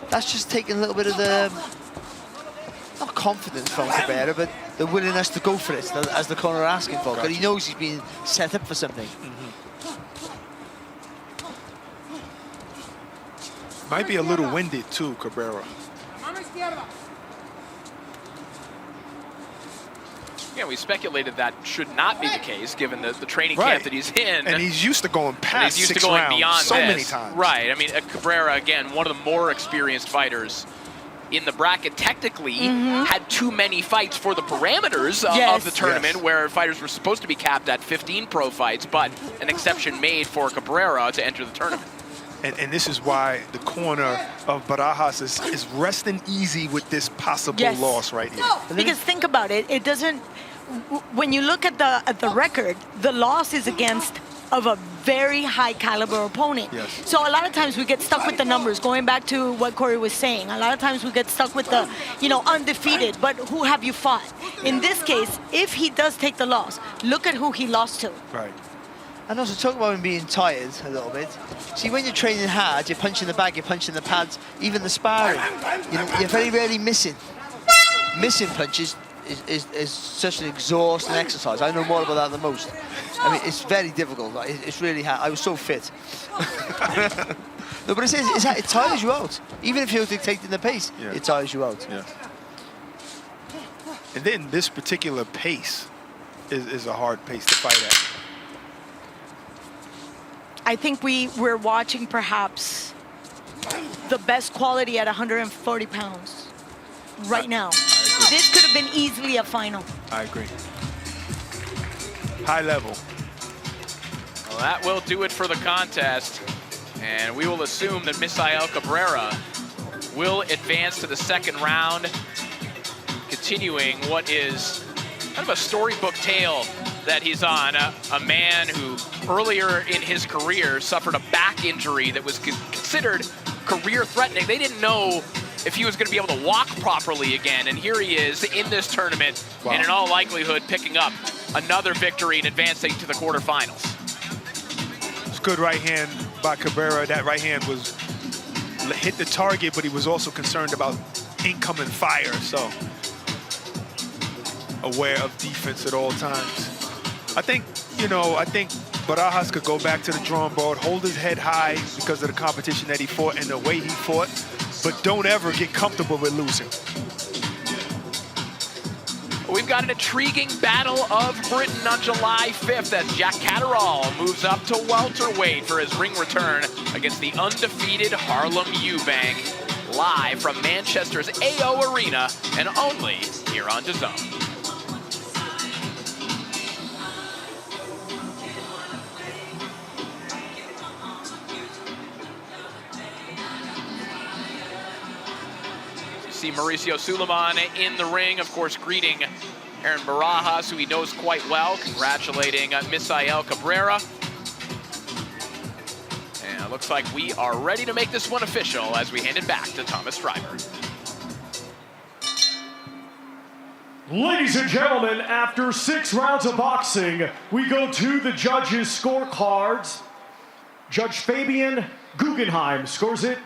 that's just taking a little bit of the, not confidence from Cabrera, but the willingness to go for it, as the corner are asking for, because he knows he's being set up for something. Might be a little winded too, Cabrera. Yeah, we speculated that should not be the case given the training camp that he's in. And he's used to going past he's used 6 to going rounds beyond so this. many times. Right. I mean, Cabrera, again, one of the more experienced fighters in the bracket, technically had too many fights for the parameters of the tournament where fighters were supposed to be capped at 15 pro fights, but an exception made for Cabrera to enter the tournament. And this is why the corner of Barahas is resting easy with this possible loss right here. Because think about it, it doesn't, when you look at the record, the loss is against of a very high caliber opponent. So a lot of times we get stuck with the numbers, going back to what Corey was saying. A lot of times we get stuck with the, undefeated, but who have you fought? In this case, if he does take the loss, look at who he lost to. Right. And also talk about him being tired a little bit. See, when you're training hard, you're punching the bag, you're punching the pads, even the sparring. You're very rarely missing. Missing punches is such an exhausting exercise. I know more about that than most. I mean, it's very difficult. It's really hard. I was so fit. No, but it tires you out. Even if you're dictating the pace, it tires you out. Yeah. And then this particular pace is a hard pace to fight at. I think we're watching perhaps the best quality at 140 pounds right now. This could have been easily a final. I agree. High level. Well, that will do it for the contest. And we will assume that Misael Cabrera will advance to the second round, continuing what is kind of a storybook tale that he's on. A man who earlier in his career suffered a back injury that was considered career-threatening. They didn't know if he was going to be able to walk properly again. And here he is in this tournament, and in all likelihood picking up another victory and advancing to the quarterfinals. It's good right hand by Cabrera. That right hand hit the target, but he was also concerned about incoming fire. So aware of defense at all times. I think Barahas could go back to the drawing board, hold his head high because of the competition that he fought and the way he fought, but don't ever get comfortable with losing. We've got an intriguing Battle of Britain on July 5th as Jack Catterall moves up to welterweight for his ring return against the undefeated Harlem Eubank, live from Manchester's AO Arena and only here on DAZN. See Mauricio Suleiman in the ring, of course, greeting Aaron Barahas, who he knows quite well, congratulating Misael Cabrera. And it looks like we are ready to make this one official as we hand it back to Thomas Stryber. Ladies and gentlemen, after 6 rounds of boxing, we go to the judges' scorecards. Judge Fabian Guggenheim scores it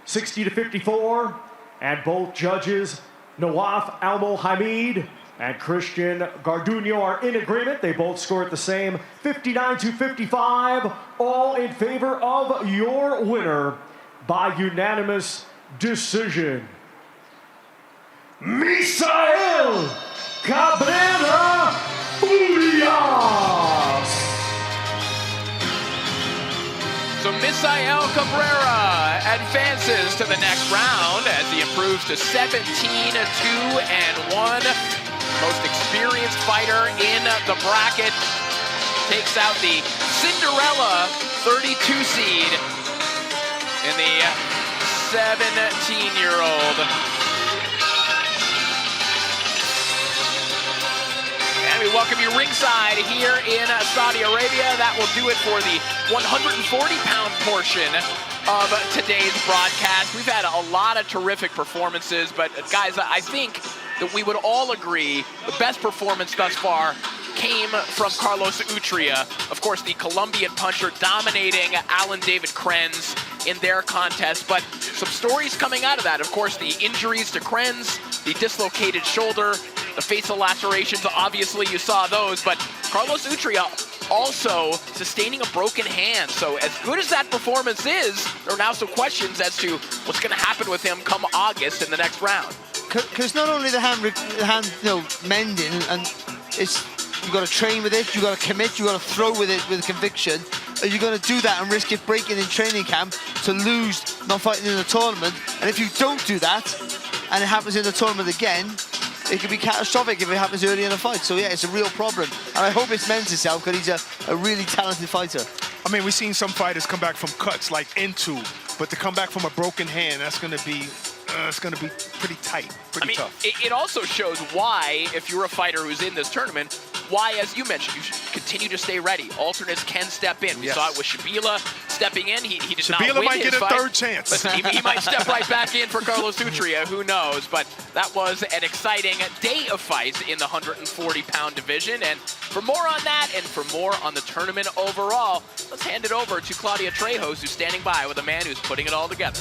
60-54. And both judges, Nawaf Al-Mohamid and Christian Garduño, are in agreement. They both score it the same, 59-55, all in favor of your winner by unanimous decision. Misael Cabrera Urias. So Misael Cabrera advances to the next round as he improves to 17-2-1. Most experienced fighter in the bracket. Takes out the Cinderella 32 seed in the 17-year-old. And we welcome you ringside here in Saudi Arabia. That will do it for the 140-pound portion of today's broadcast. We've had a lot of terrific performances, but guys, I think that we would all agree the best performance thus far came from Carlos Utria. Of course, the Colombian puncher dominating Alan David Krenz in their contest, but some stories coming out of that. Of course, the injuries to Krenz, the dislocated shoulder, The facial lacerations, obviously you saw those, but Carlos Utria also sustaining a broken hand. So as good as that performance is, there are now some questions as to what's going to happen with him come August in the next round. Because not only the hand mending, and you've got to train with it, you've got to commit, you've got to throw with it with conviction. Are you going to do that and risk it breaking in training camp to lose not fighting in the tournament? And if you don't do that, and it happens in the tournament again, it could be catastrophic if it happens early in a fight. So yeah, it's a real problem. And I hope it mends itself because he's a really talented fighter. I mean, we've seen some fighters come back from cuts like Into, but to come back from a broken hand, that's going to be it's going to be pretty tight, pretty tough. It also shows why, if you're a fighter who's in this tournament, why, as you mentioned, you should continue to stay ready. Alternates can step in. We saw it with Shabila stepping in. He did not win his fight. Shabila might get a third chance. But he might step right back in for Carlos Utria. Who knows? But that was an exciting day of fights in the 140-pound division. And for more on that and for more on the tournament overall, let's hand it over to Claudia Trejos, who's standing by with a man who's putting it all together.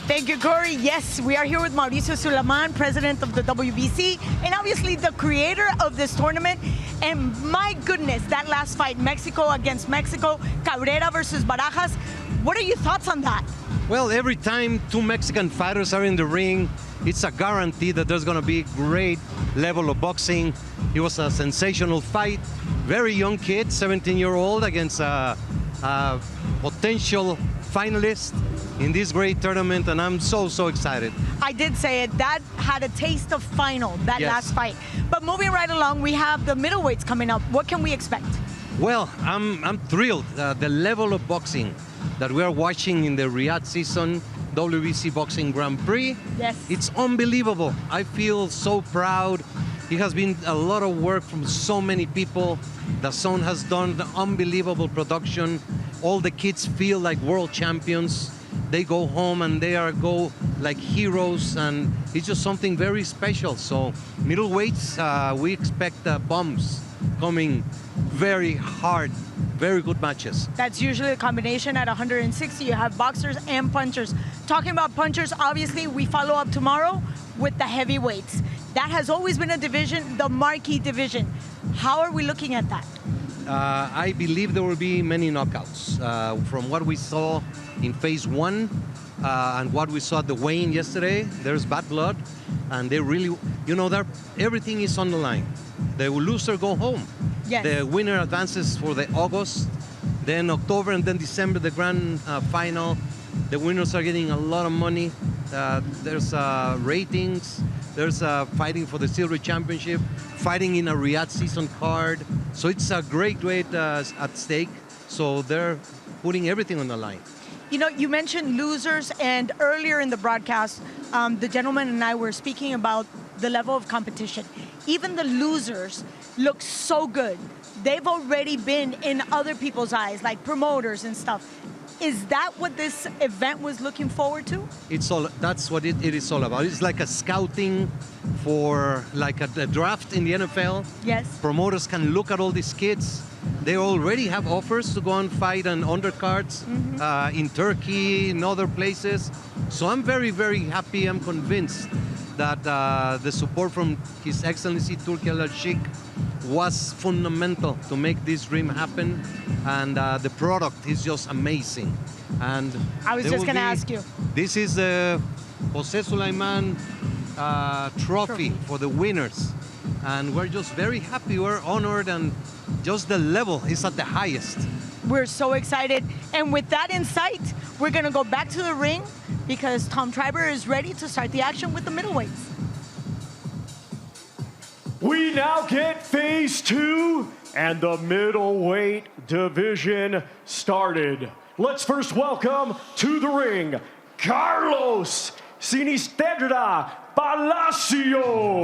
Thank you, Corey. Yes, we are here with Mauricio Suleiman, president of the WBC, and obviously the creator of this tournament. And my goodness, that last fight, Mexico against Mexico, Cabrera versus Barahas. What are your thoughts on that? Well, every time two Mexican fighters are in the ring, it's a guarantee that there's going to be great level of boxing. It was a sensational fight. Very young kid, 17-year-old, against a potential finalist in this great tournament, and I'm so excited. I did say it. That had a taste of final, that last fight. But moving right along, we have the middleweights coming up. What can we expect? Well, I'm thrilled. The level of boxing that we are watching in the Riyadh season, WBC Boxing Grand Prix, it's unbelievable. I feel so proud. It has been a lot of work from so many people. The Zone has done the unbelievable production. All the kids feel like world champions. They go home and they go like heroes, and it's just something very special. So middleweights, we expect bombs coming, very hard, very good matches. That's usually a combination at 160. You have boxers and punchers. Talking about punchers, obviously we follow up tomorrow with the heavyweights. That has always been a division, the marquee division. How are we looking at that? I believe there will be many knockouts. From what we saw in phase one and what we saw at the weigh-in yesterday, there's bad blood, and they really, everything is on the line. The loser go home. Yes. The winner advances for the August, then October, and then December, the grand final. The winners are getting a lot of money. There's ratings. There's fighting for the Silver Championship, fighting in a Riyadh season card. So it's a great at stake. So they're putting everything on the line. You mentioned losers, and earlier in the broadcast, the gentleman and I were speaking about the level of competition. Even the losers look so good. They've already been in other people's eyes, like promoters and stuff. Is that what this event was looking forward to? That's what it is all about. It's like a scouting for like a draft in the NFL. Yes. Promoters can look at all these kids. They already have offers to go and fight on undercards in Turkey, in other places. So I'm very, very happy. I'm convinced that the support from His Excellency Turki Al-Sheikh was fundamental to make this dream happen, and the product is just amazing. And I was just going to ask you. This is the Jose Sulaiman trophy for the winners, and we're just very happy. We're honored, and just the level is at the highest. We're so excited, and with that in sight, we're going to go back to the ring because Tom Triber is ready to start the action with the middleweights. We now get phase two and the middleweight division started. Let's first welcome to the ring, Carlos Sinistera Palasios.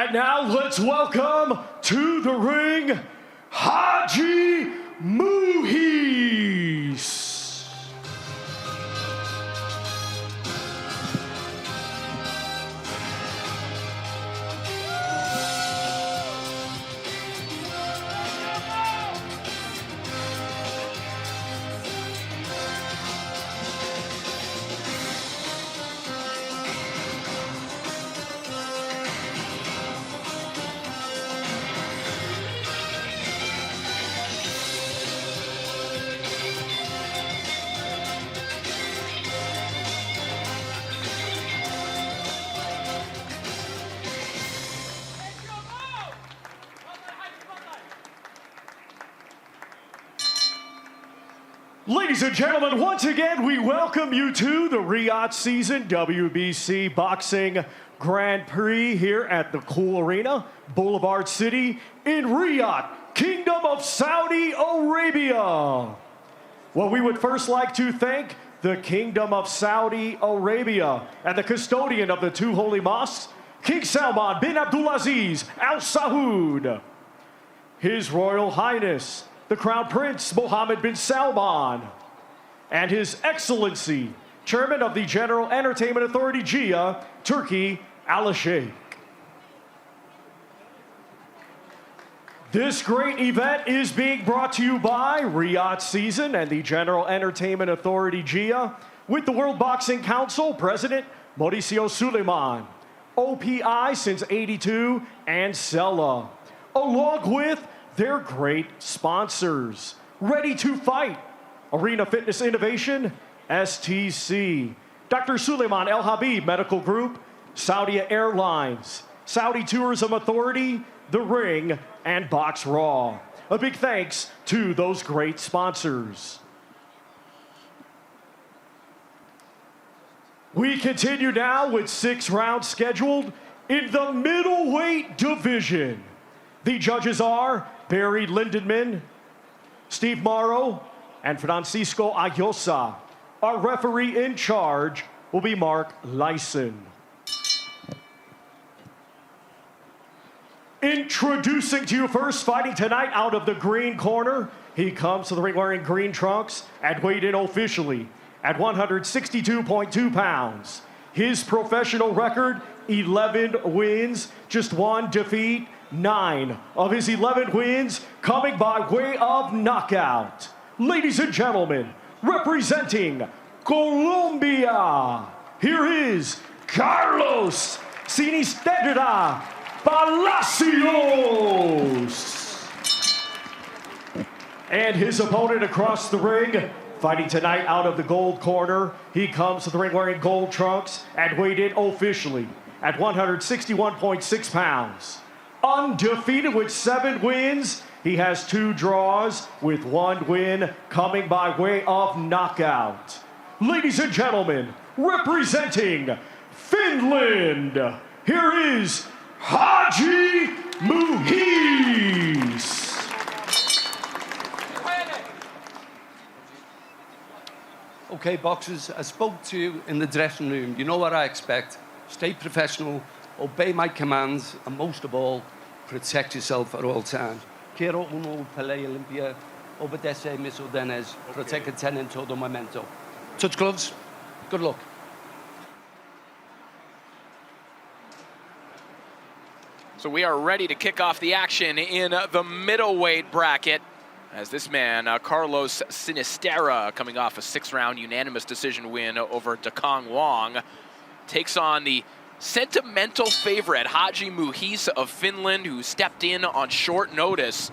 And now let's welcome to the ring, Haji Muis. Ladies and gentlemen, once again, we welcome you to the Riyadh season WBC Boxing Grand Prix here at the Cool Arena, Boulevard City in Riyadh, Kingdom of Saudi Arabia. Well, we would first like to thank the Kingdom of Saudi Arabia and the custodian of the two holy mosques, King Salman bin Abdulaziz Al Saud, His Royal Highness, the Crown Prince Mohammed bin Salman, and His Excellency, Chairman of the General Entertainment Authority, GIA, Turkey, Al-Sheikh. This great event is being brought to you by Riyadh Season and the General Entertainment Authority, GIA, with the World Boxing Council President Mauricio Suleiman, OPI since '82, and Sella, along with their great sponsors. Ready to Fight, Arena Fitness Innovation, STC, Dr. Suleiman El Habib Medical Group, Saudi Airlines, Saudi Tourism Authority, The Ring, and Box Raw. A big thanks to those great sponsors. We continue now with 6 rounds scheduled in the middleweight division. The judges are Barry Lindenman, Steve Morrow, and Francisco Ayosa. Our referee in charge will be Mark Lyson. Introducing to you first, fighting tonight out of the green corner. He comes to the ring wearing green trunks and weighed in officially at 162.2 pounds. His professional record, 11 wins, just 1 defeat. 9 of his 11 wins coming by way of knockout. Ladies and gentlemen, representing Colombia, here is Carlos Sinistera Palasios. And his opponent across the ring, fighting tonight out of the gold corner. He comes to the ring wearing gold trunks and weighed in officially at 161.6 pounds. Undefeated with 7 wins. He has 2 draws with 1 win coming by way of knockout. Ladies and gentlemen, representing Finland, here is Haji Muis. Okay, boxers, I spoke to you in the dressing room. You know what I expect. Stay professional, obey my commands, and most of all, protect yourself at all times. Quiero uno pelea limpia, obedece mis órdenes, protege en todo momento. Touch gloves, good luck. So we are ready to kick off the action in the middleweight bracket as this man, Carlos Sinistera, coming off a 6-round unanimous decision win over Dakong Wong, takes on the sentimental favorite, Haji Muis of Finland, who stepped in on short notice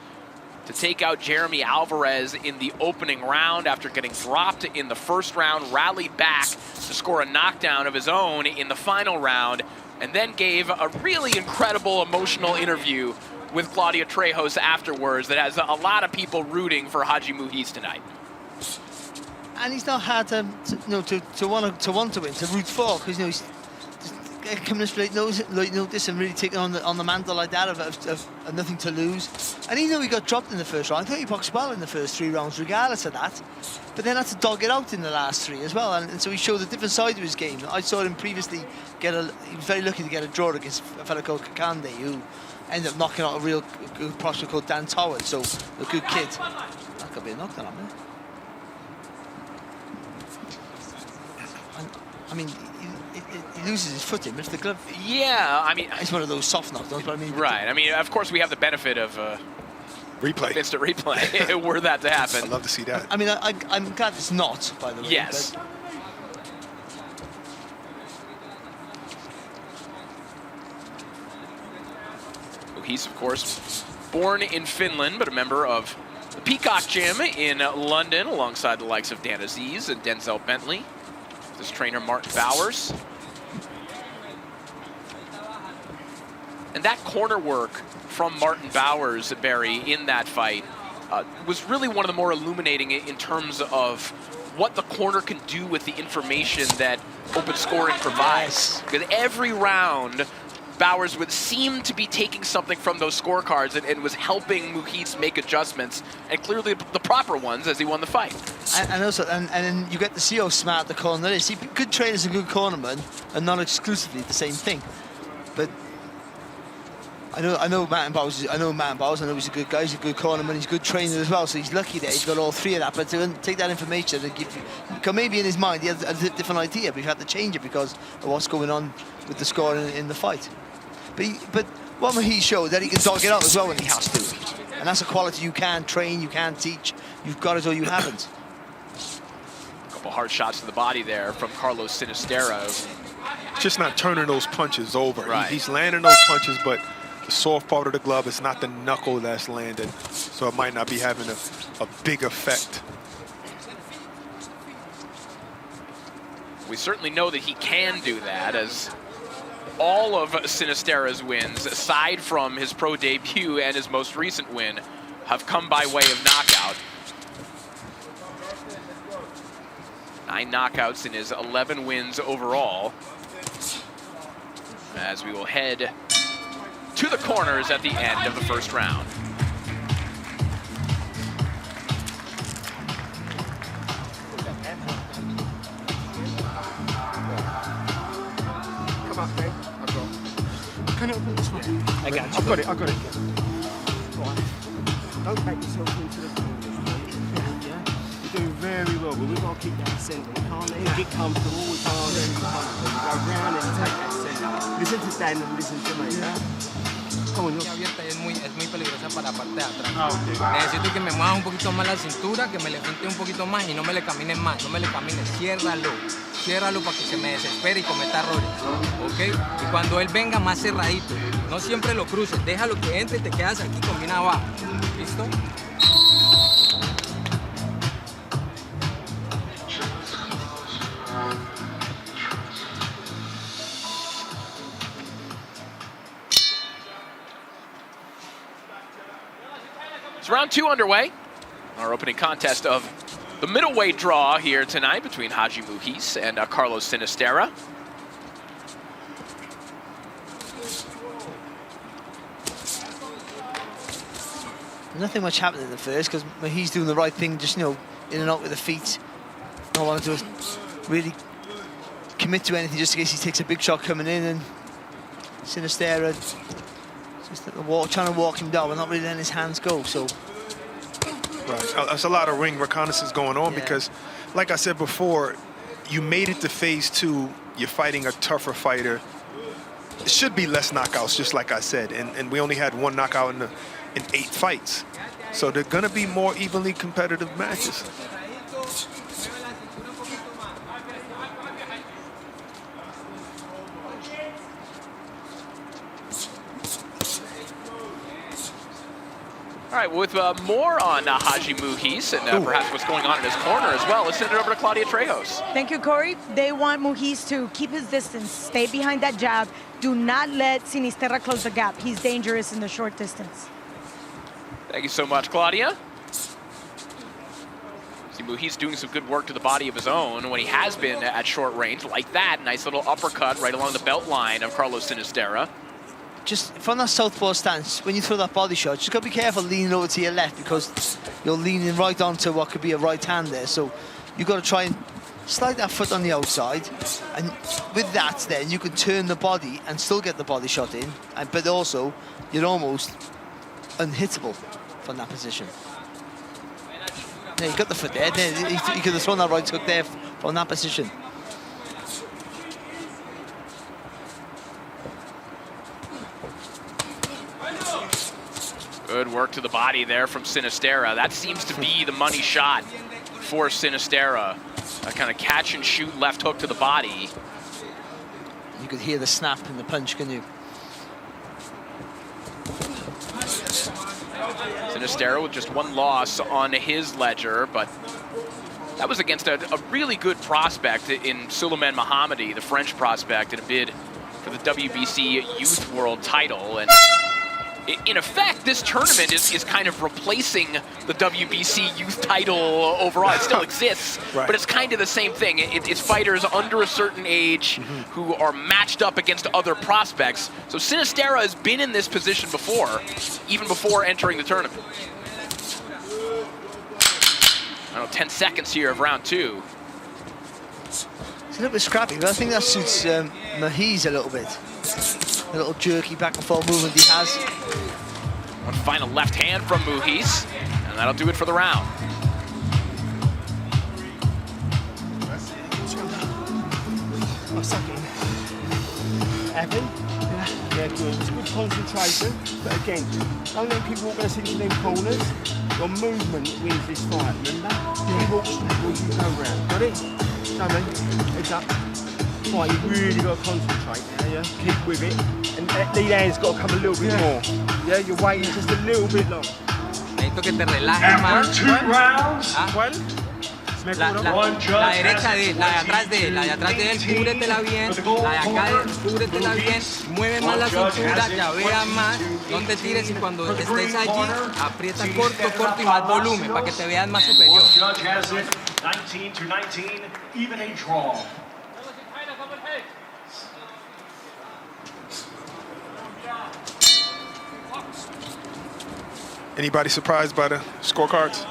to take out Jeremy Alvarez in the opening round after getting dropped in the first round, rallied back to score a knockdown of his own in the final round, and then gave a really incredible emotional interview with Claudia Trejos afterwards that has a lot of people rooting for Haji Muis tonight. And he's not hard to want to win, to root for, because coming in late notice and really taking on the mantle like that of nothing to lose. And even though he got dropped in the first round, I thought he boxed well in the first 3 rounds, regardless of that. But then had to dog it out in the last 3 as well, and so he showed a different side of his game. I saw him previously he was very lucky to get a draw against a fellow called Kakande, who ended up knocking out a real good prospect called Dan Toward, so a good kid. That could be a knockdown, I mean. I mean, he loses his footing, but if the glove... Yeah, I mean... It's one of those soft knockdowns, but I mean... Right, I mean, of course we have the benefit of... replay. Instant replay, were that to happen. I'd love to see that. I mean, I'm glad it's not, by the way. Yes. He's, of course, born in Finland, but a member of the Peacock Gym in London, alongside the likes of Dan Aziz and Denzel Bentley. His trainer, Martin Bowers. And that corner work from Martin Bowers, Barry, in that fight was really one of the more illuminating in terms of what the corner can do with the information that open scoring provides. Because every round, Bowers would seem to be taking something from those scorecards and was helping Muis make adjustments, and clearly the proper ones as he won the fight. And also, and then you get to see how smart the corner is. See, good trainers and good cornermen are not exclusively the same thing. But I know Martin Bowers. I know he's a good guy. He's a good cornerman. He's a good trainer as well. So he's lucky that he's got all 3 of that. But to take that information and give you, because maybe in his mind he has a different idea, but he had to change it because of what's going on with the score in the fight. But what he showed that he can dog it out as well when he has to, and that's a quality you can't train, you can't teach. You've got it or you haven't. A couple hard shots to the body there from Carlos Sinistera. Just not turning those punches over. Right. He's landing those punches, but the soft part of the glove is not the knuckle that's landing, so it might not be having a big effect. We certainly know that he can do that, as all of Sinistera's wins, aside from his pro debut and his most recent win, have come by way of knockout. 9 knockouts in his 11 wins overall. As we will head to the corners at the end of the first round. Come on, babe. Can I open this one? I got you. I got it. Don't back yourself into the corners, yeah? You're doing very well, but we've got to keep that centre. We can't let him get comfortable. We can't let him get comfortable. We go round and take that centre. Listen to Dan and listen to me, yeah? Come on, es muy peligrosa para la parte de atrás. Necesito que me muevas un poquito más la cintura, que me le junte un poquito más y no me le camines más, no me le camines, ciérralo para que se me desespere y cometa errores, ¿ok? Y cuando él venga más cerradito, no siempre lo cruces, déjalo que entre y te quedas aquí con bien abajo, ¿listo? Round 2 underway. Our opening contest of the middleweight draw here tonight between Haji Muis and Carlos Sinistera. Nothing much happened in the first because he's doing the right thing, just, you know, in and out with the feet. Not wanting to really commit to anything just in case he takes a big shot coming in, and Sinistera just trying to walk him down, but not really letting his hands go. So, right, there's a lot of ring reconnaissance going on because, like I said before, you made it to phase 2. You're fighting a tougher fighter. It should be less knockouts, just like I said, and we only had 1 knockout in 8 fights. So they're going to be more evenly competitive matches. All right, with more on Haji Muis and perhaps what's going on in his corner as well, let's send it over to Claudia Trejos. Thank you, Corey. They want Muis to keep his distance, stay behind that jab. Do not let Sinistera close the gap. He's dangerous in the short distance. Thank you so much, Claudia. Muis doing some good work to the body of his own when he has been at short range, like that. Nice little uppercut right along the belt line of Carlos Sinistera. Just from that southpaw stance, when you throw that body shot, just got to be careful leaning over to your left because you're leaning right onto what could be a right hand there. So you've got to try and slide that foot on the outside, and with that then you can turn the body and still get the body shot in, but also you're almost unhittable from that position. Yeah, you got the foot there. You could have thrown that right hook there from that position. Good work to the body there from Sinistera. That seems to be the money shot for Sinistera. A kind of catch and shoot left hook to the body. You could hear the snap in the punch, can you? Sinistera with just one loss on his ledger, but that was against a really good prospect in Suleiman Mohammadi, the French prospect, in a bid for the WBC Youth World title. And in effect, this tournament is kind of replacing the WBC Youth title overall. It still exists, right, but it's kind of the same thing. It's fighters under a certain age who are matched up against other prospects. So Sinistera has been in this position before, even before entering the tournament. I don't know, 10 seconds here of round 2. It's a little bit scrappy, but I think that suits Muis a little bit. A little jerky back and forth movement he has. One final left hand from Muis, and that'll do it for the round. Evan? Yeah, good. It's good concentration, but again, don't let people walk us into them corners. Your movement wins this fight, remember? You walk backwards, you go round. Got it? So, man, heads up. Right, you really got to concentrate now, yeah? Keep with it. And that lead hand's got to come a little bit more. Yeah, you're waiting just a little bit long. Necesito que te relajes más. 2 rounds. La derecha de él, la de atrás de él, la de atrás de él, cúbretela bien, la de acá, cúbretela bien, mueve más la cintura, llavea más, no te tires y cuando estés allí, aprieta corto y más volumen para que te veas más superior. 19-19, even a draw. Anybody surprised by the scorecards?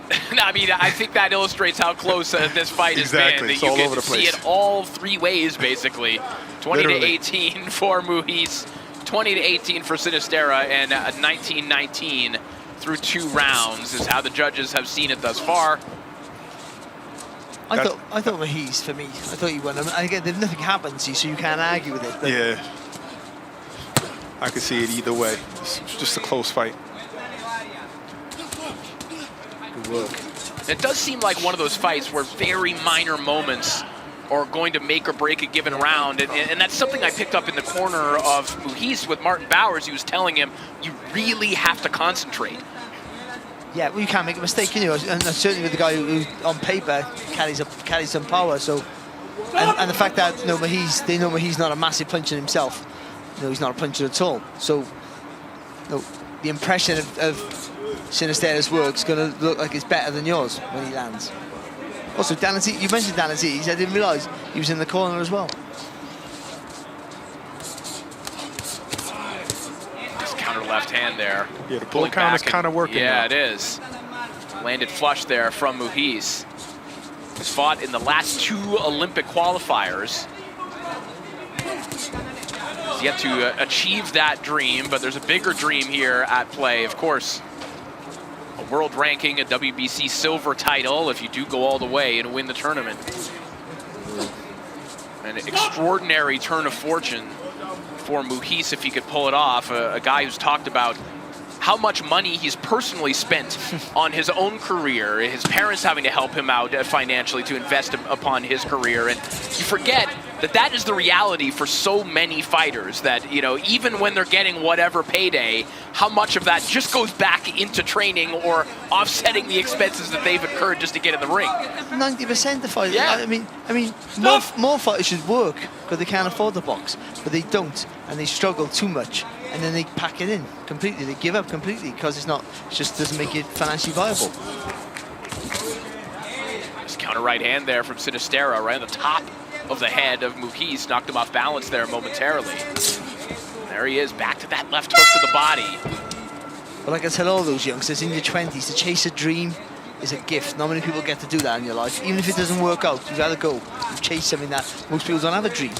I mean, I think that illustrates how close this fight has been. It's You all get over the to see place. it all 3 ways, basically. 20-18 for Muis, 20-18 for Sinistera, and 19-19 through 2 rounds is how the judges have seen it thus far. I thought Muis, for me, I thought he won. I mean, again, nothing happened to you, so you can't argue with it. But yeah. I could see it either way. It's just a close fight. Good work. It does seem like one of those fights where very minor moments are going to make or break a given round, and that's something I picked up in the corner of Muis with Martin Bowers. He was telling him, you really have to concentrate. Yeah, well, you can't make a mistake, can you? And certainly with the guy who on paper carries some power. So, and the fact that they know Muis not a massive puncher himself. He's not a puncher at all. So, the impression of Sinistera's work's going to look like it's better than yours when he lands. Also, Dan Aziz, you mentioned Dan Aziz. I didn't realise he was in the corner as well. Nice counter left hand there. Yeah, the pull counter's kind of working. Yeah, now. it is. Landed flush there from Muis. He's fought in the last 2 Olympic qualifiers. He's yet to achieve that dream, but there's a bigger dream here at play, of course. A world ranking, a WBC silver title if you do go all the way and win the tournament. An extraordinary turn of fortune for Muis if he could pull it off. A guy who's talked about how much money he's personally spent on his own career, his parents having to help him out financially to invest upon his career. And you forget that is the reality for so many fighters, that, even when they're getting whatever payday, how much of that just goes back into training or offsetting the expenses that they've incurred just to get in the ring. 90% of fighters. Yeah. I mean, more fighters should work because they can't afford the box, but they don't, and they struggle too much, and then they pack it in completely. They give up completely because it just doesn't make it financially viable. Counter right hand there from Sinistera, right on the top of the head of Muis. Knocked him off balance there momentarily. There he is, back to that left hook to the body. But like I tell all those youngsters in your 20s, to chase a dream is a gift. Not many people get to do that in your life. Even if it doesn't work out, you've got to go. You've chased something that most people don't have a dream,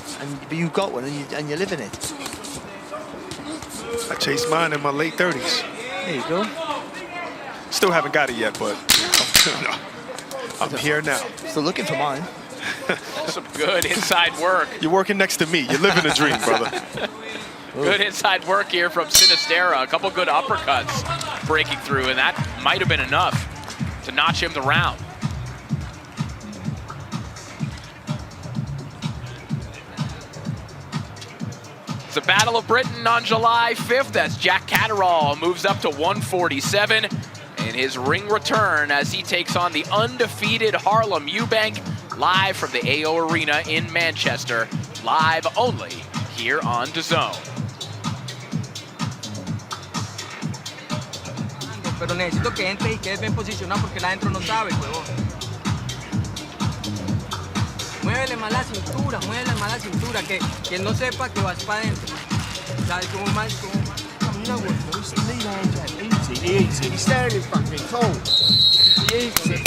but you've got one and you're living it. I chased mine in my late 30s. There you go. Still haven't got it yet, but I'm here now. Still looking for mine. Some good inside work. You're working next to me. You're living a dream, brother. Good inside work here from Sinistera. A couple good uppercuts breaking through, and that might have been enough to notch him the round. It's the Battle of Britain on July 5th as Jack Catterall moves up to 147 in his ring return as he takes on the undefeated Harlem Eubank, live from the AO Arena in Manchester, live only here on DAZN. Pero necesito que entre y quede bien posicionado porque la adentro no sabe, huevón. Muévele más la cintura, que no sepa que vas para adentro. ¿Sabes cómo más? You know what, Bruce? The lead hand jab, easy. He's standing in front of me, cool. Easy.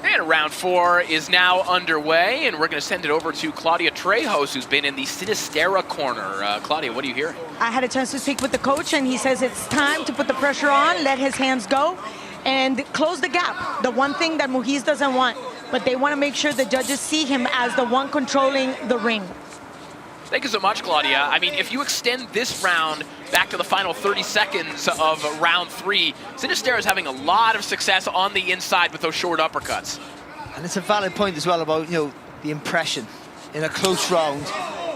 And round 4 is now underway, and we're going to send it over to Claudia Trejos, who's been in the Sinistera corner. Claudia, what do you hear? I had a chance to speak with the coach, and he says it's time to put the pressure on, let his hands go, and close the gap. The one thing that Muis doesn't want, but they want to make sure the judges see him as the one controlling the ring. Thank you so much, Claudia. I mean, if you extend this round back to the final 30 seconds of round 3, Sinistera is having a lot of success on the inside with those short uppercuts. And it's a valid point as well about, the impression. In a close round,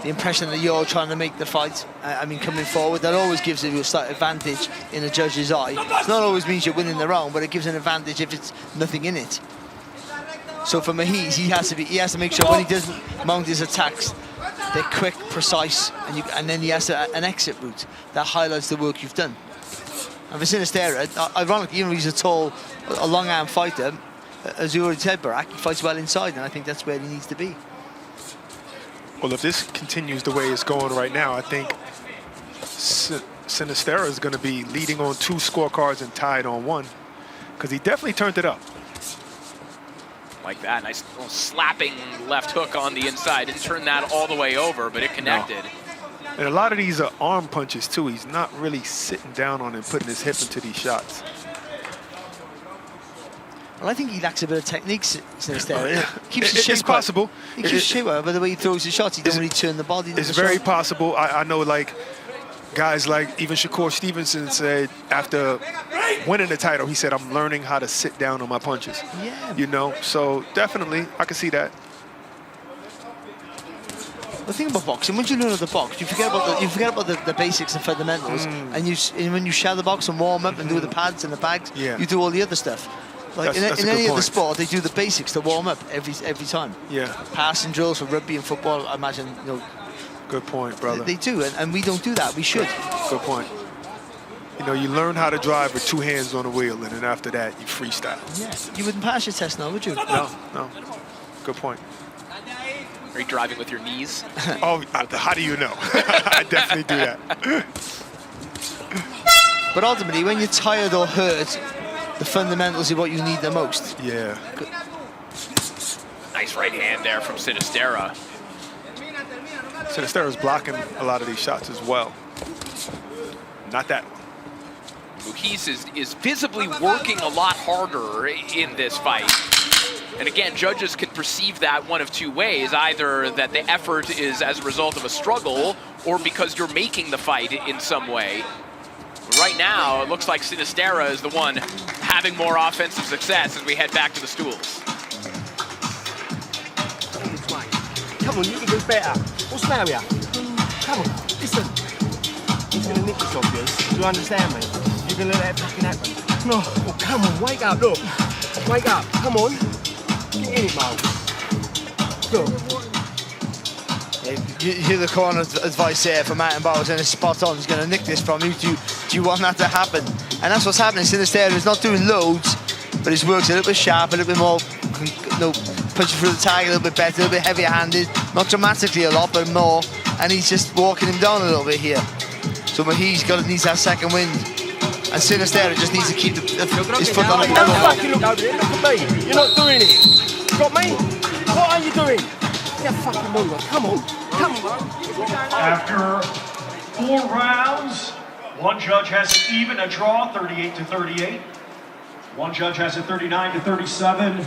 the impression that you're trying to make the fight, coming forward, that always gives you a slight advantage in a judge's eye. It not always means you're winning the round, but it gives an advantage if it's nothing in it. So for Muis, he has to make sure when he doesn't mount his attacks, they're quick, precise, and then he has an exit route that highlights the work you've done. And for Sinistera, ironically, even though he's a long arm fighter, as you already said, Barack, he fights well inside, and I think that's where he needs to be. Well, if this continues the way it's going right now, I think Sinistera is going to be leading on 2 scorecards and tied on 1, because he definitely turned it up. Like that, nice little slapping left hook on the inside. Didn't turn that all the way over, but it connected. No. And a lot of these are arm punches, too. He's not really sitting down on it and putting his hip into these shots. Well, I think he lacks a bit of technique, Sinistera. Keeps his shape. It's possible. He keeps his shape up, but the way he throws his shots, he doesn't really turn the body. It's very possible. I know, like, guys like even Shakur Stevenson said after winning the title, he said, I'm learning how to sit down on my punches. Yeah. So definitely, I can see that. The thing about boxing, once you learn how to box, you forget about the basics and fundamentals, and when you shadow box and warm up and do the pads and the bags, you do all the other stuff. Like that's in any other sport, they do the basics to warm up every time. Yeah. Passing drills for rugby and football, I imagine, Good point, brother. They do, and we don't do that. We should. Good point. You learn how to drive with 2 hands on the wheel, and then after that, you freestyle. Yeah. You wouldn't pass your test now, would you? No. Good point. Are you driving with your knees? Oh, how do you know? I definitely do that. But ultimately, when you're tired or hurt, the fundamentals are what you need the most. Yeah. Good. Nice right hand there from Sinistera. Sinistera's blocking a lot of these shots as well. Not that one. Muis is visibly working a lot harder in this fight. And again, judges can perceive that one of 2 ways, either that the effort is as a result of a struggle or because you're making the fight in some way. Right now, it looks like Sinistera is the one having more offensive success as we head back to the stools. Come on, you can do better. What's the matter with you? Come on, listen. He's going to nick this off you. Do you understand me? You're going to let that fucking happen. No. Oh, come on, wake up, look. Wake up, come on. Get in it, Mo. go. You hear the corner advice there for Martin Bowers, and it's spot on. He's going to nick this from you. Do you want that to happen? And that's what's happening. Sinistera is not doing loads, but his work's a little bit sharp, a little bit more, punching through the tag a little bit better, a little bit heavier-handed. Not dramatically a lot, but more. And he's just walking him down a little bit here. So Muis needs that second wind. And Sinistera just needs to keep his foot on the pedal. Look at me. You're not doing it. You got me? What are you doing? Yeah, fucking move. Come on. Come on. After 4 rounds, one judge has it even, a draw, 38-38. One judge has it 39-37.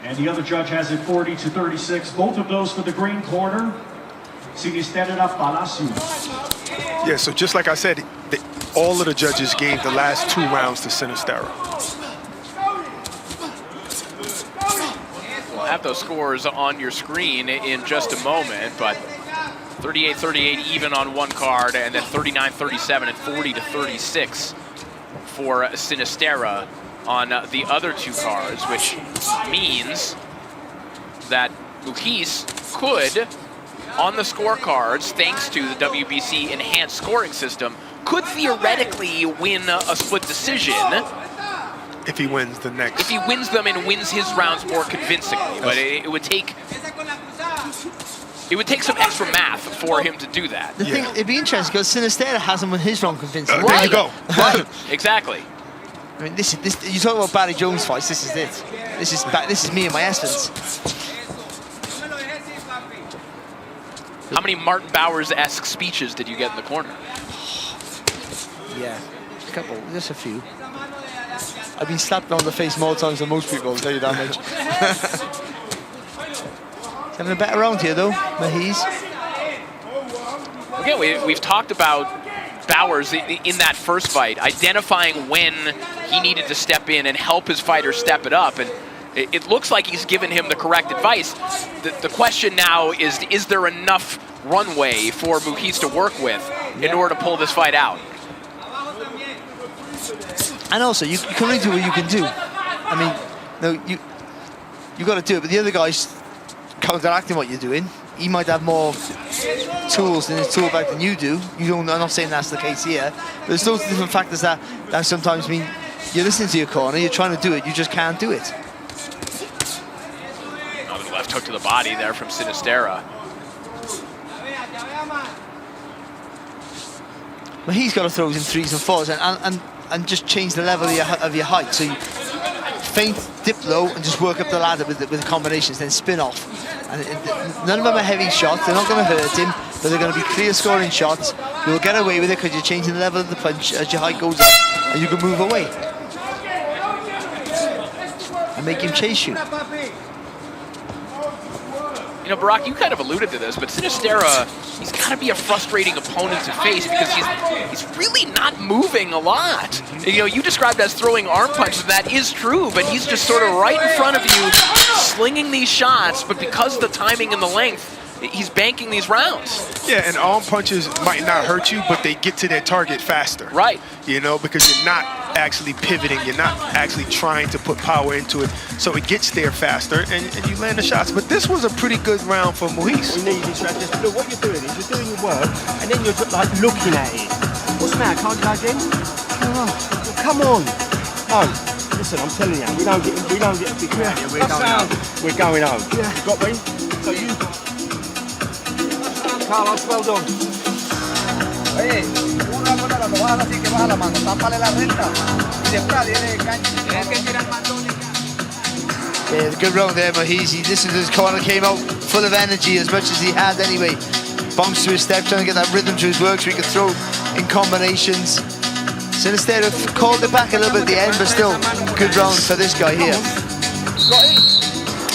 And the other judge has it 40-36. Both of those for the green corner. Sinistera, Palasios. Yeah, so just like I said, all of the judges gave the last 2 rounds to Sinistera. We'll have those scores on your screen in just a moment, but 38-38 even on one card, and then 39-37 and 40-36 for Sinistera on the other 2 cards, which means that Muis could, on the scorecards, thanks to the WBC enhanced scoring system, could theoretically win a split decision. If he wins the next. If he wins them and wins his rounds more convincingly. But it would take some extra math for him to do that. The thing, it'd be interesting because Sinistera hasn't won his round convincingly. There you go. Right, exactly. I mean, this you talk about Barry Jones fights, this is it. This is me and my essence. How many Martin Bowers-esque speeches did you get in the corner? Yeah, a couple, just a few. I've been slapped on the face more times than most people, I'll tell you that much. He's having a better round here, though, Muis. Again, we've talked about Bowers in that first fight, identifying when he needed to step in and help his fighter step it up. And it looks like he's given him the correct advice. The question now is there enough runway for Muis to work with in order to pull this fight out? And also, you can only do what you can do. I mean, no, you got to do it, but the other guy's counteracting what you're doing. He might have more tools in his tool bag than you do. I'm not saying that's the case here, but there's those different factors that sometimes mean you're listening to your corner, you're trying to do it, you just can't do it. Another left hook to the body there from Sinistera. Well, he's got to throw in 3s and 4s and just change the level of your height. So you feint, dip low, and just work up the ladder with the combinations, then spin off. And none of them are heavy shots. They're not going to hurt him, but they're going to be clear scoring shots. You'll get away with it because you're changing the level of the punch as your height goes up, and you can move away and make him chase you. You know, Barack, you kind of alluded to this, but Sinistera, he's got to be a frustrating opponent to face because he's really not moving a lot. You know, you described as throwing arm punches. That is true, but he's just sort of right in front of you, slinging these shots, but because of the timing and the length, he's banking these rounds. Yeah, and arm punches might not hurt you, but they get to their target faster. Right. You know, because you're not actually pivoting, you're not actually trying to put power into it, so it gets there faster, and you land the shots. But this was a pretty good round for Muis. We need this round. Look, what you're doing is you're doing your work, and then you're like looking at it. What's the matter? Can't you go again? Oh, come on. No, listen, I'm telling you, we don't get a big round here. We're going home. We're going home. Yeah. Got me? So you. Carlos, well done. Oye, una cosa cuando bajas así que baja la mano, tápale la recta y después viene el gancho. Tienes que tirar mandón. Yeah, good round there, Muis. He listened to his corner, came out full of energy as much as he had anyway. Bounced to his step, trying to get that rhythm to his work so he could throw in combinations. Sinistera called it back a little bit at the end, but still good round for this guy here. Got it?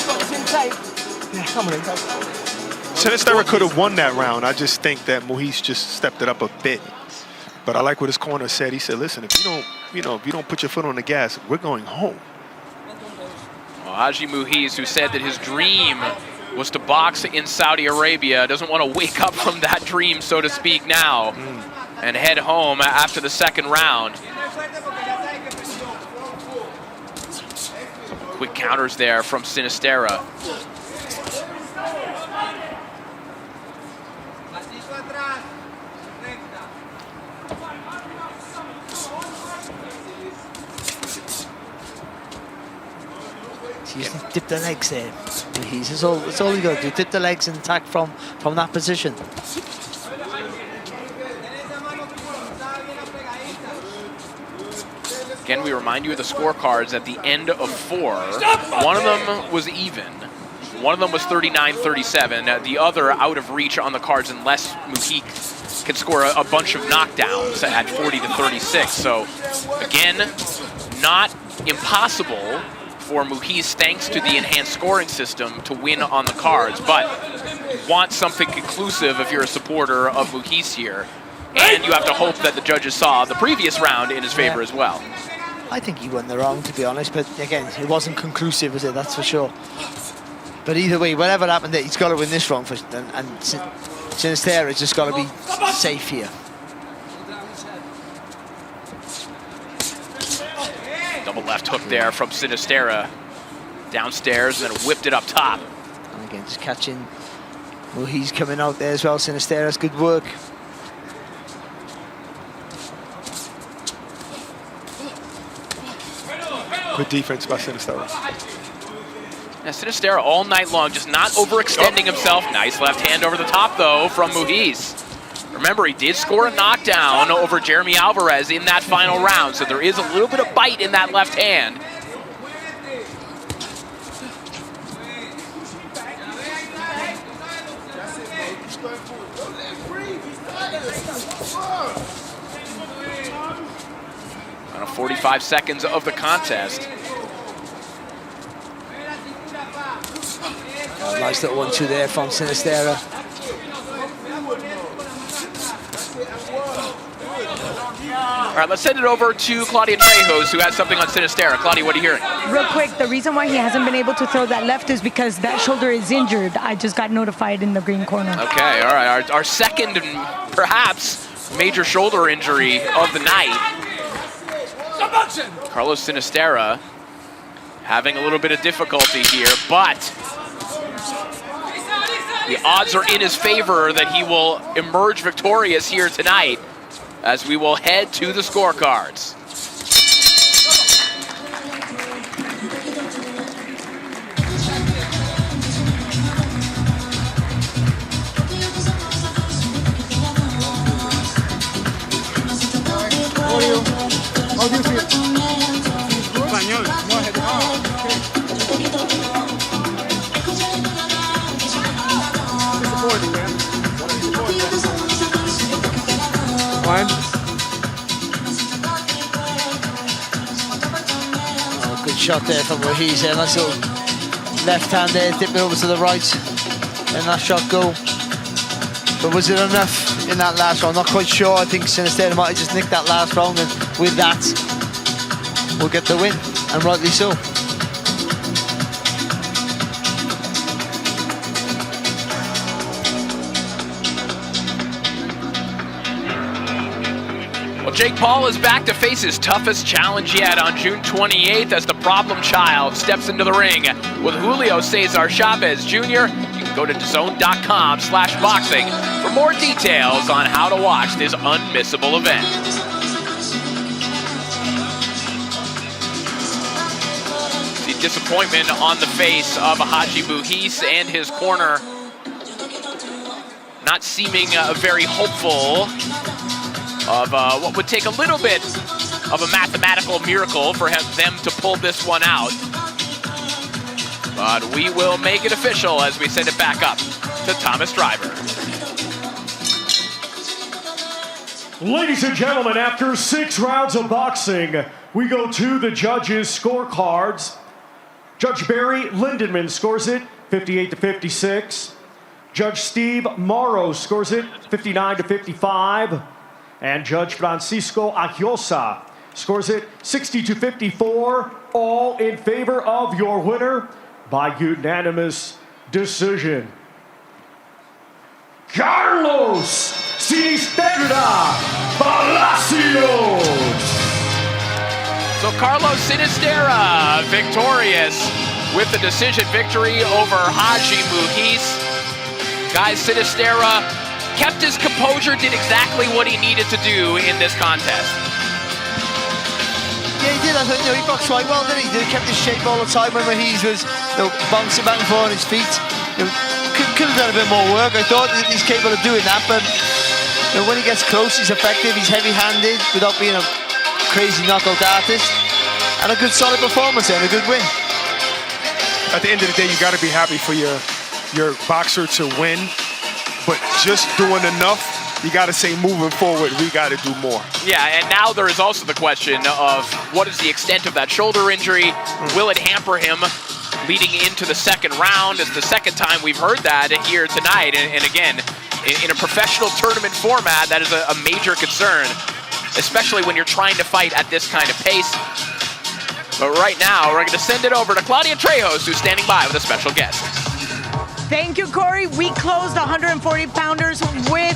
Got it in tape? Yeah, come on, Sinistera could have won that round. I just think that Muis just stepped it up a bit. But I like what his corner said. He said, "Listen, if you don't put your foot on the gas, we're going home." Well, Haji Muis, who said that his dream was to box in Saudi Arabia, doesn't want to wake up from that dream, so to speak, now and head home after the second round. Quick counters there from Sinistera. You just dip the legs there. That's all you got to do. Dip the legs and attack from that position. Again, we remind you of the scorecards at the end of 4. One of them was even. One of them was 39-37. The other out of reach on the cards unless Muis can score a bunch of knockdowns at 40-36. So, again, not impossible for Muis, thanks to the enhanced scoring system, to win on the cards. But you want something conclusive if you're a supporter of Muis here. And you have to hope that the judges saw the previous round in his favor as well. I think he won the round, to be honest. But again, it wasn't conclusive, was it? That's for sure. But either way, whatever happened there, he's got to win this round. And Sinistera has just got to be safe here. Double left hook there from Sinistera. Downstairs and then whipped it up top. And again, just catching Muis coming out there as well. Sinistera's good work. Good defense by Sinistera. Yeah, Sinistera all night long, just not overextending himself. Nice left hand over the top, though, from Muis. Remember, he did score a knockdown over Jeremy Alvarez in that final round, so there is a little bit of bite in that left hand. Final 45 seconds of the contest. Nice little 1-2 there from Sinistera. All right, let's send it over to Claudia Trejos, who has something on Sinistera. Claudia, what are you hearing? Real quick, the reason why he hasn't been able to throw that left is because that shoulder is injured. I just got notified in the green corner. Okay, all right. Our second and perhaps major shoulder injury of the night. Carlos Sinistera having a little bit of difficulty here, but the odds are in his favor that he will emerge victorious here tonight as we will head to the scorecards. How do you feel? Español. No, supporting, man. One. Oh, good shot there from Muis there. Nice little left hand there, dip it over to the right. And that shot go. But was it enough in that last round? Not quite sure. I think Sinistera might have just nicked that last round, and with that, we'll get the win, and rightly so. Well, Jake Paul is back to face his toughest challenge yet on June 28th as the problem child steps into the ring with Julio Cesar Chavez Jr. Go to DAZN.com/boxing for more details on how to watch this unmissable event. The disappointment on the face of Haji Muis and his corner, not seeming very hopeful of what would take a little bit of a mathematical miracle for them to pull this one out. But we will make it official as we send it back up to Thomas Driver. Ladies and gentlemen, after 6 rounds of boxing, we go to the judges' scorecards. Judge Barry Lindenman scores it 58-56. Judge Steve Morrow scores it 59-55. And Judge Francisco Agiosa scores it 60-54, all in favor of your winner by unanimous decision. Carlos Sinistera Palasios. So Carlos Sinistera victorious with the decision victory over Haji Muis. Guys, Sinistera kept his composure, did exactly what he needed to do in this contest. Yeah, he did. I think he boxed quite well, didn't he? He kept his shape all the time when he was bouncing back and forth on his feet. Could have done a bit more work. I thought that he's capable of doing that, but when he gets close, he's effective. He's heavy-handed without being a crazy knockout artist. And a good solid performance and a good win. At the end of the day, you got to be happy for your boxer to win, but just doing enough, you got to say moving forward, we got to do more. Yeah, and now there is also the question of what is the extent of that shoulder injury? Will it hamper him leading into the second round? It's the second time we've heard that here tonight. And again, in a professional tournament format, that is a major concern, especially when you're trying to fight at this kind of pace. But right now, we're going to send it over to Claudia Trejos, who's standing by with a special guest. Thank you, Corey. We closed 140 pounders with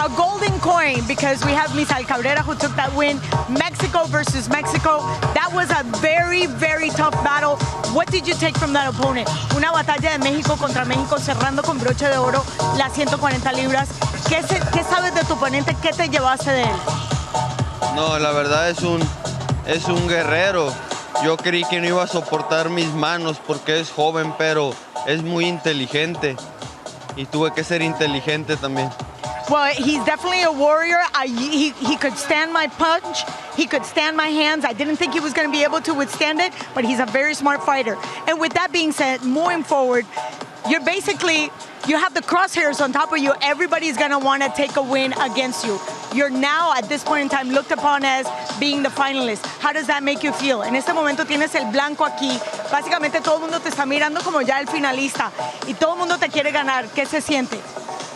a golden coin because we have Misael Cabrera who took that win. Mexico versus Mexico. That was a very, very tough battle. What did you take from that opponent? Una batalla de México contra México cerrando con broche de oro las 140 libras. ¿Qué sabes de tu oponente? ¿Qué te llevaste de él? No, la verdad es un guerrero. Yo creí que no iba a soportar mis manos porque es joven, pero es muy inteligente y tuve que ser inteligente también. Well, he's definitely a warrior. He could stand my punch. He could stand my hands. I didn't think he was going to be able to withstand it, but he's a very smart fighter. And with that being said, moving forward, you have the crosshairs on top of you. Everybody's going to want to take a win against you. You're now, at this point in time, looked upon as being the finalist. How does that make you feel? En este momento tienes el blanco aquí. Básicamente todo el mundo te está mirando como ya el finalista. Y todo el mundo te quiere ganar. ¿Qué se siente?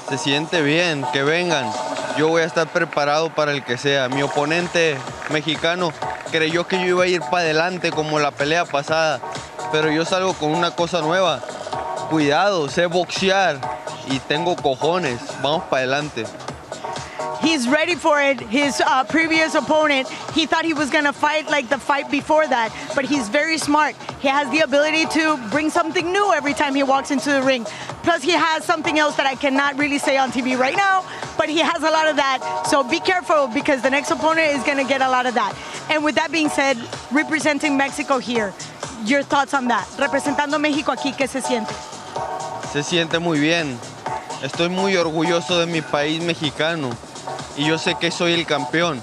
Se siente bien, que vengan. Yo voy a estar preparado para el que sea. Mi oponente mexicano creyó que yo iba a ir para adelante como la pelea pasada. Pero yo salgo con una cosa nueva. Cuidado, sé boxear y tengo cojones. Vamos para adelante. He's ready for it. His previous opponent, he thought he was going to fight like the fight before that, but he's very smart. He has the ability to bring something new every time he walks into the ring. Plus, he has something else that I cannot really say on TV right now, but he has a lot of that. So be careful because the next opponent is going to get a lot of that. And with that being said, representing Mexico here, your thoughts on that? Representando México aquí, ¿qué se siente? Se siente muy bien. Estoy muy orgulloso de mi país mexicano. Y yo sé que soy el campeón.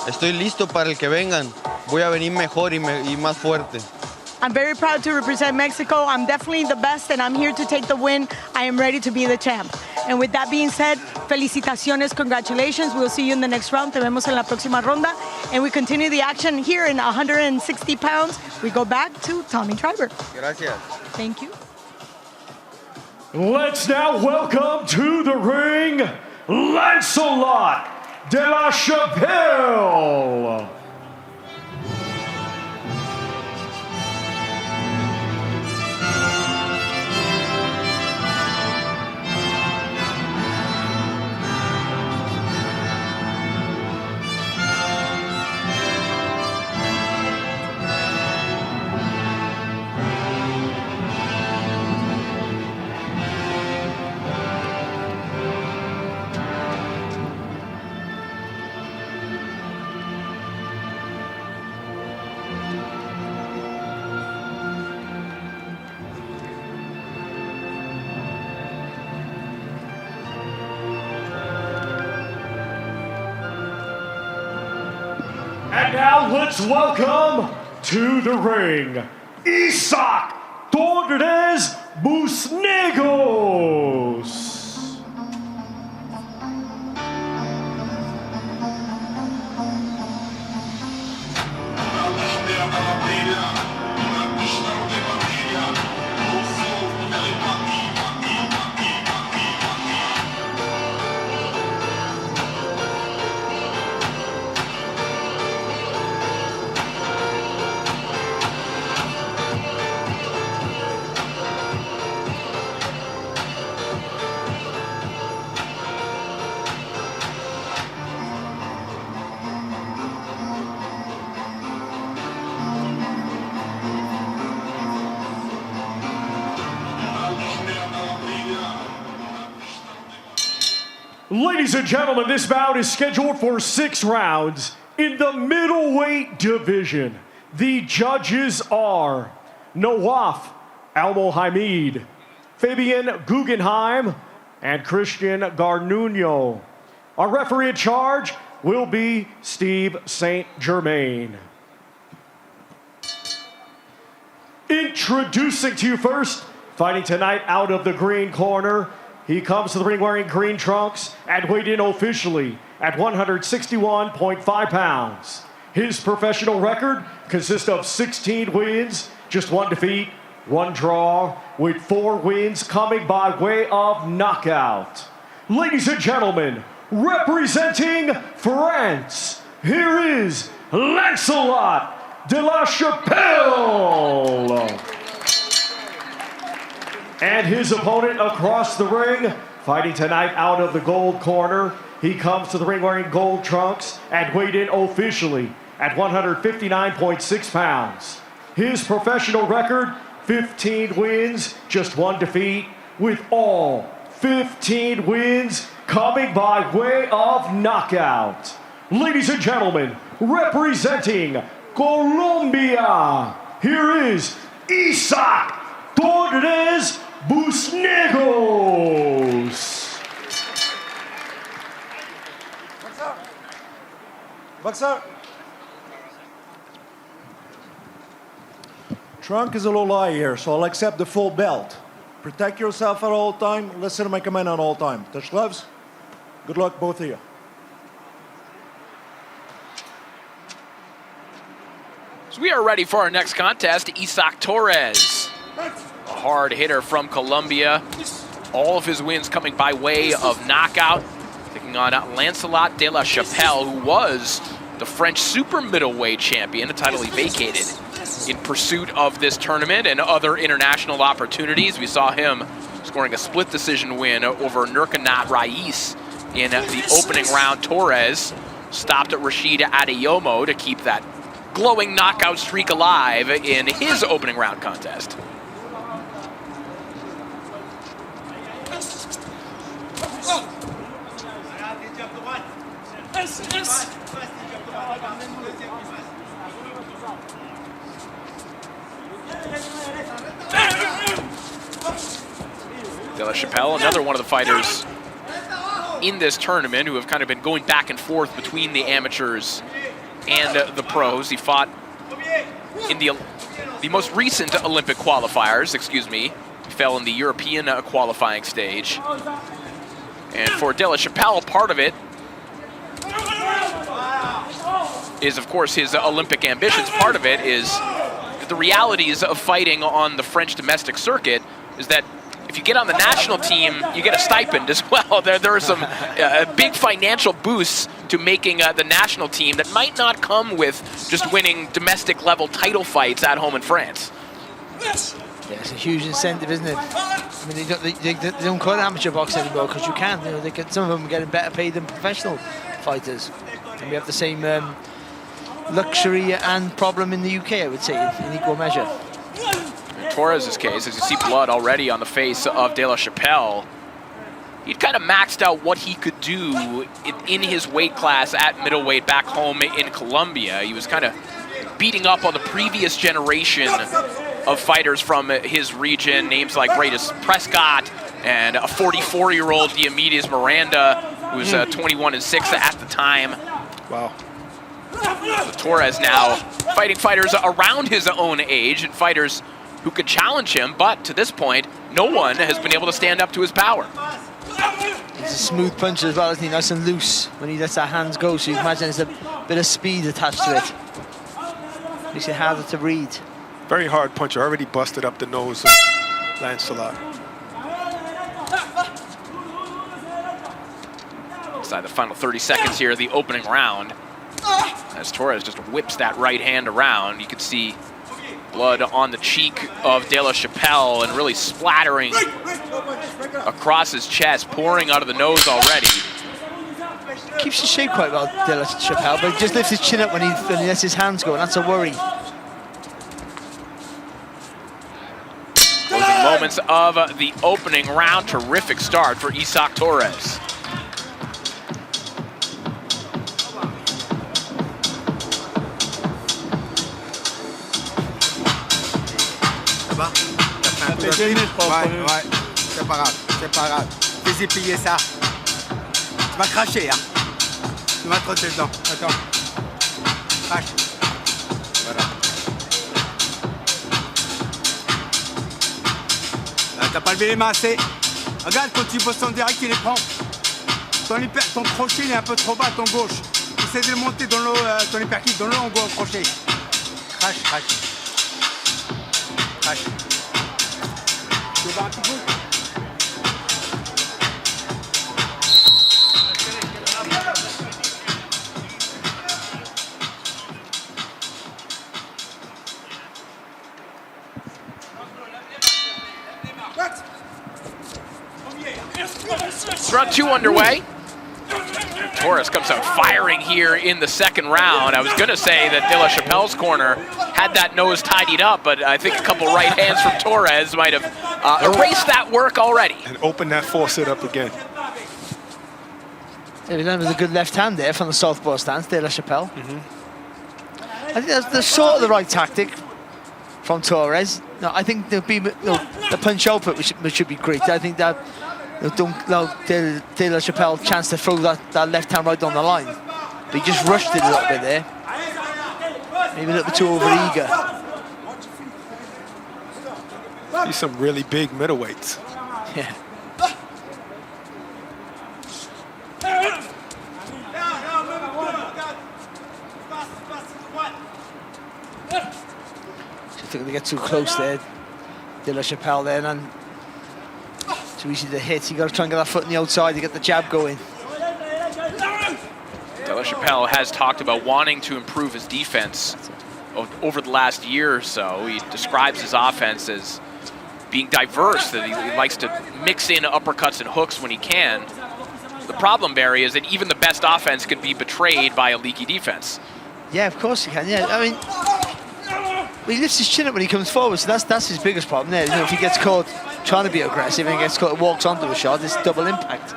Estoy listo para el que vengan. Voy a venir mejor y más fuerte. I'm very proud to represent Mexico. I'm definitely the best, and I'm here to take the win. I am ready to be the champ. And with that being said, felicitaciones, congratulations. We'll see you in the next round. Te vemos en la próxima ronda. And we continue the action here in 160 pounds. We go back to Tommy Triber. Gracias. Thank you. Let's now welcome to the ring, Lancelot de la Chappelle. And now let's welcome to the ring, Isaac Torres Busnegos. Ladies and gentlemen, this bout is scheduled for 6 rounds, In the middleweight division, the judges are Nawaf Al-Mohamed, Fabian Guggenheim, and Christian Garnuno. Our referee in charge will be Steve St. Germain. Introducing to you first, fighting tonight out of the green corner. He comes to the ring wearing green trunks and weighed in officially at 161.5 pounds. His professional record consists of 16 wins, just 1 defeat, 1 draw, with 4 wins coming by way of knockout. Ladies and gentlemen, representing France, here is Lancelot de la Chappelle. And his opponent across the ring, fighting tonight out of the gold corner. He comes to the ring wearing gold trunks and weighed in officially at 159.6 pounds. His professional record, 15 wins, just 1 defeat, with all 15 wins coming by way of knockout. Ladies and gentlemen, representing Colombia, here is Isaac Torres Busnegos. Boxer. Trunk is a little high here, so I'll accept the full belt. Protect yourself at all time. Listen to my command at all time. Touch gloves. Good luck, both of you. So we are ready for our next contest. Isaac Torres, a hard hitter from Colombia. All of his wins coming by way of knockout. Taking on Lancelot de la Chappelle, who was the French super middleweight champion, a title he vacated in pursuit of this tournament and other international opportunities. We saw him scoring a split decision win over Nurkanat Rais in the opening round. Torres stopped at Rashid Adeyomo to keep that glowing knockout streak alive in his opening round contest. De la Chappelle, another one of the fighters in this tournament who have kind of been going back and forth between the amateurs and the pros. He fought in the most recent Olympic qualifiers, He fell in the European qualifying stage. And for De La Chappelle, part of it is, of course, his Olympic ambitions. Part of it is the realities of fighting on the French domestic circuit is that if you get on the national team, you get a stipend as well. There are some big financial boosts to making the national team that might not come with just winning domestic level title fights at home in France. Yeah, it's a huge incentive, isn't it? I mean, they don't call it amateur boxing anymore because you can't. You know, some of them are getting better paid than professional fighters. And we have the same luxury and problem in the UK, I would say, in equal measure. In Torres' case, as you see blood already on the face of De La Chappelle, he'd kind of maxed out what he could do in his weight class at middleweight back home in Colombia. He was kind of beating up on the previous generation of fighters from his region, names like Greatest Prescott and a 44-year-old Diomedes Miranda, who was 21-6 at the time. Wow. So Torres now fighting fighters around his own age and fighters who could challenge him, but to this point, no one has been able to stand up to his power. He's a smooth puncher as well, isn't he? Nice and loose when he lets that hands go, so you can imagine there's a bit of speed attached to it. Makes it harder to read. Very hard puncher, already busted up the nose of Lancelot. Inside the final 30 seconds here, the opening round. As Torres just whips that right hand around, you can see blood on the cheek of De La Chappelle and really splattering across his chest, pouring out of the nose already. Keeps his shape quite well, De La Chappelle, but he just lifts his chin up when he lets his hands go, and that's a worry. Closing moments of the opening round. Terrific start for Isaac Torres. va? T'as fait un peu de ouais, c'est pas grave, c'est pas grave. Fais-y plier ça. Tu vas cracher, hein. Tu vas trotter dedans. Attends. Crache. Voilà. T'as pas levé les mains assez. Regarde, quand tu bosses en direct, il les prend. Ton crochet, il est un peu trop bas, ton gauche. Essaie de le monter dans l'eau, ton hyperkick, dans l'eau en gros, crochet. Crache, crache. Crache. Tu vas un petit coup. It's round 2 underway. Torres comes out firing here in the second round. I was going to say that De La Chappelle's corner had that nose tidied up, but I think a couple right hands from Torres might have erased that work already. And open that faucet up again. Yeah, that was a good left hand there from the southpaw stance, De La Chappelle. I think that's sort of the right tactic from Torres. No, I think there'll be the punch output, which should be great. I think that don't allow De La Chappelle chance to throw that left hand right on the line. But he just rushed it a little bit there. Maybe a little bit too over-eager. These some really big middleweights. Yeah. I think they get too close there, De La Chappelle there, and too easy to hit. You got to try and get that foot on the outside to get the jab going. De La Chappelle has talked about wanting to improve his defense over the last year or so. He describes his offense as being diverse, that he likes to mix in uppercuts and hooks when he can. The problem, Barry, is that even the best offense can be betrayed by a leaky defense. Yeah, of course he can. Yeah, I mean, he lifts his chin up when he comes forward, so that's his biggest problem there. You know, if he gets caught trying to be aggressive and he gets caught, walks onto a shot, it's double impact,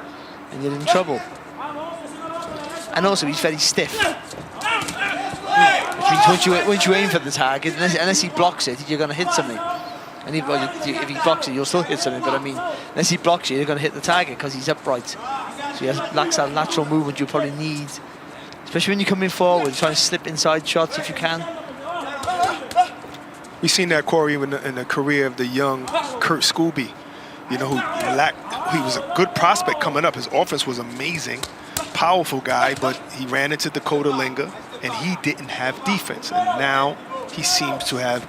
and you're in trouble. And also, he's very stiff. Which means once you aim for the target, unless he blocks it, you're going to hit something. And if he blocks it, you'll still hit something. But I mean, unless he blocks you, you're going to hit the target because he's upright. So he lacks that natural movement you probably need, especially when you're coming forward, trying to slip inside shots if you can. We've seen that, Corey, in the career of the young Kurt Scooby. You know, he was a good prospect coming up. His offense was amazing, powerful guy, but he ran into Dakota Linga, and he didn't have defense. And now he seems to have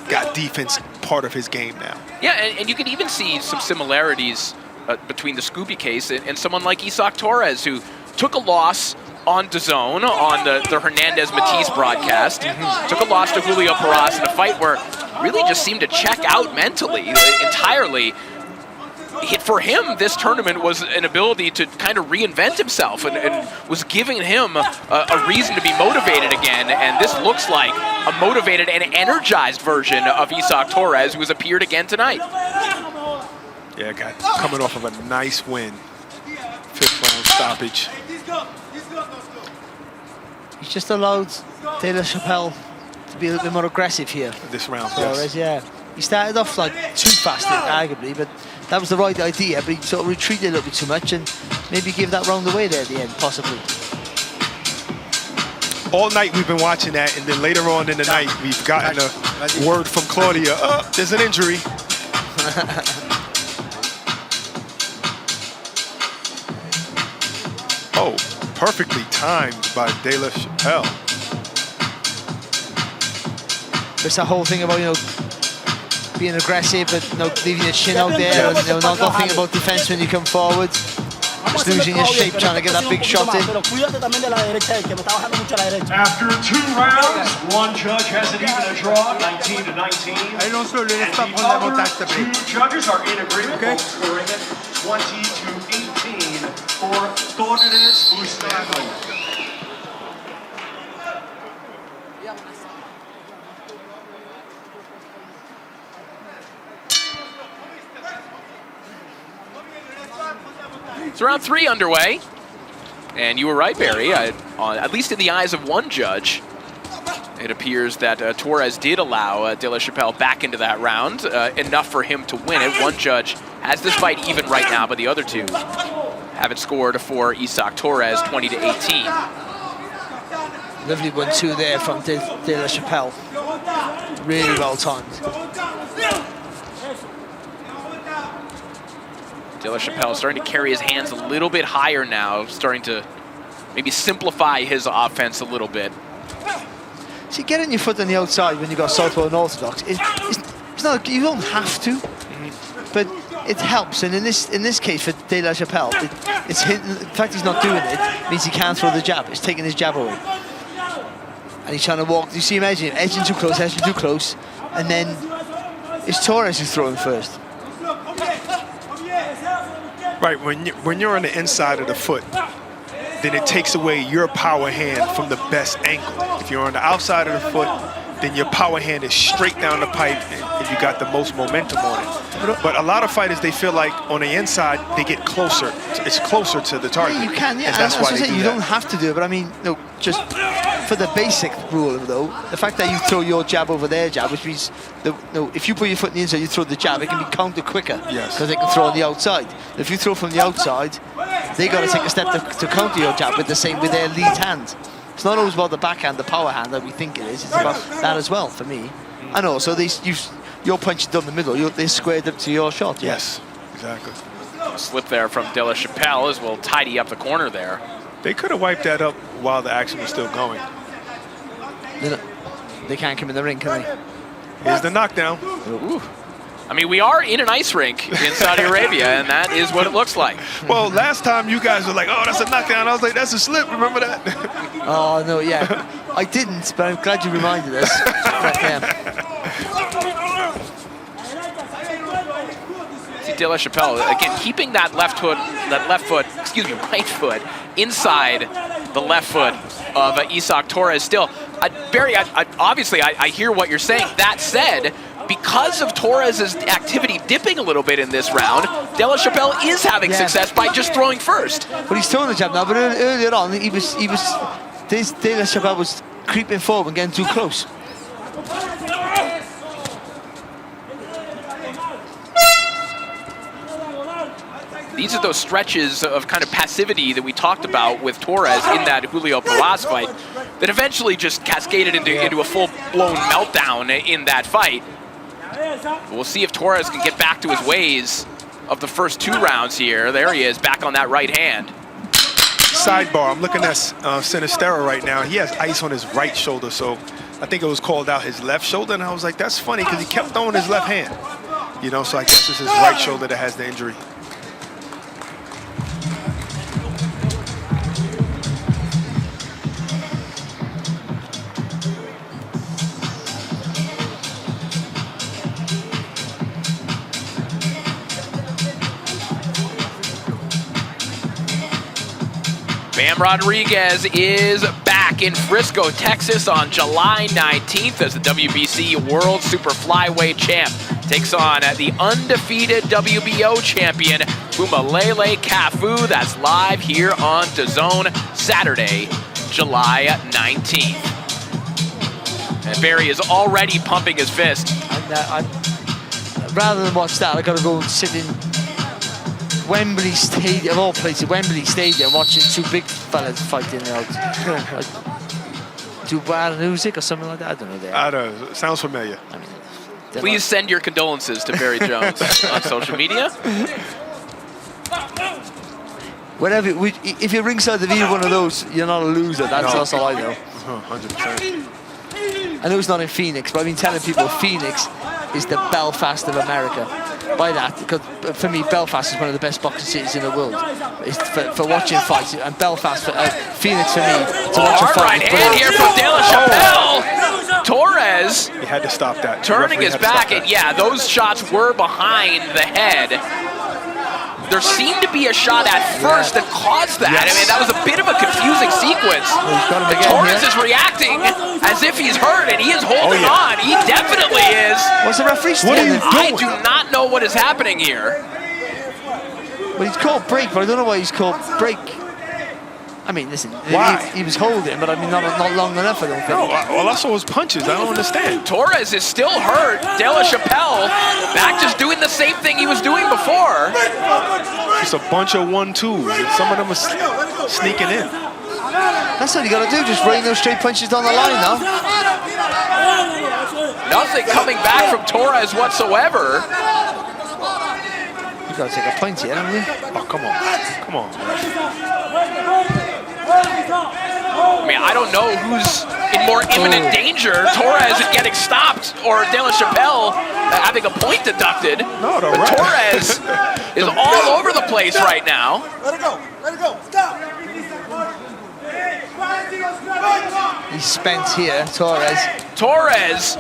got defense part of his game now. Yeah, and you can even see some similarities between the Scooby case and someone like Isaac Torres, who took a loss on DAZN, on the Hernandez-Matisse broadcast. Took a loss to Julio Paras in a fight where really just seemed to check out mentally entirely. For him, this tournament was an ability to kind of reinvent himself and was giving him a reason to be motivated again. And this looks like a motivated and energized version of Isaac Torres, who has appeared again tonight. Yeah, guy coming off of a nice win. 5th round stoppage. He's just allowed De La Chappelle to be a little bit more aggressive here. This round, Torres, yeah. He started off like too fast, arguably, but that was the right idea. But he sort of retreated a little bit too much and maybe give that round away there at the end, possibly. All night we've been watching that, and then later on in the night we've gotten a word from Claudia. There's an injury. Oh, perfectly timed by De La Chappelle. It's that whole thing about, you know, being aggressive, but leaving your chin out there, and not thinking about defense when you come forward. Just losing your shape, trying to get that big shot in. After 2 rounds, one judge has it even a draw, 19 to 19. And the other 2 judges are in agreement, both scoring it 20 to 18 for Torres Muis. It's round 3 underway, and you were right, Barry, at least in the eyes of one judge. It appears that Torres did allow De La Chapelle back into that round, enough for him to win it. One judge has this fight even right now, but the other two have it scored for Isaac Torres, 20-18. Lovely 1-2 there from De La Chapelle. Really well timed. De La Chapelle starting to carry his hands a little bit higher now, starting to maybe simplify his offense a little bit. See, getting your foot on the outside when you've got southpaw and orthodox, it's not, you don't have to, but it helps. And in this case for De La Chapelle, it's hidden. The fact he's not doing it means he can't throw the jab. It's taking his jab away. And he's trying to walk. You see him edging too close, and then it's Torres who's throwing first. Right, when you're on the inside of the foot, then it takes away your power hand from the best angle. If you're on the outside of the foot, then your power hand is straight down the pipe and you got the most momentum on it. But a lot of fighters, they feel like on the inside, they get closer. It's closer to the target. Yeah, you can, yeah. And that's why they do you that. don't have to do it, but I mean, no, just for the basic rule, though, the fact that you throw your jab over their jab, which means, if you put your foot in the inside, you throw the jab, it can be counted quicker. Yes. Because they can throw on the outside. If you throw from the outside, they got to take a step to counter your jab with their lead hand. It's not always about the backhand, the power hand that we think it is. It's about that as well for me. And also, you're punching down the middle. They squared up to your shot. Yes, exactly. Slip there from De La Chapelle as we'll tidy up the corner there. They could have wiped that up while the action was still going. They can't come in the ring, can they? Here's the knockdown. Ooh. I mean, we are in an ice rink in Saudi Arabia, and that is what it looks like. Well, last time you guys were like, oh, that's a knockdown. I was like, that's a slip. Remember that? Oh, no, yeah. I didn't, but I'm glad you reminded us. See, De La Chapelle, again, keeping that right foot inside the left foot of Isaac Torres still. Barry, obviously, I hear what you're saying. That said, because of Torres' activity dipping a little bit in this round, De La Chapelle is having success by just throwing first. But he's throwing the jab now, but earlier on, De La Chapelle was creeping forward and getting too close. These are those stretches of kind of passivity that we talked about with Torres in that Julio Barahas fight that eventually just cascaded into a full-blown meltdown in that fight. We'll see if Torres can get back to his ways of the first 2 rounds here. There he is, back on that right hand. Sidebar, I'm looking at Sinistera right now. He has ice on his right shoulder, so I think it was called out his left shoulder, and I was like, that's funny, because he kept throwing his left hand. You know, so I guess it's his right shoulder that has the injury. Bam Rodriguez is back in Frisco, Texas on July 19th as the WBC World Super Flyweight Champ takes on the undefeated WBO champion, Pumalele Cafu. That's live here on DAZN Saturday, July 19th. And Barry is already pumping his fist. Rather than watch that, I got to go and sit in Wembley Stadium, of all places, Wembley Stadium, watching 2 big fellas fighting out. Dutra music or something like that. I don't know. I don't know. It sounds familiar. I mean, please send your condolences to Barry Jones on social media. Whatever. If you're ringside of either one of those, you're not a loser. That's all I know. 100%. I know it's not in Phoenix, but I've been telling people Phoenix is the Belfast of America. By that, because for me, Belfast is one of the best boxing cities in the world. It's for watching fights, and Belfast, Phoenix for me, to watch a fight. Right hand here from De La Chapelle. Torres. He had to stop that. Turning his back, and yeah, those shots were behind the head. There seemed to be a shot at first that caused that. Yes. I mean, that was a bit of a confusing sequence. Torres is reacting as if he's hurt, and he is holding on. He definitely is. What's the referee saying? I do not know what is happening here. Well, he's called break, but I don't know why he's called break. I mean, listen, Why? he was holding, but I mean, not long enough, I don't think. No, all I saw was punches. I don't understand. Torres is still hurt. De La Chappelle back just doing the same thing he was doing before. It's a bunch of 1-2s, and some of them are sneaking in. That's all you got to do, just rain those straight punches down the line now. Nothing coming back from Torres whatsoever. You got to take a point here, haven't you? Oh, come on. Come on. I mean, I don't know who's in more imminent danger, Torres getting stopped or De La Chappelle having a point deducted. No, but Torres is all over the place right now. Let it go. Let it go. Stop. He's spent here, Torres. Torres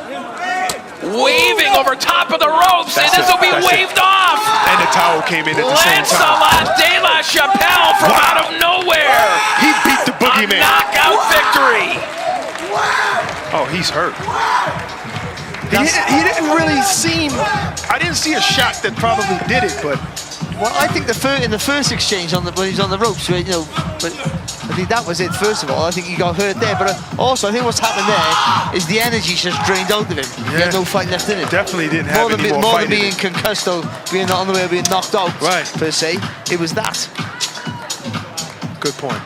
waving over top of the ropes, and this will be waved off. And the towel came in at the same time. Lancelot De La Chappelle from out of nowhere. He beat the boogeyman. Knockout victory. Oh, he's hurt. He didn't really seem... I didn't see a shot that probably did it, but... Well, I think in the first exchange when he was on the ropes, but I think that was it. First of all, I think he got hurt there. But also, I think what's happened there is the energy's just drained out of him. Yeah. He had no fight left in him. Definitely didn't have any more more fight than in being him. concussed or being on the way of being knocked out, right? Per se, it was that. Good point.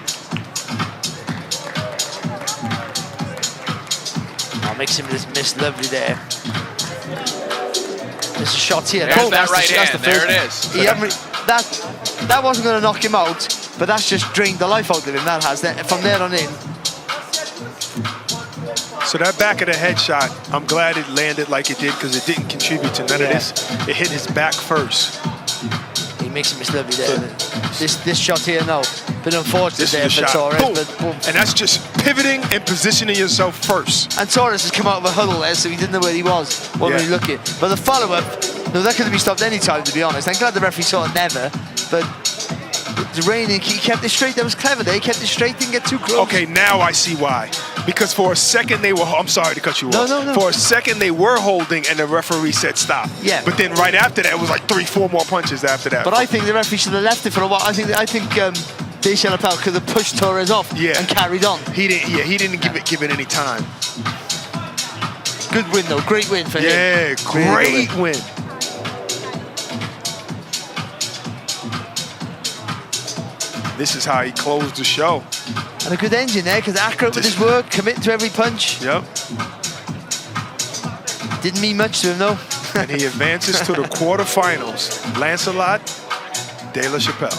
Oh, makes him just miss lovely there. There's a shot here. There's that right hand. There it is. That wasn't going to knock him out, but that's just drained the life out of him. That has. From there on in. So that back of the head shot, I'm glad it landed like it did because it didn't contribute to none of this. It hit his back first. He makes him miss lovely there. This shot here, no. Been unfortunate there for Torres. But boom. And that's just pivoting and positioning yourself first. And Torres has come out of a huddle there, so he didn't know where he was. Wasn't really looking. But the follow-up, no, that could have been stopped any time, to be honest. I'm glad the referee saw it never. But the reigning, he kept it straight. That was clever there. He kept it straight, didn't get too close. Okay, now I see why. Because for a second they were, I'm sorry to cut you off. No. For a second they were holding and the referee said stop. Yeah. But then right after that, it was like 3-4 more punches after that. But I think the referee should have left it for a while. I think De Chappelle could have pushed Torres off and carried on. He didn't give it any time. Good win though, great win for him. Yeah, great win. This is how he closed the show. And a good engine there, because accurate with his work, commit to every punch. Yep. Didn't mean much to him though. And he advances to the quarterfinals. Lancelot De La Chappelle.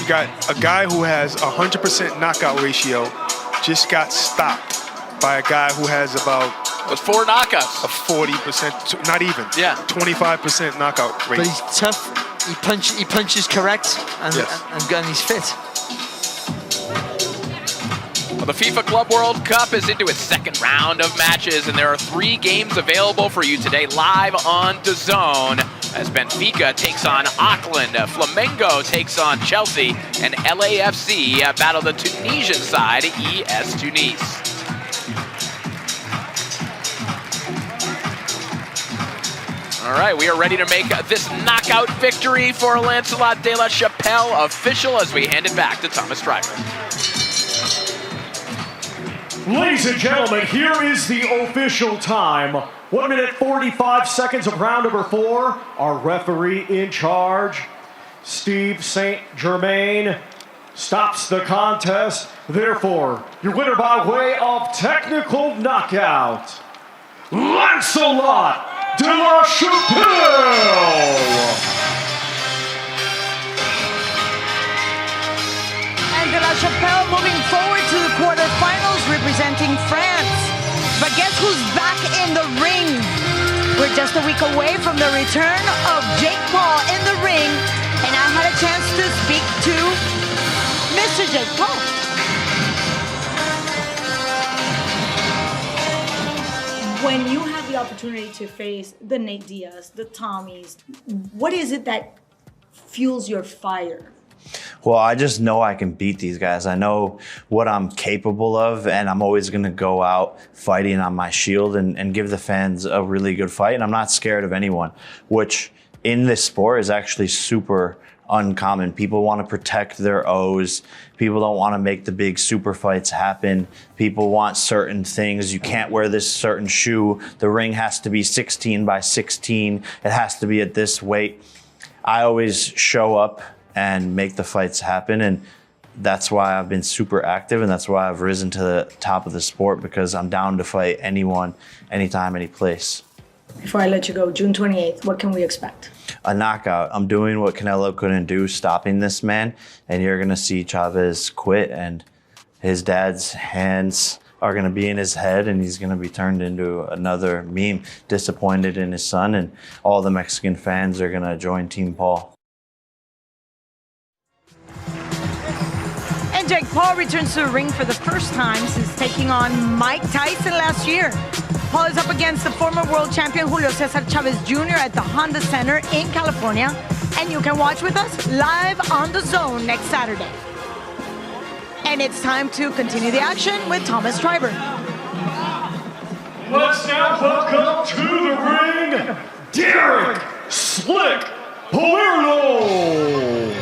You got a guy who has 100% knockout ratio, just got stopped by a guy who has about... With 4 knockouts. A 40%, not even. Yeah. 25% knockout rate. But he's tough. He punches correct, and he's fit. Well, the FIFA Club World Cup is into its second round of matches, and there are 3 games available for you today live on DAZN as Benfica takes on Auckland, Flamengo takes on Chelsea, and LAFC battle the Tunisian side, ES Tunis. All right, we are ready to make this knockout victory for Lancelot De La Chappelle official as we hand it back to Thomas Driver. Ladies and gentlemen, here is the official time. 1 minute 45 seconds of round number 4. Our referee in charge, Steve St. Germain, stops the contest. Therefore, your winner by way of technical knockout, Lancelot De La Chappelle! And De La Chappelle moving forward to the quarterfinals representing France. But guess who's back in the ring? We're just a week away from the return of Jake Paul in the ring, and I had a chance to speak to Mr. Jake Paul. When you have the opportunity to face the Nate Diaz, the Tommies, what is it that fuels your fire? Well, I just know I can beat these guys. I know what I'm capable of, and I'm always going to go out fighting on my shield and give the fans a really good fight. And I'm not scared of anyone, which in this sport is actually super uncommon. People want to protect their O's. People don't want to make the big super fights happen. People want certain things. You can't wear this certain shoe. The ring has to be 16 by 16. It has to be at this weight. I always show up and make the fights happen, and that's why I've been super active, and that's why I've risen to the top of the sport, because I'm down to fight anyone, anytime, any place. Before I let you go, June 28th, what can we expect? A knockout. I'm doing what Canelo couldn't do, stopping this man, and you're gonna see Chavez quit, and his dad's hands are gonna be in his head, and he's gonna be turned into another meme, disappointed in his son, and all the Mexican fans are gonna join Team Paul. And Jake Paul returns to the ring for the first time since taking on Mike Tyson last year. Paul is up against the former world champion Julio Cesar Chavez Jr. at the Honda Center in California. And you can watch with us live on The Zone next Saturday. And it's time to continue the action with Thomas Schreiber. Let's now welcome to the ring, Derek Slick Polo.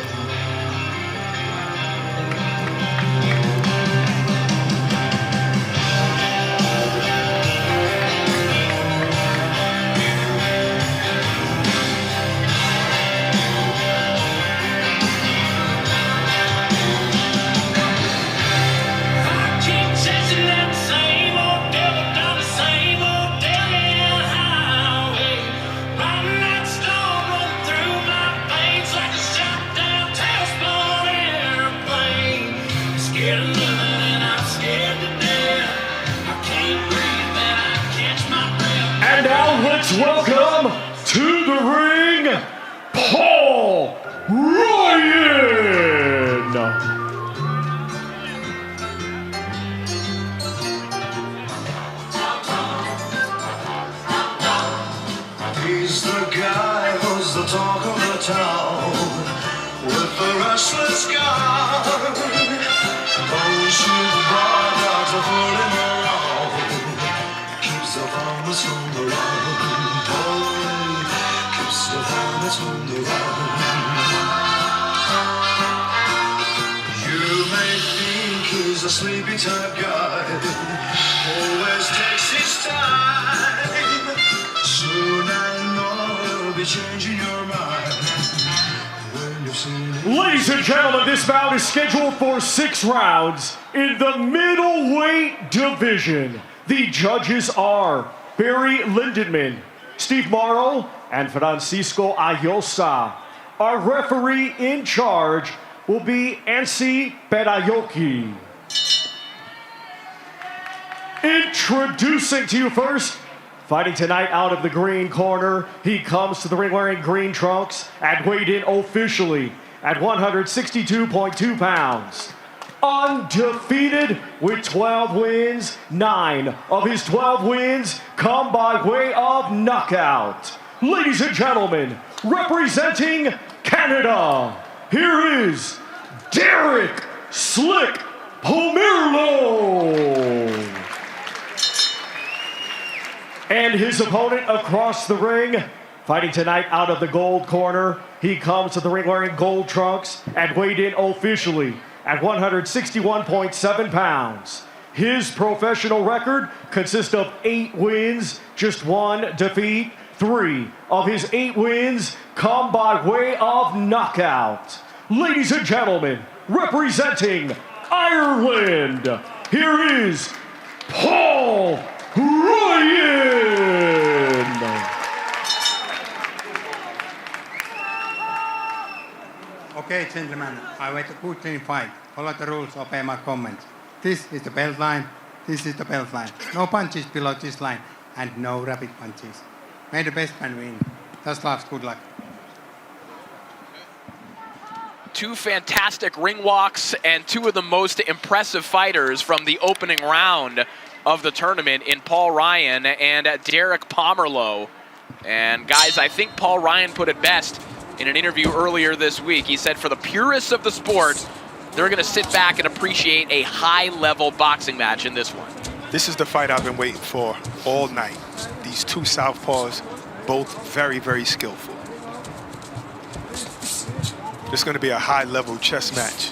And now let's welcome to the ring, Paul Ryan. He's the guy who's the talk of the town, with the restless guy. Don't shoot the bar out to pull him around. Keeps the farmers on the run. Boy, keeps the farmers on the run. You may think he's a sleepy type guy, always takes his time. Soon I know he'll be changing your mind. Ladies and gentlemen, this bout is scheduled for 6 rounds in the middleweight division. The judges are Barry Lindenman, Steve Morrow, and Francisco Ayosa. Our referee in charge will be Ansi Berayoki. Introducing to you first, fighting tonight out of the green corner, he comes to the ring wearing green trunks and weighed in officially at 162.2 pounds. Undefeated with 12 wins, 9 of his 12 wins come by way of knockout. Ladies and gentlemen, representing Canada, here is Derek Slick Pomerlo. And his opponent across the ring, fighting tonight out of the gold corner, he comes to the ring wearing gold trunks and weighed in officially at 161.7 pounds. His professional record consists of 8 wins, just 1 defeat. 3 of his 8 wins come by way of knockout. Ladies and gentlemen, representing Ireland, here is Paul Ryan. Okay, gentlemen, I wait a good clean fight. Follow the rules, obey my comments. This is the belt line, this is the belt line. No punches below this line, and no rapid punches. May the best man win. Just loves good luck. 2 fantastic ring walks and 2 of the most impressive fighters from the opening round of the tournament in Paul Ryan and Derek Pomerlo. And guys, I think Paul Ryan put it best in an interview earlier this week. He said for the purists of the sport, they're going to sit back and appreciate a high-level boxing match in this one. This is the fight I've been waiting for all night. These two southpaws, both very, very skillful. It's going to be a high-level chess match.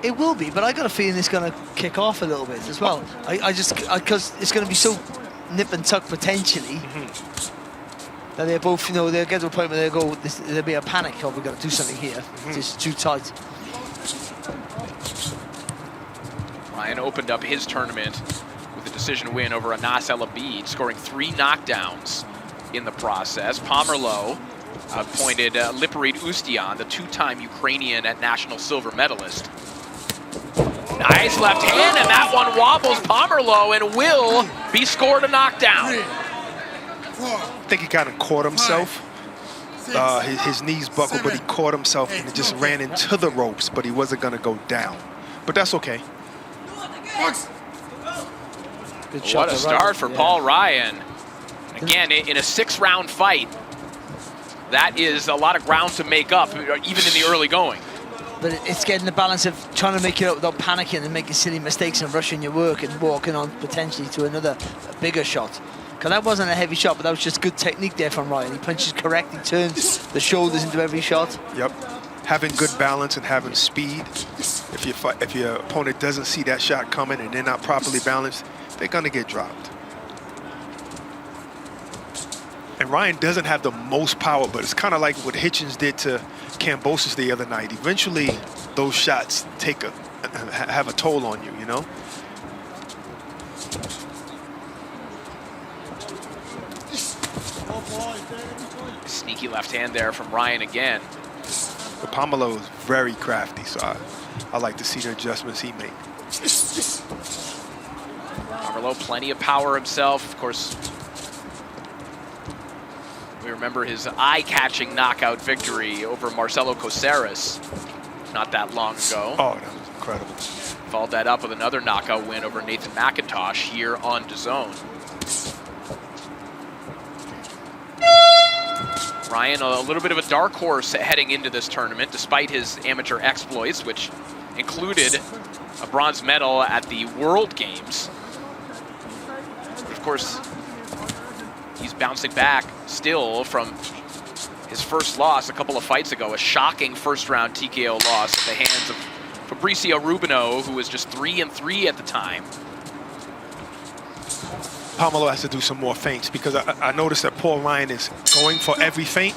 It will be, but I got a feeling it's going to kick off a little bit as well. Because it's going to be so nip and tuck potentially that they're both, you know, they'll get to a point where they'll go, there'll be a panic, oh, we've got to do something here. This is too tight. Ryan opened up his tournament with a decision win over Anas El Abid, scoring 3 knockdowns in the process. Pomerleau appointed Liparit Ustian, the 2-time Ukrainian national silver medalist. Nice left hand, and that one wobbles Pomerleau and will be scored a knockdown. I think he kind of caught himself. His knees buckled, but he caught himself and it just ran into the ropes, but he wasn't going to go down. But that's okay. What a start for Paul Ryan. Again, in a 6-round fight, that is a lot of ground to make up, even in the early going. But it's getting the balance of trying to make it up without panicking and making silly mistakes and rushing your work and walking on potentially to another bigger shot. Because that wasn't a heavy shot, but that was just good technique there from Ryan. He punches correct, he turns the shoulders into every shot. Yep. Having good balance and having speed. If your opponent doesn't see that shot coming and they're not properly balanced, they're going to get dropped. And Ryan doesn't have the most power, but it's kind of like what Hitchens did to Kambosos the other night. Eventually, those shots have a toll on you, you know? Sneaky left hand there from Ryan again. But Pomerleau is very crafty, so I like to see the adjustments he made. Pomerleau, plenty of power himself. Of course, we remember his eye-catching knockout victory over Marcelo Coceres not that long ago. Oh, that was incredible. Followed that up with another knockout win over Nathan McIntosh here on DAZN. Ryan, a little bit of a dark horse heading into this tournament, despite his amateur exploits, which included a bronze medal at the World Games. But of course, he's bouncing back still from his first loss a couple of fights ago, a shocking first-round TKO loss at the hands of Fabricio Rubino, who was just 3-3 at the time. Pomerleau has to do some more feints because I noticed that Paul Ryan is going for every feint,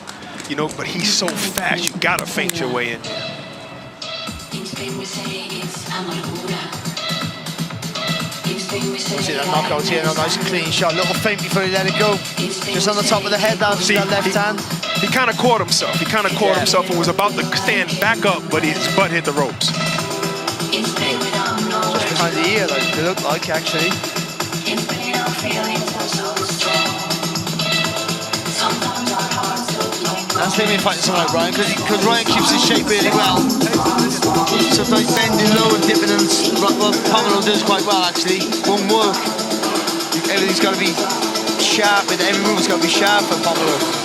you know, but he's so fast, you gotta feint your way in there. See that knockout here, a nice clean shot, little feint before he let it go. Just on the top of the head down to that left hand. He kind of caught himself. He kind of caught himself and was about to stand back up, but his butt hit the ropes. Just behind the ear, like, it looked like, actually. That's the thing fighting someone like Ryan, because Ryan keeps his shape really well. Sometimes bending low and dipping, and well, Pomerleau does quite well actually. Won't work. Everything's got to be sharp, and every move's got to be sharp for Pomerleau.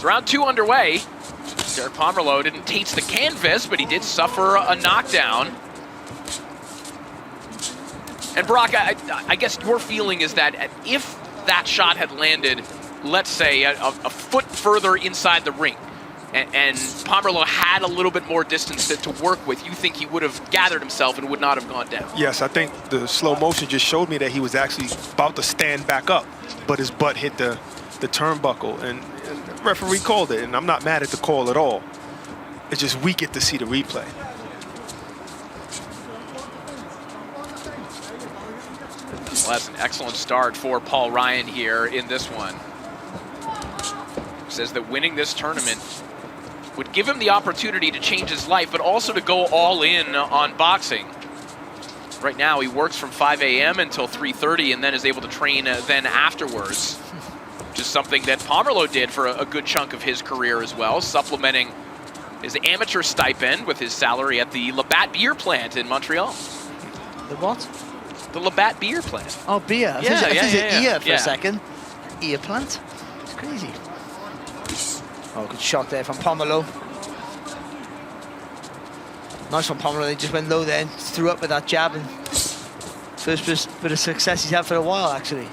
Round 2 underway. Derek Pomerleau didn't taste the canvas, but he did suffer a knockdown. And Brock, I guess your feeling is that if that shot had landed, let's say, a foot further inside the ring, and Pomerleau had a little bit more distance to work with, you think he would have gathered himself and would not have gone down? Yes, I think the slow motion just showed me that he was actually about to stand back up, but his butt hit the turnbuckle, and the referee called it, and I'm not mad at the call at all. It's just we get to see the replay. Well, that's an excellent start for Paul Ryan here in this one. Says that winning this tournament would give him the opportunity to change his life, but also to go all in on boxing. Right now, he works from 5 a.m. until 3:30 and then is able to train then afterwards. Just something that Pomerleau did for a good chunk of his career as well, supplementing his amateur stipend with his salary at the Labatt beer plant in Montreal. The what? The Labatt beer plant. Oh, beer. I think ear for a second. Ear plant. It's crazy. Oh, good shot there from Pomerleau. Nice from Pomerleau. They just went low there and threw up with that jab. And first bit of success he's had for a while, actually.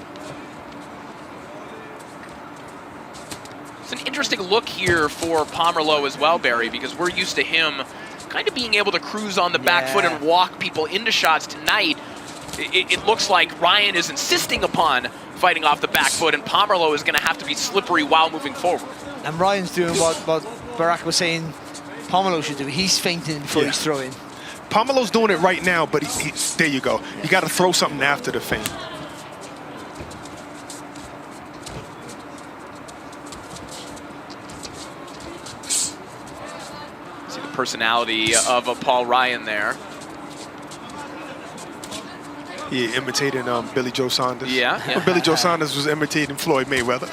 It's an interesting look here for Pomerleau as well, Barry, because we're used to him kind of being able to cruise on the back foot and walk people into shots. Tonight, it looks like Ryan is insisting upon fighting off the back foot, and Pomerleau is going to have to be slippery while moving forward. And Ryan's doing what Barack was saying Pomerleau should do. He's feinting before he's throwing. Pomerleau's doing it right now, but there you go. You got to throw something after the feint. See the personality of a Paul Ryan there. Yeah, imitating Billy Joe Saunders. Yeah. Well, Billy Joe Saunders was imitating Floyd Mayweather.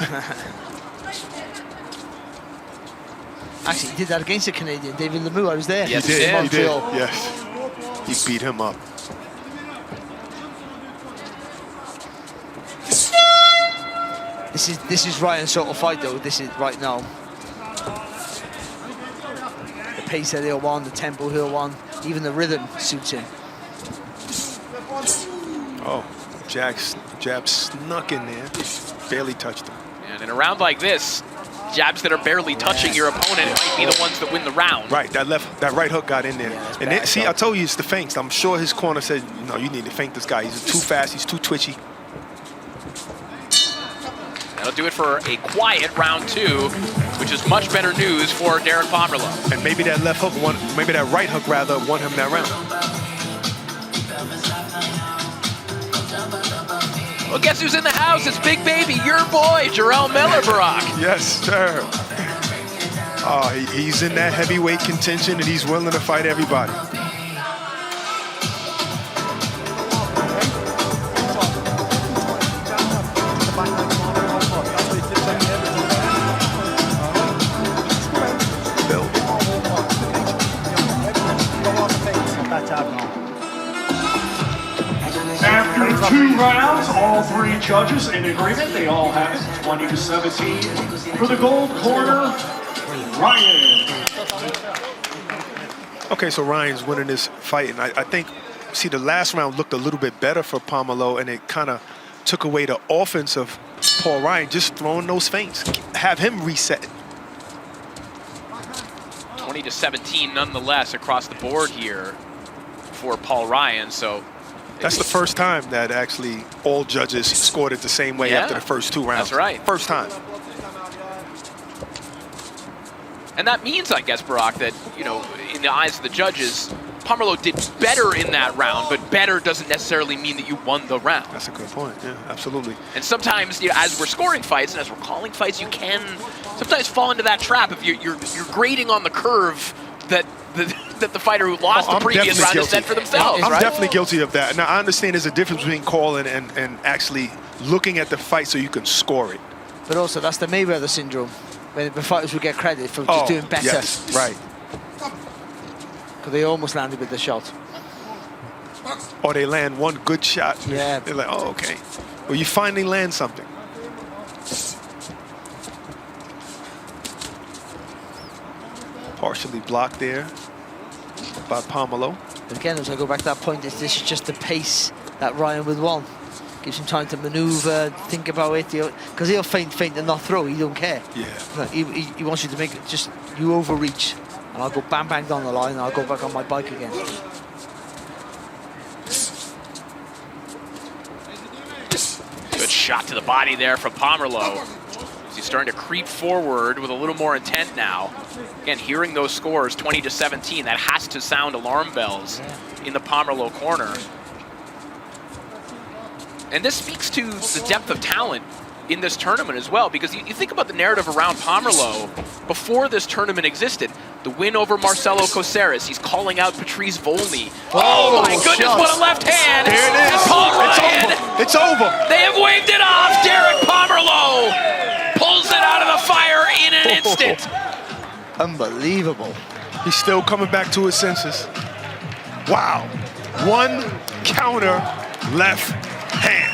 Actually, he did that against the Canadian, David Lemieux. I was there. Yes, he did. Yes. He beat him up. This is Ryan's sort of fight, though. This is right now. The pace that he'll want, the tempo he'll want, even the rhythm suits him. Oh, jab snuck in there, barely touched him. And in a round like this, jabs that are barely touching your opponent might be the ones that win the round. Right, that right hook got in there. And then, see, I told you it's the feints. I'm sure his corner said, no, you need to feint this guy. He's too fast, he's too twitchy. That'll do it for a quiet round 2, which is much better news for Darren Pomerleau. And maybe that left hook won, maybe that right hook rather won him that round. Well, guess who's in the house? It's Big Baby, your boy, Jarrell Miller, Barack. Yes, sir. Oh, he's in that heavyweight contention, and he's willing to fight everybody. After 2 rounds, all 3 judges in agreement. They all have it. 20-17 for the gold corner, Ryan. Okay, so Ryan's winning this fight, and I think, see, the last round looked a little bit better for Pomerleau, and it kind of took away the offense of Paul Ryan, just throwing those feints. Have him reset. 20-17 nonetheless across the board here for Paul Ryan, so that's the first time that actually all judges scored it the same way after the first 2 rounds. That's right. First time. And that means, I guess, Barack, that, you know, in the eyes of the judges, Pomerleau did better in that round, but better doesn't necessarily mean that you won the round. That's a good point, yeah, absolutely. And sometimes, you know, as we're scoring fights and as we're calling fights, you can sometimes fall into that trap if you're grading on the curve that the fighter who lost the previous round has set for themselves. I'm right? definitely guilty of that. Now, I understand there's a difference between calling and actually looking at the fight so you can score it. But also, that's the Mayweather syndrome, when the fighters would get credit for just doing better. Yes, right. Because they almost landed with the shot. Or they land one good shot. Yeah. They're like, oh, okay. Well, you finally land something. Partially blocked there by Pomerleau. But again, as I go back to that point, this is just the pace that Ryan would want. Gives him time to maneuver, think about it, because he'll feint and not throw. He don't care. Yeah. He wants you to make it just you overreach, and I'll go bang bang down the line, and I'll go back on my bike again. Good shot to the body there from Pomerleau. He's starting to creep forward with a little more intent now. Again, hearing those scores, 20-17, that has to sound alarm bells in the Pomerleau corner. And this speaks to the depth of talent in this tournament as well, because you think about the narrative around Pomerleau before this tournament existed. The win over Marcelo Coceres, he's calling out Patrice Volny. Oh my goodness, shot. what a left hand! There it is. Paul Ryan, It's over. they have waved it off. Derek Pomerleau the fire in an instant. Unbelievable. He's still coming back to his senses. Wow. One counter left hand.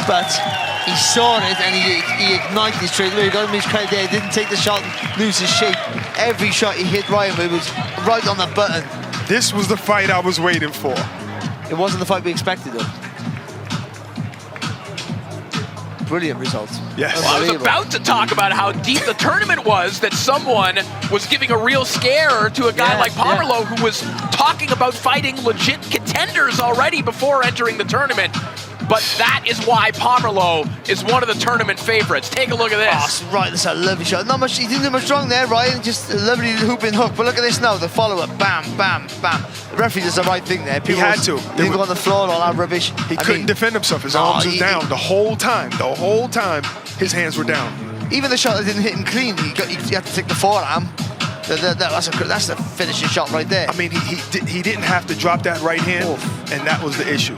But he saw it and he ignited his trade. He got him his credit there. He didn't take the shot and lose his shape. Every shot he hit Ryan with was right on the button. This was the fight I was waiting for. It wasn't the fight we expected, though. Brilliant results. Yes. Well, I was about to talk about how deep the tournament was, that someone was giving a real scare to a guy like Pomerleau, who was talking about fighting legit contenders already before entering the tournament. But that is why Pomerleau is one of the tournament favorites. Take a look at this. Oh, right, that's a lovely shot. Not much, he didn't do much wrong there, Ryan. Just a lovely hooping hook. But look at this now, the follow-up. Bam, bam, bam. The referee does the right thing there. He had to. He didn't go on the floor and all that rubbish. He couldn't defend himself. His arms were down the whole time. The whole time, his hands were down. Even the shot that didn't hit him clean, he had to take the forearm. That's a finishing shot right there. I mean, he didn't have to drop that right hand, and that was the issue.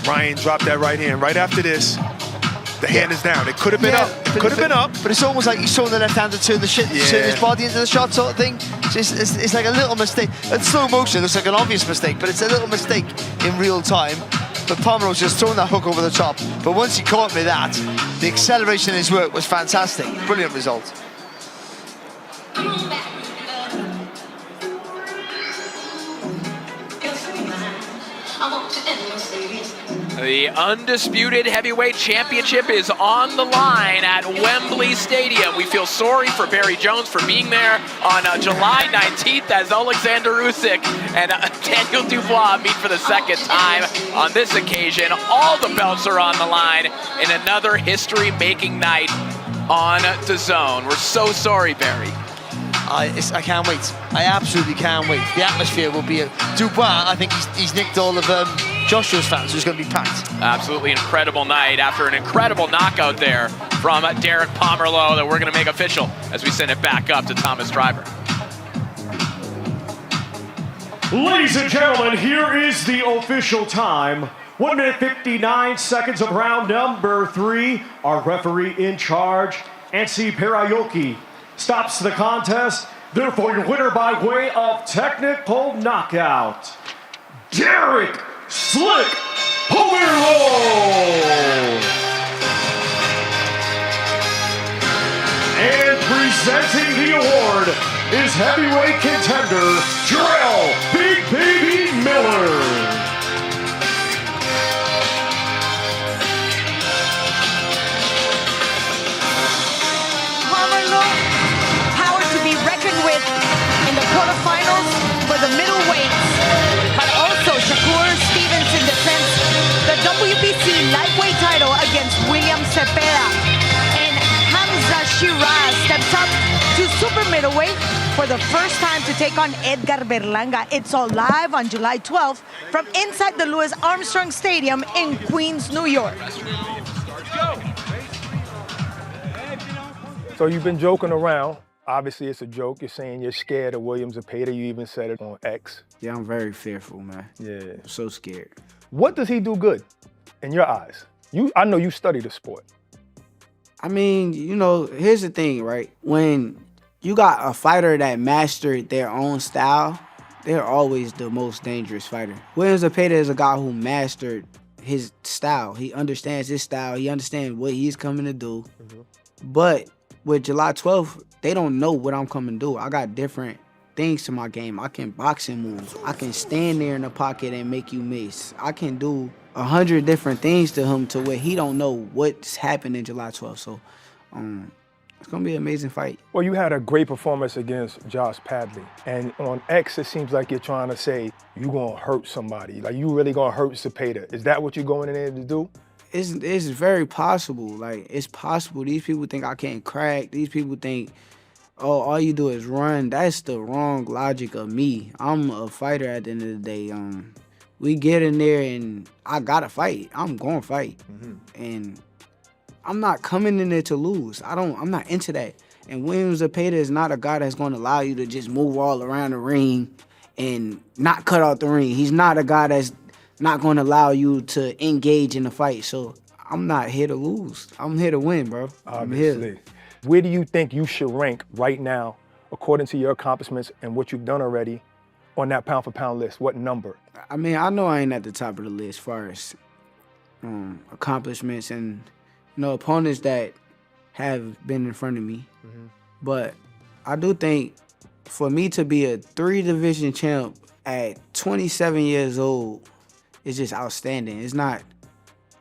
Ryan dropped that right hand. Right after this, the hand is down. It could have been up. It could have been up. But it's almost like he's showing the left hand to turn turn his body into the shot sort of thing. So it's like a little mistake. In slow motion, it looks like an obvious mistake, but it's a little mistake in real time. But Pomerleau's just throwing that hook over the top. But once he caught me that, the acceleration in his work was fantastic. Brilliant result. The undisputed heavyweight championship is on the line at Wembley Stadium. We feel sorry for Barry Jones for being there on July 19th as Alexander Usyk and Daniel Dubois meet for the second time. On this occasion, all the belts are on the line in another history-making night on DAZN. We're so sorry, Barry. I can't wait. I absolutely can't wait. The atmosphere will be... Dubois, I think he's nicked all of Joshua's fans, who's going to be packed. Absolutely incredible night after an incredible knockout there from Derek Pomerleau that we're going to make official as we send it back up to Thomas Driver. Ladies and gentlemen, here is the official time. 1 minute 59 seconds of round number 3. Our referee in charge, Ansi Parayoki, stops the contest. Therefore, your winner by way of technical knockout, Derek Slick Pomerleau. And presenting the award is heavyweight contender Jarrell Big Baby Miller. With in the quarterfinals for the middleweights, but also Shakur Stevenson defends the WBC lightweight title against William Cepeda, and Hamza Shiraz steps up to super middleweight for the first time to take on Edgar Berlanga. It's all live on July 12th from inside the Louis Armstrong Stadium in Queens, New York. So you've been joking around. Obviously, it's a joke. You're saying you're scared of William Cepeda. You even said it on X. Yeah, I'm very fearful, man. Yeah. I'm so scared. What does he do good in your eyes? I know you study the sport. I mean, you know, here's the thing, right? When you got a fighter that mastered their own style, they're always the most dangerous fighter. William Cepeda is a guy who mastered his style. He understands his style. He understands what he's coming to do. But with July 12th, they don't know what I'm coming to do. I got different things to my game. I can boxing moves. I can stand there in the pocket and make you miss. I can do 100 different things to him to where he don't know what's happening July 12th. So it's going to be an amazing fight. Well, you had a great performance against Josh Padley. And on X, it seems like you're trying to say you're going to hurt somebody. Like, you really going to hurt Cepeda. Is that what you're going in there to do? It's very possible. Like, it's possible. These people think I can't crack. These people think, oh, all you do is run. That's the wrong logic of me. I'm a fighter at the end of the day. We get in there and I gotta fight. I'm gonna fight. And I'm not coming in there to lose. I'm not into that. And William Cepeda is not a guy that's gonna allow you to just move all around the ring and not cut out the ring. He's not a guy that's not gonna allow you to engage in the fight. So I'm not here to lose. I'm here to win, bro. I'm Obviously. here. Where do you think you should rank right now, according to your accomplishments and what you've done already, on that pound-for-pound list? What number? I mean, I know I ain't at the top of the list as far as accomplishments and, opponents that have been in front of me. But I do think for me to be a 3-division champ at 27 years old is just outstanding. It's not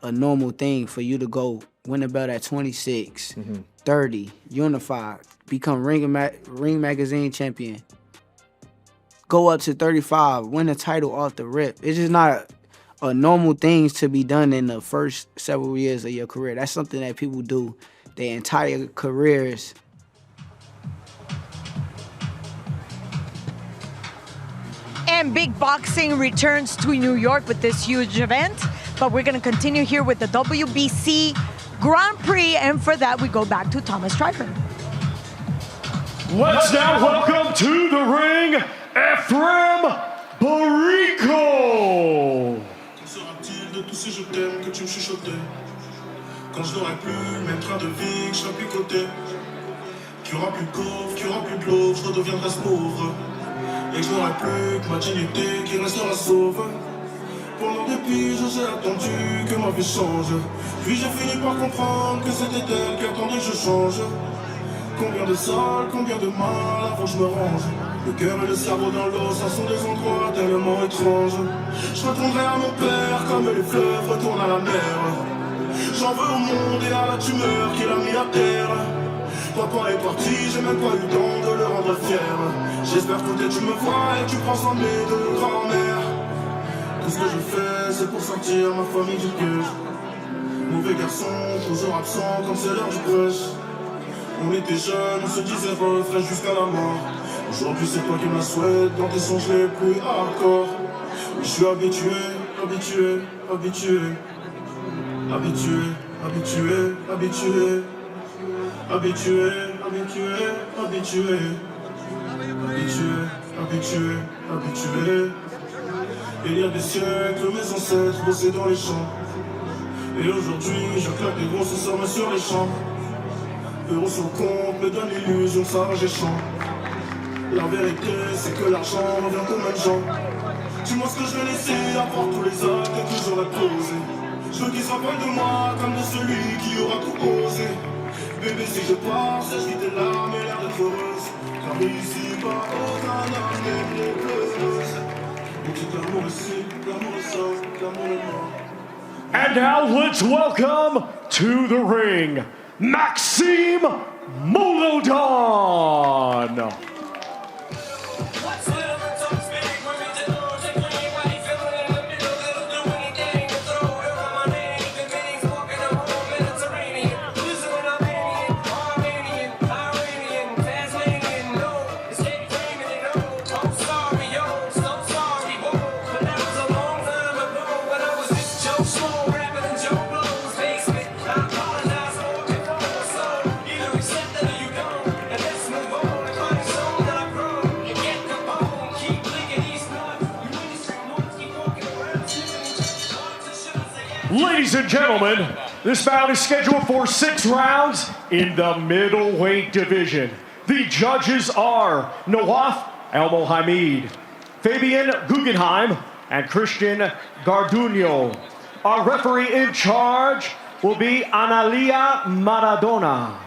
a normal thing for you to go win a belt at 26, 30, unified, become Ring Magazine champion, go up to 35, win a title off the rip. It's just not a normal thing to be done in the first several years of your career. That's something that people do their entire careers. And big boxing returns to New York with this huge event. But we're going to continue here with the WBC Grand Prix. And for that, we go back to Thomas Stryker. Let's now welcome to the ring, Ephraim Barrico. Que sera-t-il de tous ces je t'aime que tu me chuchotais? Quand je n'aurai plus le même train de vie, que je serai plus coté. Qu'il n'y aura plus de coffre, qu'il n'y aura plus de l'eau, je redeviendrai ce pauvre. Et que je n'aurai plus que ma dignité qui restera sauve. Pendant des piges, j'ai attendu que ma vie change. Puis j'ai fini par comprendre que c'était elle qui attendait que je change. Combien de salles, combien de mal avant que je me range. Le cœur et le cerveau dans l'eau, ça sont des endroits tellement étranges. Je retournerai à mon père comme les fleuves retournent à la mer. J'en veux au monde et à la tumeur qu'il a mis à terre. Papa est parti, j'ai même pas eu le temps de le rendre fier. J'espère que tu me vois et tu prends soin de mes deux grands-mères. Tout ce que je fais, c'est pour sortir ma famille du piège. Mauvais garçon, toujours absent comme c'est l'heure du prêche. On était jeunes, on se disait refrain jusqu'à la mort. Aujourd'hui c'est toi qui me la souhaites, dans tes songes les plus hardcore. Je suis habitué, habitué, habitué. Habitué, habitué, habitué. Habitué, habitué, habitué. Habitué, habitué, habitué. Il y a des siècles, mes ancêtres bossaient dans les champs. Et aujourd'hui, je claque des grosses sommes sur les champs. Euros sur le compte me donne l'illusion que ça va, j'échange. La vérité, c'est que l'argent revient aux mêmes gens. Dis-moi ce que je vais laisser à part tous les actes que j'aurais posés. Je veux qu'ils se rappellent de moi comme de celui qui aura tout osé. Bébé, si je pars, sèche vite tes larmes et l'air d'être heureuse. Car ici, pas aucun âme n'est les pleureuse. L'amour est ci, l'amour est ça, l'amour est mort. And now let's welcome to the ring, Maxime Molodon. Ladies and gentlemen, this bout is scheduled for 6 rounds in the middleweight division. The judges are Nawaf El-Mohamed, Fabian Guggenheim, and Christian Garduño. Our referee in charge will be Analia Maradona.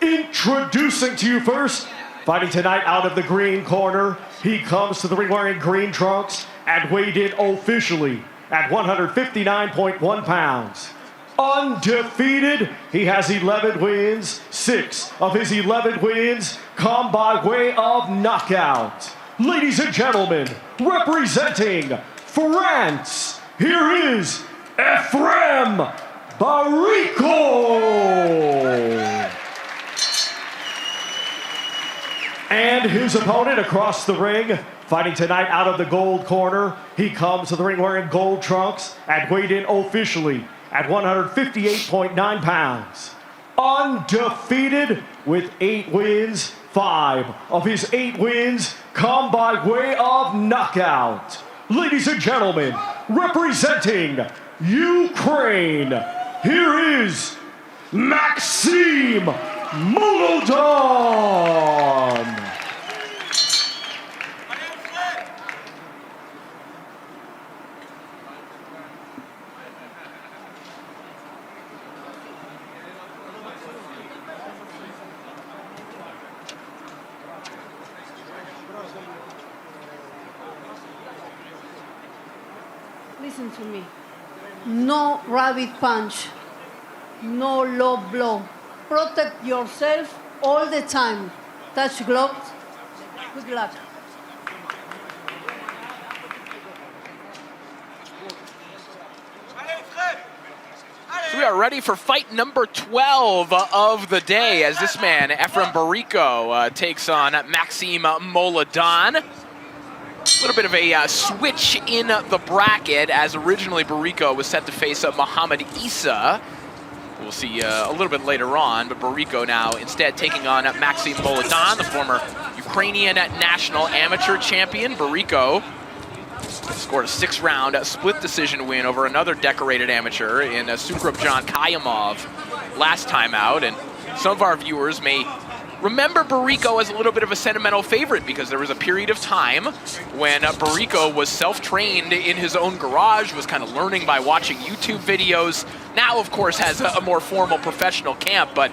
Introducing to you first, fighting tonight out of the green corner, he comes to the ring wearing green trunks and weighed in officially at 159.1 pounds. Undefeated, he has 11 wins. 6 of his 11 wins come by way of knockout. Ladies and gentlemen, representing France, here is Ephraim Barrico. And his opponent across the ring, fighting tonight out of the gold corner, he comes to the ring wearing gold trunks and weighed in officially at 158.9 pounds. Undefeated with 8 wins, 5 of his 8 wins come by way of knockout. Ladies and gentlemen, representing Ukraine, here is Maxim Molodon. Listen to me. No rabbit punch. No low blow. Protect yourself all the time. Touch gloves. Good luck. So we are ready for fight number 12 of the day as this man, Efrem Bariko, takes on Maxim Molodon. A little bit of a switch in the bracket, as originally Bariko was set to face Muhammad Isa. We'll see a little bit later on, but Bariko now instead taking on Maxim Molodon, the former Ukrainian national amateur champion. Bariko scored a 6-round split decision win over another decorated amateur in Sukrabjan Kayamov last time out, and some of our viewers may remember Bariko as a little bit of a sentimental favorite because there was a period of time when Bariko was self-trained in his own garage, was kind of learning by watching YouTube videos. Now, of course, has a more formal professional camp, but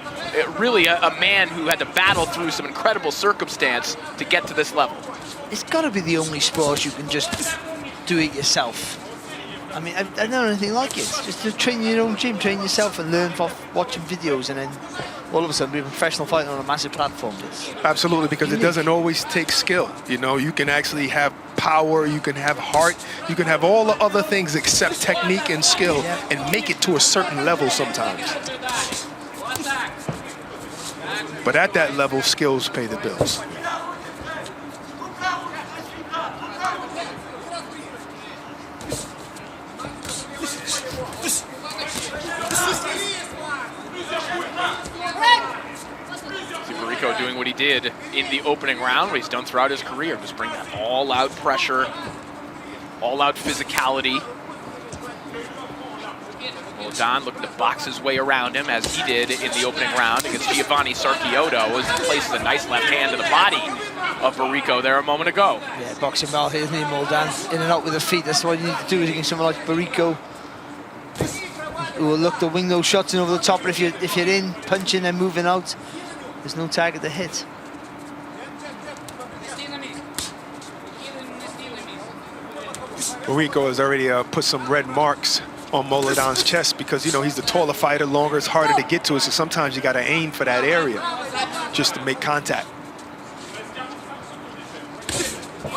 really a man who had to battle through some incredible circumstance to get to this level. It's got to be the only sport you can just do it yourself. I mean, I don't know anything like it. Just to train your own gym, train yourself and learn from watching videos, and then all of a sudden be a professional fighter on a massive platform. Absolutely, because it doesn't always take skill. You know, you can actually have power, you can have heart, you can have all the other things except technique and skill, and make it to a certain level sometimes. But at that level, skills pay the bills. Bariko doing what he did in the opening round, what he's done throughout his career, just bring that all-out pressure, all-out physicality. Molodon looking to box his way around him, as he did in the opening round against Giovanni Sarchioto, as he places a nice left hand to the body of Bariko there a moment ago. Yeah, boxing well here, isn't he, Molodon? In and out with the feet, that's what you need to do against someone like Bariko, who will look to wing those shots in over the top, but if you're in, punching and moving out, there's no target to hit. Bariko has already put some red marks on Molodon's chest because, you know, he's the taller fighter, longer, it's harder to get to it, so sometimes you got to aim for that area just to make contact.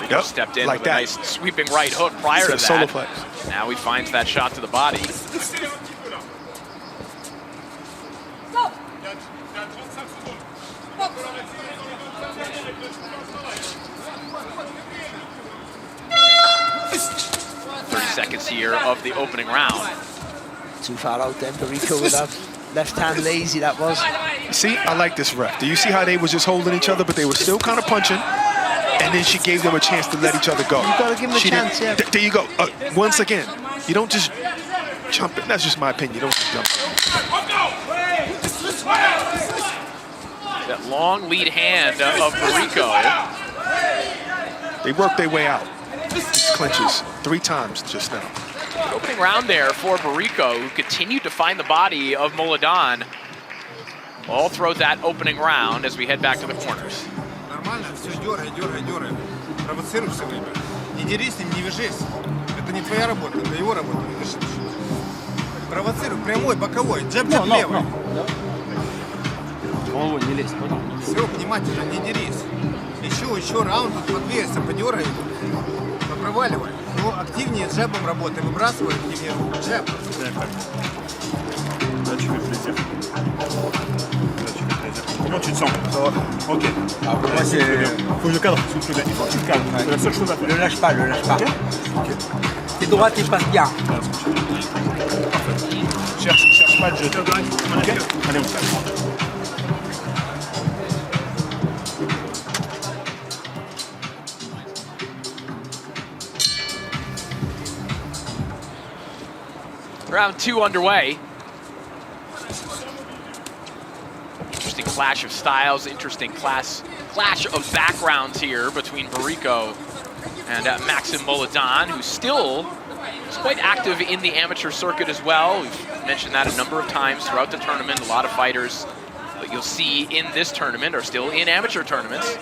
Yep. Stepped in like with a nice sweeping right hook prior to that. Now he finds that shot to the body. Seconds here of the opening round. Too far out then, Bariko with that left hand lazy that was. See, I like this ref. Do you see how they was just holding each other, but they were still kind of punching, and then she gave them a chance to let each other go. You gotta give them a chance, yeah. There you go. Once again, you don't just jump in. That's just my opinion. You don't just jump in. That long lead hand of Bariko. They work their way out. These clinches 3 times just now. The opening round there for Bariko, who continued to find the body of Molodon all throughout that opening round as we head back to the corners. Нормально, все, дергай. Провоцируй все время. Не дерись с ним, не вяжись. Это не твоя работа, это его работа. Провоцируй, прямой, боковой, джеб левый. Головой не лезь, понял? Все, внимательно, не дерись. Еще раунд, подвигайся, подергай. Проваливай. Ну, активнее джебом работай, выбрасывай активнее джеб. Comment tu te sens? Ça va. Ok. Après, faut que je cadre, s'il te plaît. Il faut que tu te calmes. C'est la seule chose à faire. Le lâche pas. Ok. T'es droit, t'es pas bien. Cherche pas de jeu. Ok. Allez, on se calme. Round 2 underway. Interesting clash of styles, interesting clash of backgrounds here between Barrico and Maxim Moladan, who still is quite active in the amateur circuit as well. We've mentioned that a number of times throughout the tournament. A lot of fighters that you'll see in this tournament are still in amateur tournaments.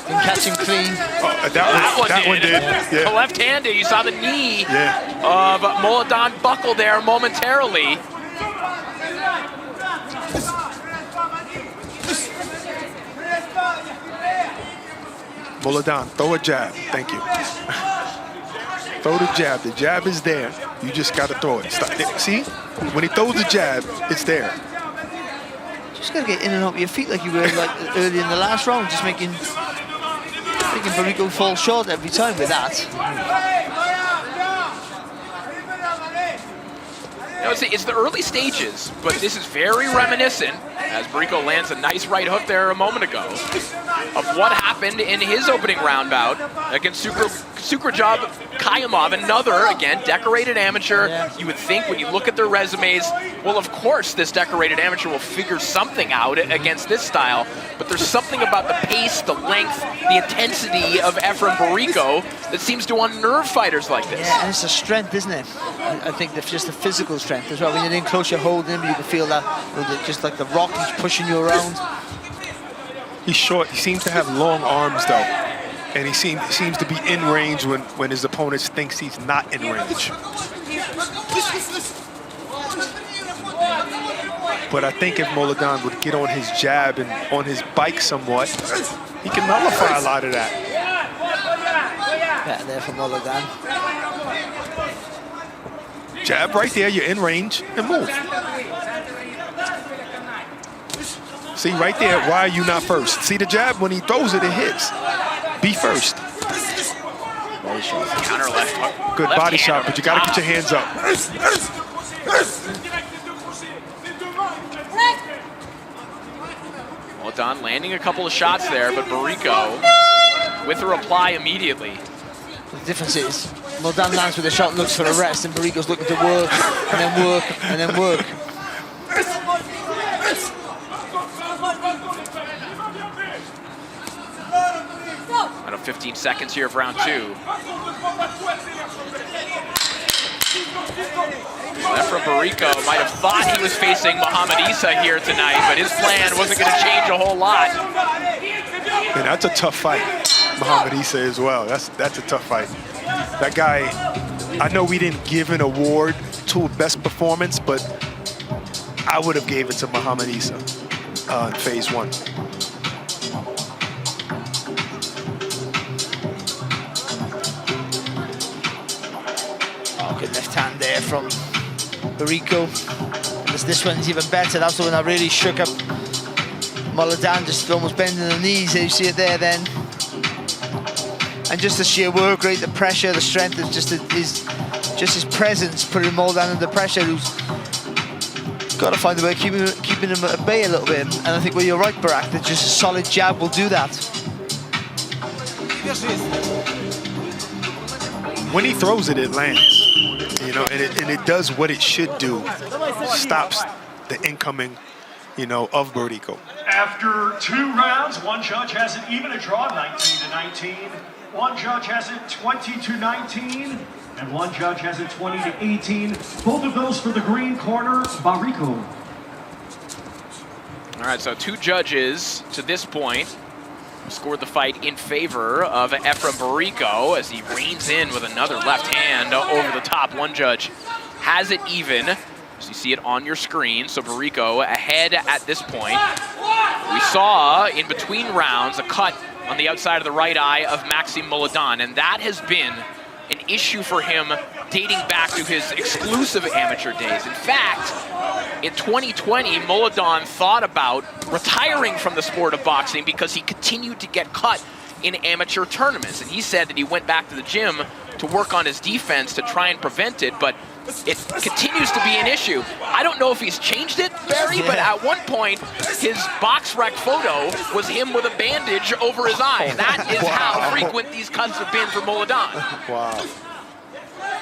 Can catch him clean. That one did. The left-handed, you saw the knee of Moladan buckle there momentarily. Moladan, throw a jab. Thank you. Throw the jab. The jab is there. You just got to throw it. See? When he throws the jab, it's there. Just got to get in and out of your feet like you were like early in the last round, just making Barrico fall short every time with that. You know, it's the early stages, but this is very reminiscent, as Barrico lands a nice right hook there a moment ago, of what happened in his opening round bout against Sukrajab Kayamov, another, again, decorated amateur. You would think when you look at their resumes, well, of course this decorated amateur will figure something out against this style, but there's something about the pace, the length, the intensity of Efrem Barrico that seems to unnerve fighters like this. Yeah, and it's the strength, isn't it? I think that's just the physical strength as well. When you're in close, you're holding him, you can feel that, just like the rock, he's pushing you around. He's short. He seems to have long arms, though. And he seems to be in range when his opponent thinks he's not in range. But I think if Moladan would get on his jab and on his bike somewhat, he can nullify a lot of that. Better there for Moladan. Jab right there, you're in range, and move. See, right there, why are you not first? See the jab? When he throws it, it hits. Be first. Body shot. Counter left hook. Good left body shot, but you got to get your hands up. Moladan landing a couple of shots there, but Barrico with a reply immediately. The difference is, Moladan lands with a shot, looks for a rest, and Barrico's looking to work, and then work, and then work. Out of 15 seconds here of round 2. Efrem Barrico might have thought he was facing Muhammad Isa here tonight, but his plan wasn't going to change a whole lot. And that's a tough fight. Muhammad Isa as well. That's a tough fight. That guy, I know we didn't give an award to best performance, but I would have gave it to Muhammad Isa in phase 1. Good left hand there from Barrico. And this one's even better. That's the one that really shook up Moladan, just almost bending the knees. You see it there then. And just the sheer work rate, the pressure, the strength, is just his presence putting Moladan under pressure, who's got to find a way of keeping him at bay a little bit. And I think, well, you're right, Barak, that just a solid jab will do that. When he throws it, it lands. You know, and it does what it should do. Stops the incoming, of Barrico. After 2 rounds, one judge has it even, a draw 19-19. One judge has it 20-19, and one judge has it 20-18. Both of those for the green corner, Barrico. All right, so 2 judges to this point scored the fight in favor of Efrem Barrico as he reins in with another left hand over the top. One judge has it even, as you see it on your screen. So Barrico ahead at this point. We saw in between rounds a cut on the outside of the right eye of Maxim Moladan, and that has been an issue for him dating back to his exclusive amateur days. In fact, in 2020, Moladan thought about retiring from the sport of boxing because he continued to get cut in amateur tournaments. And he said that he went back to the gym to work on his defense to try and prevent it, but it continues to be an issue. I don't know if he's changed it, Barry, but at one point, his box rec photo was him with a bandage over his eye. That is how frequent these cuts have been for Molodan. Wow.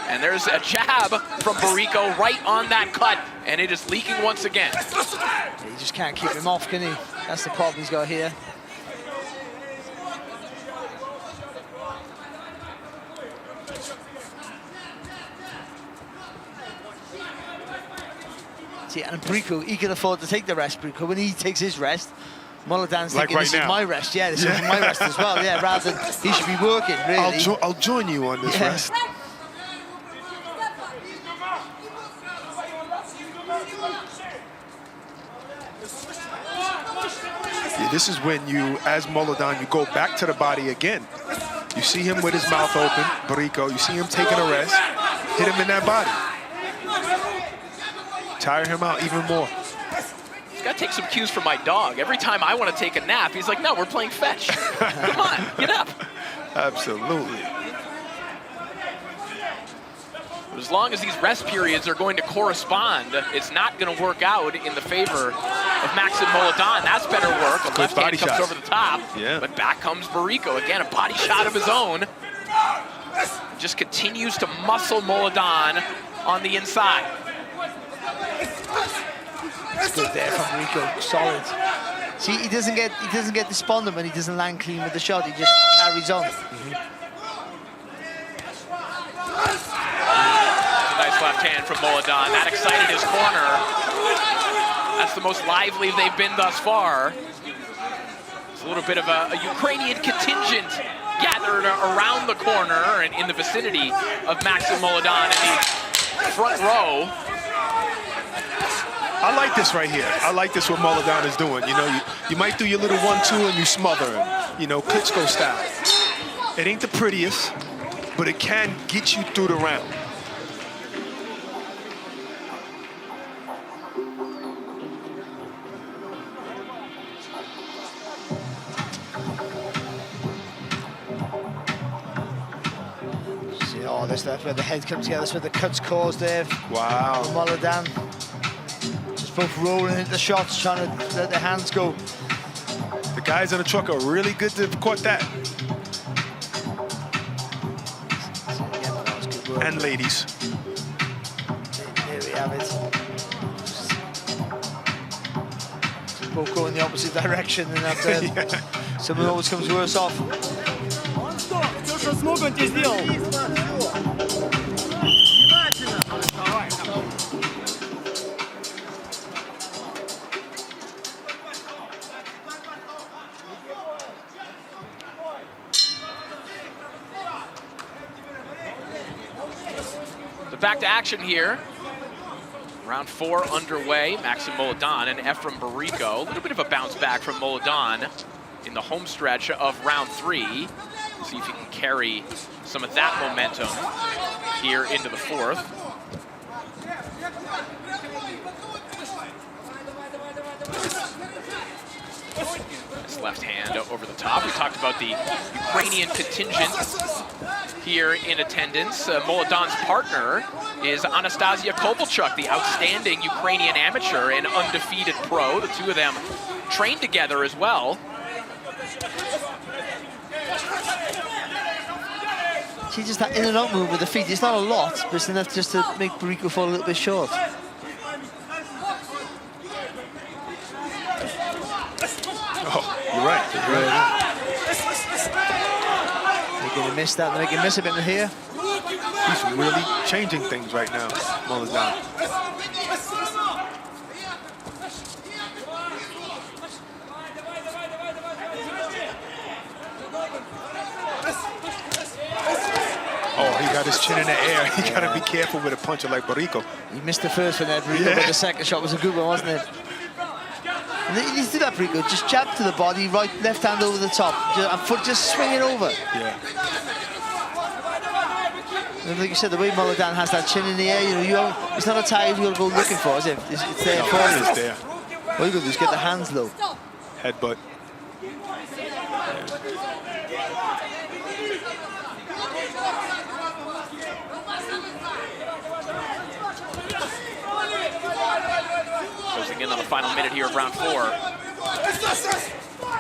And there's a jab from Barrico right on that cut, and it is leaking once again. He just can't keep him off, can he? That's the problem he's got here. See, and Barrico, he can afford to take the rest, Barrico. When he takes his rest, Molodan's like thinking, right this now. is my rest. Yeah, this is my rest as well. Yeah, rather than he should be working, really. I'll join you on this rest. Yeah, this is when you, as Molodan, you go back to the body again. You see him with his mouth open, Barrico. You see him taking a rest. Hit him in that body. Tire him out even more. Gotta take some cues from my dog. Every time I want to take a nap, he's like, no, we're playing fetch. Come on, get up. Absolutely. But as long as these rest periods are going to correspond, it's not going to work out in the favor of Maxim Molodan. That's better work. A left hand comes over the top, but back comes Barrico. Again, a body shot of his own. Just continues to muscle Molodan on the inside. It's good there from Barrico, solid. See, he doesn't get despondent when he doesn't land clean with the shot. He just carries on. Nice left hand from Molodan. That excited his corner. That's the most lively they've been thus far. It's a little bit of a Ukrainian contingent gathered around the corner and in the vicinity of Maxim Molodan in the front row. I like this right here. I like this what Molodan is doing. You know, you might do your little 1-2 and you smother him. You know, Klitschko style. It ain't the prettiest, but it can get you through the round. See, oh, that's where the head comes together. That's where the cuts caused there. Wow. Molodan. Just both rolling into the shots, trying to let their hands go. The guys in the truck are really good to caught that. And ladies. There we have it. Both go in the opposite direction, and after someone always comes worse off. Back to action here. Round 4 underway. Maxim Molodan and Efrem Barrico. A little bit of a bounce back from Molodan in the home stretch of round 3. See if he can carry some of that momentum here into the 4th. This left hand over the top. We talked about the Ukrainian contingent here in attendance. Molodan's partner is Anastasia Kovalchuk, the outstanding Ukrainian amateur and undefeated pro. The two of them trained together as well. See, just that in and out move with the feet. It's not a lot, but it's enough just to make Barrico fall a little bit short. Oh, you're right. You're right. They're going to miss that. They're going to miss a bit in here. He's really changing things right now, Molodan. Oh, he got his chin in the air. He got to be careful with a puncher like Barrico. He missed the first one there, Barrico, but the second shot was a good one, wasn't it? And he needs to do that, Barrico. Just jab to the body, right, left hand over the top, and foot just swing it over. Yeah. And like you said, the way Molodan has that chin in the air, it's not a tire you got to go looking for, is it? It's there for you. It's there. All you got to do is get the hands low. Headbutt. Closing in on the final minute here of round 4.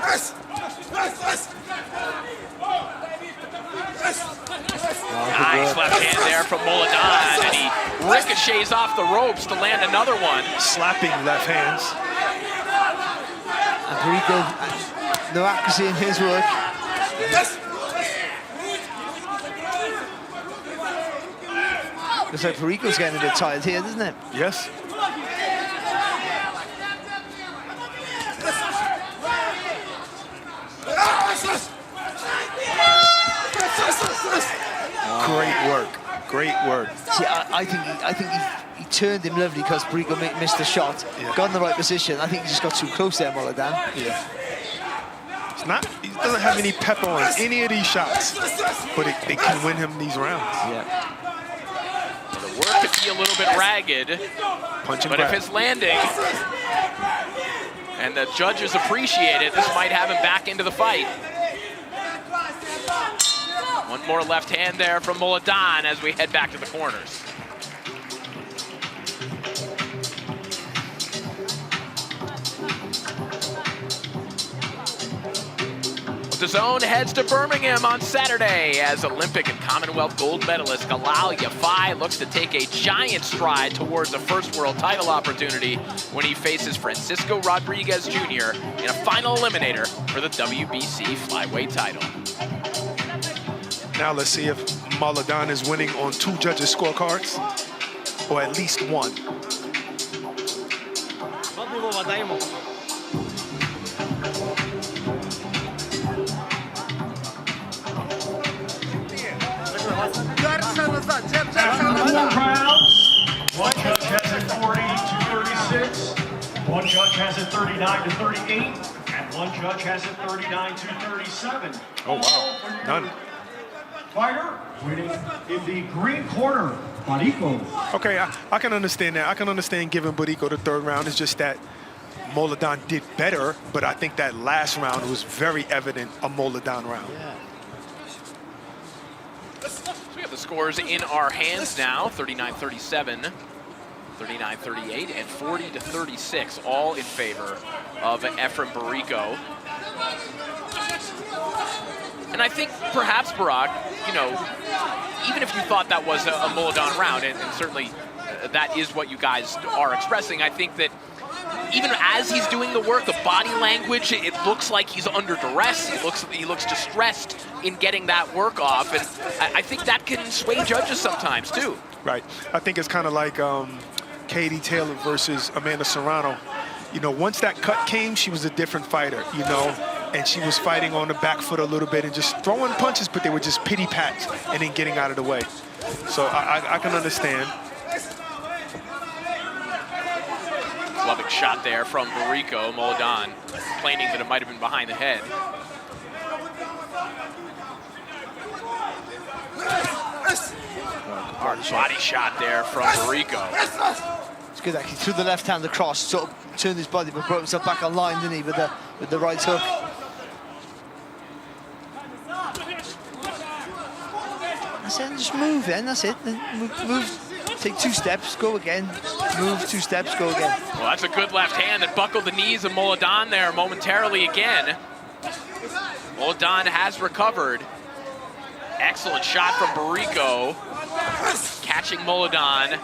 Nice left hand there from Moladan, and he ricochets off the ropes to land another one. Slapping left hands. And Perico, no accuracy in his work. Looks like Perico's getting a bit tired here, doesn't it? Yes. Great work. Great work. See, I think he turned him lovely because Perico missed the shot. Yeah. Got in the right position. I think he just got too close there, Moladan. Yeah. It's not. He doesn't have any pep on any of these shots, but it can win him these rounds. Yeah. The work could be a little bit ragged, Punch and but grab. if it's landing and the judges appreciate it, this might have him back into the fight. One more left hand there from Moladan as we head back to the corners. DAZN heads to Birmingham on Saturday as Olympic and Commonwealth gold medalist Galal Yafai looks to take a giant stride towards a first world title opportunity when he faces Francisco Rodriguez Jr. in a final eliminator for the WBC flyweight title. Now let's see if Moladan is winning on 2 judges' scorecards, or at least 1. After 4 rounds, one judge has it 40-36, one judge has it 39-38, and one judge has it 39-37. Oh, wow. None. Fighter winning in the green corner, Barico. Okay, I can understand that. I can understand giving Barico the 3rd round. It's just that Moladan did better, but I think that last round was very evident a Moladan round. Yeah. So we have the scores in our hands now, 39-37, 39-38, and 40-36, all in favor of Ephraim Barico. And I think perhaps, Barak, you know, even if you thought that was a Moladan round, and certainly that is what you guys are expressing, I think that even as he's doing the work, the body language, it looks like he's under duress. He looks distressed in getting that work off, and I think that can sway judges sometimes too. Right. I think it's kind of like Katie Taylor versus Amanda Serrano. You know, once that cut came, she was a different fighter, you know, and she was fighting on the back foot a little bit and just throwing punches, but they were just pity-pats and then getting out of the way. So I can understand. Loving shot there from Barico. Moladan complaining that it might have been behind the head. Body shot there from Barico. It's good that he threw the left hand across, sort of turned his body, but brought himself back online, didn't he, with the right hook. That's it, just move then, that's it. Then move, take 2 steps, go again. Move 2 steps, go again. Well, that's a good left hand that buckled the knees of Moladan there momentarily again. Moladan has recovered. Excellent shot from Barico. Catching Moladan.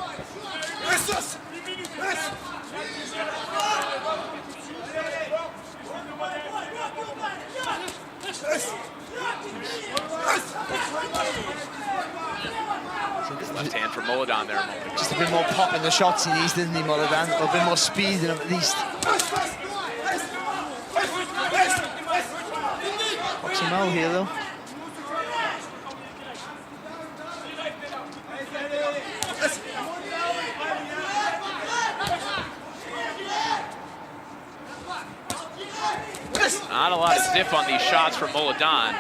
Left hand from Moladan there a moment ago. Just a bit more pop in the shots he needs, didn't he, Moladan? Or a bit more speed in him at least. Boxing well here though. Not a lot of zip on these shots from Moladan.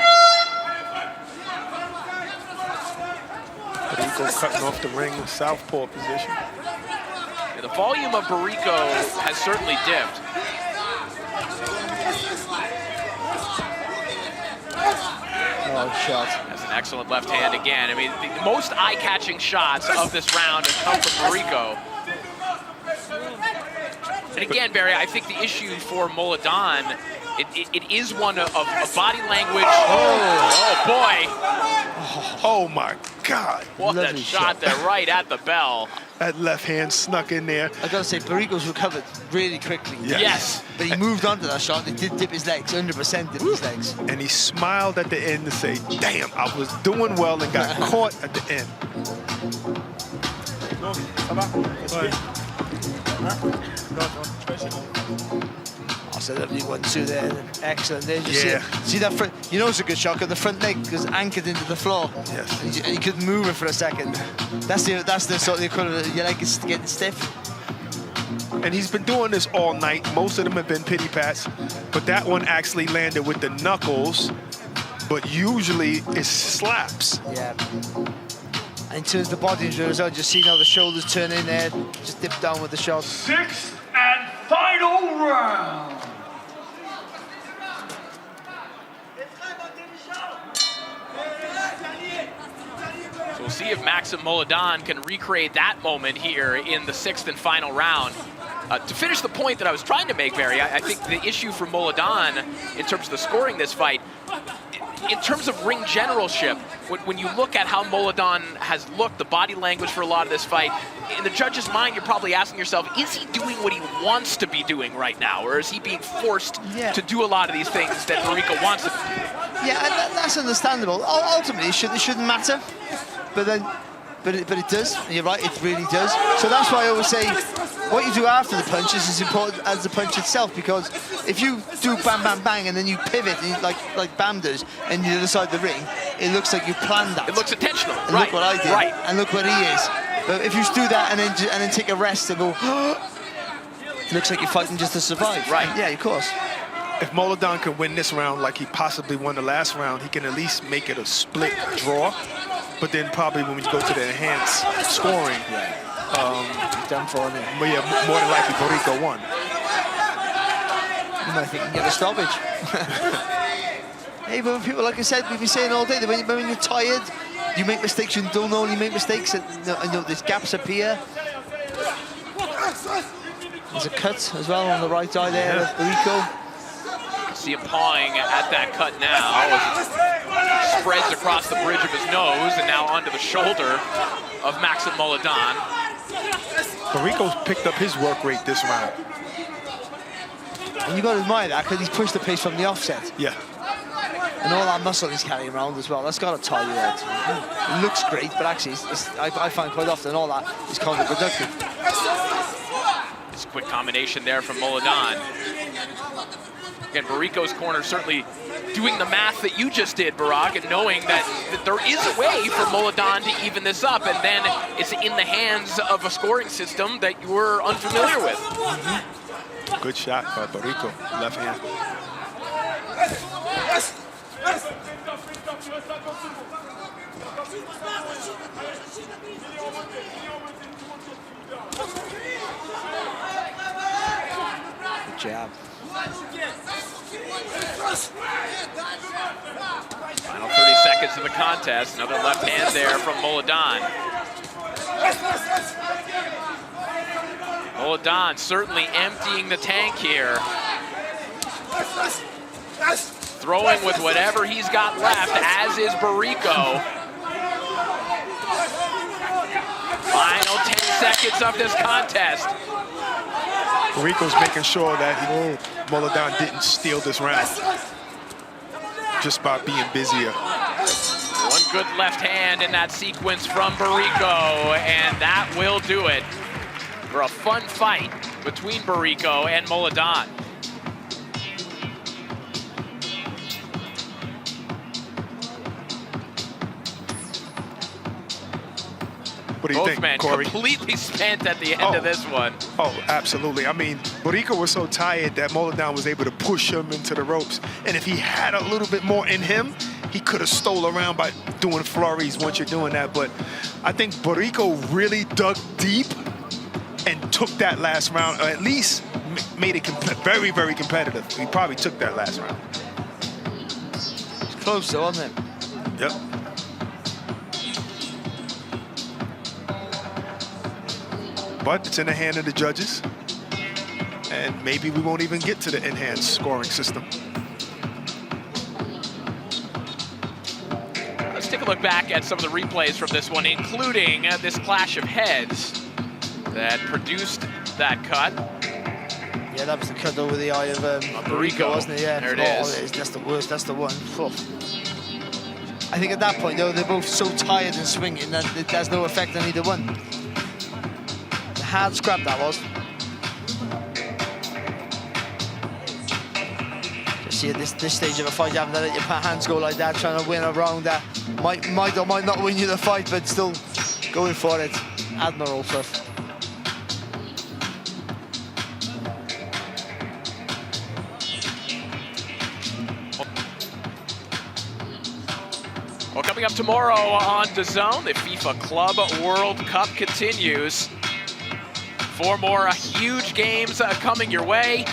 Barico cutting off the ring with southpaw position. Yeah, the volume of Barico has certainly dipped. shot. That's an excellent left hand again. I mean, the most eye-catching shots of this round have come from Barrico. And again, Barry, I think the issue for Moladan, it is one of body language. Oh boy. Oh my God. What a shot there, right at the bell. That left hand snuck in there. I gotta say, Barrico's recovered really quickly. Yes. But he moved on to that shot. He did dip his legs, 100% dip his legs. And he smiled at the end to say, damn, I was doing well and got caught at the end. So lovely 1-2 there, excellent. There, you see that front. You know it's a good shot because the front leg was anchored into the floor. Yes. And you couldn't move it for a second. That's the sort of equivalent. Your leg is getting stiff. And he's been doing this all night. Most of them have been pity pats, but that one actually landed with the knuckles. But usually it slaps. Yeah. And in terms of the body injury as well, just seeing how the shoulders turn in there, just dip down with the shot. Sixth and final round. So we'll see if Maxim Moladan can recreate that moment here in the 6th and final round. To finish the point that I was trying to make, Barry, I think the issue for Moladan in terms of the scoring this fight, in terms of ring generalship, when you look at how Moladan has looked, the body language for a lot of this fight, in the judge's mind, you're probably asking yourself, is he doing what he wants to be doing right now? Or is he being forced to do a lot of these things that Barrico wants to do? Yeah, and that's understandable. Ultimately, it shouldn't matter. But it does. You're right, it really does. So that's why I always say, what you do after the punch is as important as the punch itself, because if you do bang, bang, bang, and then you pivot, and like Bam does, and you decide the ring, it looks like you planned that. It looks intentional. And Right. Look what I did. Right. And look where he is. But if you do that and then take a rest and go, it looks like you're fighting just to survive. Right. Yeah, of course. If Moladan can win this round like he possibly won the last round, he can at least make it a split draw. But then probably when we go to the enhanced scoring, done for him. Yeah, more than likely Barrico won. You might think you can get a stoppage. Hey, but people, like I said, we've been saying all day that when you're tired, you make mistakes, you don't only make mistakes, and these gaps appear. There's a cut as well on the right eye there of Barrico. See him pawing at that cut now. Spreads across the bridge of his nose and now onto the shoulder of Maxim Moladan. Barrico's picked up his work rate this round. And you've got to admire that because he's pushed the pace from the offset. Yeah. And all that muscle he's carrying around as well. That's got to tire you out. It looks great, but actually, I find quite often all that is counterproductive. It's a quick combination there from Moladan. Again, Barrico's corner certainly doing the math that you just did, Barack, and knowing that there is a way for Moladan to even this up, and then it's in the hands of a scoring system that you were unfamiliar with. Good shot by Barrico, left hand. Good jab. Final 30 seconds of the contest. Another left hand there from Moladan. Moladan certainly emptying the tank here. Throwing with whatever he's got left, as is Barrico. Final 10 seconds of this contest. Barrico's making sure that Moladan didn't steal this round just by being busier. One good left hand in that sequence from Barrico, and that will do it for a fun fight between Barrico and Moladan. What do you Both think, men Corey? completely spent at the end of this one. Oh, absolutely. I mean, Barrico was so tired that Moladan was able to push him into the ropes. And if he had a little bit more in him, he could have stole around by doing flurries once you're doing that. But I think Barrico really dug deep and took that last round, or at least made it very, very competitive. He probably took that last round. It's close though, wasn't it? Yep. But it's in the hand of the judges. And maybe we won't even get to the enhanced scoring system. Let's take a look back at some of the replays from this one, including this clash of heads that produced that cut. Yeah, that was the cut over the eye of Rico, wasn't it? Yeah, there it is. That's the worst. That's the one. Oh. I think at that point, though, they're both so tired and swinging that it has no effect on either one. The hard scrap that was. Just see at this stage of a fight, you haven't let your hands go like that, trying to win a round that might or might not win you the fight, but still going for it. Admirable stuff. Well, coming up tomorrow on DAZN, the FIFA Club World Cup continues. 4 more huge games coming your way.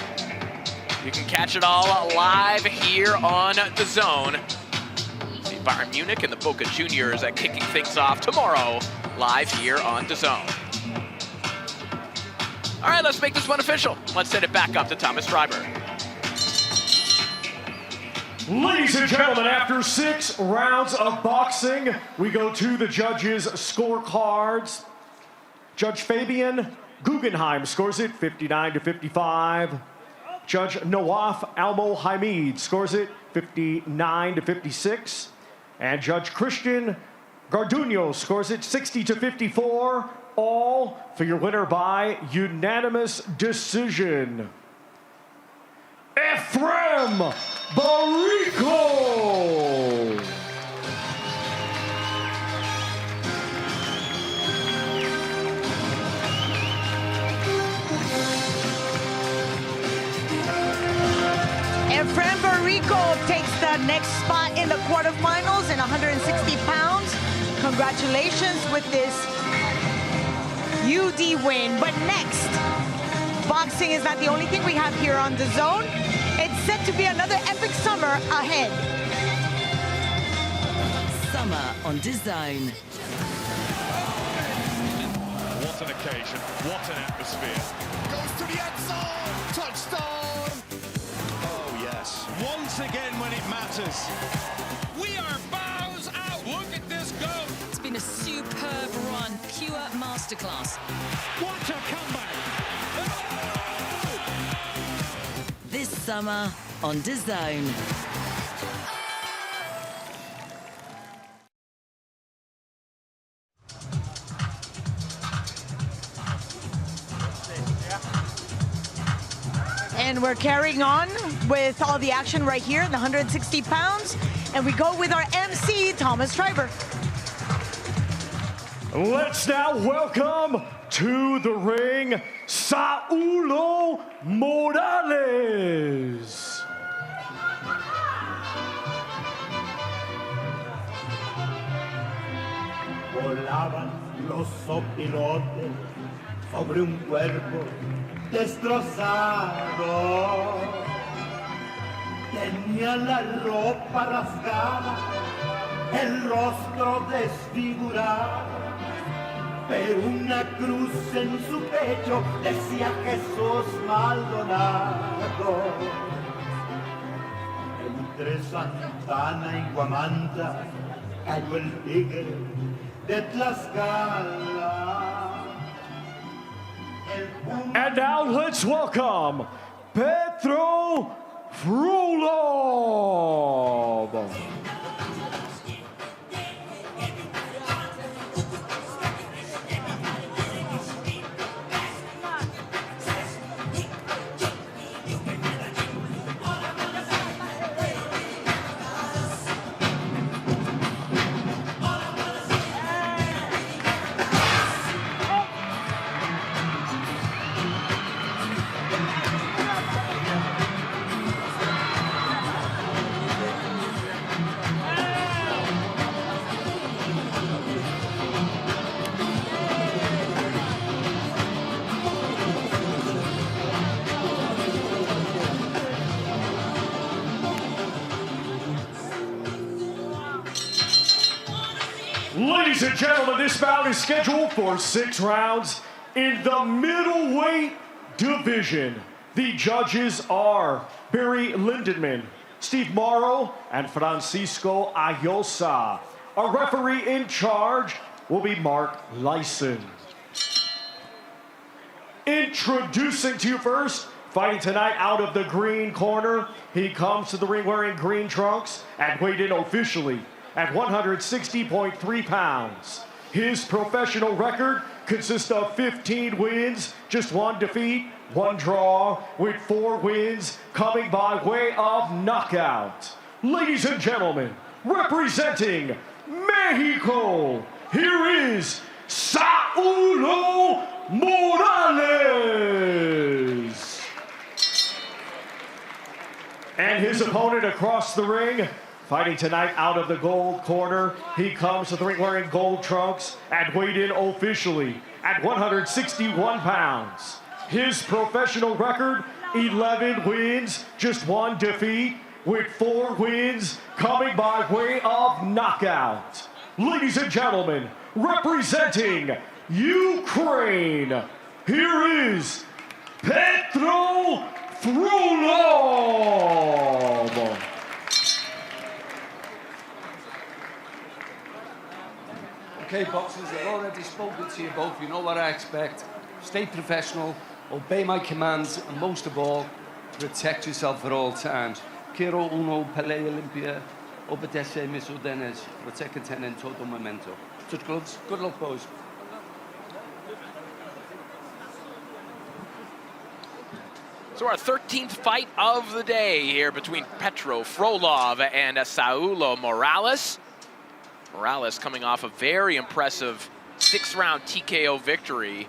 You can catch it all live here on DAZN. The Bayern Munich and the Boca Juniors kicking things off tomorrow live here on DAZN. All right, let's make this one official. Let's send it back up to Thomas Schreiber. Ladies and gentlemen, after 6 rounds of boxing, we go to the judges' scorecards. Judge Fabian Guggenheim scores it 59-55. Judge Nawaf Almo-Hamid scores it 59-56. And Judge Christian Garduño scores it 60-54. All for your winner by unanimous decision. Ephraim Barrico. Ephraim Barrico takes the next spot in the quarterfinals in 160 pounds. Congratulations with this UD win. But next, boxing is not the only thing we have here on DAZN. It's set to be another epic summer ahead. Summer on DAZN. What an occasion, what an atmosphere. Goes to the end zone, touchdown! Oh yes, once again when it matters. We are bows out, look at this go! It's been a superb run, pure masterclass. What a comeback! This summer on DAZN. And we're carrying on with all the action right here in the 160 pounds. And we go with our MC, Thomas Schreiber. Let's now welcome to the ring, Saulo Morales. Volaban los opilotes sobre un cuerpo destrozado. Tenía la ropa rasgada, el rostro desfigurado, pero una cruz en su pecho decía Jesús Maldonado. Entre Santana y Guamanta cayó el tigre de Tlaxcala. And now let's welcome Petro Frolov. Ladies and gentlemen, this bout is scheduled for 6 rounds in the middleweight division. The judges are Barry Lindenman, Steve Morrow, and Francisco Ayosa. Our referee in charge will be Mark Lyson. Introducing to you first, fighting tonight out of the green corner. He comes to the ring wearing green trunks and weighed in officially at 160.3 pounds. His professional record consists of 15 wins, just 1 defeat, 1 draw, with 4 wins coming by way of knockout. Ladies and gentlemen, representing Mexico, here is Saulo Morales. And his opponent across the ring, fighting tonight out of the gold corner. He comes to the ring wearing gold trunks and weighed in officially at 161 pounds. His professional record, 11 wins, just 1 defeat, with 4 wins coming by way of knockout. Ladies and gentlemen, representing Ukraine, here is Petro Frolov. Okay, boxers, I've already spoken to you both. You know what I expect. Stay professional, obey my commands, and most of all, protect yourself at all times. Quiero uno pelea limpia, obedece mis órdenes, protégete en todo momento. Touch gloves. Good luck, boys. So our 13th fight of the day here between Petro Frolov and Saulo Morales. Morales coming off a very impressive 6-round TKO victory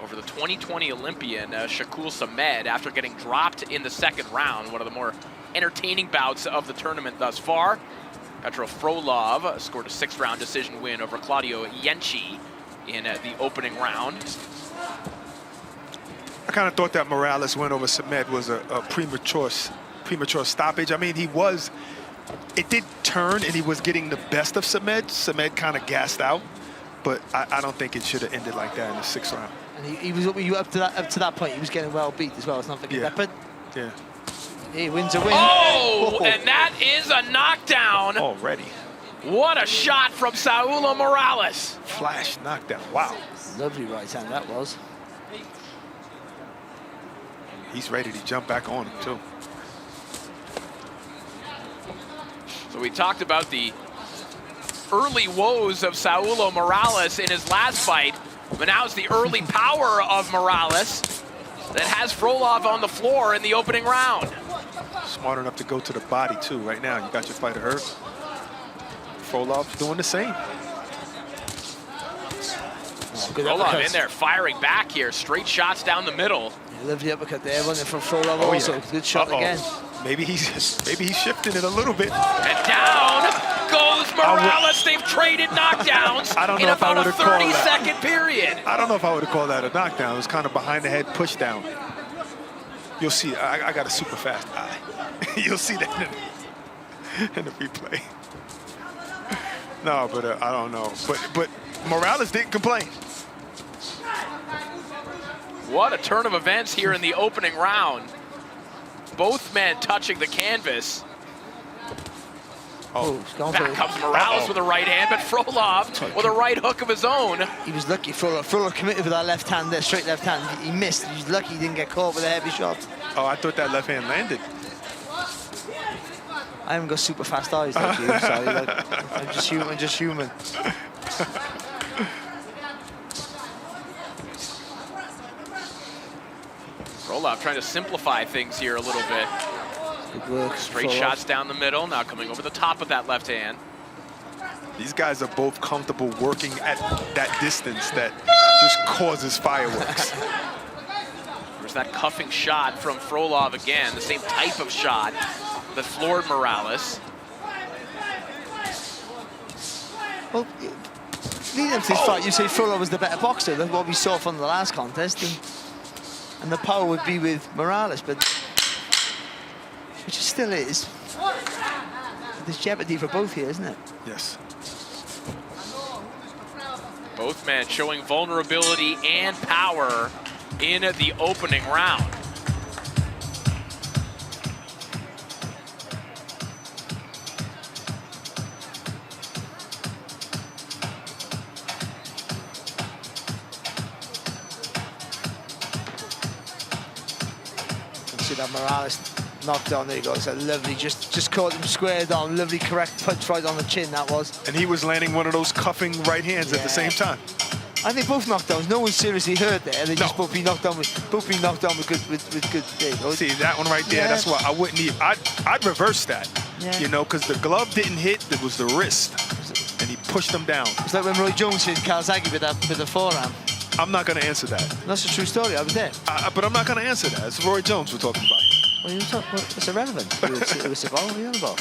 over the 2020 Olympian Shakul Samed after getting dropped in the 2nd round, one of the more entertaining bouts of the tournament thus far. Petro Frolov scored a 6-round decision win over Claudio Yenchi in the opening round. I kind of thought that Morales win over Samed was a premature stoppage. I mean, it did turn and he was getting the best of Samed. Samed kind of gassed out, but I don't think it should have ended like that in the 6th round. And he was up to that point. He was getting well beat as well. It's not forget that. But yeah, he wins a win. Oh, and that is a knockdown already. What a shot from Saulo Morales. Flash knockdown. Wow. Lovely right hand that was. He's ready to jump back on him too. So we talked about the early woes of Saulo Morales in his last fight, but now it's the early power of Morales that has Frolov on the floor in the opening round. Smart enough to go to the body too. Right now, you got your fighter hurt. Frolov doing the same. Frolov in there firing back here, straight shots down the middle. Lovely uppercut there, running from Frolov also. Yeah. Good shot again. Maybe he's shifting it a little bit. And down goes Morales. They've traded knockdowns in about a 30-second period. I don't know if I would have called that a knockdown. It was kind of behind the head push down. You'll see. I got a super fast eye. You'll see that in the replay. No, but I don't know. But Morales didn't complain. What a turn of events here in the opening round. Both men touching the canvas. Back comes Morales with a right hand, but Frolov with a right hook of his own. He was lucky. Frolov committed with that left hand there, straight left hand. He missed. He's lucky he didn't get caught with a heavy shot. Oh, I thought that left hand landed. I haven't got super fast eyes like you. Sorry, I'm just human. Frolov trying to simplify things here a little bit. Good work. Straight shots down the middle, now coming over the top of that left hand. These guys are both comfortable working at that distance that just causes fireworks. There's that cuffing shot from Frolov again, the same type of shot that floored Morales. Well, leading up to this fight, you say Frolov was the better boxer than what we saw from the last contest, and the power would be with Morales, but which it still is. There's jeopardy for both here, isn't it? Yes. Both men showing vulnerability and power in the opening round. See that Morales knockdown, there you go. It's a lovely, just caught him squared on, lovely correct punch right on the chin, that was. And he was landing one of those cuffing right hands at the same time. I think both knockdowns, no one seriously hurt there. They just both be knocked down with good. There you go. See that one right there? That's why I wouldn't even. I'd reverse that. Yeah. You know, because the glove didn't hit. It was the wrist, and he pushed him down. It's like when Roy Jones hit Kawasaki with the forearm. I'm not going to answer that. That's a true story. I was there. But I'm not going to answer that. It's Roy Jones we're talking about. Well, it's irrelevant. It was about. What are you on about?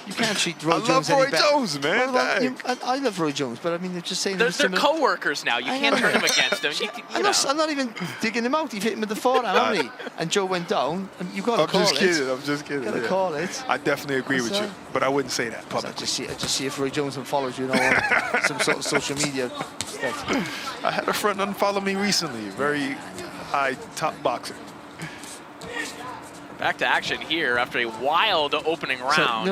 You can't treat Roy Jones I love any Roy better. Jones, man. Well, I love Roy Jones, but I mean, they're just saying They're co-workers now. You can't turn them against them. I'm not even digging him out. He hit him with the forearm, haven't he? And Joe went down. And you've got to call it. I'm just kidding. You've got to call it. I definitely agree with you, but I wouldn't say that publicly. I just see if Roy Jones follows you, on some sort of social media stuff. I had a friend unfollow me recently. Very high top boxer. Back to action here after a wild opening round.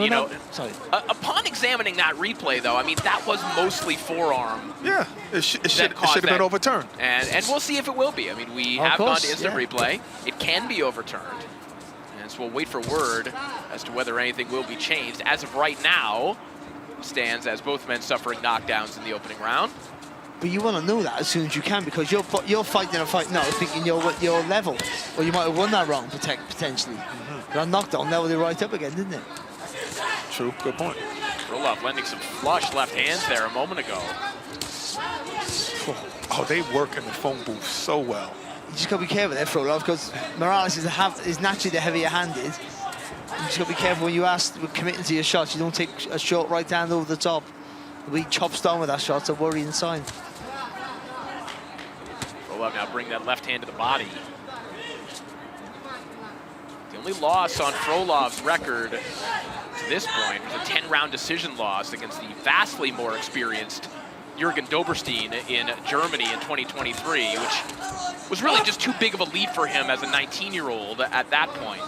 Upon examining that replay, though, I mean, that was mostly forearm. Yeah, it should have been overturned. And we'll see if it will be. I mean, we have gone to instant replay. It can be overturned. And so we'll wait for word as to whether anything will be changed. As of right now, stands as both men suffering knockdowns in the opening round. But you want to know that as soon as you can, because you're fighting a fight now thinking you're at your level, or you might have won that round potentially. But that knockdown leveled it right up again, didn't it? True, good point. Frolov landing some flush left hands there a moment ago. Oh, they work in the phone booth so well. You just got to be careful there, Frolov, because Morales is naturally the heavier-handed. You just got to be careful when you committing to your shots. You don't take a short right hand over the top. We chops down with that shot. It's a worrying sign. Frolov now bring that left hand to the body. The only loss on Frolov's record to this point was a 10-round decision loss against the vastly more experienced Jürgen Doberstein in Germany in 2023, which was really just too big of a lead for him as a 19-year-old at that point.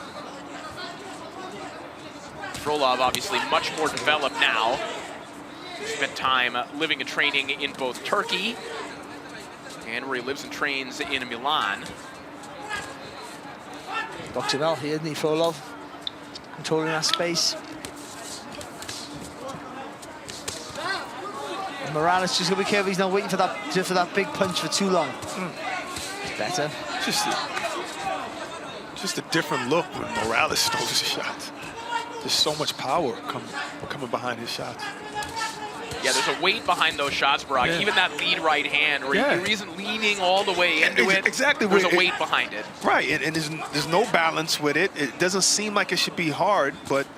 Frolov obviously much more developed now. Spent time living and training in both Turkey and where he lives and trains in Milan. Boxing well here, isn't he, Frolov? Controlling that space. And Morales just got to be careful. He's not waiting for that big punch for too long. It's better. Just a different look when Morales throws his shots. There's so much power coming behind his shots. Yeah, there's a weight behind those shots, Brock. Yeah. Even that lead right hand, where he isn't leaning all the way into it. Exactly. There's a weight behind it. Right, and there's no balance with it. It doesn't seem like it should be hard, but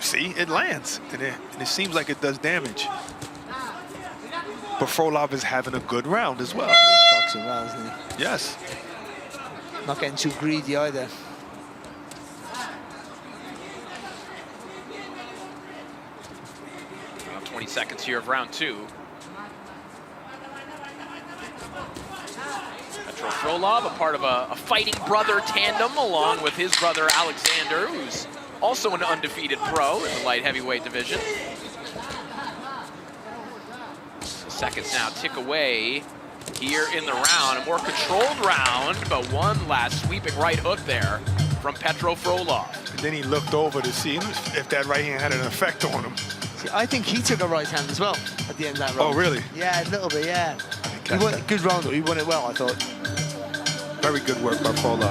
see, it lands, and it seems like it does damage. But Frolov is having a good round as well. Boxing well, isn't he? Yes. Not getting too greedy either. 20 seconds here of round two. Petro Frolov, a part of a fighting brother tandem, along with his brother Alexander, who's also an undefeated pro in the light heavyweight division. The seconds now tick away here in the round. A more controlled round, but one last sweeping right hook there from Petro Frolov. And then he looked over to see if that right hand had an effect on him. See, I think he took a right hand as well at the end of that round. Oh, really? Yeah, a little bit, yeah. He won a good round, though. He won it well, I thought. Very good work by Polo.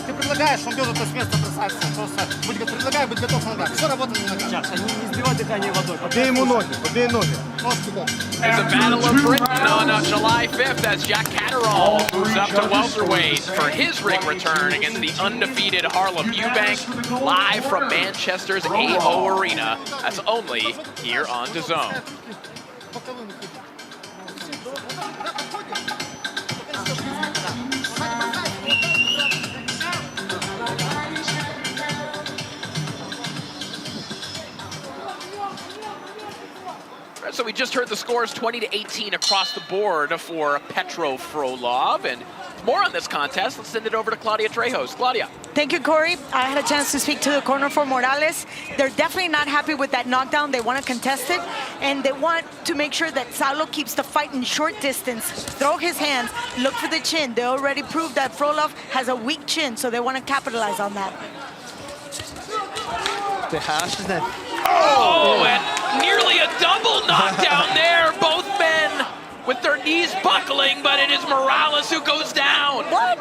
Ты предлагаешь, он бьет это с места бросается. Просто предлагай быть готов на удар. Все работает на ногах. Сейчас, они не сбивают дыхание водой. Побей ему ноги, побей ноги. It's a battle of Britain on July 5th as Jack Catterall moves up to welterweight for his ring return against the undefeated Harlem Eubank, live from Manchester's AO Arena. That's only here on DAZN. So we just heard the scores 20-18 across the board for Petro Frolov. And more on this contest, let's send it over to Claudia Trejos. Claudia. Thank you, Corey. I had a chance to speak to the corner for Morales. They're definitely not happy with that knockdown. They want to contest it, and they want to make sure that Saulo keeps the fight in short distance, throw his hands, look for the chin. They already proved that Frolov has a weak chin, so they want to capitalize on that. Bit harsh, isn't it? Oh, and nearly a double knockdown there. Both men with their knees buckling, but it is Morales who goes down. What?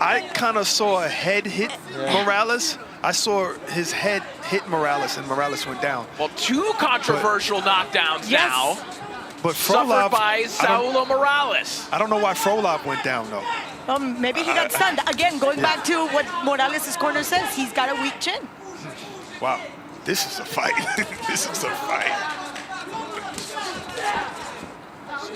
I kind of saw a head hit Morales. I saw his head hit Morales, and Morales went down. Well, two controversial knockdowns now. But suffered Frolov, by Saulo Morales. I don't know why Frolov went down, though. Maybe he got stunned. Again, going back to what Morales' corner says, he's got a weak chin. Wow, this is a fight. This is a fight.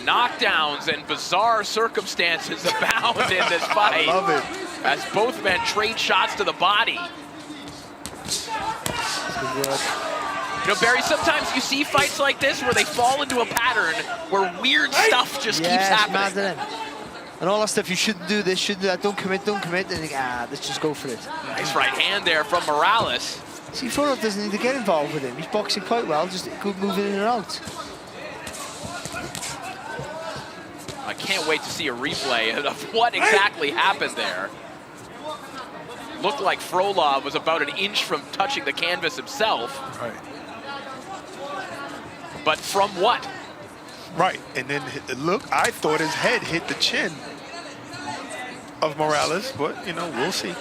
Knockdowns and bizarre circumstances abound in this fight. I love it. As both men trade shots to the body. You know, Barry, sometimes you see fights like this where they fall into a pattern where weird stuff just keeps happening. And all that stuff, you shouldn't do this, shouldn't do that, don't commit, and you think, let's just go for it. Nice right hand there from Morales. See, Frolov doesn't need to get involved with him. He's boxing quite well, just good moving in and out. I can't wait to see a replay of what exactly happened there. Looked like Frolov was about an inch from touching the canvas himself. Right. But from what? Right, and then look, I thought his head hit the chin of Morales, but, you know, we'll see.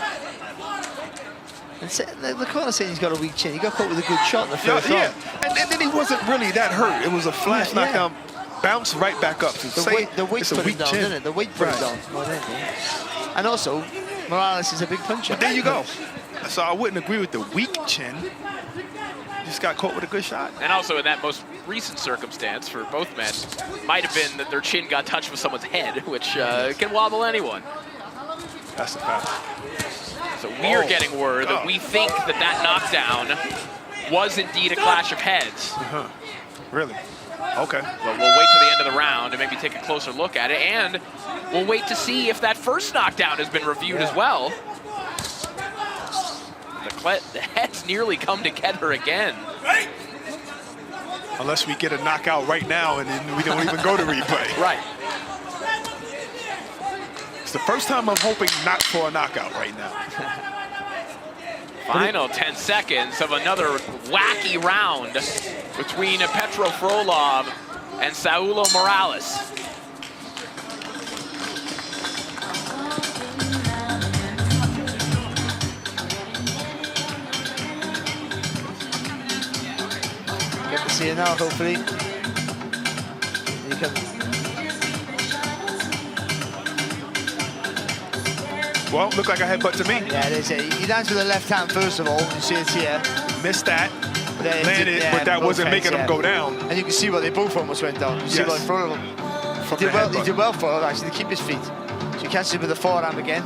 The corner saying he's got a weak chin. He got caught with a good shot in the first round. Yeah, and then he wasn't really that hurt. It was a flash knockdown, bounce right back up. The weight put him down, didn't it? The weight put him down. And also, Morales is a big puncher. But there you go. So I wouldn't agree with the weak chin. Just got caught with a good shot. And also in that most recent circumstance for both men, might have been that their chin got touched with someone's head, which can wobble anyone. That's a fact. So we're getting word that we think that knockdown was indeed a clash of heads. Really? Okay. But we'll wait till the end of the round and maybe take a closer look at it. And we'll wait to see if that first knockdown has been reviewed as well. The heads nearly come together again. Unless we get a knockout right now and then we don't even go to replay. Right. It's the first time I'm hoping not for a knockout right now. Final 10 seconds of another wacky round between Petro Frolov and Saulo Morales. Get to see it now, hopefully. You can. Well, looked like a headbutt to me. Yeah, it is. He lands with the left hand first of all. You see it here. Missed that. But landed, but that wasn't making him go down. And you can see why they both almost went down. You see right in front of him. He did well for him, actually, to keep his feet. So he catches him with the forearm again.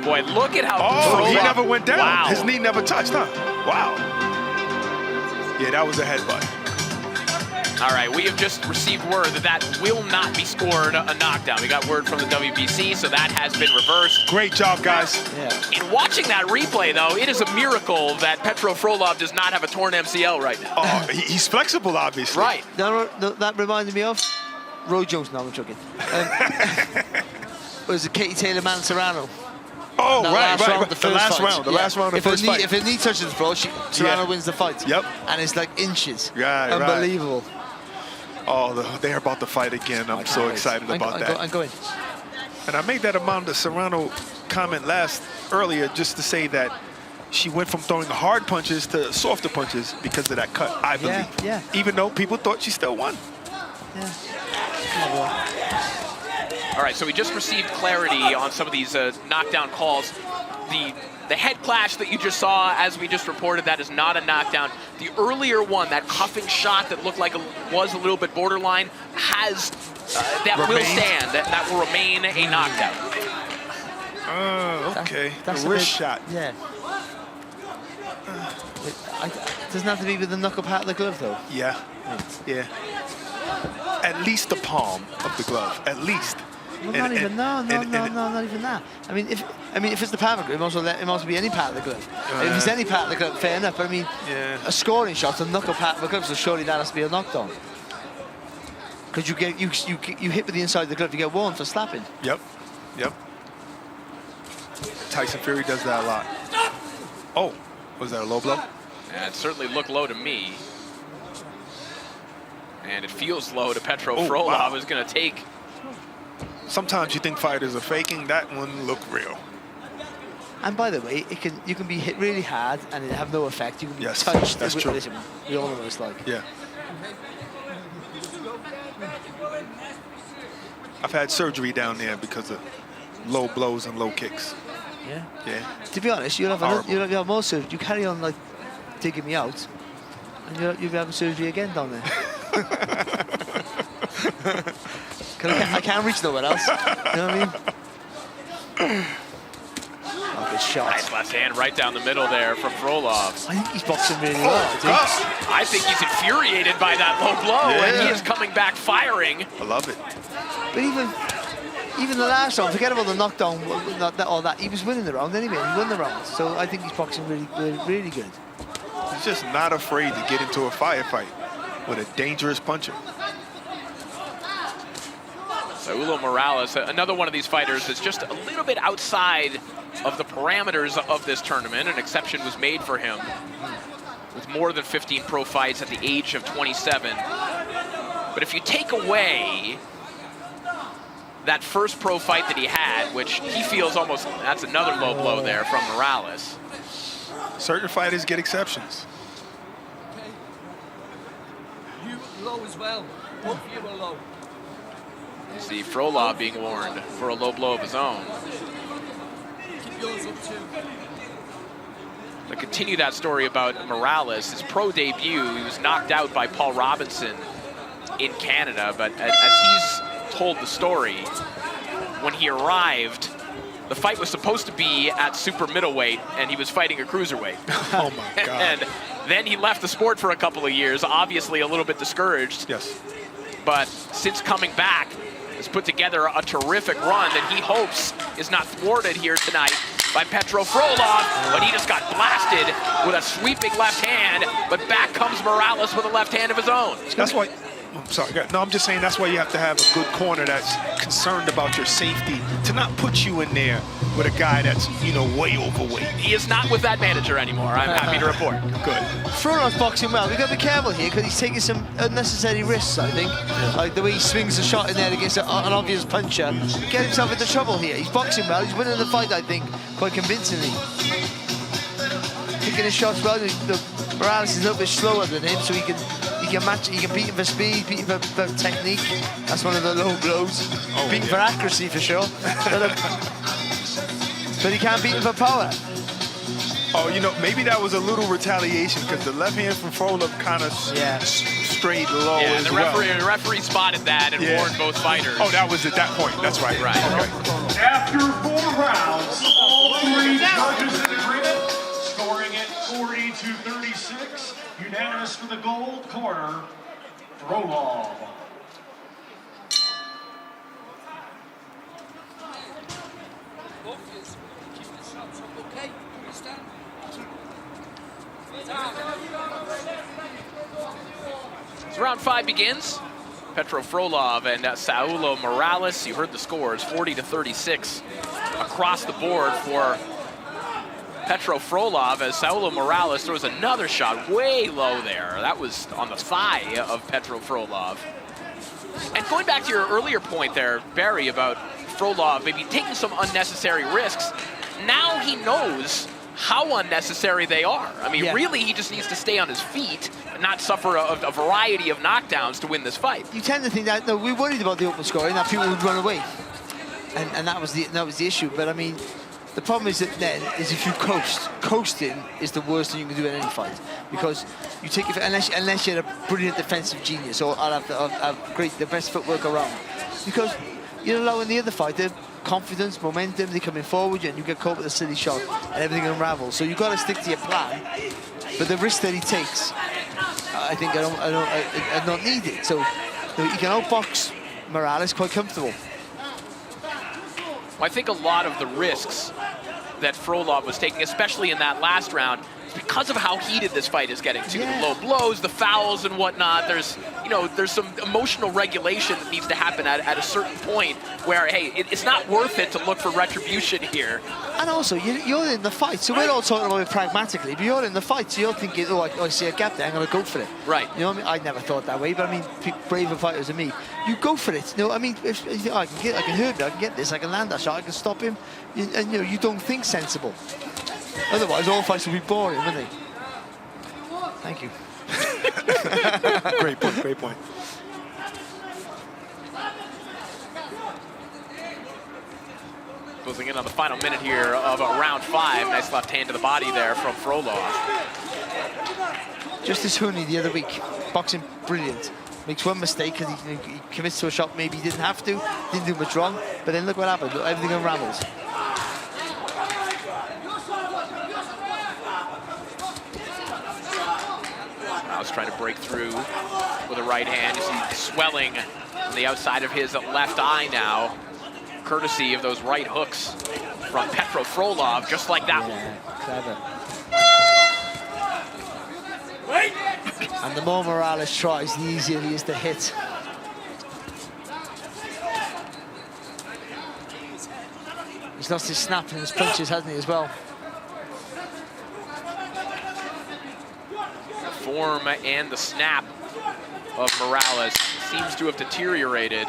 Boy, look at how... Oh, he never went down. Wow. His knee never touched, huh? Wow. Yeah, that was a headbutt. All right, we have just received word that will not be scored a knockdown. We got word from the WBC, so that has been reversed. Great job, guys. Yeah. In watching that replay, though, it is a miracle that Petro Frolov does not have a torn MCL right now. Oh, he's flexible, obviously. Right. No, that reminded me of Roy Jones. No, I'm joking. Was it Katie Taylor-Man Serrano? Oh, right. The last round of the first fight. If her knee touches the floor, Serrano wins the fight. Yep. And it's like inches. Right, unbelievable. Right. Oh, they're about to fight again. I'm so excited about that. I'm going. And I made that Amanda Serrano comment earlier just to say that she went from throwing hard punches to softer punches because of that cut, I believe. Yeah. Even though people thought she still won. Yeah. All right, so we just received clarity on some of these knockdown calls. The head clash that you just saw, as we just reported, that is not a knockdown. The earlier one, that cuffing shot that looked like was a little bit borderline, has that will stand. That will remain a knockdown. Okay. That's the wrist shot. Yeah. Doesn't have to be with the knuckle part of the glove, though. Yeah, yeah. At least the palm of the glove, at least. Well, not even that. I mean, if it's the part of the glove, it must be any part of the glove. If it's any part of the glove, fair enough. But I mean, a scoring shot, the knuckle part of the glove, so surely that has to be a knockdown. Because you hit with the inside of the glove, you get warned for slapping. Yep. Tyson Fury does that a lot. Oh, was that a low blow? Yeah, it certainly looked low to me. And it feels low to Petro Frolov, wow. who's going to take. Sometimes you think fighters are faking. That one looked real. And by the way, you can be hit really hard and it have no effect. You can be touched. That's true. Listen, we all know what it's like. Yeah. I've had surgery down there because of low blows and low kicks. Yeah. Yeah. To be honest, you'll have more surgery. You carry on like digging me out, and you'll be having surgery again down there. I can't reach nowhere else. You know what I mean? Oh, good shot. Nice left hand right down the middle there from Frolov. I think he's boxing really well. I think he's infuriated by that low blow, and he is coming back firing. I love it. But even the last round, forget about the knockdown, all that. He was winning the round anyway. He won the round, so I think he's boxing really good. He's just not afraid to get into a firefight with a dangerous puncher. Saulo Morales, another one of these fighters that's just a little bit outside of the parameters of this tournament. An exception was made for him with more than 15 pro fights at the age of 27. But if you take away that first pro fight that he had, which he feels almost, that's another low blow there from Morales. Certain fighters get exceptions. You low as well. Both of you are low. You see Frolov being warned for a low blow of his own. Keep yours up too. To continue that story about Morales, his pro debut, he was knocked out by Paul Robinson in Canada, but as he's told the story, when he arrived, the fight was supposed to be at super middleweight, and he was fighting a cruiserweight. Oh my God. And then he left the sport for a couple of years, obviously a little bit discouraged. Yes. But since coming back, has put together a terrific run that he hopes is not thwarted here tonight by Petro Frolov, but he just got blasted with a sweeping left hand, but back comes Morales with a left hand of his own. That's why, I'm sorry, no, I'm just saying that's why you have to have a good corner that's concerned about your safety, to not put you in there with a guy that's, you know, way overweight. He is not with that manager anymore, I'm happy to report. Good. Frolov's boxing well. We've got to be careful here because he's taking some unnecessary risks, I think. Like the way he swings the shot in there against an obvious puncher. Get himself into trouble here. He's boxing well. He's winning the fight, I think, quite convincingly. Picking his shots well. Barahas is a little bit slower than him, so he can match. He can beat him for speed, beat him for technique. That's one of the low blows. Beat him for accuracy for sure. But he can't beat him for power. Oh, you know, maybe that was a little retaliation because the left hand from Frolov kind of strayed low as the referee spotted that and warned both fighters. Oh, that was at that point. That's right. Right. Okay. After 4 rounds, all 3 judges in agreement, scoring at 40-36. Unanimous for the gold corner, Frolov. As round 5 begins, Petro Frolov and Saulo Morales, you heard the scores, 40-36 across the board for Petro Frolov, as Saulo Morales throws another shot way low there. That was on the thigh of Petro Frolov. And going back to your earlier point there, Barry, about Frolov maybe taking some unnecessary risks, now he knows how unnecessary they are. I mean, really, he just needs to stay on his feet and not suffer a variety of knockdowns to win this fight. You tend to think that, no, we're worried about the open scoring, that people would run away. And that was the issue. But I mean, the problem is that then is if you coasting is the worst thing you can do in any fight, because you take it unless you're a brilliant defensive genius or have the best footwork around, because you're allowing the other fighter confidence, momentum, they're coming forward, and you get caught with a silly shot, and everything unravels. So you've got to stick to your plan, but the risk that he takes, I think I don't need it. So he can outbox Morales quite comfortable. Well, I think a lot of the risks that Frolov was taking, especially in that last round, is because of how heated this fight is getting to. The low blows, the fouls and whatnot. There's some emotional regulation that needs to happen at a certain point where, hey, it's not worth it to look for retribution here. And also, you're in the fight, so we're all talking about it pragmatically, but you're in the fight, so you're thinking, oh, I see a gap there, I'm going to go for it. Right. You know what I mean? I never thought that way, but I mean, braver fighters than me, you go for it. You know, I mean, if you think, oh, I can hurt him, I can get this, I can land that shot, I can stop him, and you don't think sensible. Otherwise, all fights will be boring, wouldn't they? Thank you. Great point, great point. Closing in on the final minute here of round 5. Nice left hand to the body there from Frolov. Just as Honey the other week, boxing brilliant. Makes one mistake because he commits to a shot maybe he didn't have to, didn't do much wrong, but then look what happened, everything unravels. Morales trying to break through with a right hand. You see swelling on the outside of his left eye now, courtesy of those right hooks from Petro Frolov, just like that one. Clever. And the more Morales tries, the easier he is to hit. He's lost his snap and his punches, hasn't he, as well? The form and the snap of Morales seems to have deteriorated.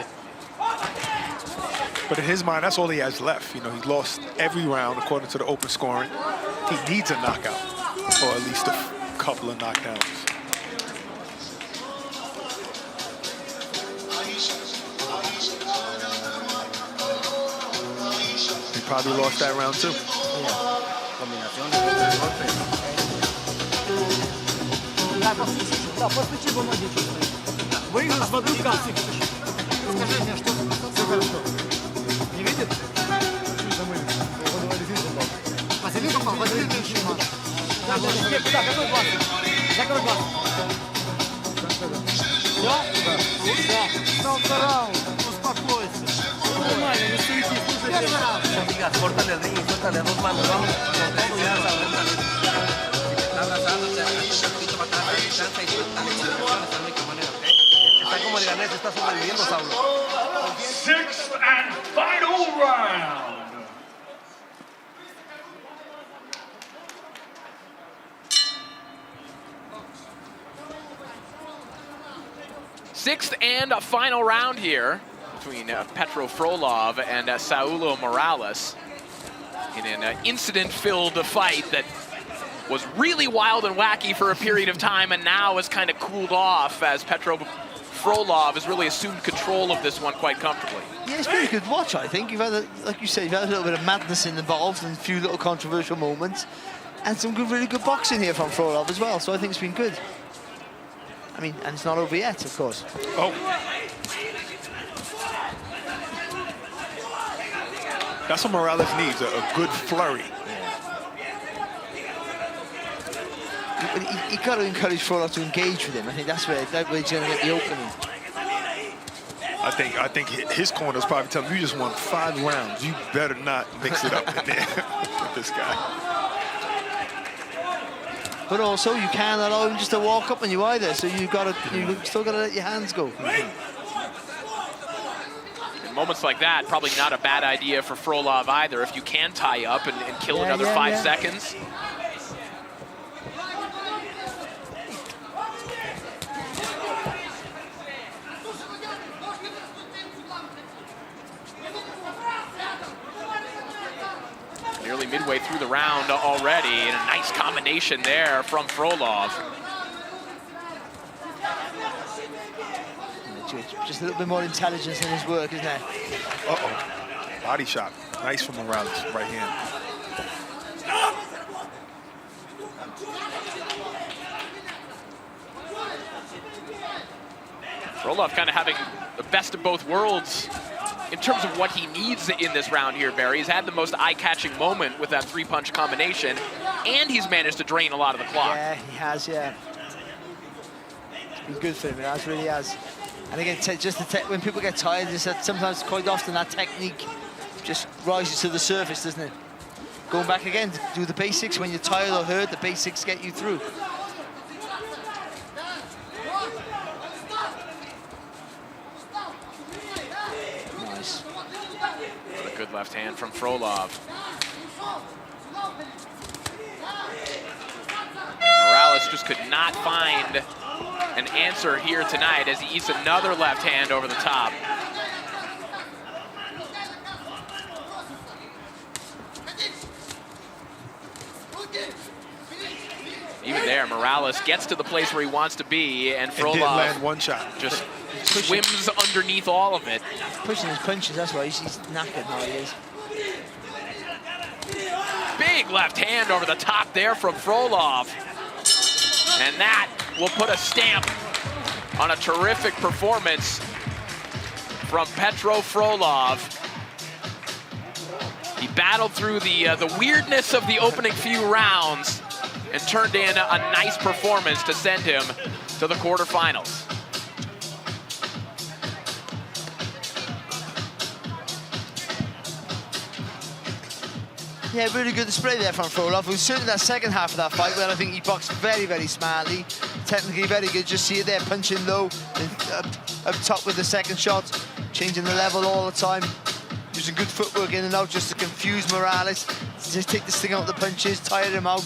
But in his mind, that's all he has left. You know, he's lost every round according to the open scoring. He needs a knockout, or at least a couple of knockdowns. He probably lost that round too. Скажи мне, что все хорошо. Не видит? Василий попал, Василий меньше мат. Куда? Какой глаз? Закрой глаз. Все? Да. Второй раунд. Успокойся. Нормально, не суетись. Первый раунд. Amigas, córtale el ring y suéltale dos manos. Vamos con todo ya, está abrazándose, un poquito para atrás, descansa y suéltale. Está de la única manera, ¿ok? Está como el ganés, está sobreviviendo, Saulo. 6th and final round. Sixth and a final round here between Petro Frolov and Saulo Morales in an incident-filled fight that was really wild and wacky for a period of time and now has kind of cooled off as Petro Frolov has really assumed control of this one quite comfortably. Yeah, it's been a good watch, I think. You've had, like you said, you've had a little bit of madness involved and a few little controversial moments and some really good boxing here from Frolov as well, so I think it's been good. I mean, and it's not over yet, of course. Oh. That's what Morales needs, a good flurry. You got to encourage Frolov to engage with him. I think that's where he's going to get the opening. I think his corner's probably telling him, you just won 5 rounds. You better not mix it up in there with this guy. But also, you can't allow him just to walk up on you either. So you still got to let your hands go. In moments like that, probably not a bad idea for Frolov either. If you can tie up and kill another 5 seconds. Nearly midway through the round already, and a nice combination there from Frolov. Just a little bit more intelligence in his work, isn't there? Uh-oh. Body shot. Nice from Morales, right hand. Frolov kind of having the best of both worlds in terms of what he needs in this round here, Barry. He's had the most eye-catching moment with that three-punch combination, and he's managed to drain a lot of the clock. Yeah, he has, yeah. It's been good for him, it really has. And again, when people get tired, sometimes quite often that technique just rises to the surface, doesn't it? Going back again, do the basics. When you're tired or hurt, the basics get you through. Nice. What a good left hand from Frolov. Morales just could not find an answer here tonight as he eats another left hand over the top. Even there, Morales gets to the place where he wants to be, and Frolov did land one shot. Just swims underneath all of it. Pushing his punches, that's why he's knackered now, he is. Big left hand over the top there from Frolov. And that will put a stamp on a terrific performance from Petro Frolov. He battled through the weirdness of the opening few rounds and turned in a nice performance to send him to the quarterfinals. Yeah, really good display there from Frolov. It was certainly that second half of that fight where I think he boxed very, very smartly. Technically very good. Just see it there, punching low, and up top with the second shot, changing the level all the time. Using good footwork in and out just to confuse Morales. Just take this thing out the punches, tire him out,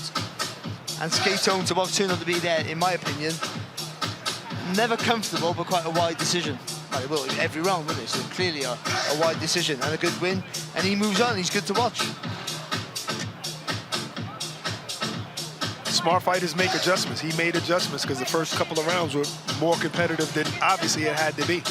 and skate home to what turned out to be there, in my opinion. Never comfortable, but quite a wide decision. Well, it will every round, wouldn't it? So clearly a wide decision and a good win. And he moves on, he's good to watch. Smart fighters make adjustments. He made adjustments because the first couple of rounds were more competitive than obviously it had to be.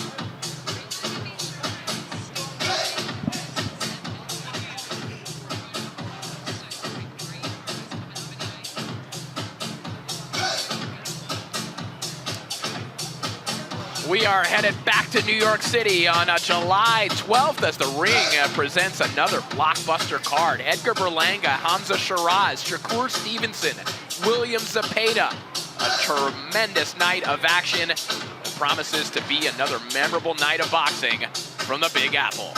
We are headed back to New York City on July 12th as the Ring presents another blockbuster card. Edgar Berlanga, Hamza Shiraz, Shakur Stevenson, William Zepeda. A tremendous night of action. It promises to be another memorable night of boxing from the Big Apple.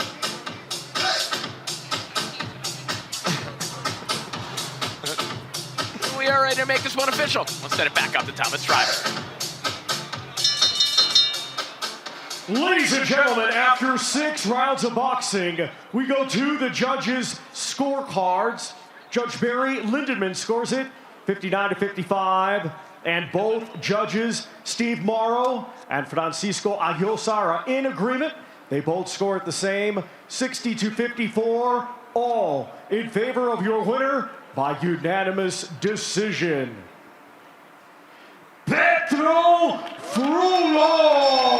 We are ready to make this one official. Let's send it back up to Thomas Schreiber. Ladies and gentlemen, after 6 rounds of boxing, we go to the judges' scorecards. Judge Barry Lindenman scores it 59-55, and both judges, Steve Morrow and Francisco Ayosa, are in agreement. They both score it the same, 60-54, all in favor of your winner by unanimous decision. Petro Frolov!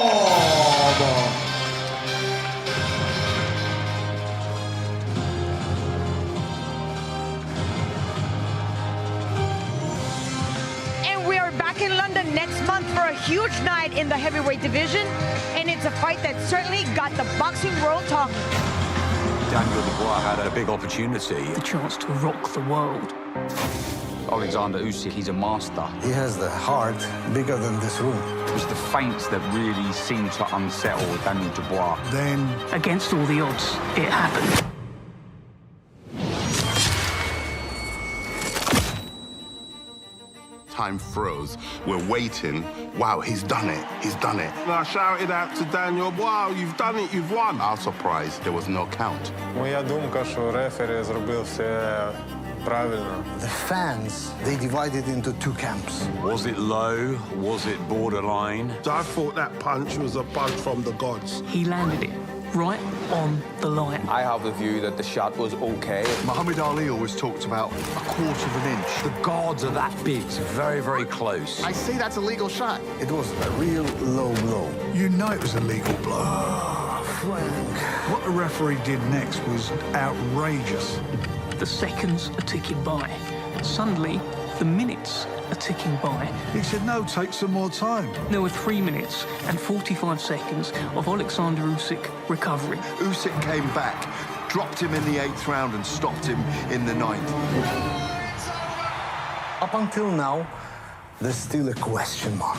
And we are back in London next month for a huge night in the heavyweight division, and it's a fight that certainly got the boxing world talking. Daniel Dubois had a big opportunity. The chance to rock the world. Alexander Usyk, he's a master. He has the heart bigger than this room. It was the feints that really seemed to unsettle Daniel Dubois. Then, against all the odds, it happened. Time froze. We're waiting. Wow, he's done it. He's done it. And I shouted out to Daniel, wow, you've done it, you've won. I was surprised there was no count. Моя думка, що рефері зробив все правильно. The fans, they divided into 2 camps. Was it low? Was it borderline? I thought that punch was a punch from the gods. He landed it right on the line. I have the view that the shot was okay. Muhammad Ali always talked about a quarter of an inch. The guards are that big, it's very, very close. I see that's a legal shot. It was a real low blow. You know it was a legal blow. Frank. What the referee did next was outrageous. The seconds are ticking by. Suddenly, the minutes are ticking by. He said, no, take some more time. There were 3 minutes and 45 seconds of Alexander Usyk recovering. Usyk came back, dropped him in the 8th round and stopped him in the 9th. Up until now, there's still a question mark.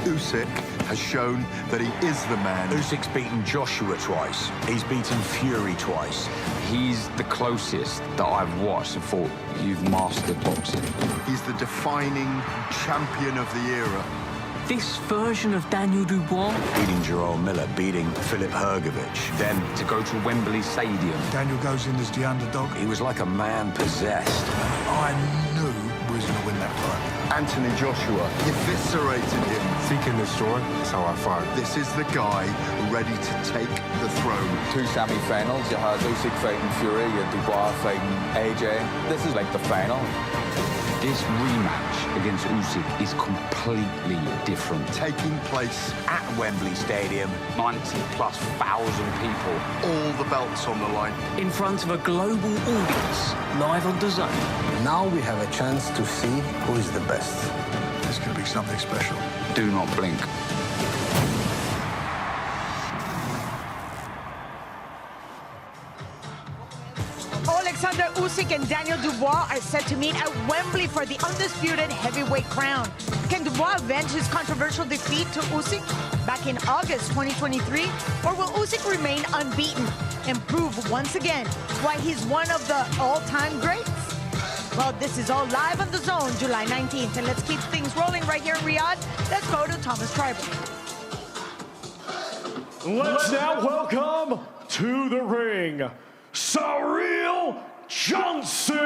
Usyk has shown that he is the man. Usyk's beaten Joshua twice. He's beaten Fury twice. He's the closest that I've watched and thought, you've mastered boxing. He's the defining champion of the era. This version of Daniel Dubois, Beating Jerome Miller, beating Filip Hrgović, then to go to Wembley Stadium. Daniel goes in as the underdog. He was like a man possessed. I knew we was going to win that fight. Anthony Joshua eviscerated him. Seeking this story, that's how I fight. This is the guy ready to take the throne. 2 semi-finals. You had Usyk fighting Fury, you had Dubois fighting AJ. This is like the final. This rematch against Usyk is completely different. Taking place At Wembley Stadium, 90+ thousand people. all the belts on the line. in front of a global audience, live on DAZN. Now we have a chance to see who is the best. It's going to be something special. Do not blink. Alexander Usyk and Daniel Dubois are set to meet at Wembley for the undisputed heavyweight crown. Can Dubois avenge his controversial defeat to Usyk back in August 2023? Or will Usyk remain unbeaten and prove once again why he's one of the all-time greats? Well, this is all live on DAZN, July 19th. And let's keep things rolling right here in Riyadh. Let's go to Thomas Tribal. Let's now welcome to the ring, Cyril Johnson.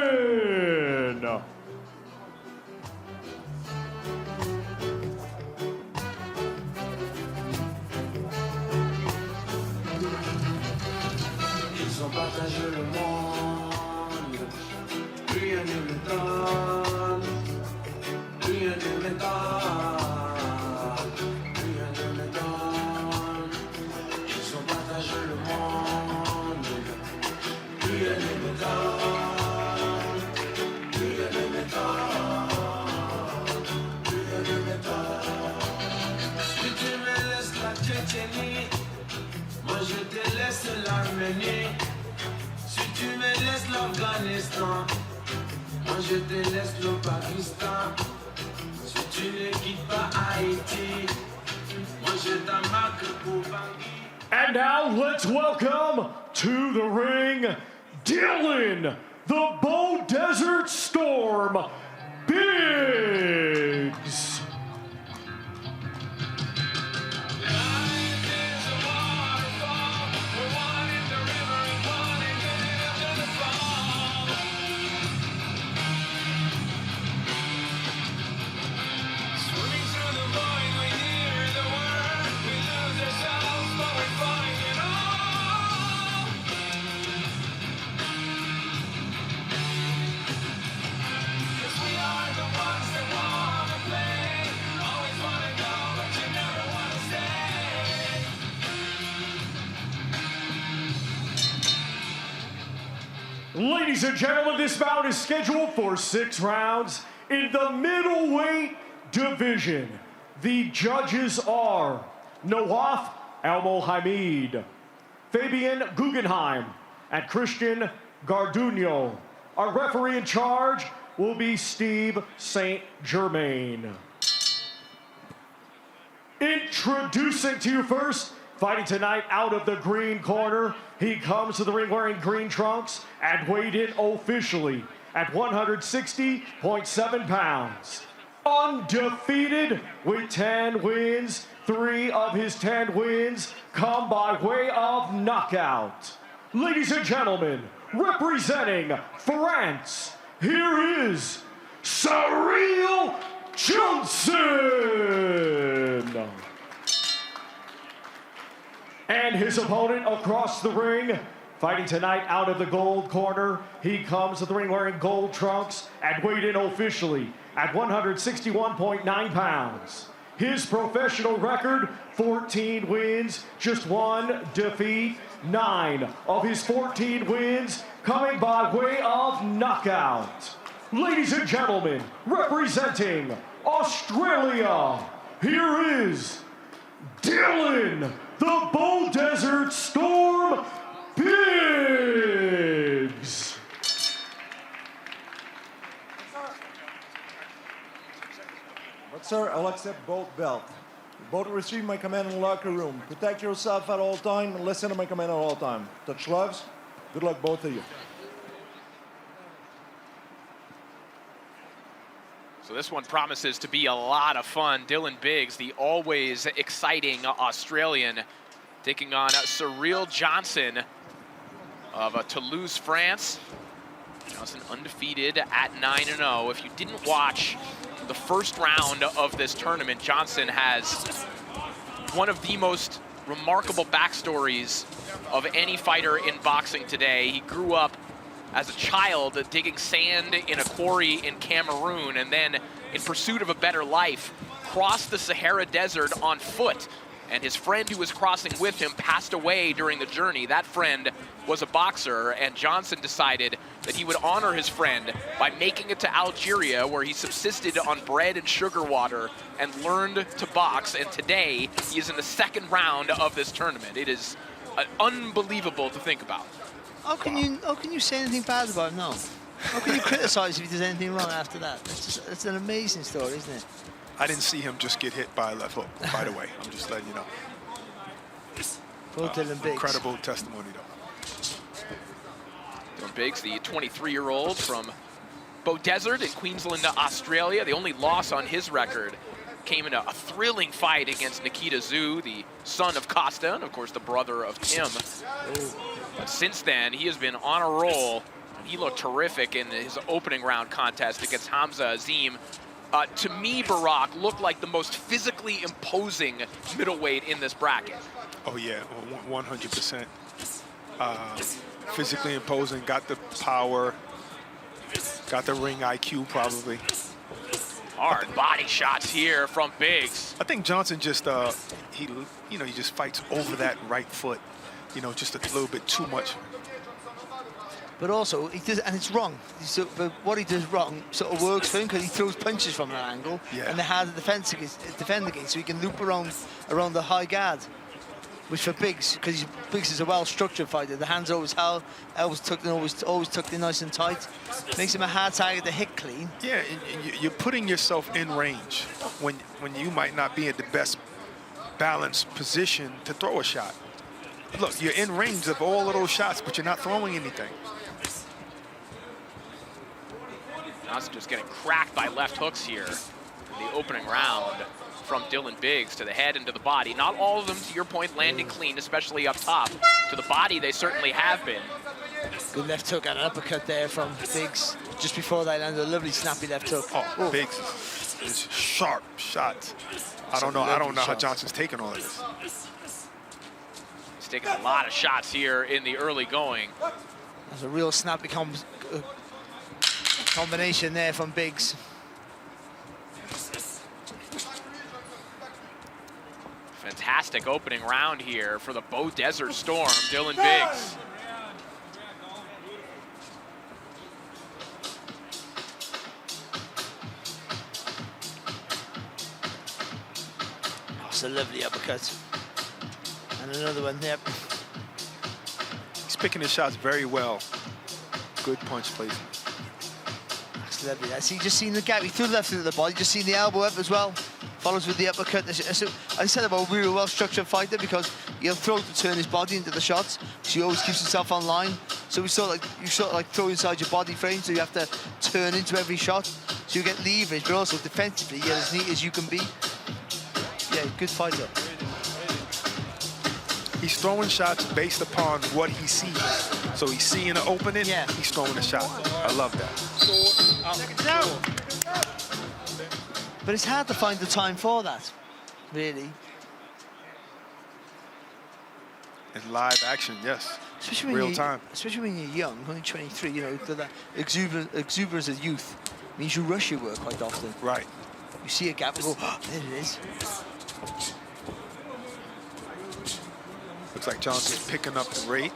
Ils ont partagé le monde, rien ne m'étonne, rien ne m'étonne, rien ne m'étonne. Ils ont partagé le monde, rien ne m'étonne, rien ne m'étonne, rien ne m'étonne. Si tu me laisses la Tchétchénie, moi je te laisse l'Arménie. Si tu me laisses l'Afghanistan, moi je te laisse le Pakistan. Si tu ne quittes pas Haïti, moi je t'embarque pour Bangui. And now let's welcome to the ring, Dylan, the Bow Desert Storm, Biggs. Ladies and gentlemen, this bout is scheduled for 6 rounds in the middleweight division. The judges are Nawaf Al-Mohamid, Fabian Guggenheim, and Christian Garduño. Our referee in charge will be Steve St. Germain. Introducing to you first, fighting tonight out of the green corner, he comes to the ring wearing green trunks and weighed in officially at 160.7 pounds. Undefeated with 10 wins, 3 of his 10 wins come by way of knockout. Ladies and gentlemen, representing France, here is Cyril Johnson. And his opponent across the ring, fighting tonight out of the gold corner, he comes to the ring wearing gold trunks and weighed in officially at 161.9 pounds. His professional record, 14 wins, just 1 defeat, 9 of his 14 wins coming by way of knockout. Ladies and gentlemen, representing Australia, here is Dylan, the Bow Desert Storm Biggs. But sir, I'll accept both belts. You both receive my command in the locker room. Protect yourself at all time and listen to my command at all time. Touch gloves. Good luck, both of you. So this one promises to be a lot of fun. Dylan Biggs, the always exciting Australian, taking on Cyril Johnson of Toulouse, France. Johnson undefeated at 9-0. If you didn't watch the first round of this tournament, Johnson has one of the most remarkable backstories of any fighter in boxing today. He grew up as a child digging sand in a quarry in Cameroon, and then in pursuit of a better life, crossed the Sahara Desert on foot. And his friend who was crossing with him passed away during the journey. That friend was a boxer, and Johnson decided that he would honor his friend by making it to Algeria, where he subsisted on bread and sugar water and learned to box. And today, he is in the second round of this tournament. It is unbelievable to think about. How can you say anything bad about him now? How can you criticize if he does anything wrong after that? It's an amazing story, isn't it? I didn't see him just get hit by a left hook, by the way. I'm just letting you know. Dylan Biggs. Incredible testimony, though. Dylan Biggs, the 23-year-old from Bow Desert in Queensland, Australia. The only loss on his record came in a thrilling fight against Nikita Zhu, the son of Costa, and of course the brother of Tim. But since then, he has been on a roll. He looked terrific in his opening round contest against Hamza Azim. To me, Barack looked like the most physically imposing middleweight in this bracket. Oh yeah, 100%. Physically imposing, got the power, got the ring IQ probably. Hard body shots here from Biggs. I think Johnson just he just fights over that right foot, just a little bit too much. But also, he does, and it's wrong. But what he does wrong sort of works for him because he throws punches from that angle, and they hard to defend against, so he can loop around the high guard. Which for Biggs, because Biggs is a well-structured fighter, the hands always held, always tucked in nice and tight, makes him a hard target to hit clean. Yeah, you're putting yourself in range when you might not be in the best balanced position to throw a shot. Look, you're in range of all of those shots, but you're not throwing anything. Johnson just getting cracked by left hooks here in the opening round from Dylan Biggs to the head and to the body. Not all of them, to your point, landing clean, especially up top. To the body, they certainly have been. Good left hook and an uppercut there from Biggs. Just before they landed a lovely snappy left hook. Oh, Biggs is sharp shots. I don't know how Johnson's taking all of this. He's taking a lot of shots here in the early going. There's a real snappy combination there from Biggs. Fantastic opening round here for the Bow Desert Storm, Dylan Biggs. Oh, it's a lovely uppercut. And another one, yep. He's picking his shots very well. Good punch placement. That's lovely. That's, you just seen the gap. He threw the left into the body, just seen the elbow up as well. Follows with the uppercut. I said about a really well-structured fighter because he'll throw to turn his body into the shots, so he always keeps himself online. So you sort of like throw inside your body frame, so you have to turn into every shot, so you get leverage, but also defensively, you're as neat as you can be. Yeah, good fighter. He's throwing shots based upon what he sees. So he's seeing an opening, he's throwing a shot. I love that. But it's hard to find the time for that, really. In live action, yes. Especially real time. Especially when you're young, only 23, the exuberance of youth means you rush your work quite often. Right. You see a gap and go, oh, there it is. Looks like Johnson's picking up the rate.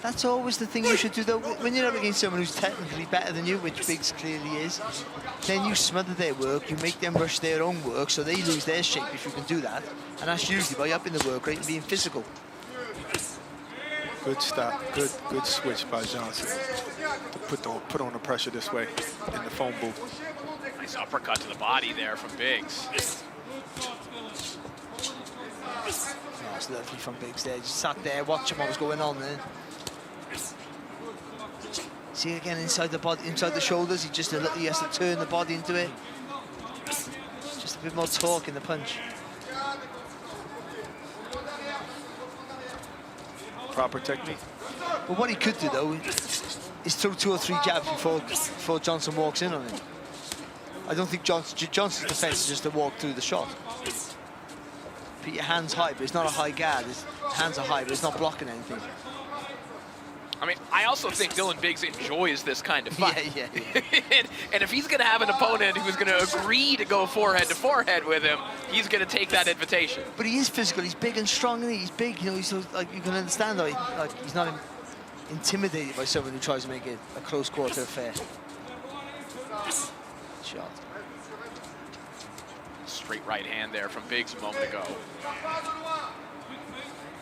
That's always the thing you should do, though. When you're up against someone who's technically better than you, which Biggs clearly is, then you smother their work, you make them rush their own work, so they lose their shape if you can do that. And that's usually by upping the work rate and being physical. Good stop. Good switch by Johnson to put on the pressure this way in the phone booth. Nice uppercut to the body there from Biggs. That's lovely from Biggs there. Just sat there watching what was going on there. See again inside the body, inside the shoulders. He has to turn the body into it. Just a bit more torque in the punch. Proper technique. But what he could do though is throw 2 or 3 jabs before Johnson walks in on him. I don't think Johnson's defense is just to walk through the shot. Put your hands high, but it's not a high guard. His hands are high, but it's not blocking anything. I mean, I also think Dylan Biggs enjoys this kind of fight. Yeah. and if he's going to have an opponent who's going to agree to go forehead to forehead with him, he's going to take that invitation. But he is physical. He's big and strong, and he's big. You know, he's so, like, you can understand that he's not intimidated by someone who tries to make it a close quarter affair. Shot. Straight right hand there from Biggs a moment ago.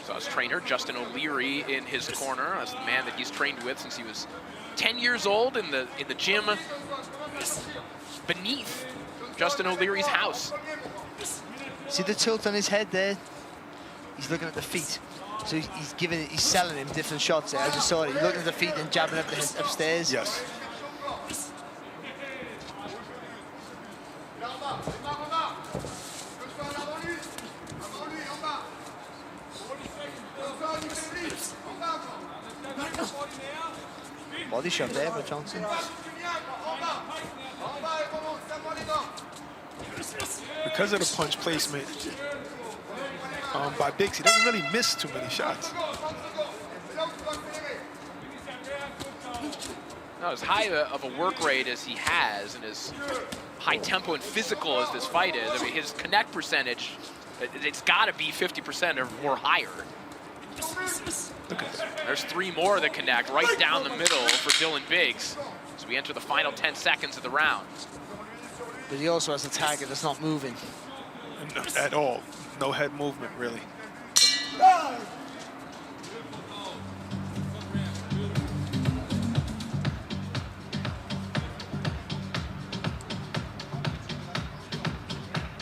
So his trainer, Justin O'Leary, in his corner. That's the man that he's trained with since he was 10 years old in the gym beneath Justin O'Leary's house. See the tilt on his head there? He's looking at the feet. So he's selling him different shots there. I just saw it. He's looking at the feet and jabbing up upstairs. Yes. Body shot there by Johnson. Because of the punch placement by Biggs, he doesn't really miss too many shots. Now, as high of a work rate as he has and as high tempo and physical as this fight is, I mean, his connect percentage, it's got to be 50% or higher. Look at that. There's 3 more that connect right down the middle for Dylan Biggs as we enter the final 10 seconds of the round. But he also has a target that's not moving. At all. No head movement, really.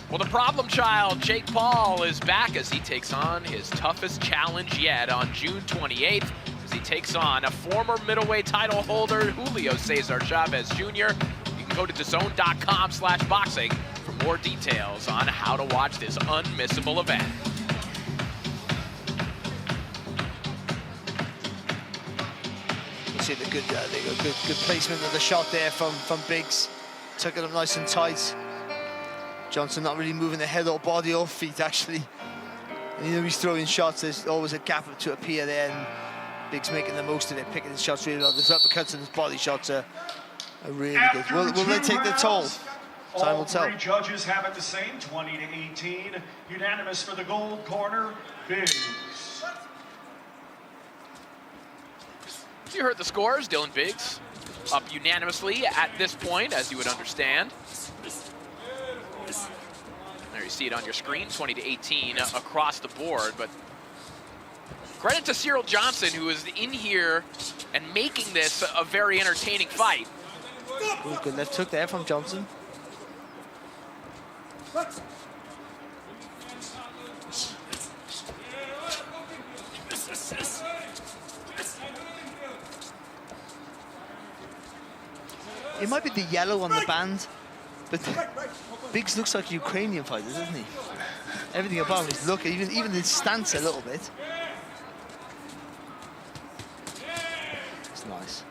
Well, the problem child, Jake Paul, is back as he takes on his toughest challenge yet on June 28th, as he takes on a former middleweight title holder, Julio Cesar Chavez Jr. You can go to DAZN.com/boxing for more details on how to watch this unmissable event. You see the good placement of the shot there from Biggs. Took it up nice and tight. Johnson not really moving the head or body or feet, actually. And you know he's throwing shots, there's always a gap to appear there, and Biggs making the most of it, picking his shots really well. His uppercuts and his body shots are really good. Will they take the toll? Time will tell. All 3 judges have it the same, 20-18. Unanimous for the gold corner, Biggs. You heard the scores. Dylan Biggs up unanimously at this point, as you would understand. There you see it on your screen, 20-18 across the board. But credit to Cyril Johnson, who is in here and making this a very entertaining fight. Ooh, good left hook there from Johnson. It might be the yellow on the band, but Biggs looks like a Ukrainian fighter, doesn't he? Everything about him, his look, even his stance a little bit. It's nice.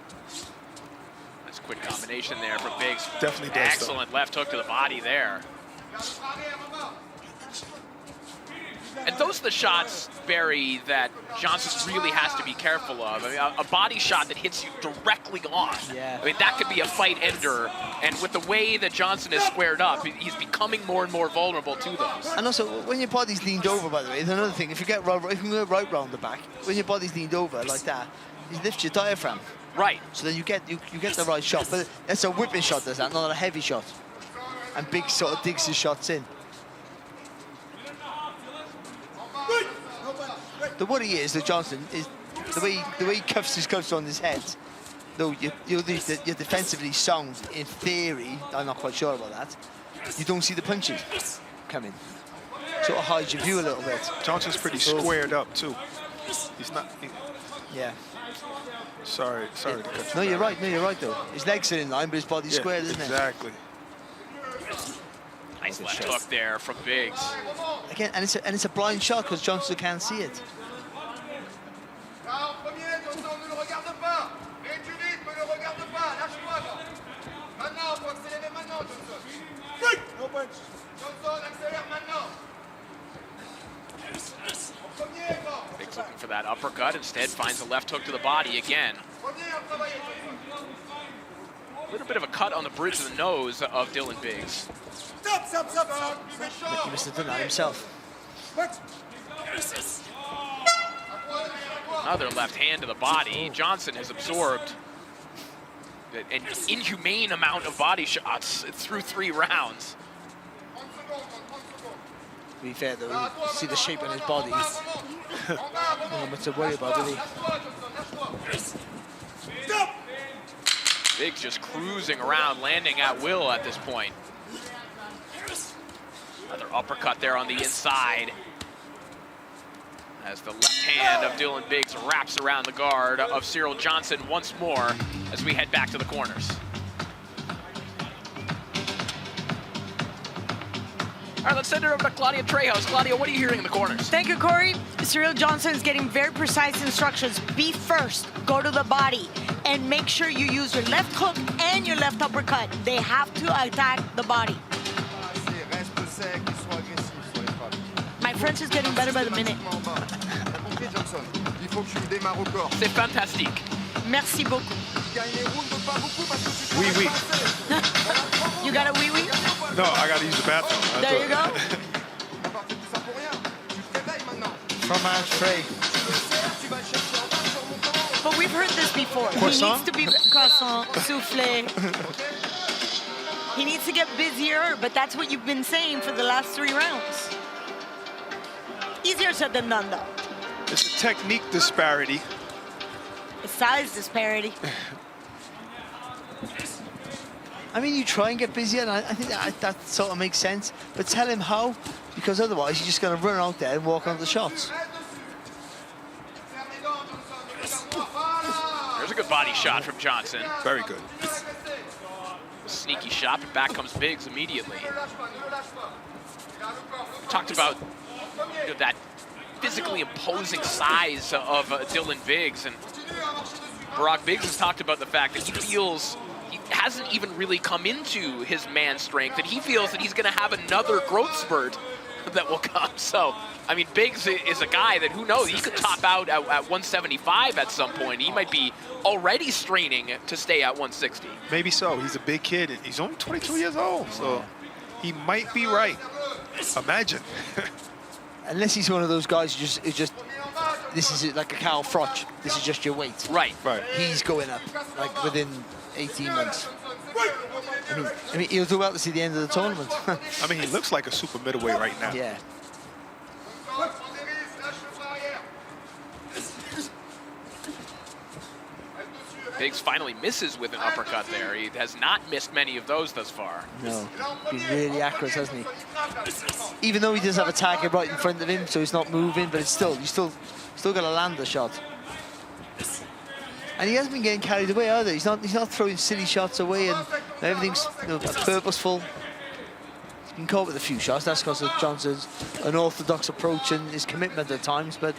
Nice quick combination there from Biggs. Definitely does. Excellent left hook to the body there. And those are the shots, Barry, that Johnson really has to be careful of. I mean, a body shot that hits you directly on. Yeah. I mean, that could be a fight ender. And with the way that Johnson is squared up, he's becoming more and more vulnerable to those. And also, when your body's leaned over, by the way, it's another thing. If you get right round the back, when your body's leaned over like that, lifts your diaphragm. Right. So then you get the right shot. But it's a whipping shot, does that, not a heavy shot. And Big sort of digs his shots in. The worry is that Johnson is the way he cuffs his gloves on his head. Though you're defensively sound in theory, I'm not quite sure about that. You don't see the punches coming. Sort of hides your view a little bit. Johnson's pretty squared up too. He's not. Yeah. Sorry to cut you. No, you're right. No, you're right though. His legs are in line, but his body's squared, isn't it? Exactly. Nice left hook there from Biggs. Again, and it's a blind shot because Johnson can't see it. Biggs looking for that uppercut, instead finds a left hook to the body again. A little bit of a cut on the bridge of the nose of Dylan Biggs. He must have done that himself. Another left hand to the body. Johnson has absorbed an inhumane amount of body shots through 3 rounds. To be fair though, you see the shape of his body. Not much to worry about, really. Biggs just cruising around, landing at will at this point. Another uppercut there on the inside. As the left hand of Dylan Biggs wraps around the guard of Cyril Johnson once more as we head back to the corners. All right, let's send it over to Claudia Trejos. Claudia, what are you hearing in the corners? Thank you, Corey. Cyril Johnson is getting very precise instructions. Be first, go to the body, and make sure you use your left hook and your left uppercut. They have to attack the body. My French is getting better by the minute. C'est fantastique. Merci beaucoup. Oui, oui. You got a wee wee? No, I got to use the bathroom. There you go. Fromage frais. But we've heard this before. Croissant? He needs to be croissant, soufflé. He needs to get busier, but that's what you've been saying for the last 3 rounds. Easier said than done, though. It's a technique disparity. A size disparity. I mean, you try and get busier, and I think that sort of makes sense. But tell him how, because otherwise you're just going to run out there and walk on the shots. There's a good body shot from Johnson. Very good. Sneaky shot, but back comes Biggs immediately. We talked about that physically imposing size of Dylan Biggs, and Barack Biggs has talked about the fact that he feels he hasn't even really come into his man strength, and he feels that he's going to have another growth spurt that will come. So, I mean, Biggs is a guy that, who knows, he could top out at 175 at some point. He might be already straining to stay at 160. Maybe so. He's a big kid. He's only 22 years old, so he might be right. Imagine. Unless he's one of those guys who just this is like a Carl Froch. This is just your weight. Right. Right. He's going up like within 18 months. I mean, he'll do well to see the end of the tournament. I mean, he looks like a super middleweight right now. Yeah. Biggs finally misses with an uppercut there. He has not missed many of those thus far. No, been really accurate, hasn't he? Even though he does have a target right in front of him, so he's not moving, but it's still, you still got to land the shot. And he hasn't been getting carried away either. He's not throwing silly shots away, and everything's purposeful. He's been caught with a few shots. That's because of Johnson's unorthodox approach and his commitment at times. But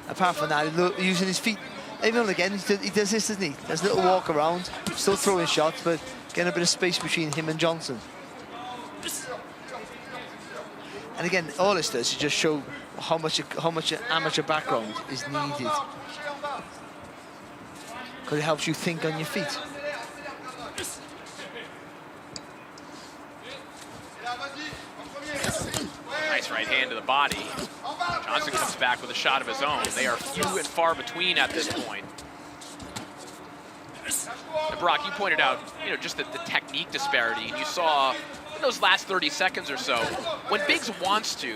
apart from that, using his feet. Every now and again, he does this, doesn't he? There's a little walk around, still throwing shots, but getting a bit of space between him and Johnson. And again, all this does is just show how much an amateur background is needed. Because it helps you think on your feet. Nice right hand to the body. Johnson comes back with a shot of his own. They are few and far between at this point. Brock, you pointed out, just the technique disparity, and you saw in those last 30 seconds or so, when Biggs wants to,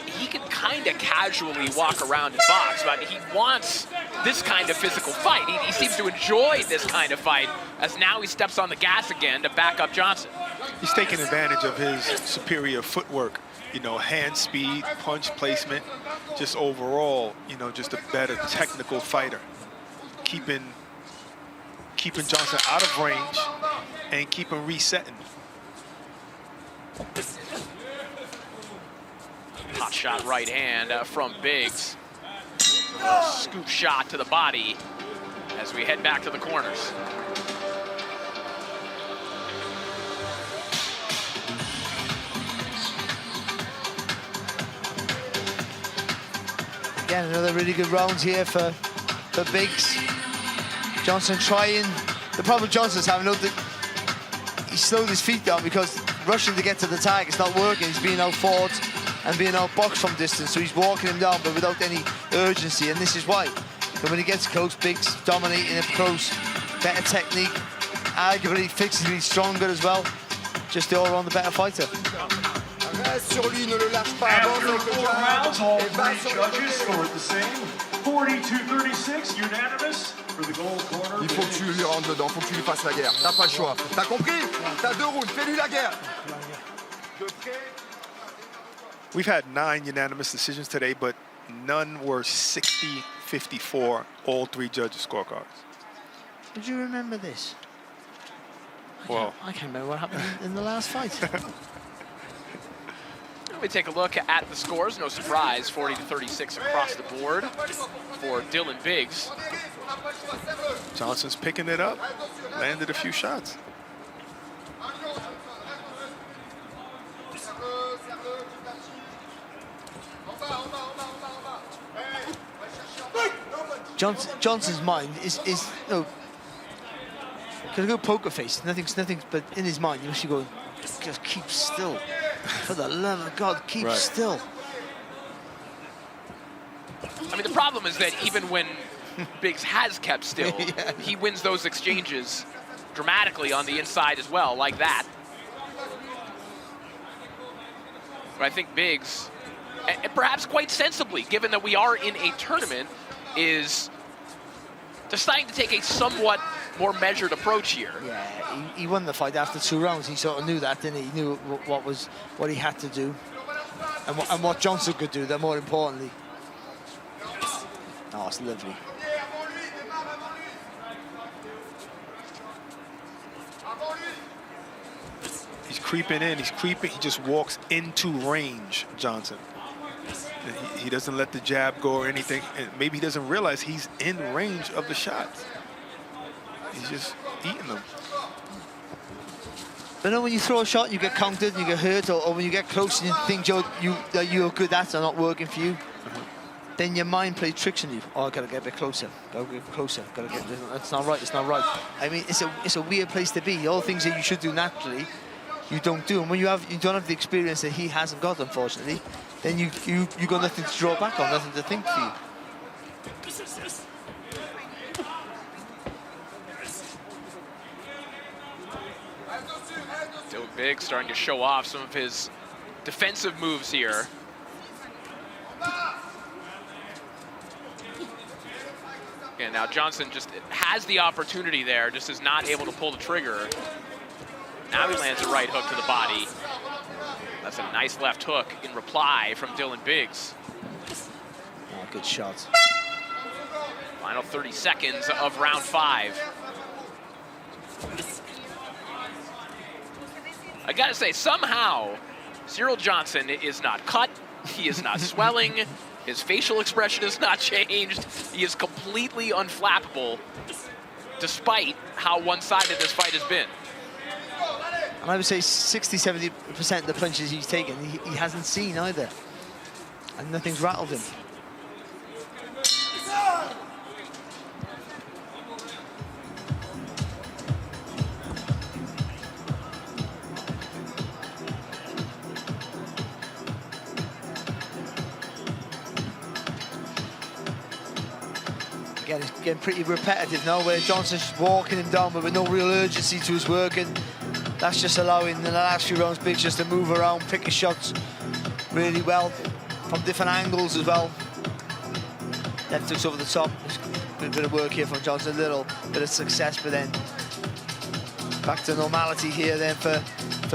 he can kind of casually walk around and box, but he wants this kind of physical fight. He seems to enjoy this kind of fight, as now he steps on the gas again to back up Johnson. He's taking advantage of his superior footwork, hand speed, punch placement, just overall, just a better technical fighter. Keeping Johnson out of range and keeping resetting. Hot shot right hand from Biggs. Scoop shot to the body as we head back to the corners. Again, another really good round here for Biggs. Johnson trying. The problem Johnson's having, he slowed his feet down because rushing to get to the tag, it's not working. He's being out-fought and being out-boxed from distance, so he's walking him down, but without any urgency, and this is why. But when he gets close, Biggs dominating up close, better technique, arguably physically stronger as well. Just the all-around the better fighter. After 4 rounds, all 3 judges scored the same. 42-36, unanimous for the gold corner. Il faut que tu lui rentres dedans, il faut que tu lui fasses la guerre. T'as pas le choix. T'as compris? T'as 2 rounds, fais-lui la guerre. We've had 9 unanimous decisions today, but none were 60-54, all 3 judges' scorecards. Did you remember this? Well, I can't remember what happened in the last fight. We take a look at the scores. No surprise, 40-36 across the board for Dylan Biggs. Johnson's picking it up, landed a few shots. Johnson's mind is got a good poker face. Nothing, but in his mind, you should go, just keep still. For the love of God, keep still. I mean, the problem is that even when Biggs has kept still, he wins those exchanges dramatically on the inside as well, like that. But I think Biggs, and perhaps quite sensibly, given that we are in a tournament, is deciding to take a somewhat more measured approach here. Yeah, he won the fight after 2 rounds. He sort of knew that, didn't he? He knew what he had to do, and what Johnson could do. That more importantly. Oh, it's lovely. He's creeping in. He's creeping. He just walks into range, Johnson. He doesn't let the jab go or anything, and maybe he doesn't realize he's in range of the shots. He's just eating them. But when you throw a shot, you get countered, you get hurt, or when you get close and you think you're good at and not working for you, then your mind plays tricks on you. Oh, I gotta get a bit closer. Gotta get closer. Gotta get. That's not right. It's not right. I mean, it's a weird place to be. All the things that you should do naturally, you don't do. And when you don't have the experience that he hasn't got, unfortunately, then you got nothing to draw back on, nothing to think for you. Dylan Biggs starting to show off some of his defensive moves here. And now Johnson just has the opportunity there, just is not able to pull the trigger. Now he lands a right hook to the body. That's a nice left hook in reply from Dylan Biggs. Oh, good shot. Final 30 seconds of round 5. I gotta say, somehow, Cyril Johnson is not cut, he is not swelling, his facial expression has not changed, he is completely unflappable, despite how one-sided this fight has been. And I would say 60-70% of the punches he's taken, he hasn't seen either. And nothing's rattled him. Again, it's getting pretty repetitive now, where Johnson's walking him down, but with no real urgency to his work, and that's just allowing in the last few rounds Biggs just to move around, pick his shots really well from different angles as well. Left hooks over the top. A bit of work here from Johnson, a little bit of success, but then back to normality here then for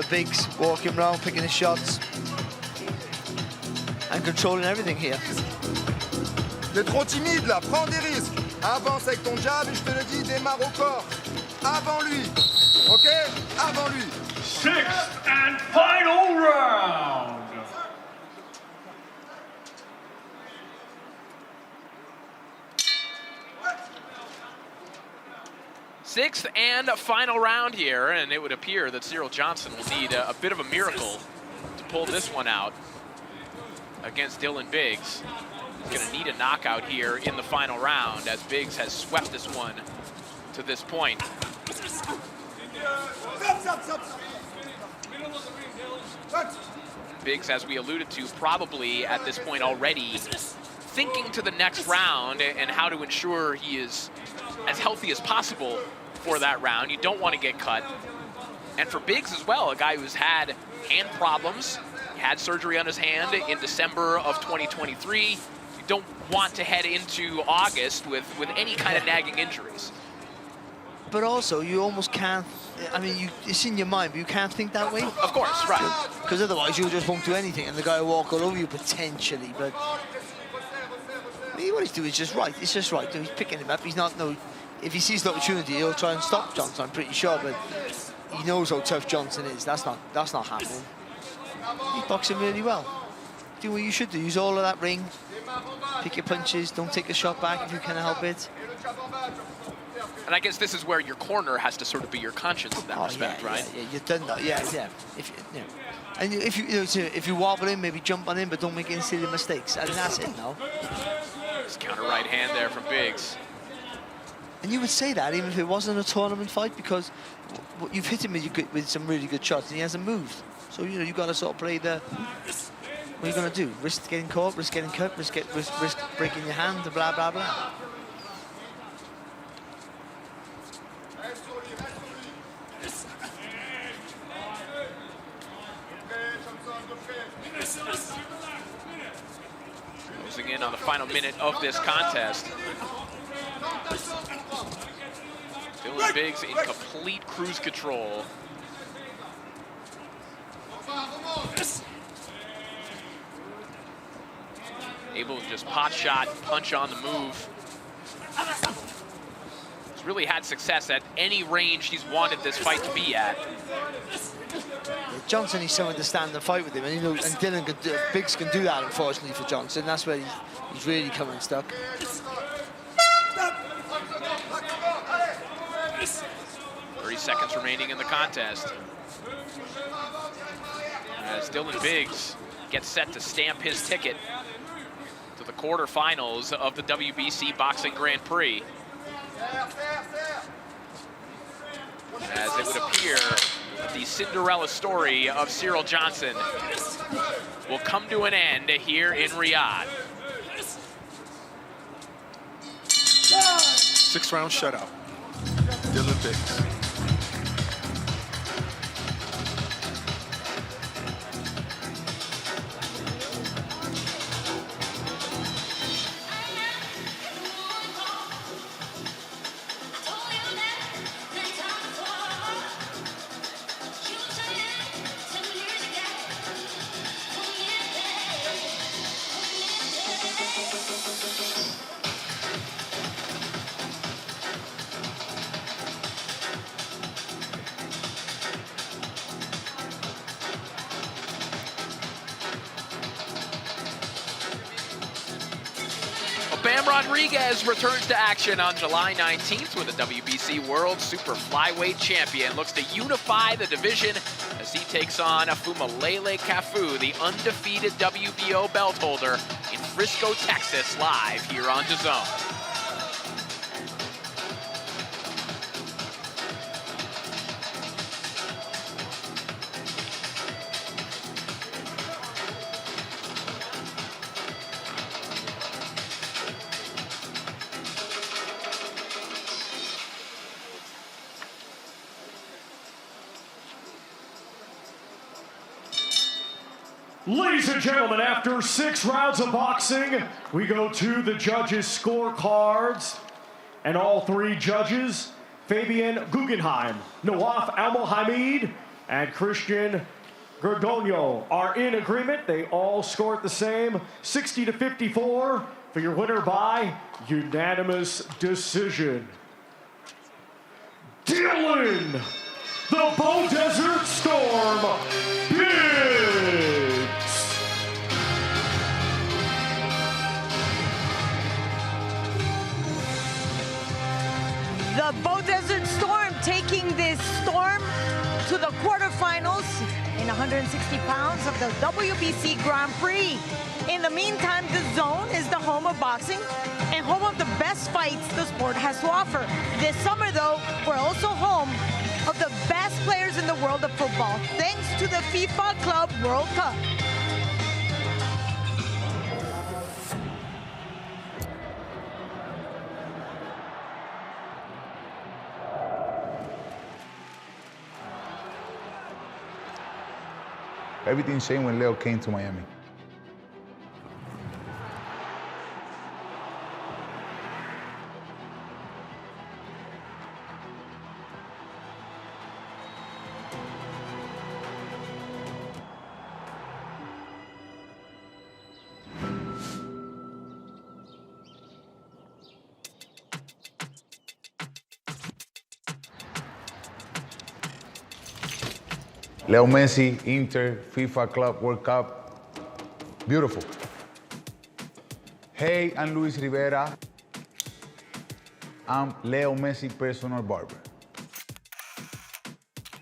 Biggs, walking around, picking his shots and controlling everything here. T'es trop timide là, prends des risques. Avance avec ton jab et je te le dis, démarre au corps. Avant lui, ok? Avant lui. 6th and final round. Sixth and final round here, and it would appear that Cyril Johnson will need a bit of a miracle to pull this one out against Dylan Biggs. He's going to need a knockout here in the final round, as Biggs has swept this one to this point. Biggs, as we alluded to, probably at this point already thinking to the next round and how to ensure he is as healthy as possible for that round. You don't want to get cut. And for Biggs as well, a guy who's had hand problems, had surgery on his hand in December of 2023. You don't want to head into August with any kind of nagging injuries. But also, you almost can't, I mean, it's in your mind, but you can't think that way. Of course, right. Because otherwise you just won't do anything and the guy will walk all over you potentially. But I mean, what he's doing is just right. It's just right. He's picking him up. He's not, if he sees the opportunity, he'll try and stop Johnson, I'm pretty sure. But he knows how tough Johnson is. That's not happening. He's boxing really well. Do what you should do. Use all of that ring. Pick your punches. Don't take a shot back if you can help it. And I guess this is where your corner has to sort of be your conscience in that respect, right? Yeah, you've done that. Yeah. And if you wobble in, maybe jump on him, but don't make any silly mistakes. And that's it now. Just counter right hand there from Biggs. And you would say that even if it wasn't a tournament fight, because you've hit him with some really good shots and he hasn't moved. So you've got to sort of play the. What are you going to do? Risk getting caught, risk getting cut, risk breaking your hand, blah blah blah. Closing in on the final minute of this contest. Dylan Biggs in complete cruise control. Able to just pot shot, punch on the move. He's really had success at any range he's wanted this fight to be at. Johnson needs someone to stand and fight with him, and Dylan Biggs can do that, unfortunately, for Johnson. That's where he's really coming stuck. 30 seconds remaining in the contest. As Dylan Biggs gets set to stamp his ticket to the quarterfinals of the WBC Boxing Grand Prix. As it would appear, the Cinderella story of Cyril Johnson will come to an end here in Riyadh. 6-round shutout. Dylan Biggs. Rodriguez returns to action on July 19th when the WBC World Super Flyweight Champion looks to unify the division as he takes on Afumalele Kafu, the undefeated WBO belt holder, in Frisco, Texas, live here on DAZN. Ladies and gentlemen, after 6 rounds of boxing, we go to the judges' scorecards. And all 3 judges, Fabian Guggenheim, Nawaf Al-Mohamid, and Christian Gordonio, are in agreement. They all scored the same, 60-54, for your winner by unanimous decision. Dylan, the Bow Desert Storm, Biggs. The Bow Desert Storm taking this Storm to the quarterfinals in 160 pounds of the WBC Grand Prix. In the meantime, the Zone is the home of boxing and home of the best fights the sport has to offer. This summer, though, we're also home of the best players in the world of football, thanks to the FIFA Club World Cup. Everything changed when Leo came to Miami. Leo Messi, Inter, FIFA Club World Cup, beautiful. Hey, I'm Luis Rivera. I'm Leo Messi personal barber.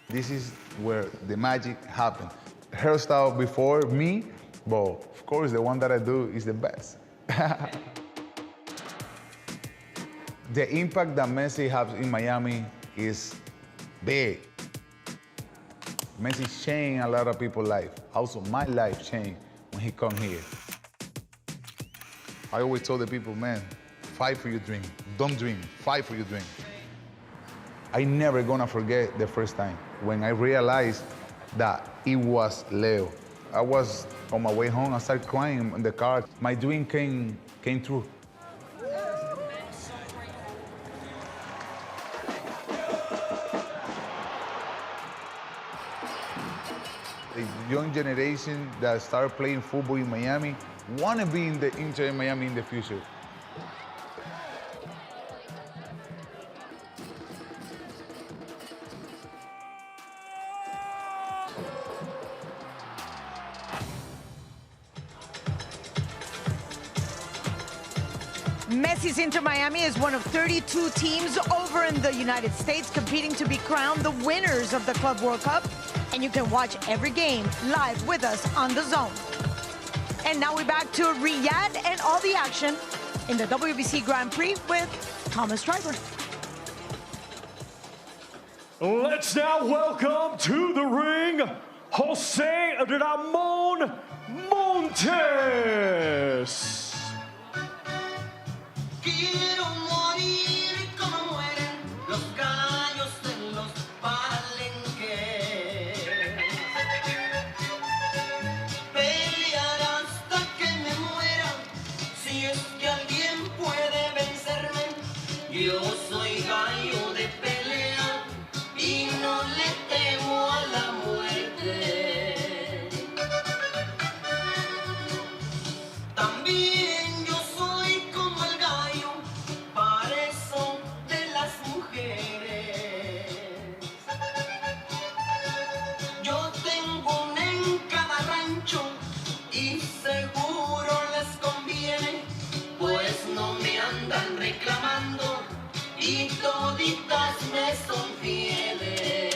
This is where the magic happened. Hairstyle before me, but of course the one that I do is the best. The impact that Messi has in Miami is big. Messi changed a lot of people's life. Also, my life changed when he come here. I always told the people, man, fight for your dream. Don't dream, fight for your dream. I never gonna forget the first time when I realized that it was Leo. I was on my way home, I started crying in the car. My dream came true. The young generation that start playing football in Miami want to be in the Inter in Miami in the future. Messi's Inter Miami is one of 32 teams over in the United States competing to be crowned the winners of the Club World Cup. And you can watch every game live with us on The Zone. And now we're back to Riyadh and all the action in the WBC Grand Prix with Thomas Schreiber. Let's now welcome to the ring, Jose Ramon Montes. Quiero morir como mueren los gallos en los palenques. Pelear hasta que me muera, si es que alguien puede vencerme. Yo soy gallo de pelea y no le temo a la muerte. También yo soy como el gallo, parezo de las mujeres. Yo tengo una en cada rancho y seguro les conviene, pues no me andan reclamando y toditas me son fieles.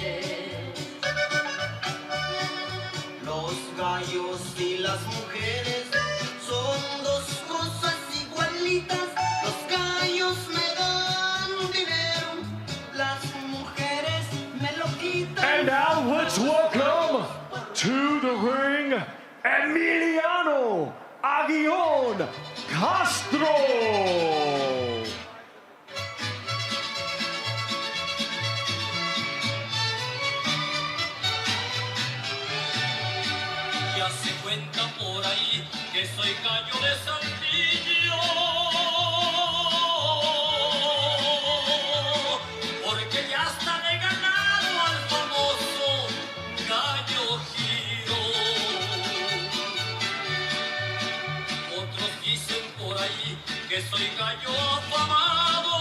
Los gallos y las mujeres son dos cosas igualitas. Los gallos me dan dinero, las mujeres me lo quitan. And now let's welcome to the ring, Emiliano Aguillon Castro. Ya Ya se cuenta por ahí que soy gallo de Saldillo, porque ya hasta le he ganado al famoso gallo giro. Otros dicen por ahí que soy gallo afamado,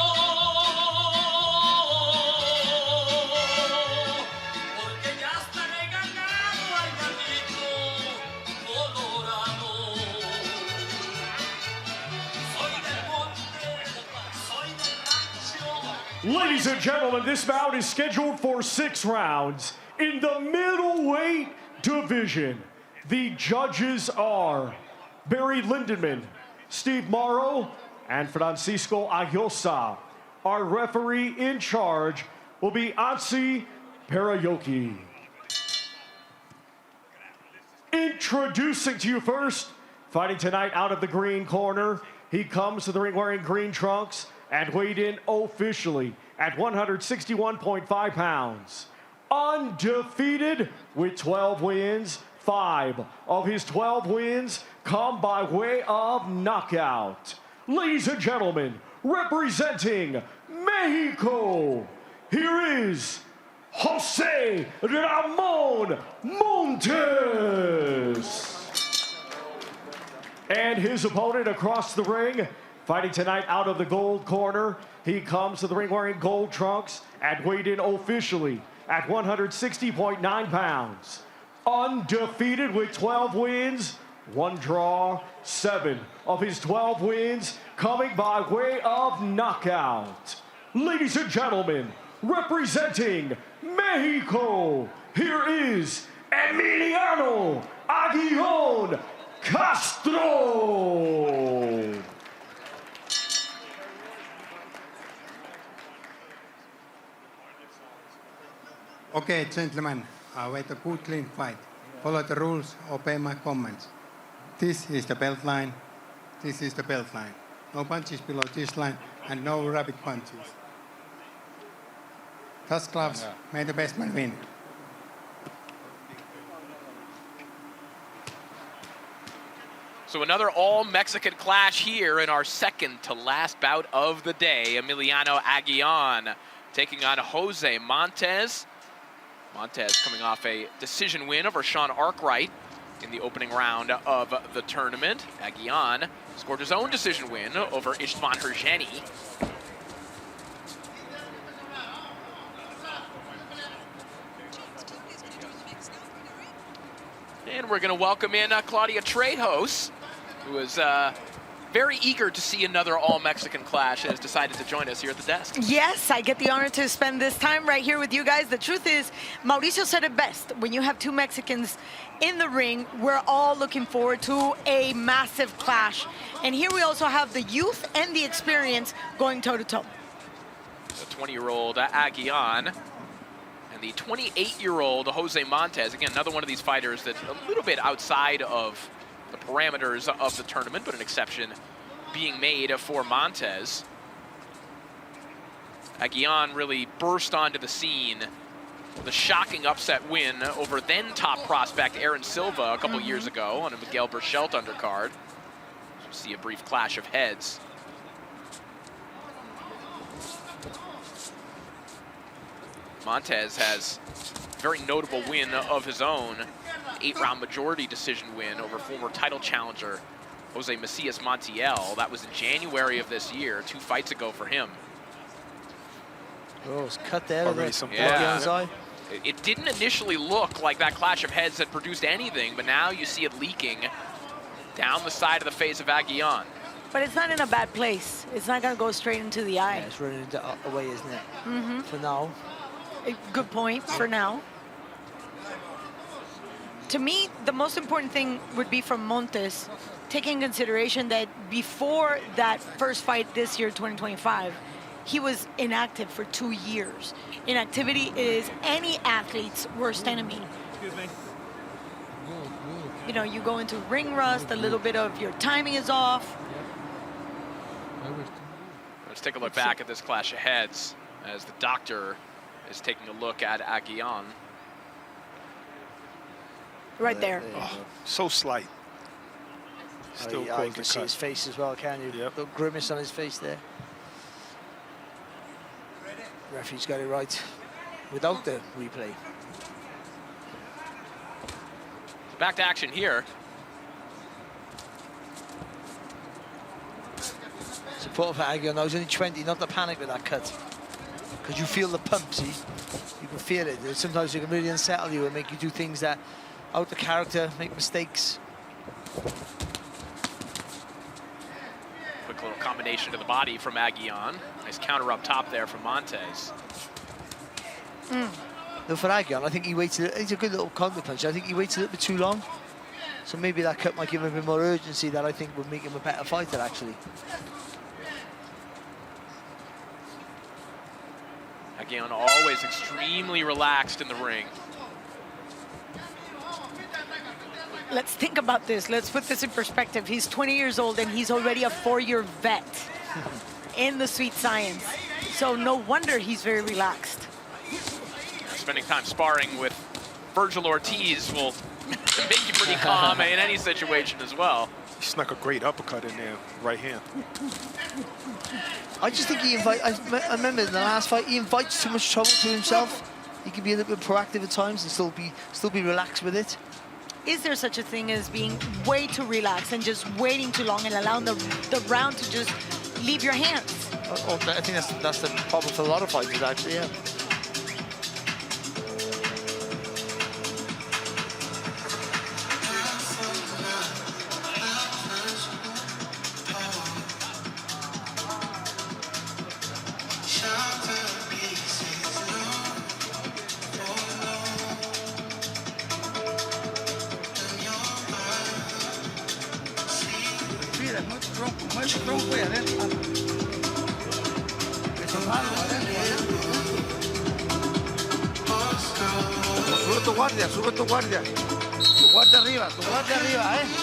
porque ya hasta le he ganado al gallito colorado. Soy del monte, soy del rancho. Ladies and gentlemen, this bout is scheduled for 6 rounds in the middleweight division. The judges are Barry Lindenman, Steve Morrow, and Francisco Ayosa. Our referee in charge will be Ansi Parayoki. Introducing to you first, fighting tonight out of the green corner, he comes to the ring wearing green trunks and weighed in officially at 161.5 pounds. Undefeated with 12 wins, 5 of his 12 wins come by way of knockout. Ladies and gentlemen, representing Mexico, here is Jose Ramon Montes. And his opponent across the ring, fighting tonight out of the gold corner, he comes to the ring wearing gold trunks and weighed in officially at 160.9 pounds. Undefeated with 12 wins, 1 draw, 7 of his 12 wins coming by way of knockout. Ladies and gentlemen, representing Mexico, here is Emiliano Aguillon Castro. Okay, gentlemen, wait a good clean fight. Follow the rules, obey my comments. This is the belt line. This is the belt line. No punches below this line and no rapid punches. Touch gloves, may the best man win. So another all-Mexican clash here in our second to last bout of the day. Emiliano Aguillon taking on Jose Montes. Montes coming off a decision win over Sean Arkwright in the opening round of the tournament. Aguillon scored his own decision win over Istvan Hergeni. And we're going to welcome in Claudia Trejos, who is very eager to see another all-Mexican clash and has decided to join us here at the desk. Yes, I get the honor to spend this time right here with you guys. The truth is, Mauricio said it best. When you have two Mexicans in the ring, we're all looking forward to a massive clash. And here we also have the youth and the experience going toe-to-toe. The 20-year-old Aguillon and the 28-year-old Jose Montes. Again, another one of these fighters that's a little bit outside of the parameters of the tournament, but an exception being made for Montes. Aguillon really burst onto the scene with a shocking upset win over then top prospect Aaron Silva a couple years ago on a Miguel Berchelt undercard. So see a brief clash of heads. Montes has a very notable win of his own, 8-round majority decision win over former title challenger Jose Macias Montiel. That was in January of this year, 2 fights ago for him. Oh, it's cut there. Yeah. It didn't initially look like that clash of heads had produced anything, but now you see it leaking down the side of the face of Aguillon. But it's not in a bad place. It's not going to go straight into the eye. Yeah, it's running away, isn't it? For now. Good point, for now. To me, the most important thing would be from Montes, taking consideration that before that first fight this year, 2025, he was inactive for 2 years. Inactivity is any athlete's worst enemy. Excuse me. You know, you go into ring rust, a little bit of your timing is off. Let's take a look back at this clash of heads as the doctor is taking a look at Aguillon. Right there. Oh, so slight. Still you can see his face as well, can you? Yep. The grimace on his face there. Referee's got it right without the replay. Back to action here. Support for Aguilar now. He's only 20, not to panic with that cut. Because you feel the pump, see? You can feel it. Sometimes it can really unsettle you and make you do things that out of character, make mistakes. Quick little combination to the body from Aguilar. Nice counter up top there from Montes. No, for Aguilar, I think he waits. He's a good little counter punch. I think he waits a little bit too long. So maybe that cut might give him a bit more urgency that I think would make him a better fighter, actually. Aguilar always extremely relaxed in the ring. Let's think about this. Let's put this in perspective. He's 20 years old and he's already a 4-year vet in the sweet science. So no wonder he's very relaxed. Spending time sparring with Virgil Ortiz will make you pretty calm in any situation as well. He snuck a great uppercut in there, right hand. I just think he invites. I remember in the last fight, he invites too much trouble to himself. He can be a little bit proactive at times and still be relaxed with it. Is there such a thing as being way too relaxed and just waiting too long and allowing the round to just leave your hands? I think that's the problem for a lot of fighters, actually, yeah. Mucho tronco y adentro. Eso es malo, adentro. Sube tu guardia, sube tu guardia. Tu guardia arriba,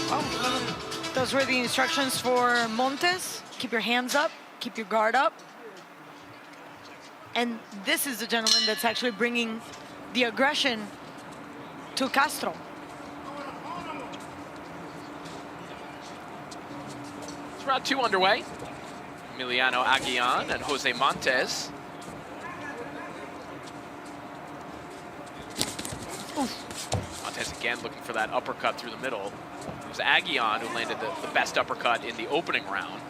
Vamos. Those were the instructions for Montes. Keep your hands up, keep your guard up. And this is the gentleman that's actually bringing the aggression to Castro. Round 2 underway. Emiliano Aguilar and Jose Montes. Montes again looking for that uppercut through the middle. It was Aguilar who landed the best uppercut in the opening round.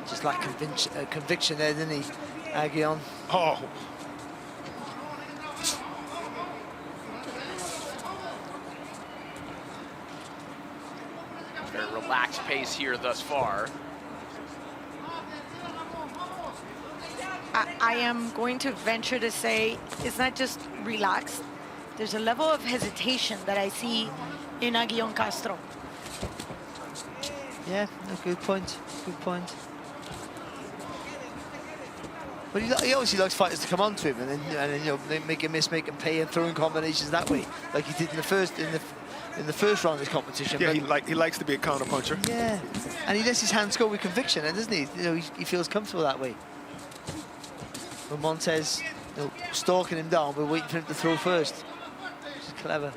Just like conviction there, didn't he, Aguilar? Oh. Very relaxed pace here thus far. I am going to venture to say it's not just relaxed. There's a level of hesitation that I see in Aguilar Castro. Yeah, no, good point. Good point. But he obviously likes fighters to come onto him and then you know, make him miss, make him pay, and throwing combinations that way, like he did in the first round of this competition. Yeah, but he likes to be a counter puncher. Yeah, and he lets his hands go with conviction, doesn't he? You know, he feels comfortable that way. But Montes, you know, stalking him down, but waiting for him to throw first. Which is clever.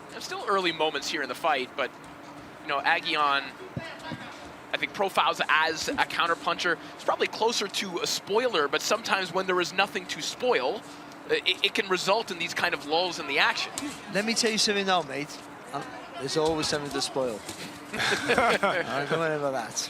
There's still early moments here in the fight, but you know, Aguilar, I think, profiles as a counterpuncher. It's probably closer to a spoiler, but sometimes when there is nothing to spoil, it can result in these kind of lulls in the action. Let me tell you something now, mate. There's always something to spoil. I don't know about that.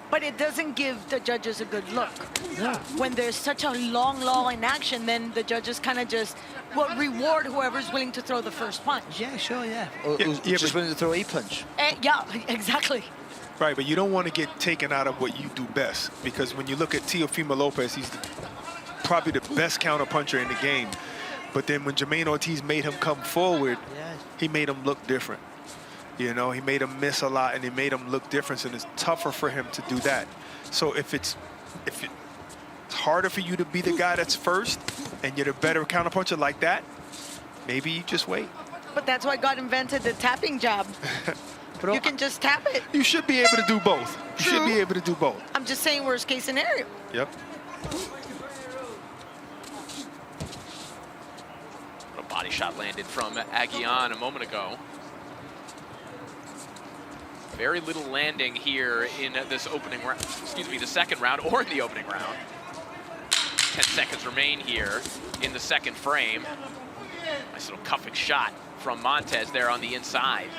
But it doesn't give the judges a good look. No. When there's such a long lull in action, then the judges kind of just will reward whoever's willing to throw the first punch. Yeah, sure, yeah. Or just willing to throw a punch. Yeah, exactly. Right, but you don't want to get taken out of what you do best, because when you look at Teofimo Lopez, he's probably the best counterpuncher in the game. But then when Jermaine Ortiz made him come forward, he made him look different. You know, he made him miss a lot, and he made him look different, and it's tougher for him to do that. So if it's harder for you to be the guy that's first, and you're the better counterpuncher like that, maybe you just wait. But that's why God invented the tapping jab. You can just tap it. You should be able to do both. You should be able to do both. I'm just saying worst case scenario. Yep. A body shot landed from Aguillon a moment ago. Very little landing here in this opening round, excuse me, the second round, or in the opening round. 10 seconds remain here in the second frame. Nice little cuffing shot from Montez there on the inside.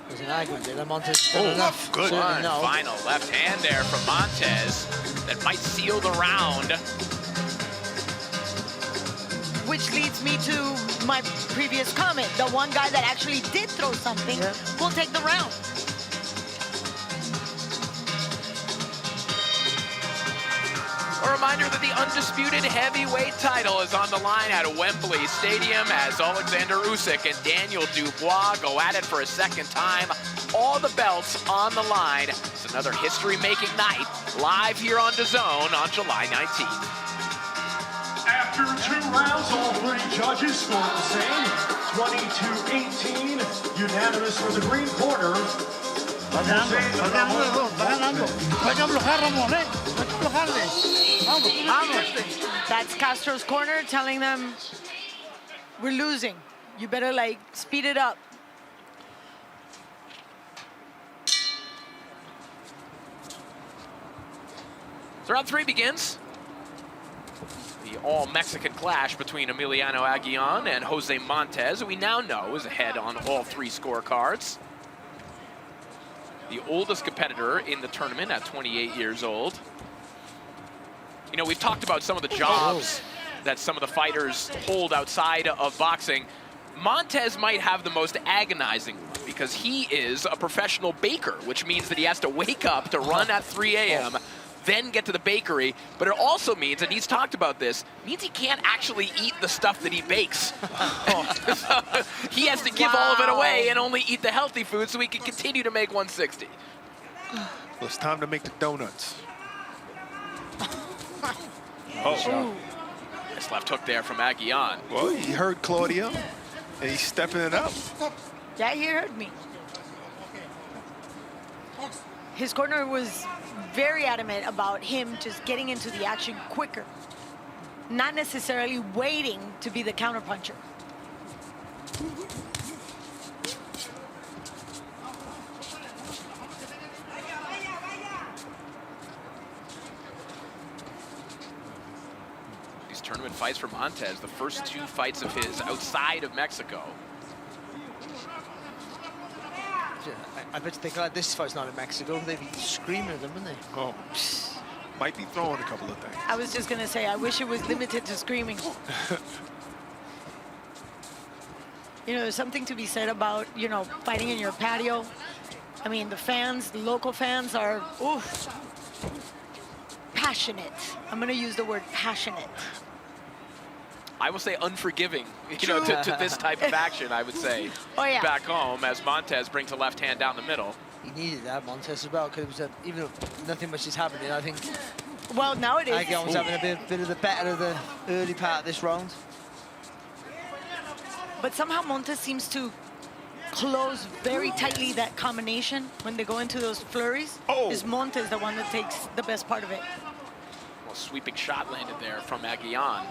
There's an argument there. Montez done enough. Good. Final left hand there from Montez that might seal the round. Which leads me to my previous comment. The one guy that actually did throw something will take the round. A reminder that the undisputed heavyweight title is on the line at Wembley Stadium as Alexander Usyk and Daniel Dubois go at it for a second time. All the belts on the line. It's another history-making night live here on DAZN on July 19th. After 2 rounds, all 3 judges scored the same. 22-18, unanimous for the green corner. That's Castro's corner telling them, we're losing. You better, like, speed it up. So round 3 begins. The all-Mexican clash between Emiliano Aguillon and Jose Montez, who we now know is ahead on all 3 scorecards. The oldest competitor in the tournament at 28 years old. You know, we've talked about some of the jobs that some of the fighters hold outside of boxing. Montez might have the most agonizing one because he is a professional baker, which means that he has to wake up to run at 3 a.m., then get to the bakery, but it also means, and he's talked about this, means he can't actually eat the stuff that he bakes. So he has to give all of it away and only eat the healthy food so he can continue to make 160. Well, it's time to make the donuts. Nice left hook there from Aguillon. Well, he heard Claudio, and he's stepping it up. Yeah, he heard me. His corner was very adamant about him just getting into the action quicker, not necessarily waiting to be the counterpuncher. These tournament fights for Montez, the first 2 fights of his outside of Mexico. I bet you think like this fight's not in Mexico. They'd be screaming at them, wouldn't they? Oh, might be throwing a couple of things. I was just gonna say, I wish it was limited to screaming. You know, there's something to be said about, you know, fighting in your patio. I mean, the fans, the local fans are, oof, passionate. I'm gonna use the word passionate. I will say unforgiving, you know, to this type of action, I would say. Oh, yeah. Back home as Montez brings a left hand down the middle. He needed that, Montez, as well, because it was even if nothing much is happening, I think. Well, now it is. Aguillon was having a bit of the better of the early part of this round. But somehow Montez seems to close very tightly that combination when they go into those flurries. Is Montez the one that takes the best part of it? Well, sweeping shot landed there from Aguillon.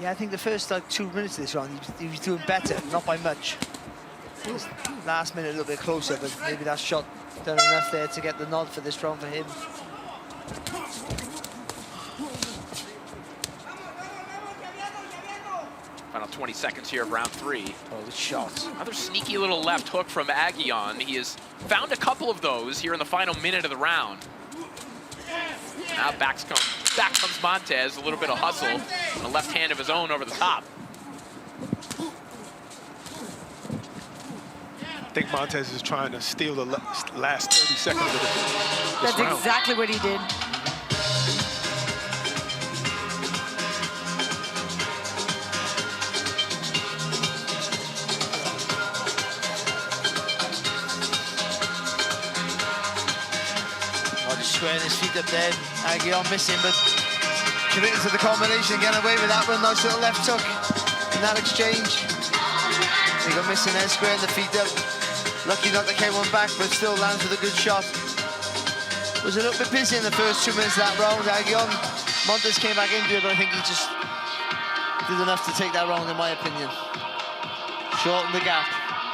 Yeah, I think the first like 2 minutes of this round, he was doing better, not by much. Last minute a little bit closer, but maybe that shot done enough there to get the nod for this round for him. Final 20 seconds here of round 3. Oh, the shot. Another sneaky little left hook from Aguillon. He has found a couple of those here in the final minute of the round. Now back comes Montez, a little bit of hustle, and a left hand of his own over the top. I think Montez is trying to steal the last 30 seconds of this That's round. exactly what he did. Squaring his feet up there, Aguillon missing, but committed to the combination, getting away with that one. Nice little left hook in that exchange. He got missing there, squaring the feet up. Lucky not that came one back, but still lands with a good shot. was a little bit busy in the first 2 minutes of that round. Aguion, Montes came back into it, but I think he just did enough to take that round, in my opinion. Shorten the gap,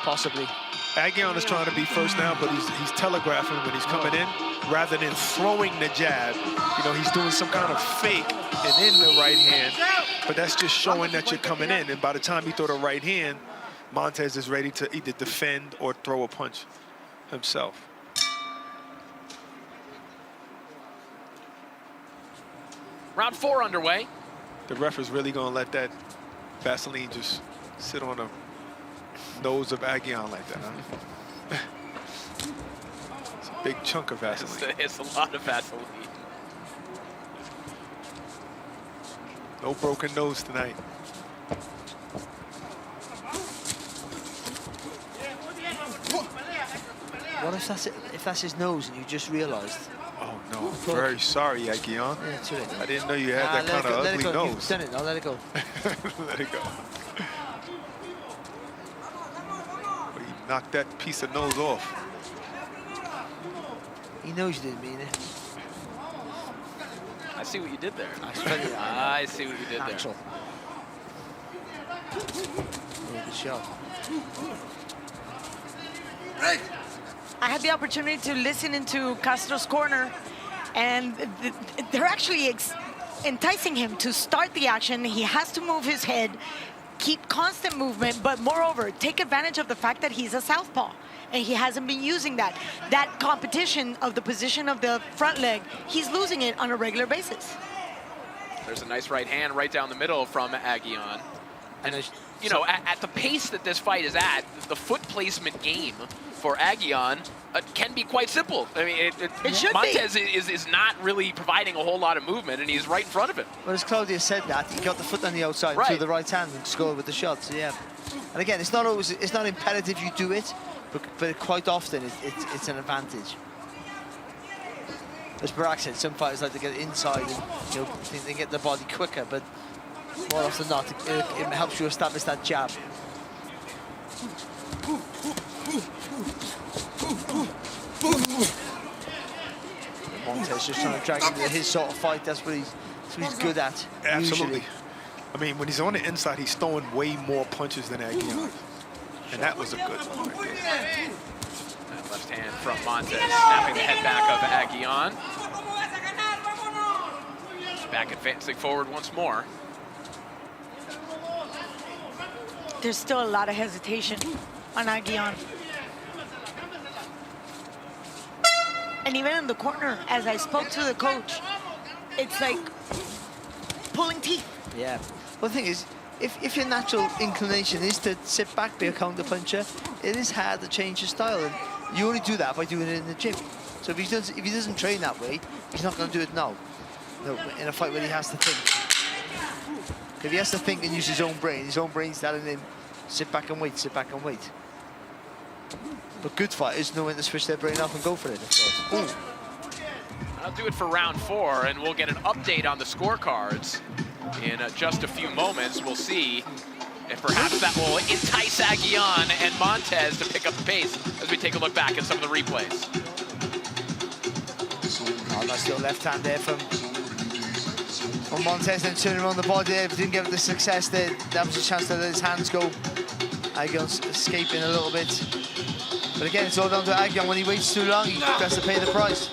possibly. Aguion is trying to be first now, but he's telegraphing when he's coming in. Rather than throwing the jab, you know, he's doing some kind of fake and in the right hand. But that's just showing that you're coming in. And by the time you throw the right hand, Montes is ready to either defend or throw a punch himself. Round 4 underway. The ref is really going to let that Vaseline just sit on the nose of Aguion like that, huh? It's a big chunk of Vaseline. It's a lot of Vaseline. No broken nose tonight. What if that's his nose and you just realised? Oh no, very sorry, Aguion. Yeah, too late. I didn't know you had that kind of ugly nose. You've done it, I'll let it go. Let it go. Well, you knocked that piece of nose off. He knows you didn't mean it. I see what you did there. I see what you did there. Good shot. I had the opportunity to listen into Castro's corner, and they're actually enticing him to start the action. He has to move his head, keep constant movement, but moreover, take advantage of the fact that he's a southpaw, and he hasn't been using that. That competition of the position of the front leg, he's losing it on a regular basis. There's a nice right hand right down the middle from Aguion. And, you know, at the pace that this fight is at, the foot placement game for Aguion can be quite simple. I mean, it should Montes is not really providing a whole lot of movement, and he's right in front of him. Well, as Claudia said that, he got the foot on the outside Right. to the right hand and scored with the shots, yeah. And again, it's not imperative you do it, but quite often it's an advantage. As Barak said, some fighters like to get inside and, you know, think they get the body quicker, but more often than not, it helps you establish that jab. Montes just trying to drag into his sort of fight. That's what he's good at. Absolutely. Usually. I mean, when he's on the inside, he's throwing way more punches than Aguion. And that was a good one right there. That left hand from Montes, snapping the head back of Aguion. Back advancing forward once more. There's still a lot of hesitation on Aguion. And even in the corner, as I spoke to the coach, it's like pulling teeth. Yeah. Well, the thing is, if your natural inclination is to sit back, be a counter puncher, it is hard to change your style. And you only do that by doing it in the gym. So if he doesn't train that way, he's not going to do it now. No, in a fight where he has to think. If he has to think and use his own brain's telling him, sit back and wait, sit back and wait. But good fighters know when to switch their brain off and go for it, of course. I'll do it for round 4, and we'll get an update on the scorecards in just a few moments. We'll see if perhaps that will entice Aguion and Montes to pick up the pace as we take a look back at some of the replays. Oh, nice little left hand there from Montes, then turning around the body there. If he didn't give it the success there, that was a chance to let his hands go. Aguion's escaping a little bit. But again, it's all down to Aguion. When he waits too long, he has to pay the price.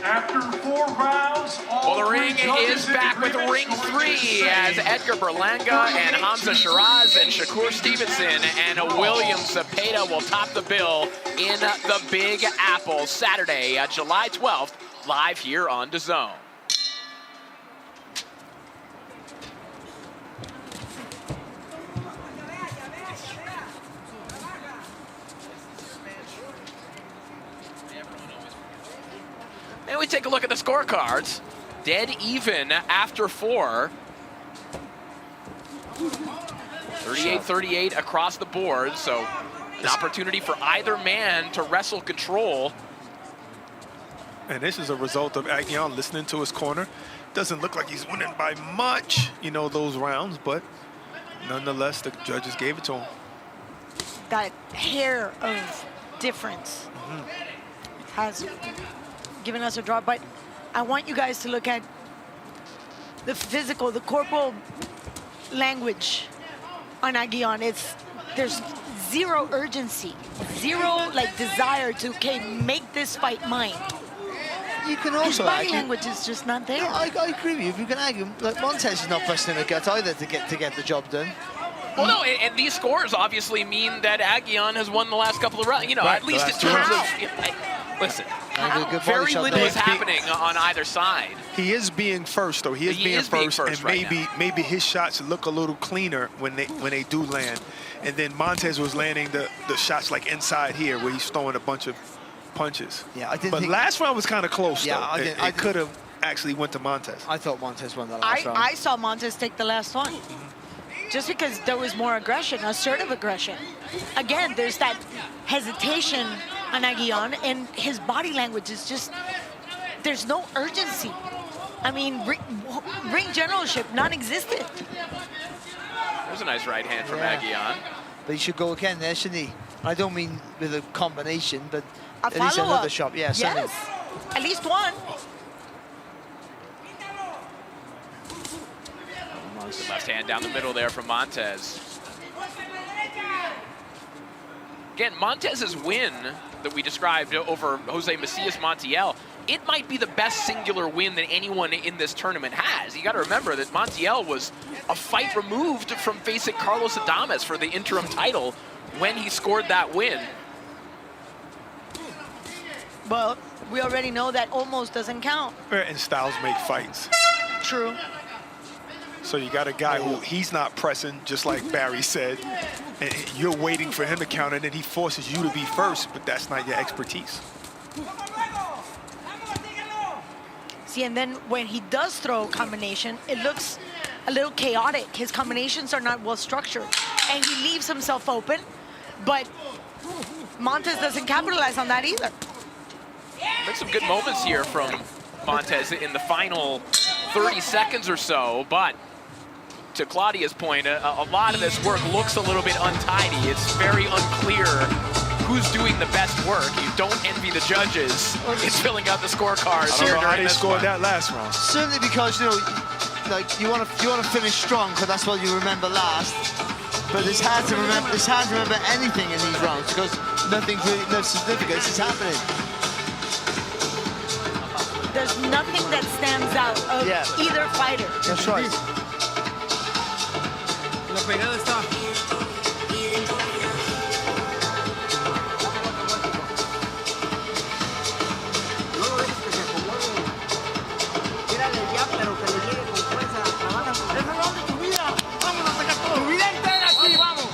After 4 rounds, Well, the ring is back with ring 3 as Edgar Berlanga and Hamza Shiraz and Shakur Stevenson and William Zepeda will top the bill in the Big Apple Saturday, July 12th, live here on DAZN. And we take a look at the scorecards. Dead even after 4. 38-38 across the board, so an opportunity for either man to wrestle control. And this is a result of Aguion listening to his corner. doesn't look like he's winning by much, you know, those rounds, but nonetheless, the judges gave it to him. That hair of difference has given us a draw, but I want you guys to look at the physical, the corporal language on Aguillon. There's zero urgency, zero like desire to, okay, make this fight mine. You can also His body argue, language is just not there. No, I agree with you. If you can argue, like Montez is not busting in the gut either to get the job done. Well, no, and these scores obviously mean that Aguillon has won the last couple of rounds. You know, Right, at least in terms of. Listen, very little is happening on either side. He is being first, though. He is being first, and maybe his shots look a little cleaner when they do land. And then Montez was landing the shots like inside here, where he's throwing a bunch of punches. Yeah, I didn't. But think... last round was kind of close. Yeah, though. I it could have actually went to Montez. I thought Montez won the last round. I saw Montez take the last one. Just because there was more aggression, assertive aggression. Again, there's that hesitation on Aguillon, and his body language is just, there's no urgency. I mean, ring generalship, non-existent. There's a nice right hand from Aguillon. But he should go again there, shouldn't he? I don't mean with a combination, but A at least follow-up. another shot. Yeah, something. Yes, at least one. The left hand down the middle there from Montez. Again, Montez's win that we described over Jose Macias Montiel, it might be the best singular win that anyone in this tournament has. You got to remember that Montiel was a fight removed from facing Carlos Adames for the interim title when he scored that win. Well, we already know that almost doesn't count. And styles make fights. True. So you got a guy who he's not pressing, just like Barry said, and you're waiting for him to counter, and then he forces you to be first, but that's not your expertise. See, and then when he does throw a combination, it looks a little chaotic. His combinations are not well structured, and he leaves himself open, but Montez doesn't capitalize on that either. There's some good moments here from Montez in the final 30 seconds or so, but to Claudia's point, a lot of this work looks a little bit untidy. It's very unclear who's doing the best work. You don't envy the judges in filling out the scorecards. I don't know how they scored that last round. Certainly because, you know, like you want to finish strong, because that's what you remember last. But it's hard to remember. It's hard to remember anything in these rounds because nothing really, no significance is happening. There's nothing that stands out of either fighter. That's right. La pegada está. Tírale ya, pero que le llegue con fuerza. Trabaja. Es el round de tu vida. Vamos a sacar todo. Tu vida entera aquí, vamos.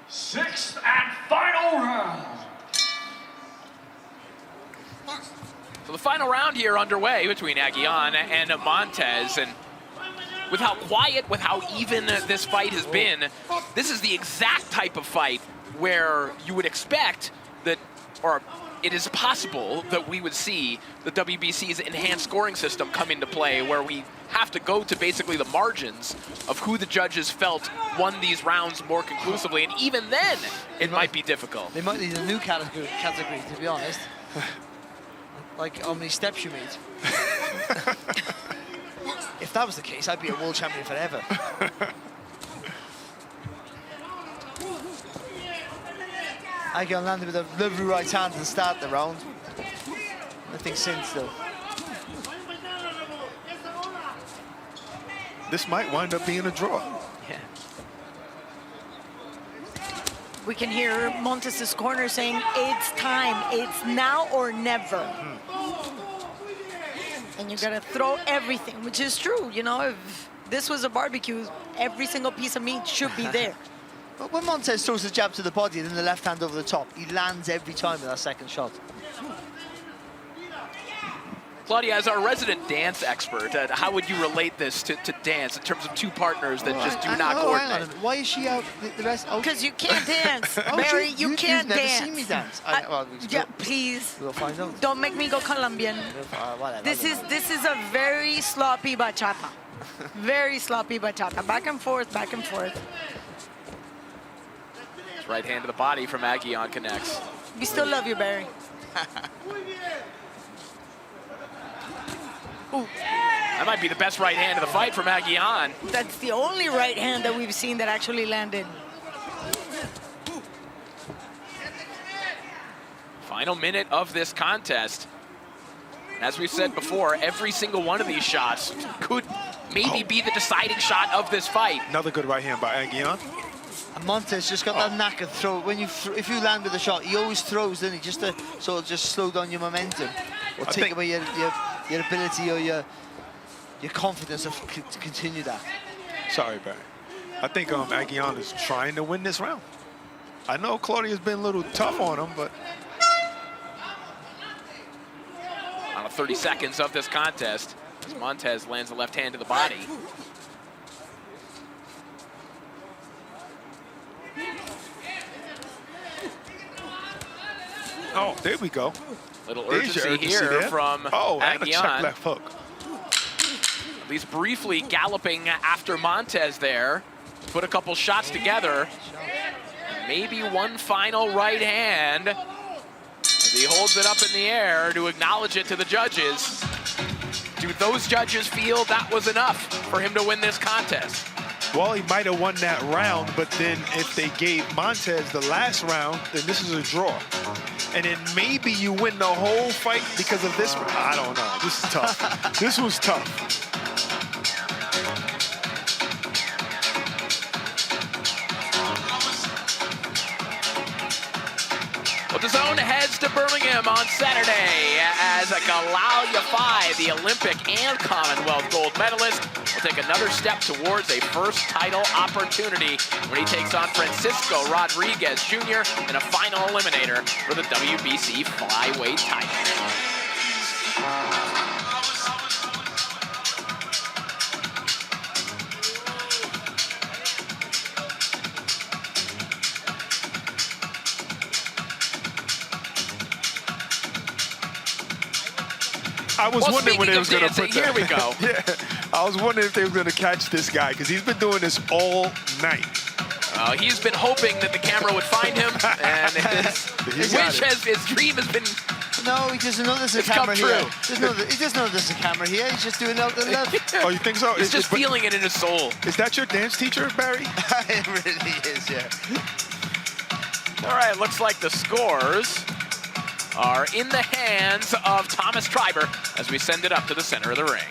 Sixth and final round. So the final round here underway between Aguillon and Montez, and with how quiet, with how even this fight has been, this is the exact type of fight where you would expect that, or it is possible that we would see the WBC's enhanced scoring system come into play, where we have to go to basically the margins of who the judges felt won these rounds more conclusively, and even then, it might be difficult. They might need a new category, to be honest. Like how many steps you made. If that was the case, I'd be a world champion forever. Aguillon landed with a lovely right hand to start the round. Nothing since, though. This might wind up being a draw. Yeah. We can hear Montez's corner saying, it's time, it's now or never. And you gotta throw everything, which is true. You know, if this was a barbecue, every single piece of meat should be there. But when Montez throws the jab to the body and then the left hand over the top, he lands every time with that second shot. Claudia, as our resident dance expert, how would you relate this to dance in terms of two partners that just do not coordinate? Why is she out the rest? Because you can't dance, Barry. You can't you've dance. Never seen me dance. Yeah, please. We'll find out. Don't make me go Colombian. This is a very sloppy bachata. Very sloppy bachata. Back and forth, back and forth. Right hand to the body from Aguillon connects. We still love you, Barry. Ooh. That might be the best right hand of the fight from Aguillon. That's the only right hand that we've seen that actually landed. Final minute of this contest. As we said before, every single one of these shots could maybe be the deciding shot of this fight. Another good right hand by Aguillon. And Montez just got that knack of throw. When if you land with a shot, he always throws, doesn't he? Just to sort of just slow down your momentum, or take away your ability or your confidence to continue that. Sorry, Barry. I think Aguillon is trying to win this round. I know Claudia's been a little tough on him, but... On 30 seconds of this contest, as Montez lands a left hand to the body. Oh, there we go. Little urgency here from and a check Aguillon. left hook. At least briefly galloping after Montez there. Put a couple shots together. Maybe one final right hand. As he holds it up in the air to acknowledge it to the judges. Do those judges feel that was enough for him to win this contest? Well, he might have won that round, but then if they gave Montez the last round, then this is a draw. And then maybe you win the whole fight because of this. I don't know. This is tough. This was tough. Well, DAZN heads to Birmingham on Saturday as Galal Yafai, the Olympic and Commonwealth gold medalist, will take another step towards a first title opportunity when he takes on Francisco Rodriguez Jr. in a final eliminator for the WBC flyweight title. I was wondering when they was going to put that. Here we go. Yeah, I was wondering if they were going to catch this guy because he's been doing this all night. He's been hoping that the camera would find him, and his dream has been. No, he doesn't know there's a camera here. He doesn't know there's a camera here. He's just doing out the left. Oh, you think so? He's just feeling it in his soul. Is that your dance teacher, Barry? It really is, yeah. All right, looks like the scores are in the hands of Thomas Treiber as we send it up to the center of the ring.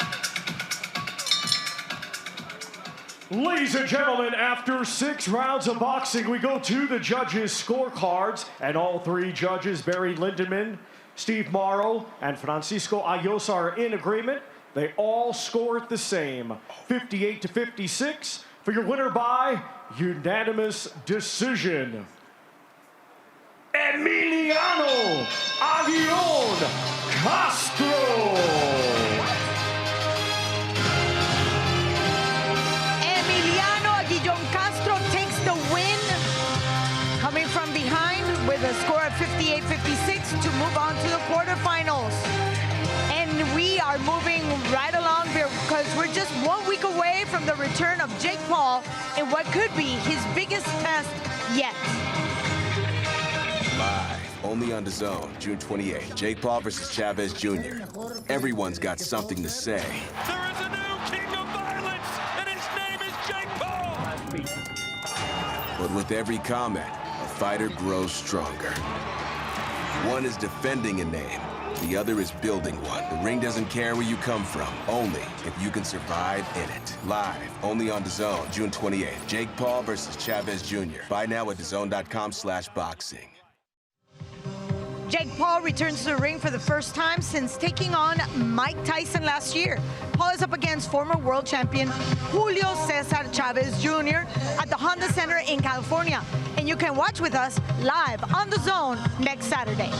Ladies and gentlemen, after 6 rounds of boxing, we go to the judges' scorecards, and all 3 judges, Barry Lindenman, Steve Morrow, and Francisco Ayos, are in agreement. They all scored the same, 58-56, for your winner by unanimous decision. Emiliano Aguillon Castro. Emiliano Aguillon Castro takes the win, coming from behind with a score of 58-56 to move on to the quarterfinals. And we are moving right along here because we're just 1 week away from the return of Jake Paul in what could be his biggest test yet. Live, only on DAZN, June 28th. Jake Paul versus Chavez Jr. Everyone's got something to say. There is a new king of violence, and his name is Jake Paul. But with every comment, a fighter grows stronger. One is defending a name, the other is building one. The ring doesn't care where you come from, only if you can survive in it. Live, only on DAZN, June 28th. Jake Paul versus Chavez Jr. Buy now at DAZN.com/boxing. Jake Paul returns to the ring for the first time since taking on Mike Tyson last year. Paul is up against former world champion Julio Cesar Chavez Jr. at the Honda Center in California. And you can watch with us live on The Zone next Saturday.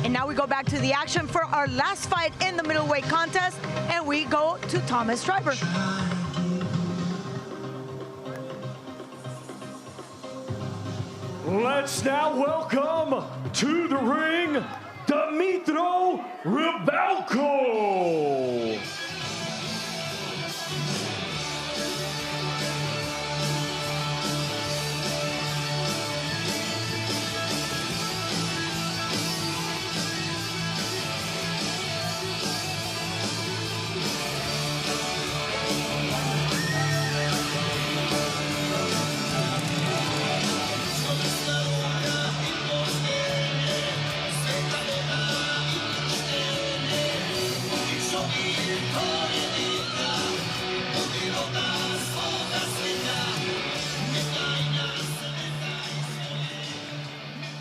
And now we go back to the action for our last fight in the middleweight contest, and we go to Thomas Schreiber. Let's now welcome to the ring, Dimitro Realco.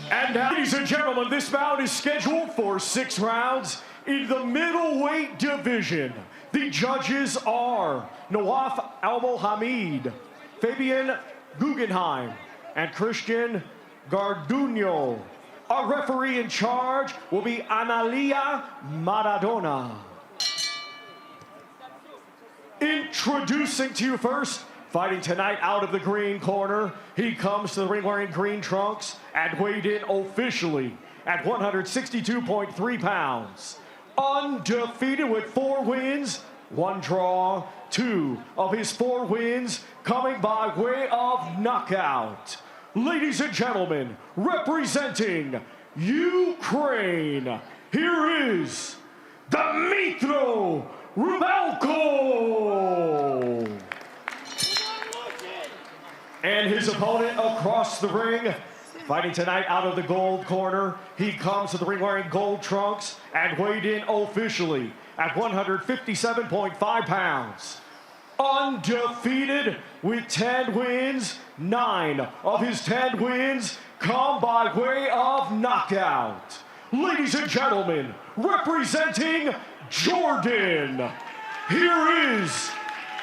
And now, ladies and gentlemen, this bout is scheduled for 6 rounds in the middleweight division. The judges are Nawaf Al-Mohamid, Fabian Guggenheim, and Christian Garduño. Our referee in charge will be Analia Maradona. Introducing to you first, fighting tonight out of the green corner, he comes to the ring wearing green trunks and weighed in officially at 162.3 pounds. Undefeated with 4 wins, 1 draw, 2 of his 4 wins coming by way of knockout. Ladies and gentlemen, representing Ukraine, here is Dimitro Realco. And his opponent across the ring, fighting tonight out of the gold corner, he comes to the ring wearing gold trunks and weighed in officially at 157.5 pounds. Undefeated with 10 wins, 9 of his 10 wins come by way of knockout. Ladies and gentlemen, representing Jordan, here is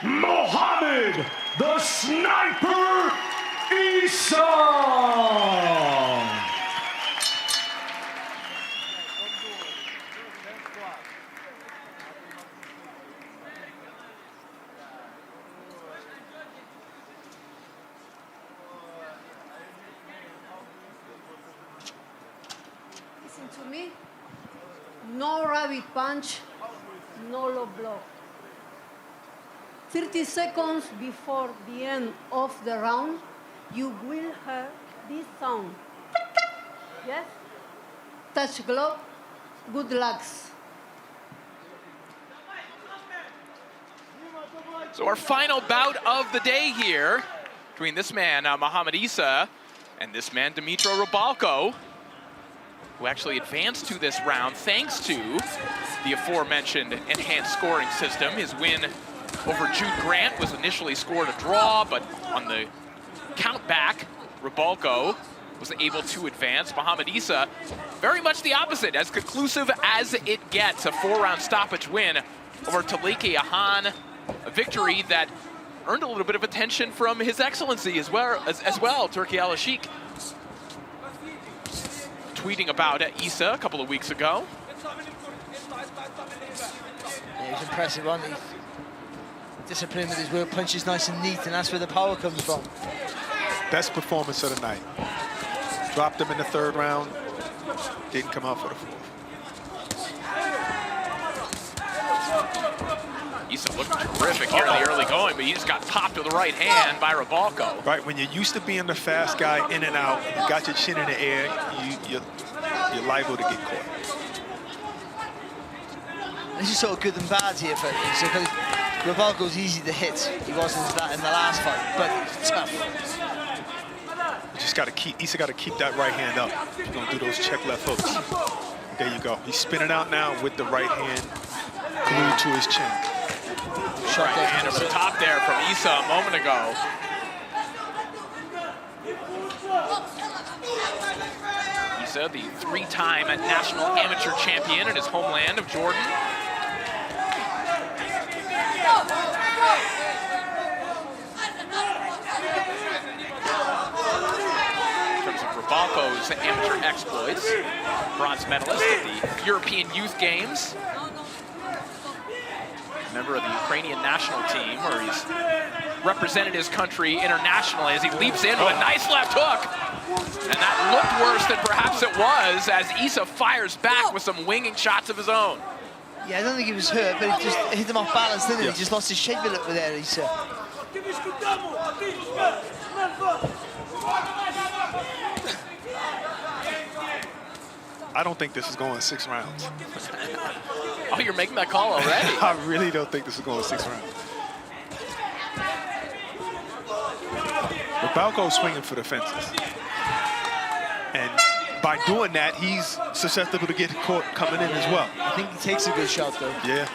Mohammed the Sniper Isa. Listen to me. No rabbit punch, no low blow. 30 seconds before the end of the round, you will hear this sound. Yes? Touch glove. Good luck. So our final bout of the day here between this man, Mohammed Isa, and this man, Dimitro Realco, who actually advanced to this round thanks to the aforementioned enhanced scoring system. His win over Jude Grant was initially scored a draw, but on the count back, Realco was able to advance. Mohammed Isa, very much the opposite, as conclusive as it gets. A 4-round stoppage win over Taliki Ahan, a victory that earned a little bit of attention from His Excellency as well, Turki Al-Sheikh, tweeting about Isa a couple of weeks ago. Yeah, he was impressive, wasn't he? Discipline with his work, punches nice and neat, and that's where the power comes from. Best performance of the night. Dropped him in the 3rd round, didn't come out for the 4th. Isa looked terrific here in the early going, but he just got popped with the right hand by Realco. Right, when you're used to being the fast guy in and out, you got your chin in the air, you're liable to get caught. This is sort of good and bad here for Isa, because Realco's easy to hit. He wasn't that in the last fight, but tough. You just got to keep, Isa got to keep that right hand up. He's going to do those check left hooks. There you go. He's spinning out now with the right hand glued to his chin. Right hand over the top there from Isa a moment ago. Isa, the 3-time national amateur champion in his homeland of Jordan. In terms of Rybalko's amateur exploits, bronze medalist at the European Youth Games. Member of the Ukrainian national team, where he's represented his country internationally as he leaps in with a nice left hook. And that looked worse than perhaps it was as Isa fires back with some winging shots of his own. Yeah, I don't think he was hurt, but he just hit him off balance, didn't he? He just lost his shape a little bit there, Isa. I don't think this is going 6 rounds. Oh, you're making that call already? I really don't think this is going 6 rounds. Rybalko's swinging for the fences. And by doing that, he's susceptible to get caught coming in as well. I think he takes a good shot, though. Yeah.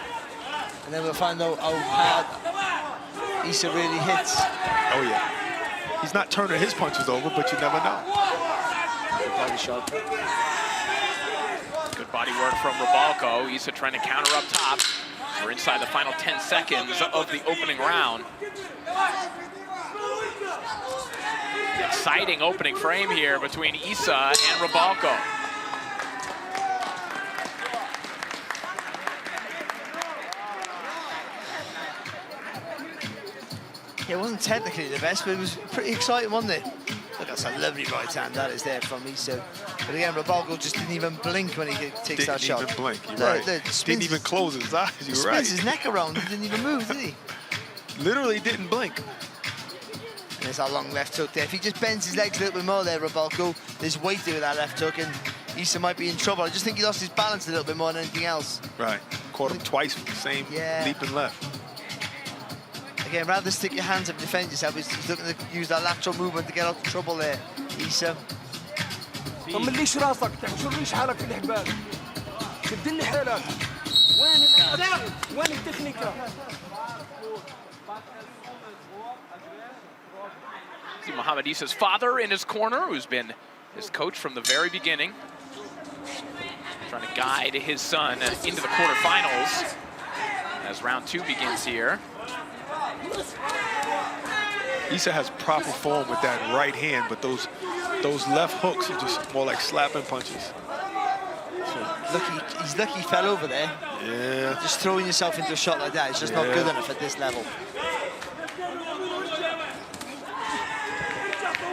And then we'll find out how hard Isa really hits. Oh, yeah. He's not turning his punches over, but you never know. Good body shot. Good body work from Rybalko. Isa trying to counter up top. We're inside the final 10 seconds of the opening round. Exciting opening frame here between Isa and Rybalko. Yeah, it wasn't technically the best, but it was pretty exciting, wasn't it? Look, that's a lovely right hand that is there from Isa. But again, Rybalko just didn't even blink when he takes that shot. Didn't even blink, you're right. Didn't even close his eyes, you're right. Spins his neck around, he didn't even move, did he? Literally didn't blink. There's our long left hook there. If he just bends his legs a little bit more there, Rybalko, there's weight there with that left hook, and Isa might be in trouble. I just think he lost his balance a little bit more than anything else. Right. Caught him twice with the same leap and left. Again, rather than stick your hands up and defend yourself, he's looking to use that lateral movement to get out of trouble there, Isa. ما تمليش راسك، تحشرليش حالك في الحبال. شد لي حيلك. وين التكنيكا؟ See Muhammad Isa's father in his corner, who's been his coach from the very beginning. Trying to guide his son into the quarterfinals as round 2 begins here. Isa has proper form with that right hand, but those left hooks are just more like slapping punches. He's lucky he fell over there. Yeah. Just throwing yourself into a shot like that is just not good enough at this level.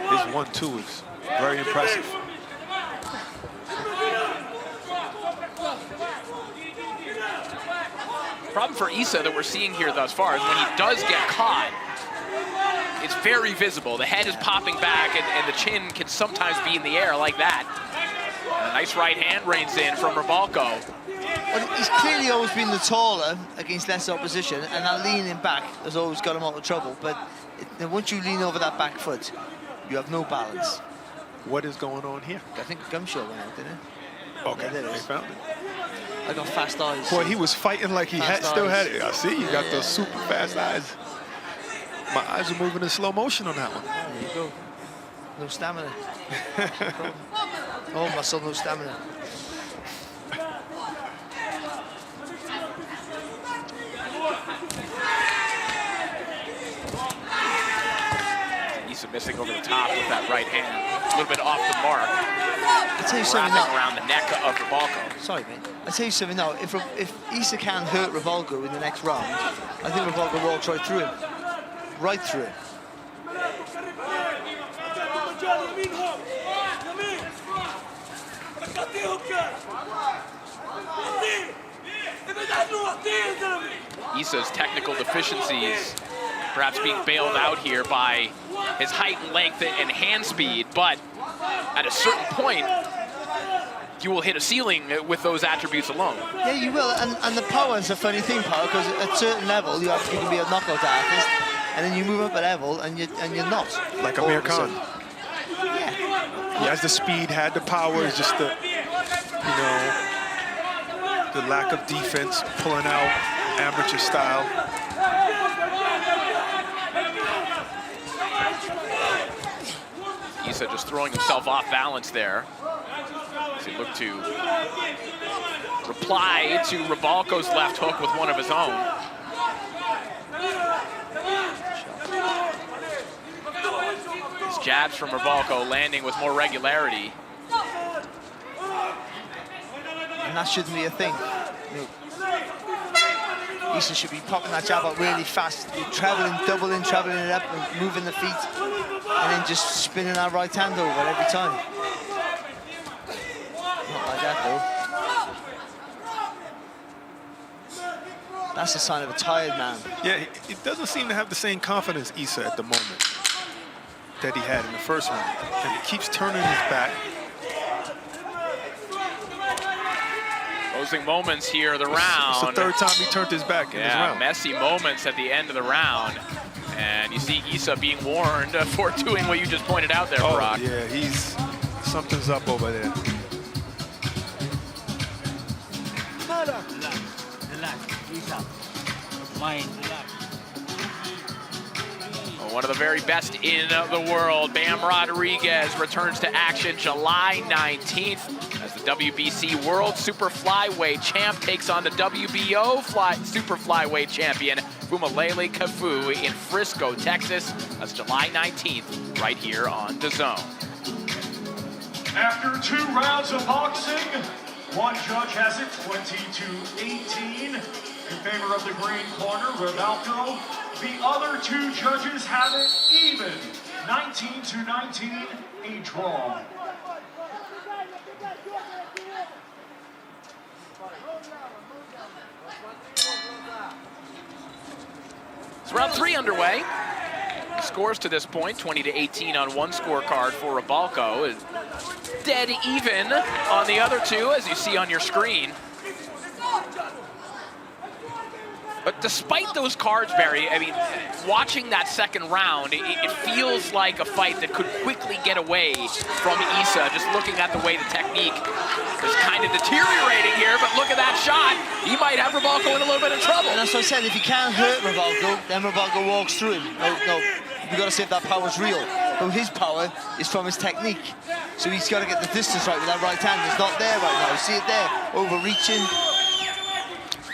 His 1-2 is very impressive. Problem for Isa that we're seeing here thus far is when he does get caught, it's very visible. The head is popping back and the chin can sometimes be in the air like that. And a nice right hand reigns in from Rybalko. Well, he's clearly always been the taller against less opposition, and that leaning back has always got him out of trouble. But once you lean over that back foot, you have no balance. What is going on here? I think Gumshaw went out, didn't it? Okay, yeah, they found it. I got fast eyes. Boy, he was fighting like he still had it. I see you got those super fast eyes. My eyes are moving in slow motion on that one. There you go. No stamina. Oh, muscle, no stamina. Isa missing over the top with that right hand. A little bit off the mark. I'll tell you something now. Around the neck of Rybalko. Sorry, mate. I'll tell you something now. If Isa can hurt Rybalko in the next round, I think Rybalko walks right through him. Right through him. Isa's technical deficiencies perhaps being bailed out here by his height and length and hand speed, but at a certain point, you will hit a ceiling with those attributes alone. Yeah, you will, and the power is a funny thing, power, because at a certain level, you can be a knockout artist, and then you move up a level, and you're not. Like Amir Khan. Yeah. He has the speed, had the power, it's just the, the lack of defense, pulling out amateur style. Isa just throwing himself off balance there. As he looked to reply to Realco's left hook with one of his own. His jabs from Realco landing with more regularity. And that shouldn't be a thing. Issa should be popping that jab out really fast, traveling, doubling it up, and moving the feet, and then just spinning that right hand over every time. Not like that though. That's a sign of a tired man. Yeah, he doesn't seem to have the same confidence, Issa, at the moment that he had in the first round. And he keeps turning his back. Closing moments here of the round. It's the third time he turned his back in this round. Messy moments at the end of the round. And you see Issa being warned for doing what you just pointed out there, Brock. Yeah, something's up over there. One of the very best in the world, Bam Rodriguez, returns to action July 19th as the WBC World Super Flyweight Champ takes on the WBO Super Flyweight Champion, Fumalele Kafu, in Frisco, Texas. That's July 19th, right here on DAZN. After 2 rounds of boxing, one judge has it 20-18 in favor of the green corner, Realco. The other 2 judges have it even, 19-19, a draw. It's round 3 underway. Scores to this point, 20-18 on one scorecard for Realco. Dead even on the other 2, as you see on your screen. But despite those cards, Barry, I mean, watching that second round, it feels like a fight that could quickly get away from Issa, just looking at the way the technique is kind of deteriorating here. But look at that shot. He might have Realco in a little bit of trouble. And that's what I said, if he can't hurt Realco, then Realco walks through him. No, we've got to see if that power's real. But his power is from his technique. So he's got to get the distance right with that right hand. It's not there right now. You see it there, overreaching.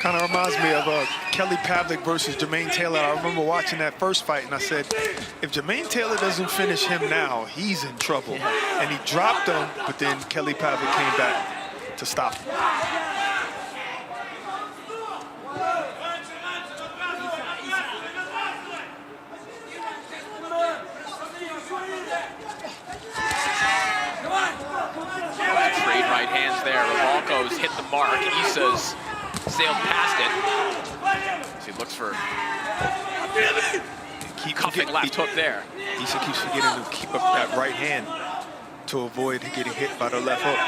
Kind of reminds me of Kelly Pavlik versus Jermaine Taylor. I remember watching that first fight, and I said, if Jermaine Taylor doesn't finish him now, he's in trouble. Yeah. And he dropped him, but then Kelly Pavlik came back to stop him. Trade right hands there. Realco's hit the mark. Issa's sailed past it. So he looks for cuffing left hook there. Issa keeps forgetting to keep up that right hand to avoid getting hit by the left hook.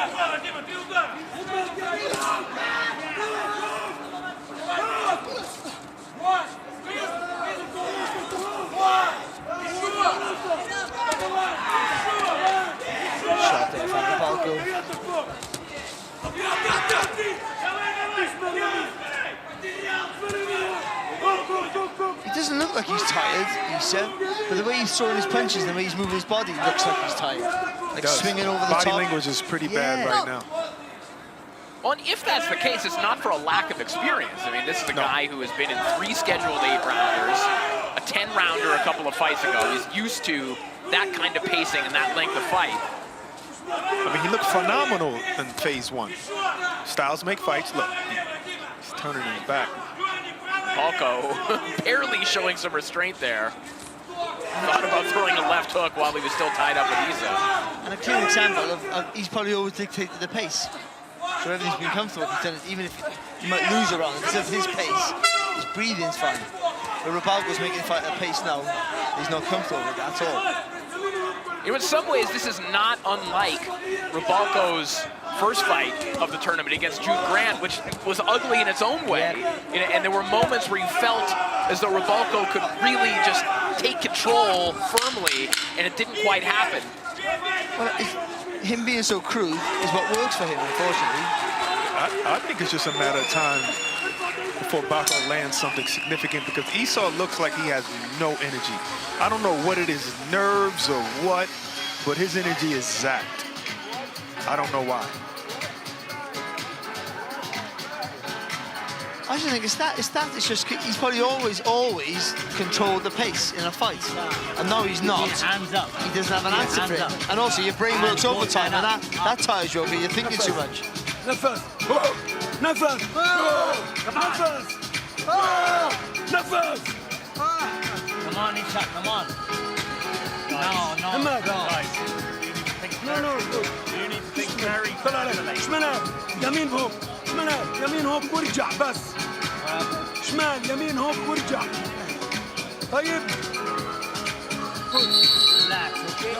Shot there from Realco. He doesn't look like he's tired, Issa, but the way he's throwing his punches and the way he's moving his body looks like he's tired. Like swinging over the top. Body language is pretty bad right now. Well, and if that's the case, it's not for a lack of experience. I mean, this is a guy who has been in 3 scheduled 8-rounders, a 10-rounder a couple of fights ago. He's used to that kind of pacing and that length of fight. I mean, he looked phenomenal in phase 1. Styles make fights. Look, he's turning his back. Realco barely showing some restraint there. Thought about throwing a left hook while he was still tied up with Issa. And a clear example of he's probably always dictated the pace. So everything's been comfortable. He's done it, even if he might lose a round, because of his pace, his breathing's fine. But Realco's making the fight at pace now. He's not comfortable with that at all. You know, in some ways, this is not unlike Realco's first fight of the tournament against Jude Grant, which was ugly in its own way. And there were moments where you felt as though Realco could really just take control firmly, and it didn't quite happen. Well, him being so crude is what works for him, unfortunately. I think it's just a matter of time before Baco lands something significant, because Esau looks like he has no energy. I don't know what it is, nerves or what, but his energy is zapped. I don't know why. I don't think it's that. It's just he's probably always controlled the pace in a fight, and now he's not. Hands up. He doesn't have an answer for it. And also, your brain works overtime, and that tires you over. You're thinking too much. No first. No first. Come on. No first. No first. Come on, Ishak, come on. No. No. You need to think very carefully. شمال يمين هوب يمين هوب وارجع بس شمال يمين هوب وارجع طيب Relax, okay?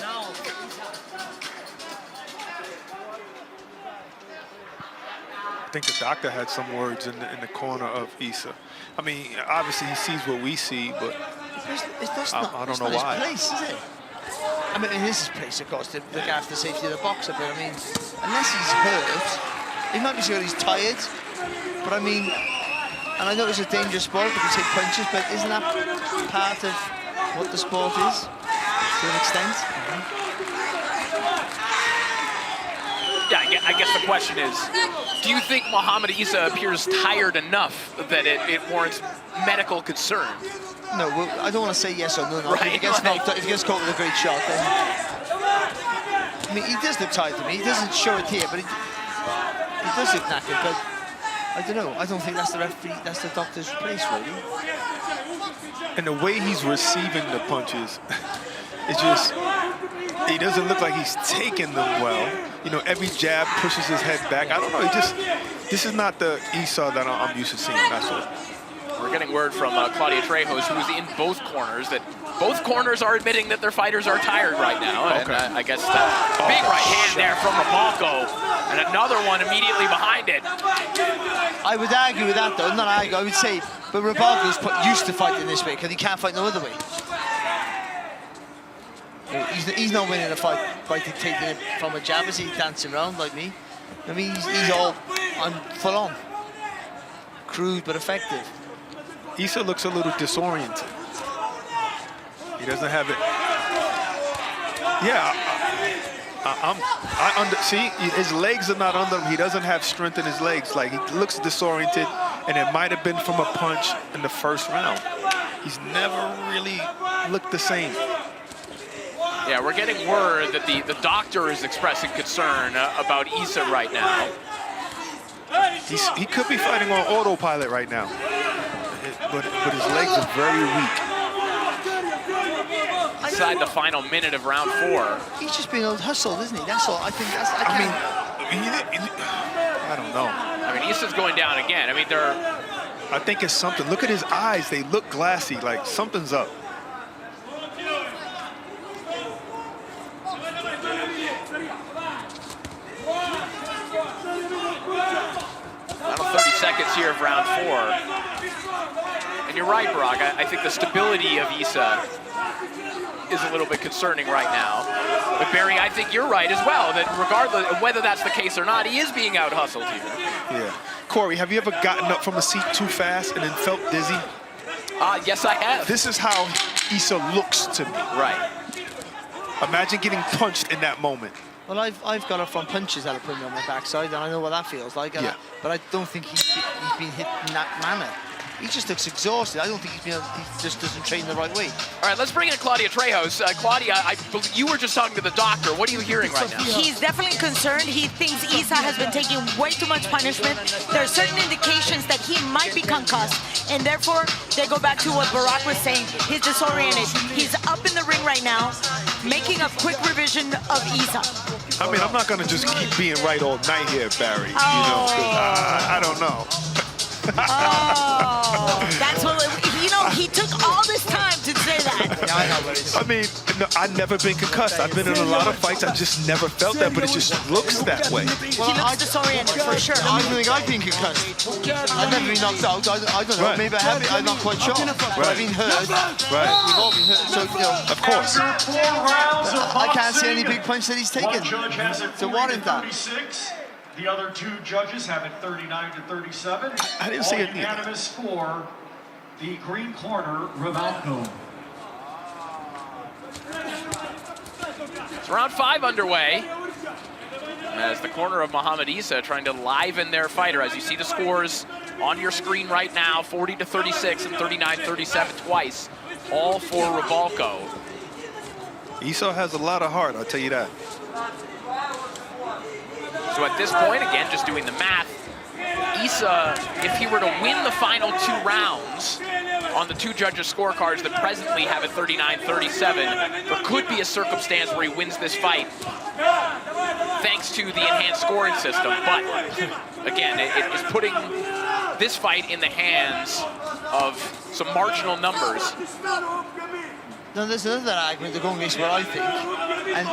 Now. I think the doctor had some words in the corner of Issa. I mean, obviously he sees what we see, but I don't know why. Place, is it? I mean, it is his place, of course, to look after the safety of the boxer, but I mean, unless he's hurt, he might be sure he's tired, but I mean, and I know it's a dangerous sport, but you take punches, but isn't that part of what the sport is, to an extent? Yeah, I guess the question is, do you think Muhammad Issa appears tired enough that it warrants medical concern? No, well, I don't want to say yes or no. Right, if he gets caught with a great shot, then... I mean, he does look tired to me. He doesn't show it here, but he does look knackered, but I don't know. I don't think that's the referee, that's the doctor's place, really. And the way he's receiving the punches, it's just, he doesn't look like he's taking them well. You know, every jab pushes his head back. I don't know, this is not the Issa that I'm used to seeing, that's all. We're getting word from Claudia Trejos, who's in both corners, that both corners are admitting that their fighters are tired right now. Okay. And I guess that big right hand there from Realco, and another one immediately behind it. I would argue with that, though. Not argue, I would say, but Realco's used to fighting this way because he can't fight no other way. He's not winning a fight by taking it from a jab, is he? Dancing around like me. I mean, he's all full on. Crude but effective. Issa looks a little disoriented. He doesn't have it. Yeah, see, his legs are not under him. He doesn't have strength in his legs. Like, he looks disoriented, and it might have been from a punch in the first round. He's never really looked the same. Yeah, we're getting word that the doctor is expressing concern about Issa right now. He could be fighting on autopilot right now, but his legs are very weak. Inside the final minute of round 4. He's just being hustled, isn't he? That's all. I think that's. I don't know. I mean, Issa's going down again. I mean, I think it's something. Look at his eyes. They look glassy, like something's up. Final 30 seconds here of round 4. And you're right, Brock. I think the stability of Issa is a little bit concerning right now. But Barry, I think you're right as well, that regardless of whether that's the case or not, he is being out-hustled here. Yeah. Corey, have you ever gotten up from a seat too fast and then felt dizzy? Yes, I have. This is how Issa looks to me. Right. Imagine getting punched in that moment. Well, I've got up from punches that have put me on my backside, and I know what that feels like. Yeah. But I don't think he's been hit in that manner. He just looks exhausted. I don't think he just doesn't train the right way. All right, let's bring in Claudia Trejos. Claudia, you were just talking to the doctor. What are you hearing right now? He's definitely concerned. He thinks Issa has been taking way too much punishment. There are certain indications that he might be concussed, and therefore they go back to what Barack was saying. He's disoriented. He's up in the ring right now, making a quick revision of Issa. I mean, I'm not going to just keep being right all night here, Barry. You know, I don't know. That's what, he took all this time to say that. Yeah, I know, but I mean, no, I've never been concussed. I've been in a lot of fights. I just never felt that, but it just looks that way. Well, he looks disoriented, for sure. I don't think I've been concussed. I've never been knocked out. I don't know. Right. Maybe I have been. I'm not quite sure. But I've been hurt. Right. We've all been hurt. So, of course. I can't see any big punch that he's taken to warrant that. The other 2 judges have it 39 to 37. I didn't see it either. Unanimous for the green corner, Realco. It's round 5 underway. as the corner of Muhammad Isa trying to liven their fighter. As you see the scores on your screen right now, 40-36 and 39-37 twice, all for Realco. Isa has a lot of heart, I'll tell you that. So at this point, again, just doing the math, Isa, if he were to win the final 2 rounds on the 2 judges' scorecards that presently have it 39-37, there could be a circumstance where he wins this fight thanks to the enhanced scoring system. But again, it is putting this fight in the hands of some marginal numbers. Now there's another argument to go against what I think, and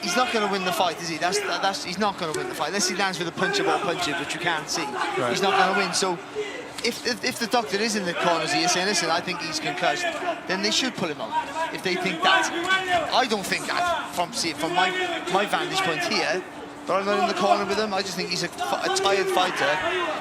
he's not going to win the fight, is he? He's not going to win the fight unless he lands with a punch of all punches, which you can't see. Right. He's not going to win. So if the doctor is in the corners here saying, listen, I think he's concussed, then they should pull him out. If they think that, I don't think that from my vantage point here. But I'm not in the corner with him. I just think he's a tired fighter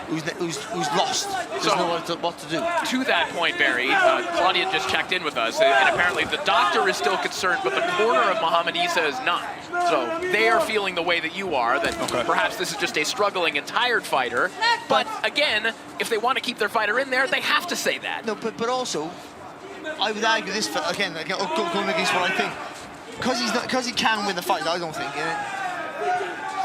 who's lost. Doesn't know what to do. To that point, Barry, Claudia just checked in with us, and apparently the doctor is still concerned, but the corner of Muhammad Isa is not. So they are feeling the way that you are, that perhaps this is just a struggling and tired fighter. But again, if they want to keep their fighter in there, they have to say that. No, but also, I would argue this again going against what I think, because he can win the fight. I don't think.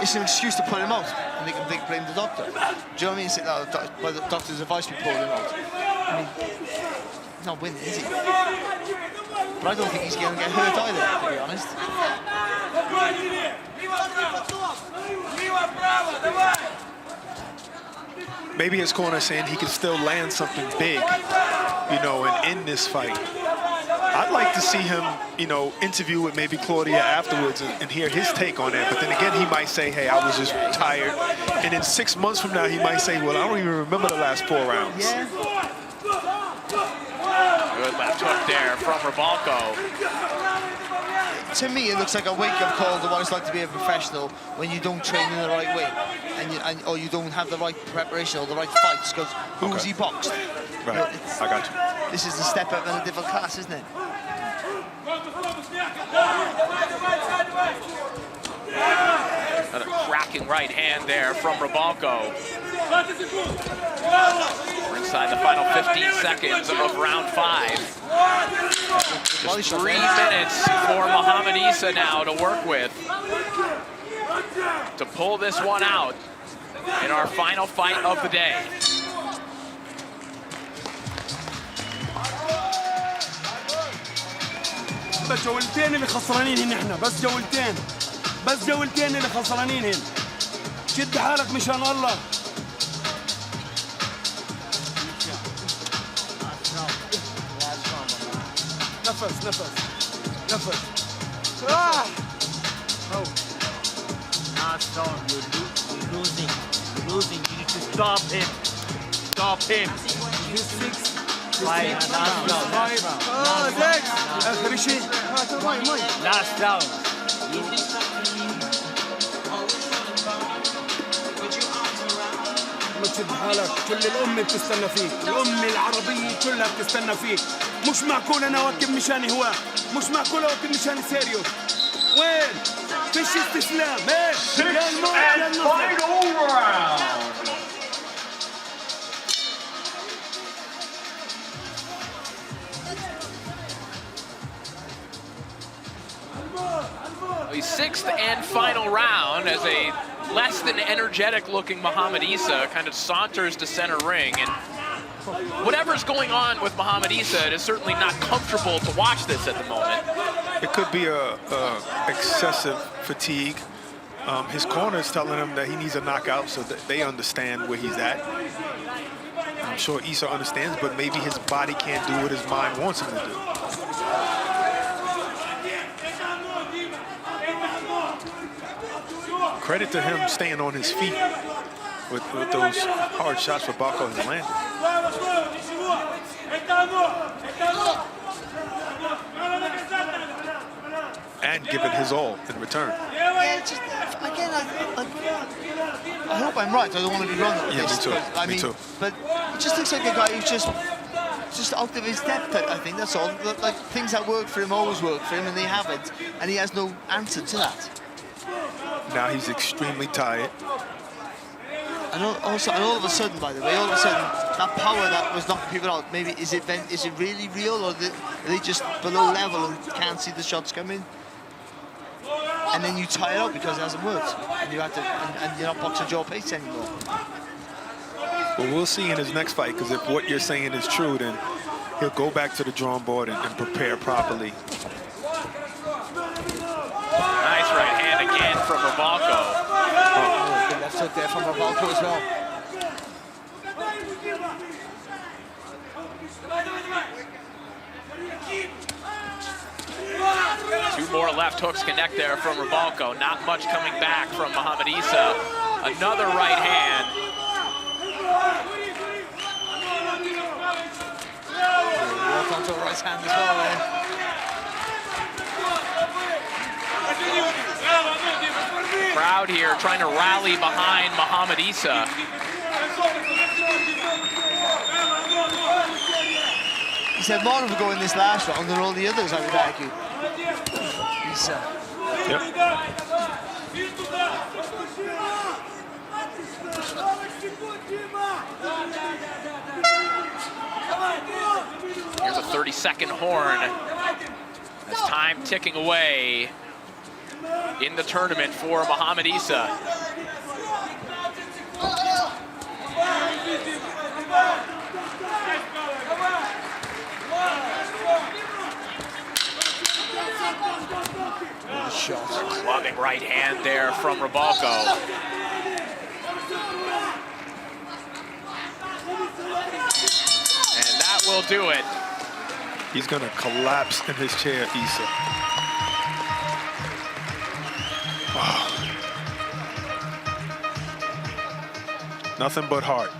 It's an excuse to pull him out, and they can blame the doctor. Do you know what I mean? Say, no, by the doctor's advice, we pulled him out. I mean, he's not winning, is he? But I don't think he's going to get hurt either, to be honest. Maybe his corner saying he can still land something big, you know, and end this fight. I'd like to see him, you know, interview with maybe Claudia afterwards and hear his take on that. But then again, he might say, hey, I was just tired. And then 6 months from now, he might say, well, I don't even remember the last 4 rounds. Yeah. Good left hook there from Realco. To me, it looks like a wake-up call to what it's like to be a professional when you don't train in the right way, or you don't have the right preparation or the right fights. Because who was he boxed? Right, you know, I got you. This is a step up in a different class, isn't it? Another cracking right hand there from Realco. We're inside the final 15 seconds of round 5. Just 3 minutes for Muhammad Isa now to work with to pull this one out in our final fight of the day. بس جولتين اللي خسرانين هنا احنا، بس جولتين اللي خسرانين هنا. شد حالك مشان الله. نفس. Now stop. You're losing. You need to stop him. He's 6. Last round. ما تشد حالك، كل الأمة بتستنى فيك، الأمة العربية كلها بتستنى فيك. مش معقول أنا أوقف مشان هواه، مش معقول أوقف مشان سيريو. وين؟ فيش استسلام. إيه؟ 6th and final round. A 6th and final round as a less than energetic looking Muhammad Isa kind of saunters to center ring, and whatever's going on with Muhammad Isa, it is certainly not comfortable to watch this at the moment. It could be a excessive fatigue. His corner is telling him that he needs a knockout, so that they understand where he's at. I'm sure Isa understands, but maybe his body can't do what his mind wants him to do. Credit to him staying on his feet with those hard shots for Realco has landed. And giving his all in return. Yeah, just, again, I hope I'm right. I don't want to be wrong with yeah, this. Me too. But, Me too. But it just looks like a guy who's just out of his depth, I think, that's all. Like, things that work for him always work for him, and they haven't. And he has no answer to that. Now he's extremely tired. And also, and all of a sudden, by the way, all of a sudden, that power that was knocking people out, maybe is it really real, or are they just below level and can't see the shots coming? And then you tire out because it hasn't worked, and you have to, and you're not boxing at your pace anymore. Well, we'll see in his next fight, because if what you're saying is true, then he'll go back to the drawing board and prepare properly. Nice right hand again from Realco. Oh, good left hook there from Realco as well. Two more left hooks connect there from Realco. Not much coming back from Muhammad Isa. Another right hand. Walk onto a right hand as well there. Crowd here trying to rally behind Muhammad Isa. He said more would go in this last round than all the others, I would argue. Isa. Yep. Here's a 30-second horn. As time ticking away in the tournament for Muhammad Isa. Shot. Clubbing right hand there from Realco. And that will do it. He's going to collapse in his chair, Isa. Wow. Nothing but heart.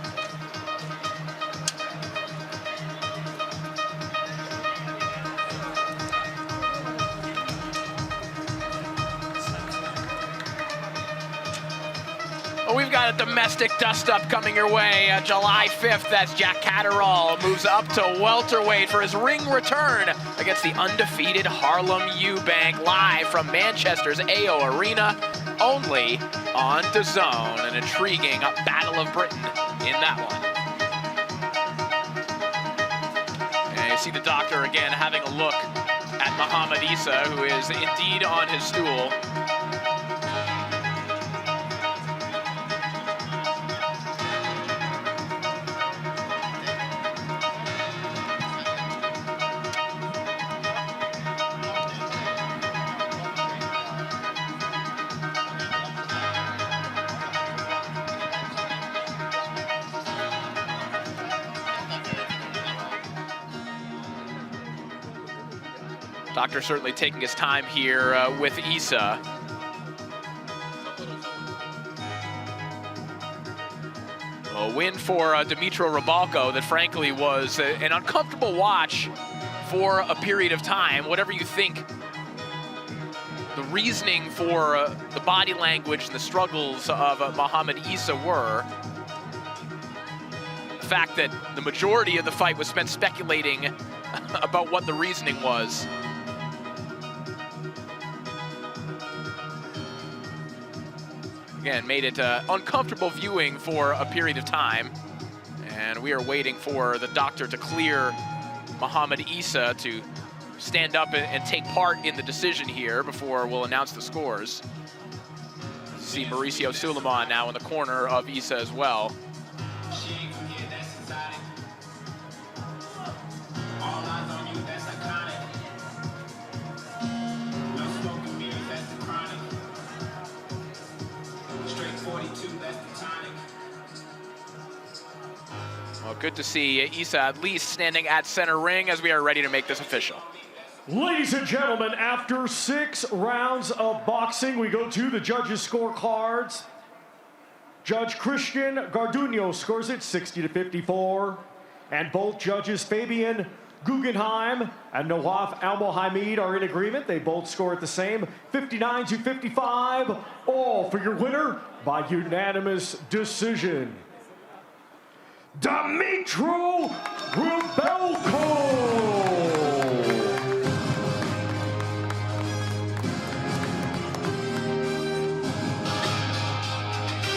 We've got a domestic dust-up coming your way. July 5th, that's Jack Catterall moves up to welterweight for his ring return against the undefeated Harlem Eubank, live from Manchester's AO Arena, only on DAZN. An intriguing Battle of Britain in that one. And you see the doctor again having a look at Muhammad Isa, who is indeed on his stool. Doctor certainly taking his time here with Isa. A win for Dimitro Realco that frankly was an uncomfortable watch for a period of time. Whatever you think the reasoning for the body language and the struggles of Muhammad Isa were, the fact that the majority of the fight was spent speculating about what the reasoning was. Again, made it uncomfortable viewing for a period of time. And we are waiting for the doctor to clear Muhammad Isa to stand up and take part in the decision here before we'll announce the scores. See Mauricio Suleiman now in the corner of Isa as well. Well, good to see Isa at least standing at center ring as we are ready to make this official. Ladies and gentlemen, after 6 rounds of boxing, we go to the judges' scorecards. Judge Christian Garduño scores it 60-54. And both judges, Fabian Guggenheim and Nawaf Al-Mohamid, are in agreement. They both score it the same, 59-55. All for your winner by unanimous decision, Dimitro Realco.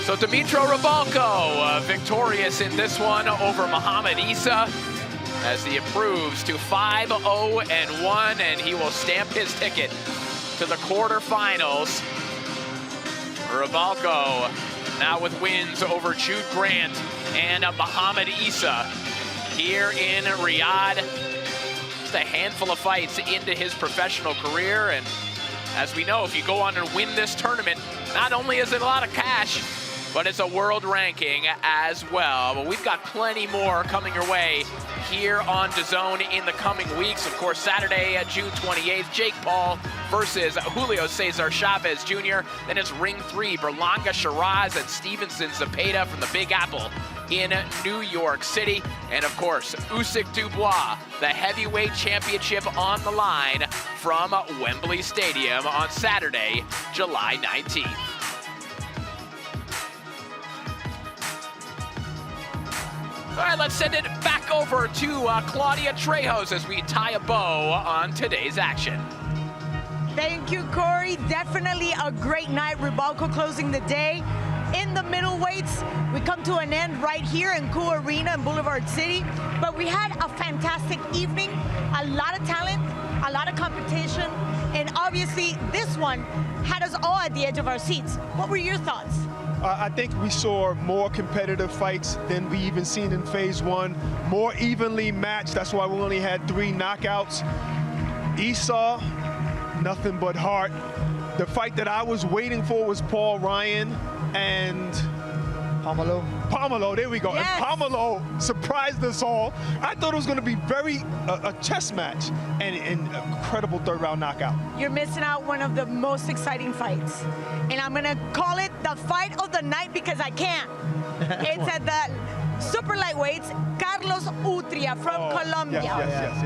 So Dimitro Rybalko victorious in this one over Muhammad Isa as he improves to 5-0-1, and he will stamp his ticket to the quarterfinals. Rybalko now with wins over Jude Grant and Muhammad Isa here in Riyadh. Just a handful of fights into his professional career, and as we know, if you go on and win this tournament, not only is it a lot of cash, but it's a world ranking as well. But we've got plenty more coming your way here on DAZN in the coming weeks. Of course, Saturday, June 28th, Jake Paul versus Julio Cesar Chavez Jr. Then it's Ring 3, Berlanga Shiraz and Stevenson Zepeda from the Big Apple in New York City. And of course, Usyk Dubois, the heavyweight championship on the line from Wembley Stadium on Saturday, July 19th. All right, let's send it back over to Claudia Trejos as we tie a bow on today's action. Thank you, Corey. Definitely a great night. Rybalko closing the day. In the middleweights, we come to an end right here in Cool Arena in Boulevard City. But we had a fantastic evening, a lot of talent, a lot of competition, and obviously this one had us all at the edge of our seats. What were your thoughts? I think we saw more competitive fights than we even seen in phase one, more evenly matched. That's why we only had 3 knockouts. Esau, nothing but heart. The fight that I was waiting for was Paul Ryan and Pomelo, there we go. Yes. And Pomelo surprised us all. I thought it was going to be a chess match and an incredible 3rd round knockout. You're missing out one of the most exciting fights. And I'm going to call it the fight of the night because I can't. It's at the super lightweights, Carlos Utria from Colombia.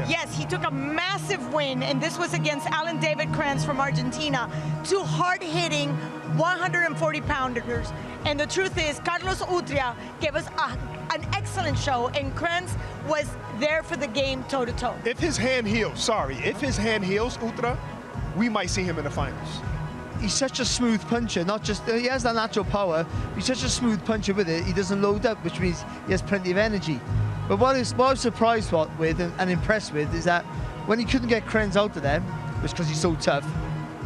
Yes, he took a massive win, and this was against Alan David Kranz from Argentina. 2 hard-hitting 140-pounders. And the truth is, Carlos Utria gave us an excellent show, and Kranz was there for the game toe-to-toe. If his hand heals, Utria, we might see him in the finals. He's such a smooth puncher, not just, he has that natural power, he's such a smooth puncher with it, he doesn't load up, which means he has plenty of energy. But what I was surprised with and impressed with is that when he couldn't get Kranz out of there, which because he's so tough,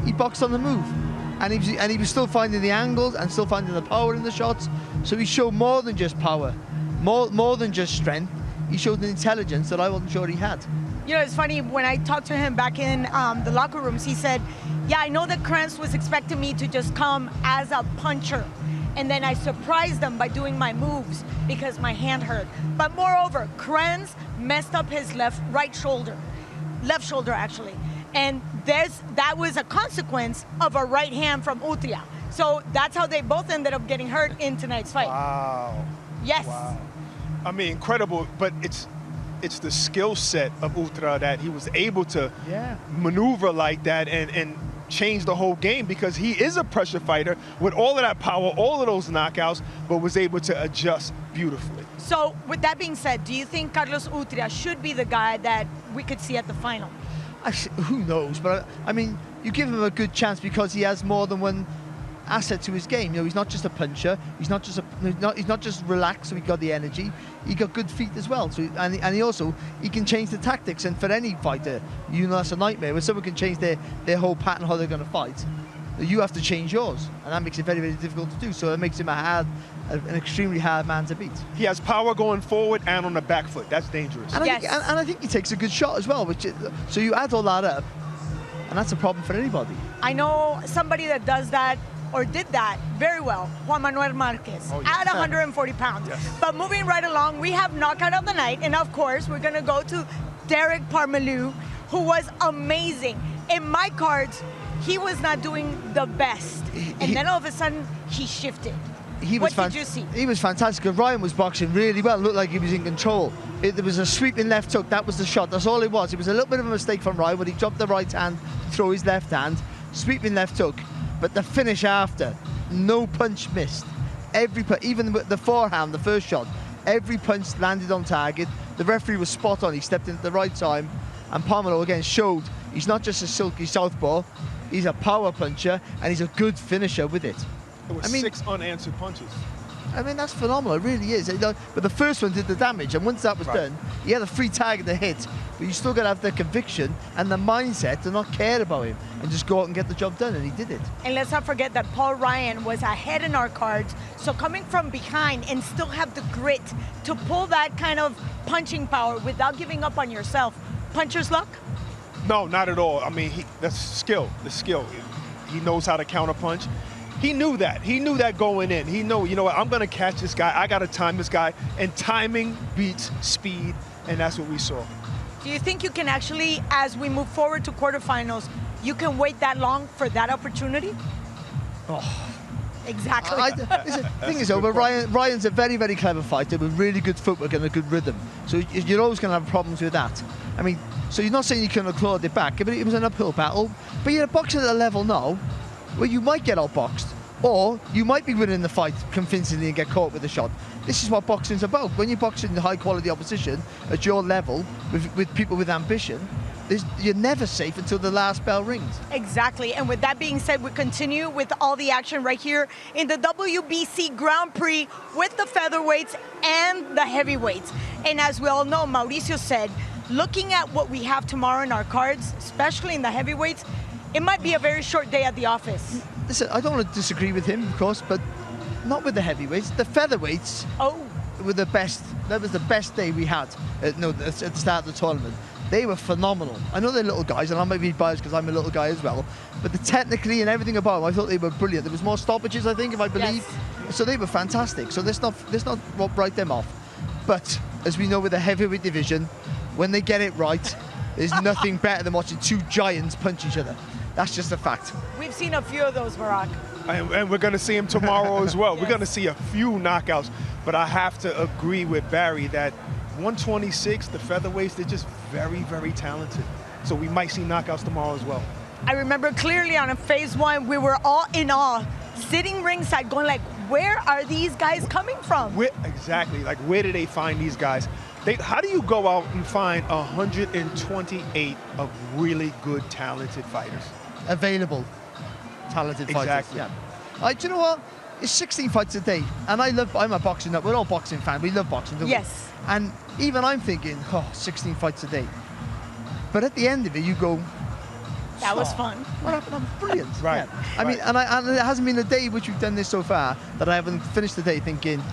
he boxed on the move. And he was still finding the angles and still finding the power in the shots. So he showed more than just power, more than just strength. He showed an intelligence that I wasn't sure he had. You know, it's funny, when I talked to him back in the locker rooms, he said, yeah, I know that Kranz was expecting me to just come as a puncher. And then I surprised them by doing my moves because my hand hurt. But moreover, Kranz messed up his left shoulder actually. And that was a consequence of a right hand from Utria. So that's how they both ended up getting hurt in tonight's fight. Wow. Yes. Wow. I mean, incredible, but it's the skill set of Utria that he was able to maneuver like that and change the whole game, because he is a pressure fighter with all of that power, all of those knockouts, but was able to adjust beautifully. So with that being said, do you think Carlos Utria should be the guy that we could see at the final? Who knows? But I mean, you give him a good chance because he has more than one asset to his game. You know, he's not just a puncher. He's not just relaxed. So he got the energy. He got good feet as well. So and he can change the tactics. And for any fighter, you know, that's a nightmare when someone can change their whole pattern how they're going to fight. You have to change yours, and that makes it very, very difficult to do. So it makes him an extremely hard man to beat. He has power going forward and on the back foot. That's dangerous. And I think he takes a good shot as well. So you add all that up, and that's a problem for anybody. I know somebody that does that or did that very well, Juan Manuel Marquez, at 140 pounds. Yes. But moving right along, we have knockout of the night, and of course, we're going to go to Derek Parmelu, who was amazing. In my cards, he was not doing the best. And then all of a sudden, he shifted. What did you see? He was fantastic. Ryan was boxing really well. It looked like he was in control. There was a sweeping left hook. That was the shot. That's all it was. It was a little bit of a mistake from Ryan when he dropped the right hand to throw his left hand. Sweeping left hook. But the finish after, no punch missed. Even the forehand, the first shot, every punch landed on target. The referee was spot on. He stepped in at the right time. And Pomelo again showed he's not just a silky southpaw. He's a power puncher, and he's a good finisher with it. There were 6 unanswered punches. I mean, that's phenomenal. It really is. But the first one did the damage, and once that was done, he had a free target to hit. But you still got to have the conviction and the mindset to not care about him and just go out and get the job done, and he did it. And let's not forget that Paul Ryan was ahead in our cards. So coming from behind and still have the grit to pull that kind of punching power without giving up on yourself. Puncher's luck? No, not at all. I mean, that's skill. The skill. He knows how to counterpunch. He knew that. He knew that going in. He knew, you know what, I'm going to catch this guy. I got to time this guy. And timing beats speed, and that's what we saw. Do you think you can actually, as we move forward to quarterfinals, you can wait that long for that opportunity? Oh. Exactly. The thing is, though, Ryan's a very, very clever fighter with really good footwork and a good rhythm. So you're always going to have problems with that. I mean, so you're not saying you couldn't have clawed it back, but it was an uphill battle. But you're boxing at a level now where you might get outboxed, or you might be winning the fight convincingly and get caught with a shot. This is what boxing's about. When you're boxing high quality opposition at your level with people with ambition, you're never safe until the last bell rings. Exactly. And with that being said, we continue with all the action right here in the WBC Grand Prix with the featherweights and the heavyweights. And as we all know, Mauricio said, looking at what we have tomorrow in our cards, especially in the heavyweights, it might be a very short day at the office. Listen, I don't want to disagree with him, of course, but not with the heavyweights. The featherweights were the best. That was the best day we had at the start of the tournament. They were phenomenal. I know they're little guys, and I might be biased because I'm a little guy as well, but technically and everything about them, I thought they were brilliant. There was more stoppages, I think, if I believe. Yes. So they were fantastic. So let's not write them off. But as we know with the heavyweight division, when they get it right, there's nothing better than watching 2 giants punch each other. That's just a fact. We've seen a few of those, Barack. And we're going to see him tomorrow as well. Yes. We're going to see a few knockouts. But I have to agree with Barry that 126, the featherweights, they're just very, very talented. So we might see knockouts tomorrow as well. I remember clearly on phase 1, we were all in awe, sitting ringside going like, where are these guys coming from? Exactly. Like, where did they find these guys? How do you go out and find 128 of really good, talented fighters? Available, talented fighters. Exactly. Yeah. Do you know what? It's 16 fights a day, and I'm a boxing nut. We're all boxing fans. We love boxing, don't we? Yes. And even I'm thinking, 16 fights a day. But at the end of it, you go, that was fun. What happened? I'm brilliant. Right. Yeah. I mean, and it hasn't been a day which we've done this so far that I haven't finished the day thinking,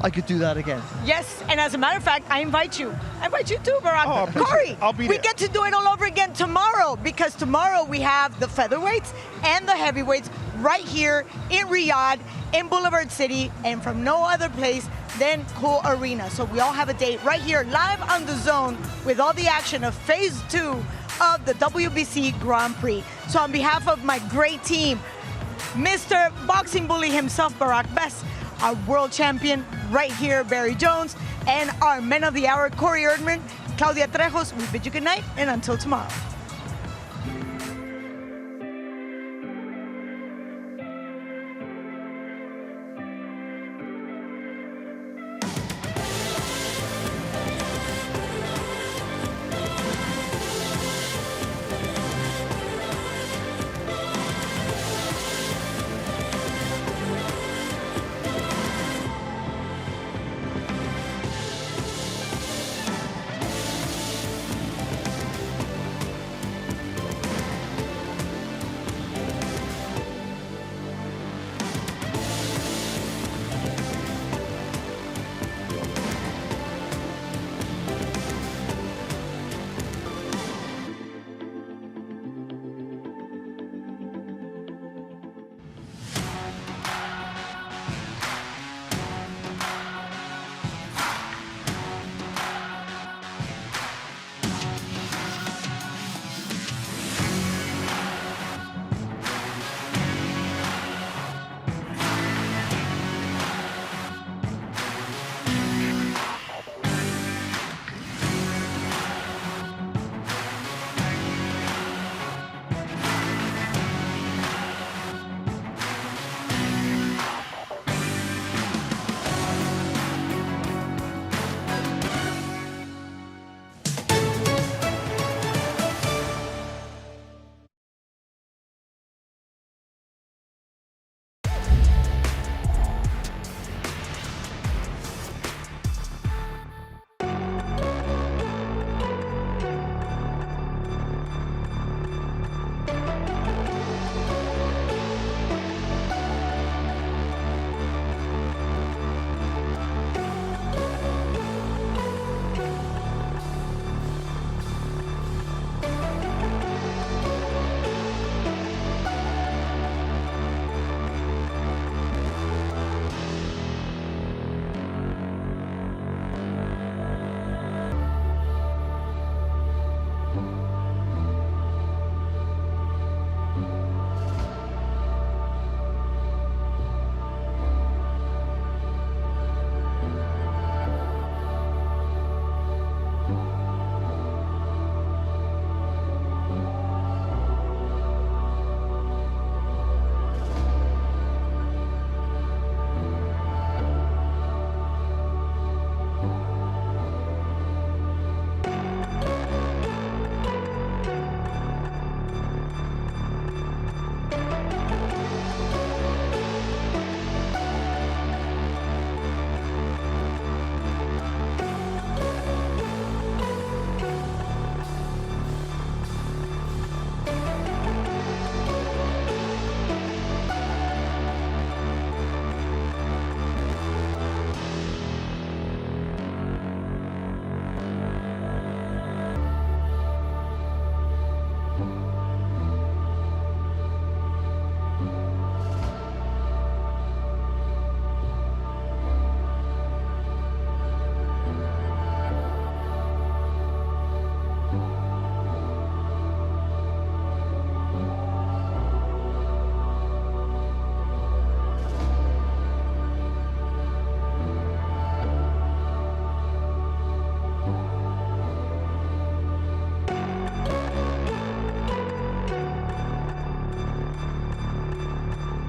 I could do that again. Yes, and as a matter of fact, I invite you. I invite you too, Barack. Corey, I'll be there. We get to do it all over again tomorrow, because tomorrow we have the featherweights and the heavyweights right here in Riyadh, in Boulevard City, and from no other place than Cool Arena. So we all have a date right here, live on the Zone, with all the action of phase 2 of the WBC Grand Prix. So on behalf of my great team, Mr. Boxing Bully himself, Barack Best, our world champion right here, Barry Jones, and our men of the hour, Corey Erdman, Claudia Trejos, we bid you good night, and until tomorrow.